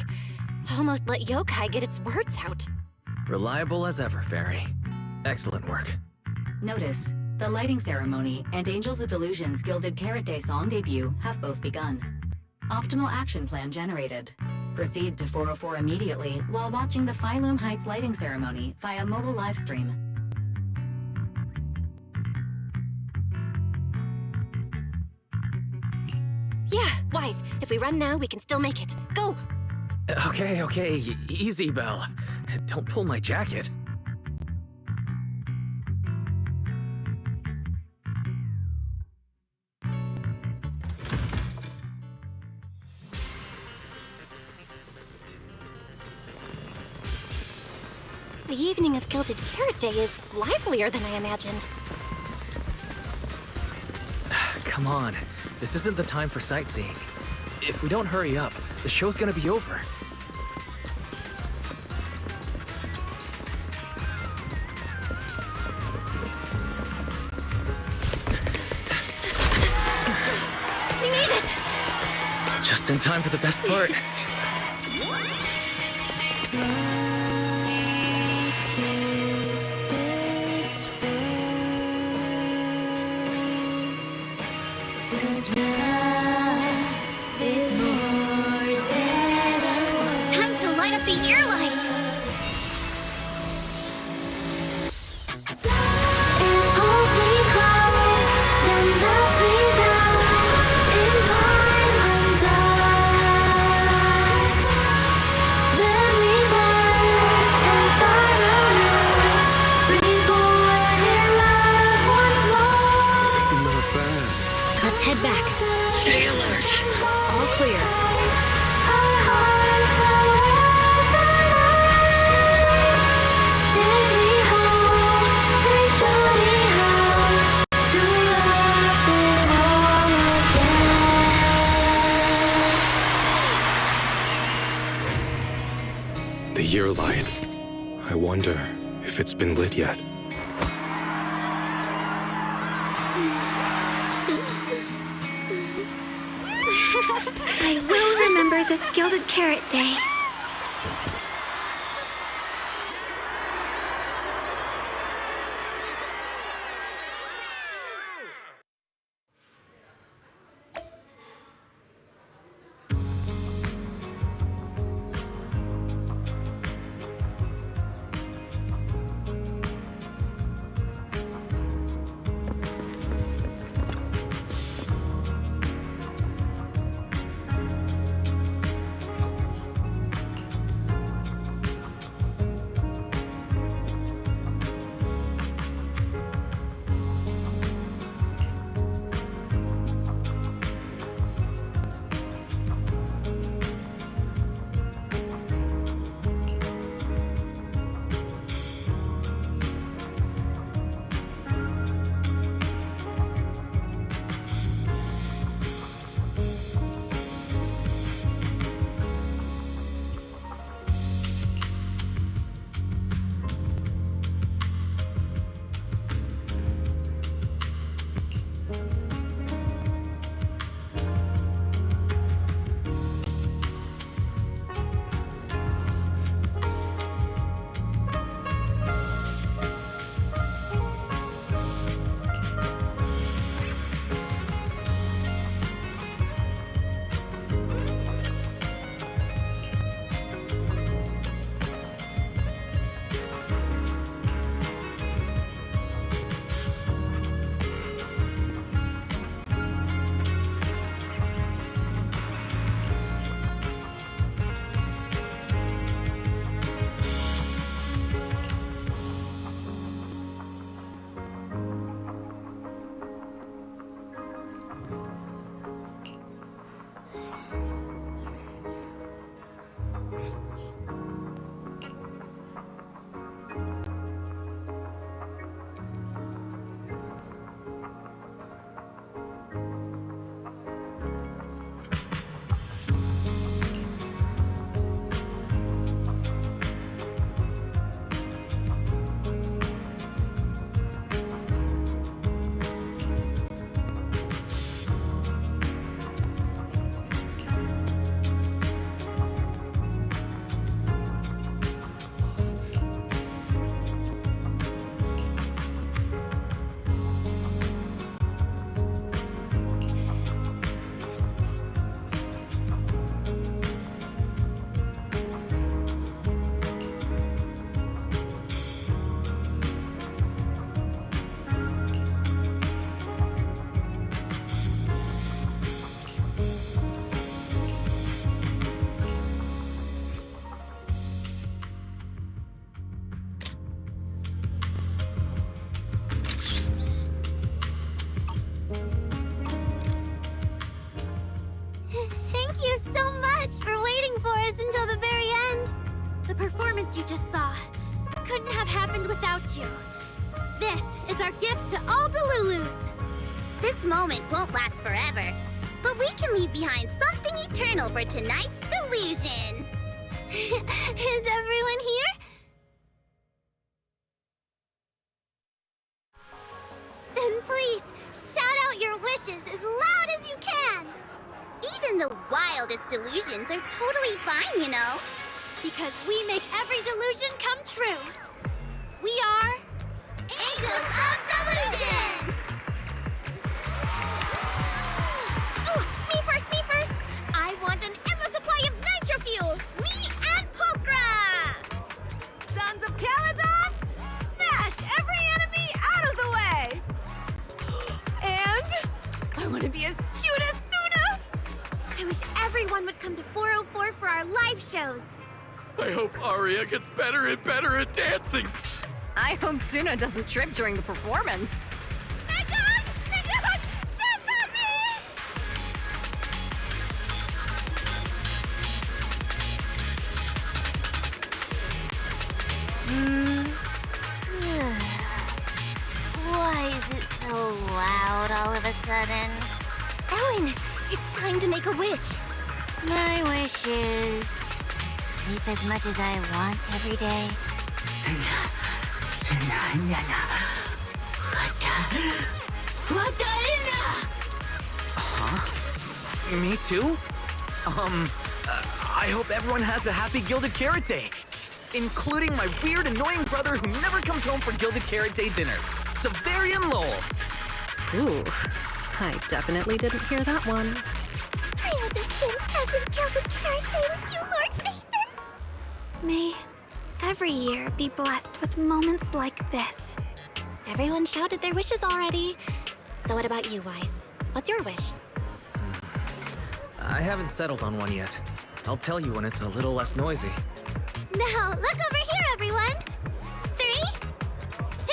Speaker 14: Almost let yokai get its words out.
Speaker 3: Reliable as ever, Fairy. Excellent work.
Speaker 1: Notice, the lighting ceremony and Angels of Delusion's Gilded Carrot Day song debut have both begun. Optimal action plan generated. Proceed to 404 immediately while watching the Phylum Heights lighting ceremony via mobile livestream.
Speaker 14: Yeah, Wise. If we run now, we can still make it. Go!
Speaker 3: Okay, easy, Belle. Don't pull my jacket.
Speaker 14: The evening of Gilded Carrot Day is livelier than I imagined.
Speaker 3: Come on, this isn't the time for sightseeing. If we don't hurry up, the show's gonna be over.
Speaker 14: We made it!
Speaker 3: Just in time for the best part.
Speaker 14: Time to light up the ear light!
Speaker 5: Then we
Speaker 9: it's been lit yet.
Speaker 14: I will remember this Gilded Carrot Day.
Speaker 8: Thank you so much for waiting for us until the very end. The performance you just saw couldn't have happened without you. This is our gift to all Delulus.
Speaker 7: This moment won't last forever, but we can leave behind something eternal for tonight's delusion.
Speaker 8: Is everyone here? Then please, shout out your wishes as loud as you can!
Speaker 7: Even the wildest delusions are totally fine, you know.
Speaker 8: Because we make every delusion come true. We are... Angels of Delusion!
Speaker 7: Ooh, me first! I want an endless supply of nitro fuel! Me and Pulchra!
Speaker 11: Sons of Caledon, smash every enemy out of the way! And I want to be as cute as Suna!
Speaker 8: I wish everyone would come to 404 for our live shows.
Speaker 23: I hope Aria gets better and better at dancing.
Speaker 10: I hope Suna doesn't trip during the performance.
Speaker 7: Megan! Stand by me!
Speaker 5: Why is it so loud all of a sudden?
Speaker 8: Ellen, it's time to make a wish.
Speaker 5: My wish is to sleep as much as I want every day.
Speaker 26: Huh? Me too? I hope everyone has a happy Gilded Carrot Day. Including my weird, annoying brother who never comes home for Gilded Carrot Day dinner. Severian Lowell.
Speaker 10: Ooh, I definitely didn't hear that one.
Speaker 5: I want to spend every Gilded Carrot Day with you, Lord Nathan.
Speaker 14: May every year be blessed with moments like this.
Speaker 2: Everyone shouted their wishes already. So what about you, Wise? What's your wish?
Speaker 3: I haven't settled on one yet. I'll tell you when it's a little less noisy.
Speaker 5: Now, look over here, everyone. 3, 2,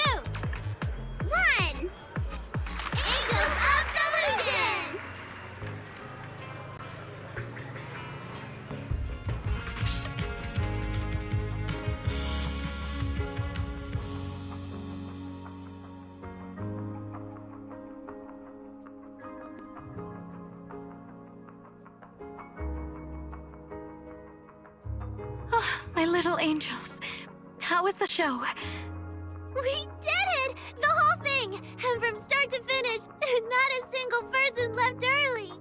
Speaker 5: 1. Angels of Delusion!
Speaker 6: Oh, my little angels. How was the show?
Speaker 5: We did it! The whole thing! And from start to finish, not a single person left early.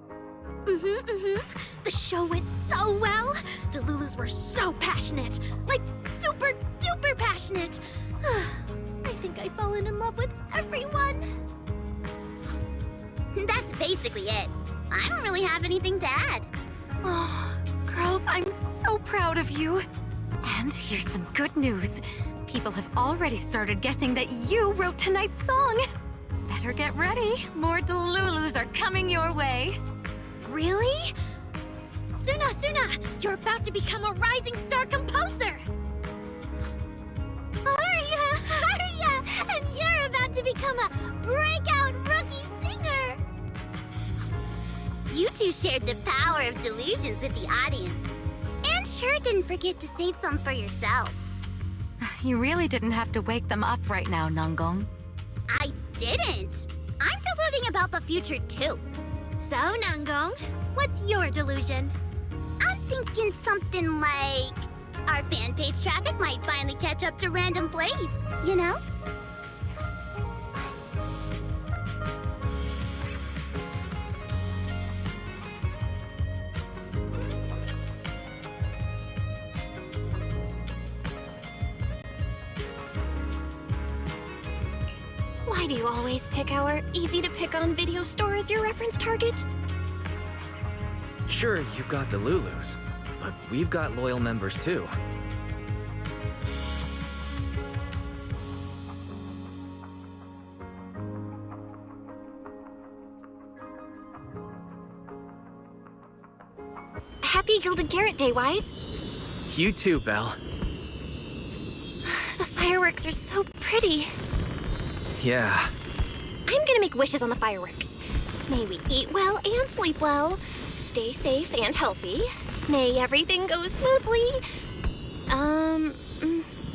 Speaker 14: The show went so well. The Lulus were so passionate. Like, super duper passionate. I think I've fallen in love with everyone.
Speaker 7: That's basically it. I don't really have anything to add.
Speaker 6: Oh, girls, I'm so proud of you. And here's some good news. People have already started guessing that you wrote tonight's song. Better get ready. More Delulus are coming your way.
Speaker 14: Really? Suna, you're about to become a rising star composer.
Speaker 5: Arya! And you're about to become a breakout rookie singer.
Speaker 7: You two shared the power of delusions with the audience. And sure didn't forget to save some for yourselves.
Speaker 6: You really didn't have to wake them up right now, Nangong.
Speaker 7: I didn't! I'm deluding about the future too.
Speaker 14: So, Nangong, what's your delusion?
Speaker 7: I'm thinking something like... our fan page traffic might finally catch up to random plays, you know?
Speaker 2: Why do you always pick our easy-to-pick-on video store as your reference target?
Speaker 3: Sure, you've got the Lulus, but we've got loyal members too.
Speaker 2: Happy Gilded Carrot Day, Wise.
Speaker 3: You too, Belle.
Speaker 2: The fireworks are so pretty.
Speaker 3: Yeah.
Speaker 2: I'm gonna make wishes on the fireworks. May we eat well and sleep well, stay safe and healthy. May everything go smoothly.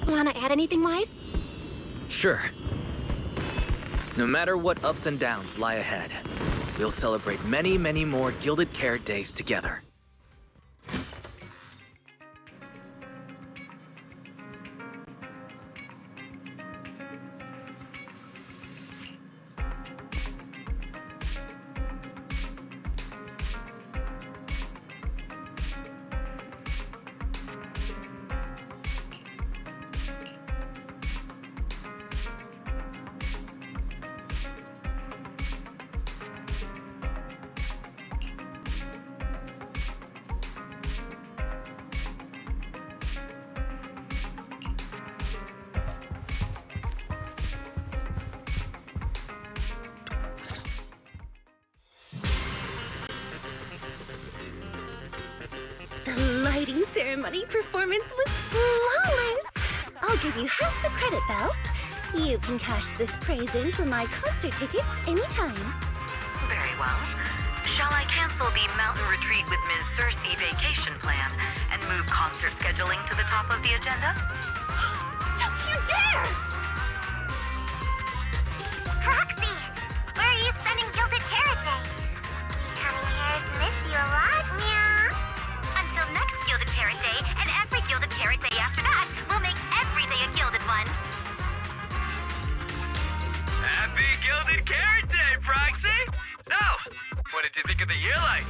Speaker 2: Wanna add anything, Wise?
Speaker 3: Sure. No matter what ups and downs lie ahead, we'll celebrate many, many more Gilded Carrot Days together.
Speaker 4: The lighting ceremony performance was flawless! I'll give you half the credit, Belle. You can cash this praise in for my concert tickets anytime.
Speaker 9: Very well. Shall I cancel the mountain retreat with Ms. Cersei vacation plan and move concert scheduling to the top of the agenda?
Speaker 4: Don't you dare!
Speaker 5: Proxy, where are you spending Gilded Carrot Day? Coming here to miss you a lot, meow.
Speaker 9: Until next Gilded Carrot Day, and every Gilded Carrot Day after that, we'll make every day a gilded one.
Speaker 23: Happy Gilded Carrot Day, Proxy! So, what did you think of the year lights?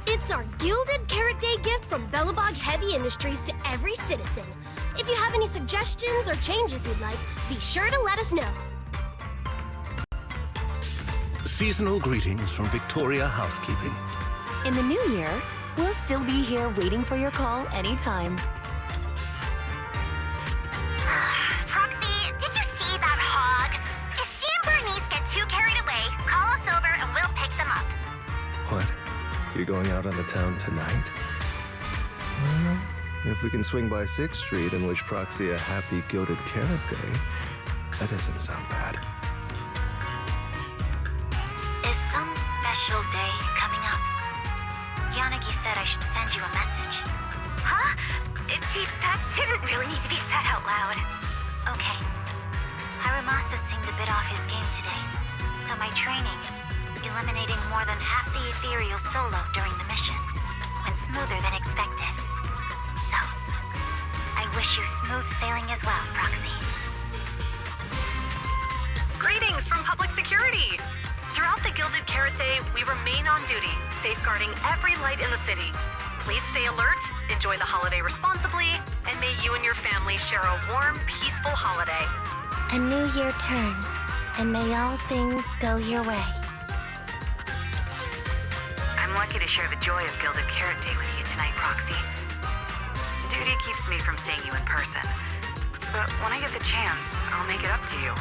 Speaker 14: It's our Gilded Carrot Day gift from Bellabog Heavy Industries to every citizen. If you have any suggestions or changes you'd like, be sure to let us know.
Speaker 12: Seasonal greetings from Victoria Housekeeping.
Speaker 1: In the new year, we'll still be here waiting for your call anytime.
Speaker 7: Proxy, did you see that hog? If she and Bernice get too carried away, call us over and we'll pick them up.
Speaker 12: What? You're going out on the town tonight? Well, if we can swing by 6th Street and wish Proxy a happy Gilded Carrot Day, that doesn't sound bad.
Speaker 7: Is some special day coming up? Yanagi said I should send you a message. Huh? Chief, that didn't really need to be said out loud. Okay. Haramasa seemed a bit off his game today, so my training, eliminating more than half the ethereal solo during the mission, went smoother than expected. So, I wish you smooth sailing as well, Proxy.
Speaker 10: Greetings from Public Security! Throughout the Gilded Carrot Day, we remain on duty, safeguarding every light in the city. Please stay alert, enjoy the holiday responsibly, and may you and your family share a warm, peaceful holiday.
Speaker 24: A new year turns, and may all things go your way.
Speaker 9: I'm lucky to share the joy of Gilded Carrot Day with you tonight, Proxy. Duty keeps me from seeing you in person. But when I get the chance, I'll make it up to you.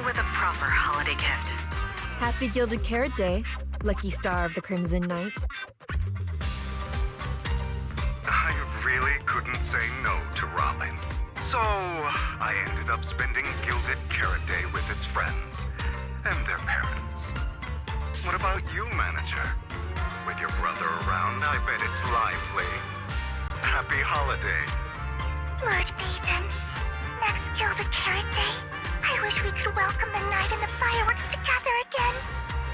Speaker 9: With a proper holiday gift.
Speaker 16: Happy Gilded Carrot Day, lucky star of the Crimson Knight.
Speaker 17: I really couldn't say no to Robin. So, I ended up spending Gilded Carrot Day with its friends and their parents. What about you, Manager? With your brother around, I bet it's lively. Happy holidays.
Speaker 5: Lord Phaethon, next Gilded Carrot Day, I wish we could welcome the night and the fireworks together again,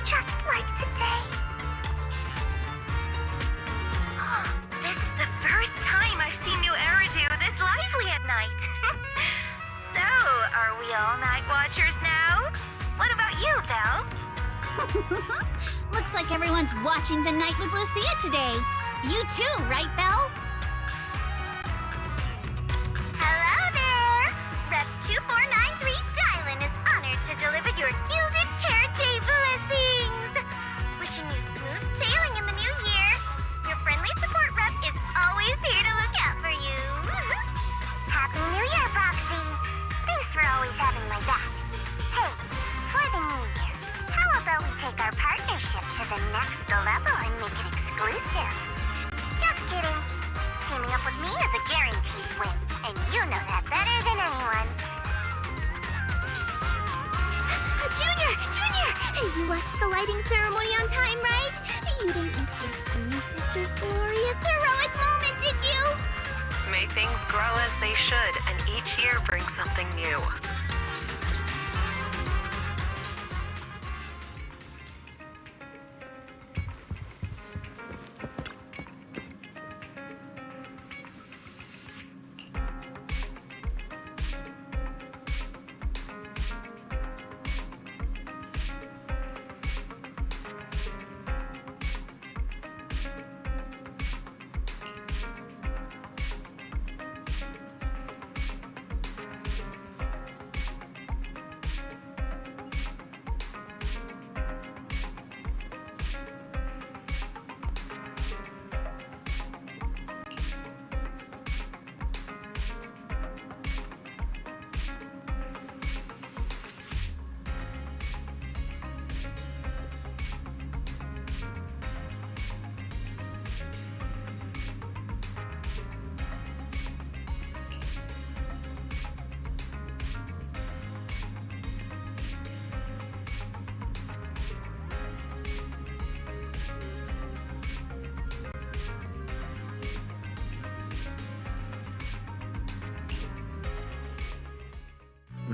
Speaker 5: just like today.
Speaker 7: This is the first time I've seen New Eridu this lively at night. So, are we all night watchers now? What about you, Belle?
Speaker 4: Looks like everyone's watching the night with Lucia today. You too, right, Belle?
Speaker 7: Hello there! Rep 2493 Dylan is honored to deliver your Gilded Carrot Day blessings! Wishing you smooth sailing in the new year. Your friendly support rep is always here to look out for you.
Speaker 5: Happy New Year, Proxy. Thanks for always having my back. Hey, for the new year, how about we take our partnership to the next level and make it exclusive? Just kidding. Teaming up with me is a guaranteed win, and you know that better than anyone. Junior! You watched the lighting ceremony on time, right? You didn't miss your senior sister's glorious heroic moment, did you?
Speaker 9: May things grow as they should, and each year brings something new.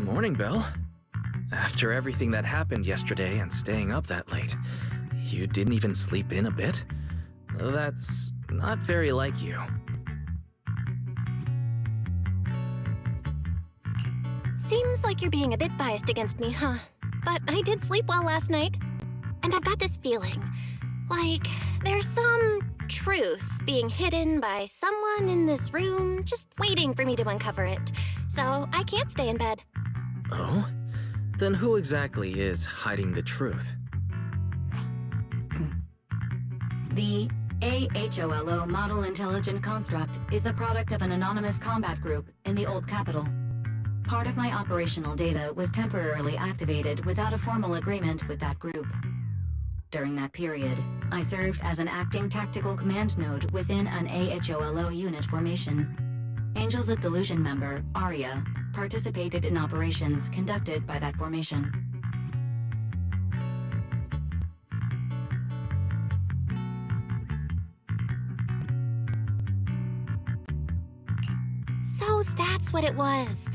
Speaker 3: Morning, Belle. After everything that happened yesterday and staying up that late, you didn't even sleep in a bit? That's not very like you.
Speaker 2: Seems like you're being a bit biased against me, huh? but I did sleep well last night. And I've got this feeling, like there's some truth being hidden by someone in this room, just waiting for me to uncover it. So I can't stay in bed.
Speaker 3: Oh? Then who exactly is hiding the truth?
Speaker 1: The AHOLO Model Intelligent Construct is the product of an anonymous combat group in the Old Capital. Part of my operational data was temporarily activated without a formal agreement with that group. During that period, I served as an acting tactical command node within an AHOLO unit formation. Angels of Delusion member, Arya, participated in operations conducted by that formation.
Speaker 2: So that's what it was.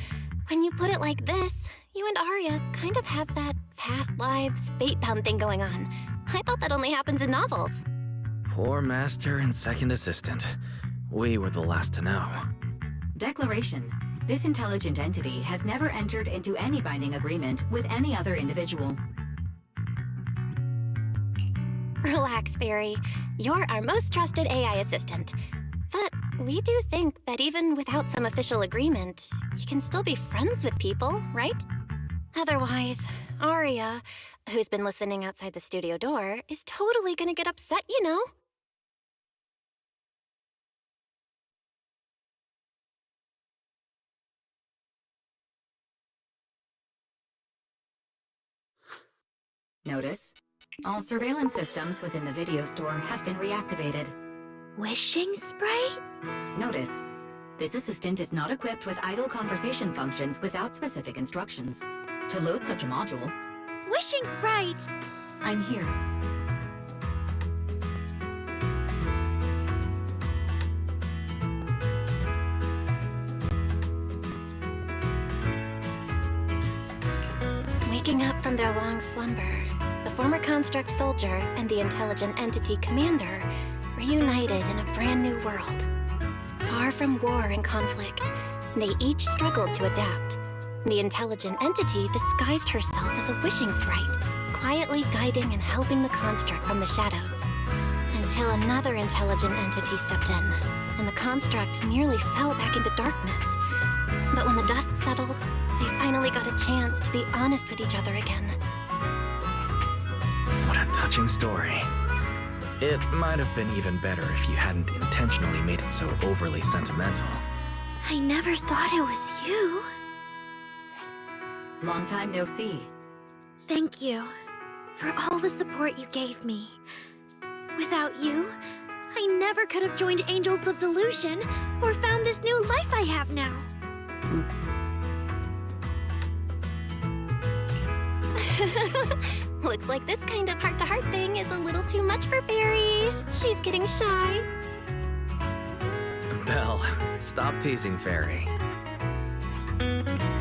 Speaker 2: When you put it like this, you and Arya kind of have that past lives fate-bound thing going on. I thought that only happens in novels.
Speaker 3: Poor master and second assistant. We were the last to know.
Speaker 1: Declaration. This intelligent entity has never entered into any binding agreement with any other individual.
Speaker 2: Relax, Fairy. You're our most trusted AI assistant. But we do think that even without some official agreement, you can still be friends with people, right? Otherwise, Arya, who's been listening outside the studio door, is totally gonna get upset, you know?
Speaker 1: Notice, all surveillance systems within the video store have been reactivated.
Speaker 14: Wishing spray?
Speaker 1: Notice, this assistant is not equipped with idle conversation functions without specific instructions. To load such a module,
Speaker 14: Wishing sprite!
Speaker 1: I'm here.
Speaker 2: Waking up from their long slumber, the former construct soldier and the intelligent entity commander reunited in a brand new world. Far from war and conflict, they each struggled to adapt. The intelligent entity disguised herself as a wishing sprite, quietly guiding and helping the construct from the shadows. Until another intelligent entity stepped in, and the construct nearly fell back into darkness. But when the dust settled, they finally got a chance to be honest with each other again.
Speaker 3: What a touching story. It might have been even better if you hadn't intentionally made it so overly sentimental.
Speaker 14: I never thought it was you.
Speaker 1: Long time no see.
Speaker 14: Thank you for all the support you gave me. Without you, I never could have joined Angels of Delusion or found this new life I have now.
Speaker 2: Looks like this kind of heart-to-heart thing is a little too much for Fairy. She's getting shy.
Speaker 3: Belle, stop teasing Fairy.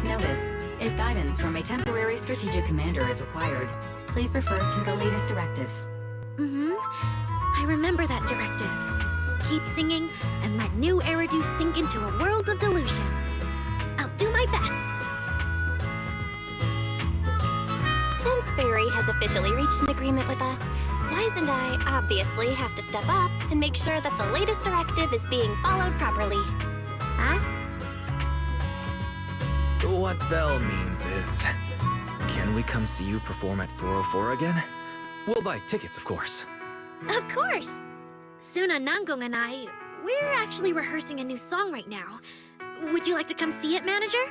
Speaker 1: Notice, if guidance from a temporary strategic commander is required, please refer to the latest directive.
Speaker 14: I remember that directive. Keep singing and let new Eridu sink into a world of delusions. I'll do my best.
Speaker 2: Since Fairy has officially reached an agreement with us, Wise and I obviously have to step up and make sure that the latest directive is being followed properly. Huh?
Speaker 3: What Belle means is, can we come see you perform at 404 again? We'll buy tickets, of course.
Speaker 14: Of course! Suna, Nangong, and I, we're actually rehearsing a new song right now. Would you like to come see it, manager?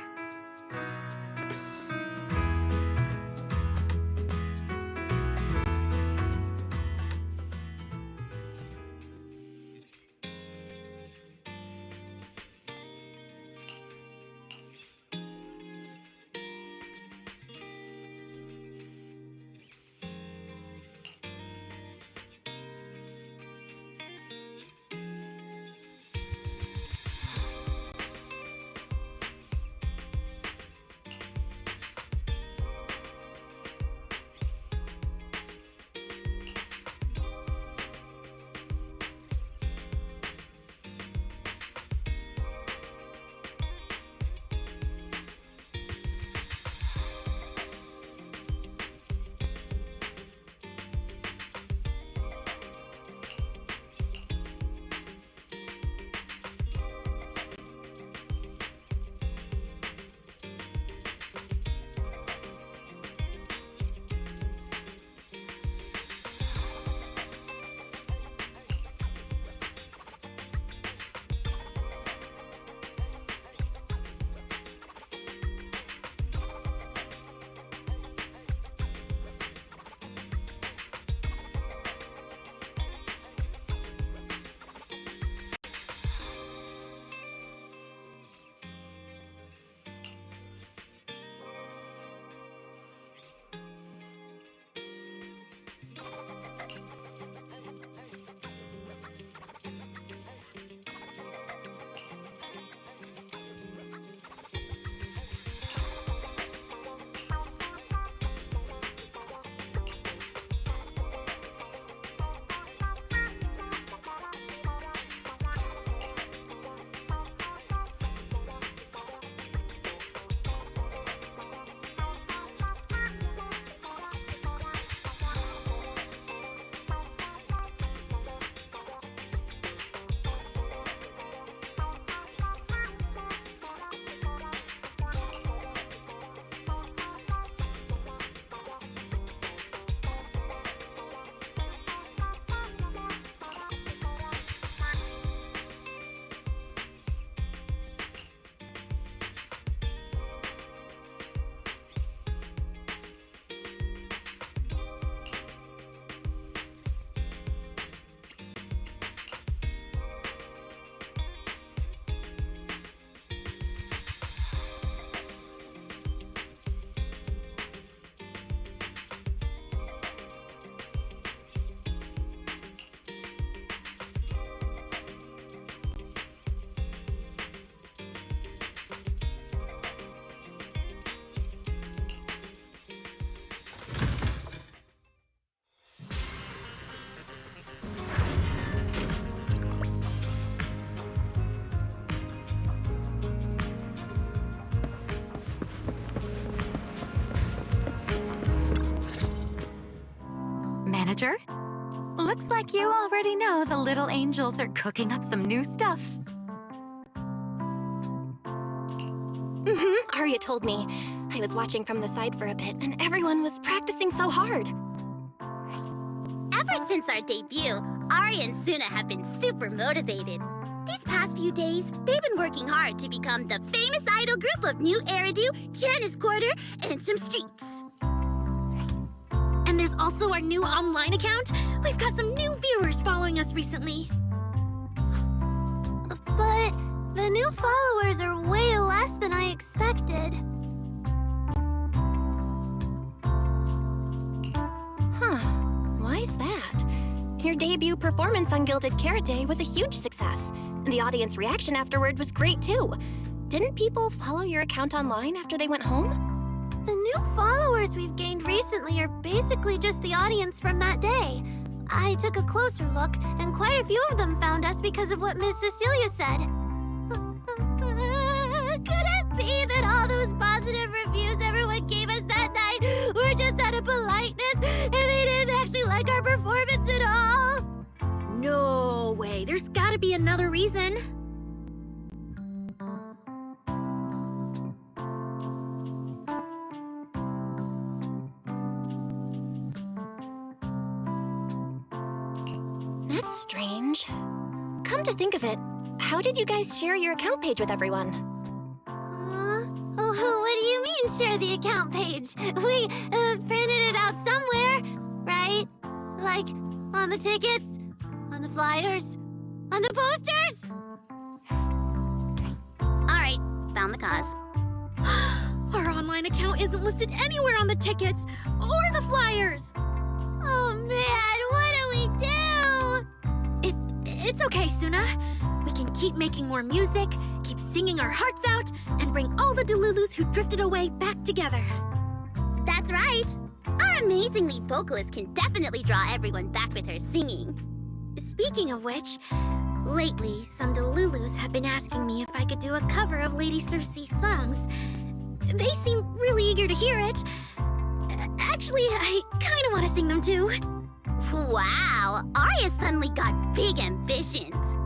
Speaker 6: manager. Looks like you already know the little angels are cooking up some new stuff.
Speaker 2: Arya told me. I was watching from the side for a bit, and everyone was practicing so hard.
Speaker 7: Ever since our debut, Arya and Suna have been super motivated. These past few days, they've been working hard to become the famous idol group of New Eridu, Janice Quarter, and some streets.
Speaker 14: And there's also our new online account. We've got some new viewers following us recently.
Speaker 5: But the new followers are way less than I expected.
Speaker 2: Why is that? Your debut performance on Gilded Carrot Day was a huge success. The audience reaction afterward was great too. Didn't people follow your account online after they went home?
Speaker 5: The new followers we've gained recently are basically just the audience from that day. I took a closer look, and quite a few of them found us because of what Miss Cecilia said. Could it be that all those positive reviews everyone gave us that night were just out of politeness and they didn't actually like our performance at all?
Speaker 14: No way. There's gotta be another reason.
Speaker 2: That's strange. Come to think of it, how did you guys share your account page with everyone?
Speaker 5: What do you mean, share the account page? We printed it out somewhere, right? Like, on the tickets, on the flyers, on the posters?
Speaker 7: Alright, found the cause.
Speaker 14: Our online account isn't listed anywhere on the tickets or the flyers.
Speaker 5: Oh man, what do we do?
Speaker 14: It's okay, Suna. We can keep making more music, keep singing our hearts out, and bring all the Delulus who drifted away back together.
Speaker 7: That's right. Our amazing lead vocalist can definitely draw everyone back with her singing.
Speaker 14: Speaking of which, lately some Delulus have been asking me if I could do a cover of Lady Circe's songs. They seem really eager to hear it. Actually, I kind of want to sing them too.
Speaker 7: Wow, Arya suddenly got big ambitions.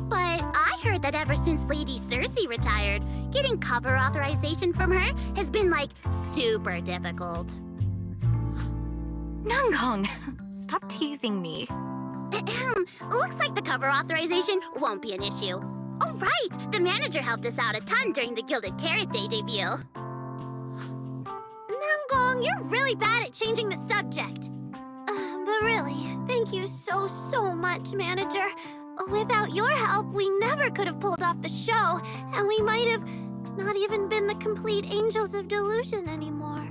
Speaker 7: But I heard that ever since Lady Circe retired, getting cover authorization from her has been, like, super difficult.
Speaker 6: Nanggong, stop teasing me.
Speaker 7: Looks like the cover authorization won't be an issue. Oh, right! The manager helped us out a ton during the Gilded Carrot Day debut.
Speaker 5: Nanggong, you're really bad at changing the subject. But really, thank you so much, manager. Without your help, we never could have pulled off the show, and we might have not even been the complete Angels of Delusion anymore.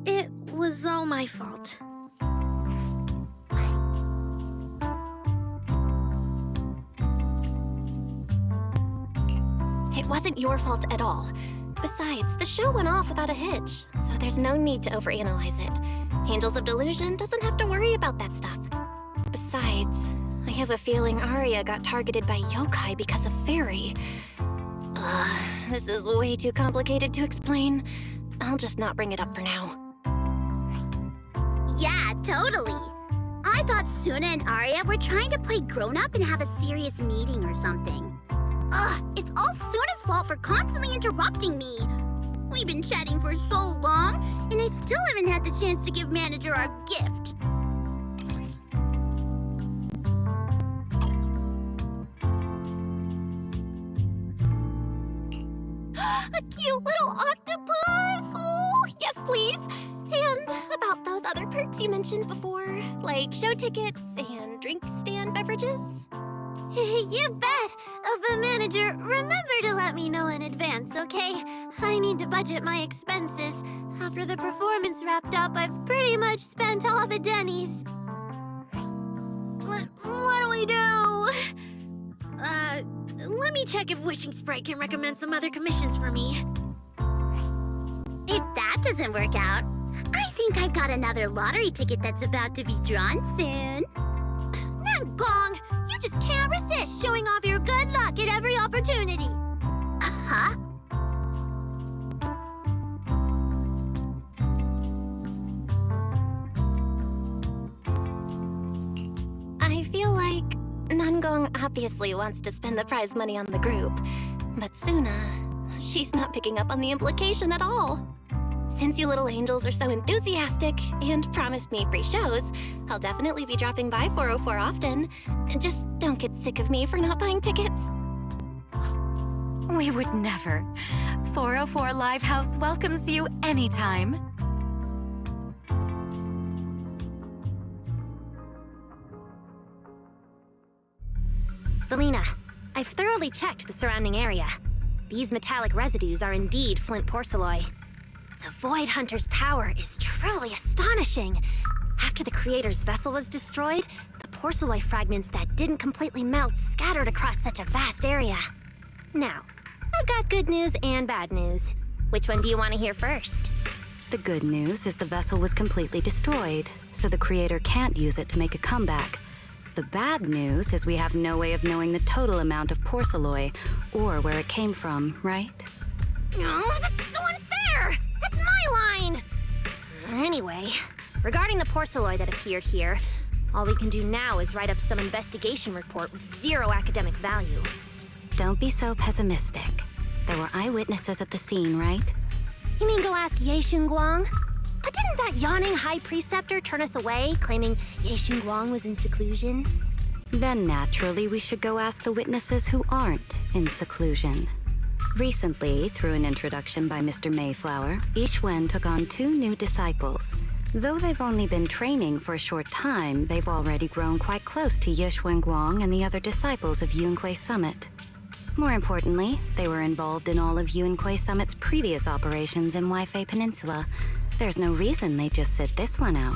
Speaker 14: It was all my fault.
Speaker 2: It wasn't your fault at all. Besides, the show went off without a hitch, so there's no need to overanalyze it. Angels of Delusion doesn't have to worry about that stuff. Besides, I have a feeling Arya got targeted by yokai because of Fairy. This is way too complicated to explain. I'll just not bring it up for now.
Speaker 7: Yeah, totally. I thought Suna and Arya were trying to play grown-up and have a serious meeting or something. It's all Suna's fault for constantly interrupting me. We've been chatting for so long, and I still haven't had the chance to give Manager our gift.
Speaker 2: A cute little octopus! Oh, yes, please! And about those other perks you mentioned before, like show tickets and drink stand beverages.
Speaker 5: You bet! But manager, remember to let me know in advance, okay? I need to budget my expenses. After the performance wrapped up, I've pretty much spent all the Denny's.
Speaker 14: What do we do? Let me check if Wishing Sprite can recommend some other commissions for me.
Speaker 7: If that doesn't work out, I think I've got another lottery ticket that's about to be drawn soon.
Speaker 5: Nanggong, you just can't resist showing off your good luck at every opportunity.
Speaker 7: Huh?
Speaker 2: I feel like Nangong obviously wants to spend the prize money on the group, but Suna, she's not picking up on the implication at all. Since you little angels are so enthusiastic and promised me free shows, I'll definitely be dropping by 404 often. Just don't get sick of me for not buying tickets.
Speaker 6: We would never. 404 Live House welcomes you anytime.
Speaker 8: Felina, I've thoroughly checked the surrounding area. These metallic residues are indeed flint porcelloi. The Void Hunter's power is truly astonishing. After the Creator's vessel was destroyed, the porcelloi fragments that didn't completely melt scattered across such a vast area. Now, I've got good news and bad news. Which one do you want to hear first?
Speaker 6: The good news is the vessel was completely destroyed, so the Creator can't use it to make a comeback. The bad news is we have no way of knowing the total amount of porcelloi, or where it came from, right?
Speaker 8: Oh, that's so unfair! That's my line! Anyway, regarding the porcelloi that appeared here, all we can do now is write up some investigation report with zero academic value.
Speaker 6: Don't be so pessimistic. There were eyewitnesses at the scene, right?
Speaker 8: You mean go ask Ye Xinguang? But didn't that yawning high preceptor turn us away, claiming Ye Xinguang was in seclusion?
Speaker 6: Then naturally we should go ask the witnesses who aren't in seclusion. Recently, through an introduction by Mr. Mayflower, Yixuan took on 2 new disciples. Though they've only been training for a short time, they've already grown quite close to Ye Xuanguang and the other disciples of Yunque Summit. More importantly, they were involved in all of Yunque Summit's previous operations in Waifei Peninsula. There's no reason they just sit this one out.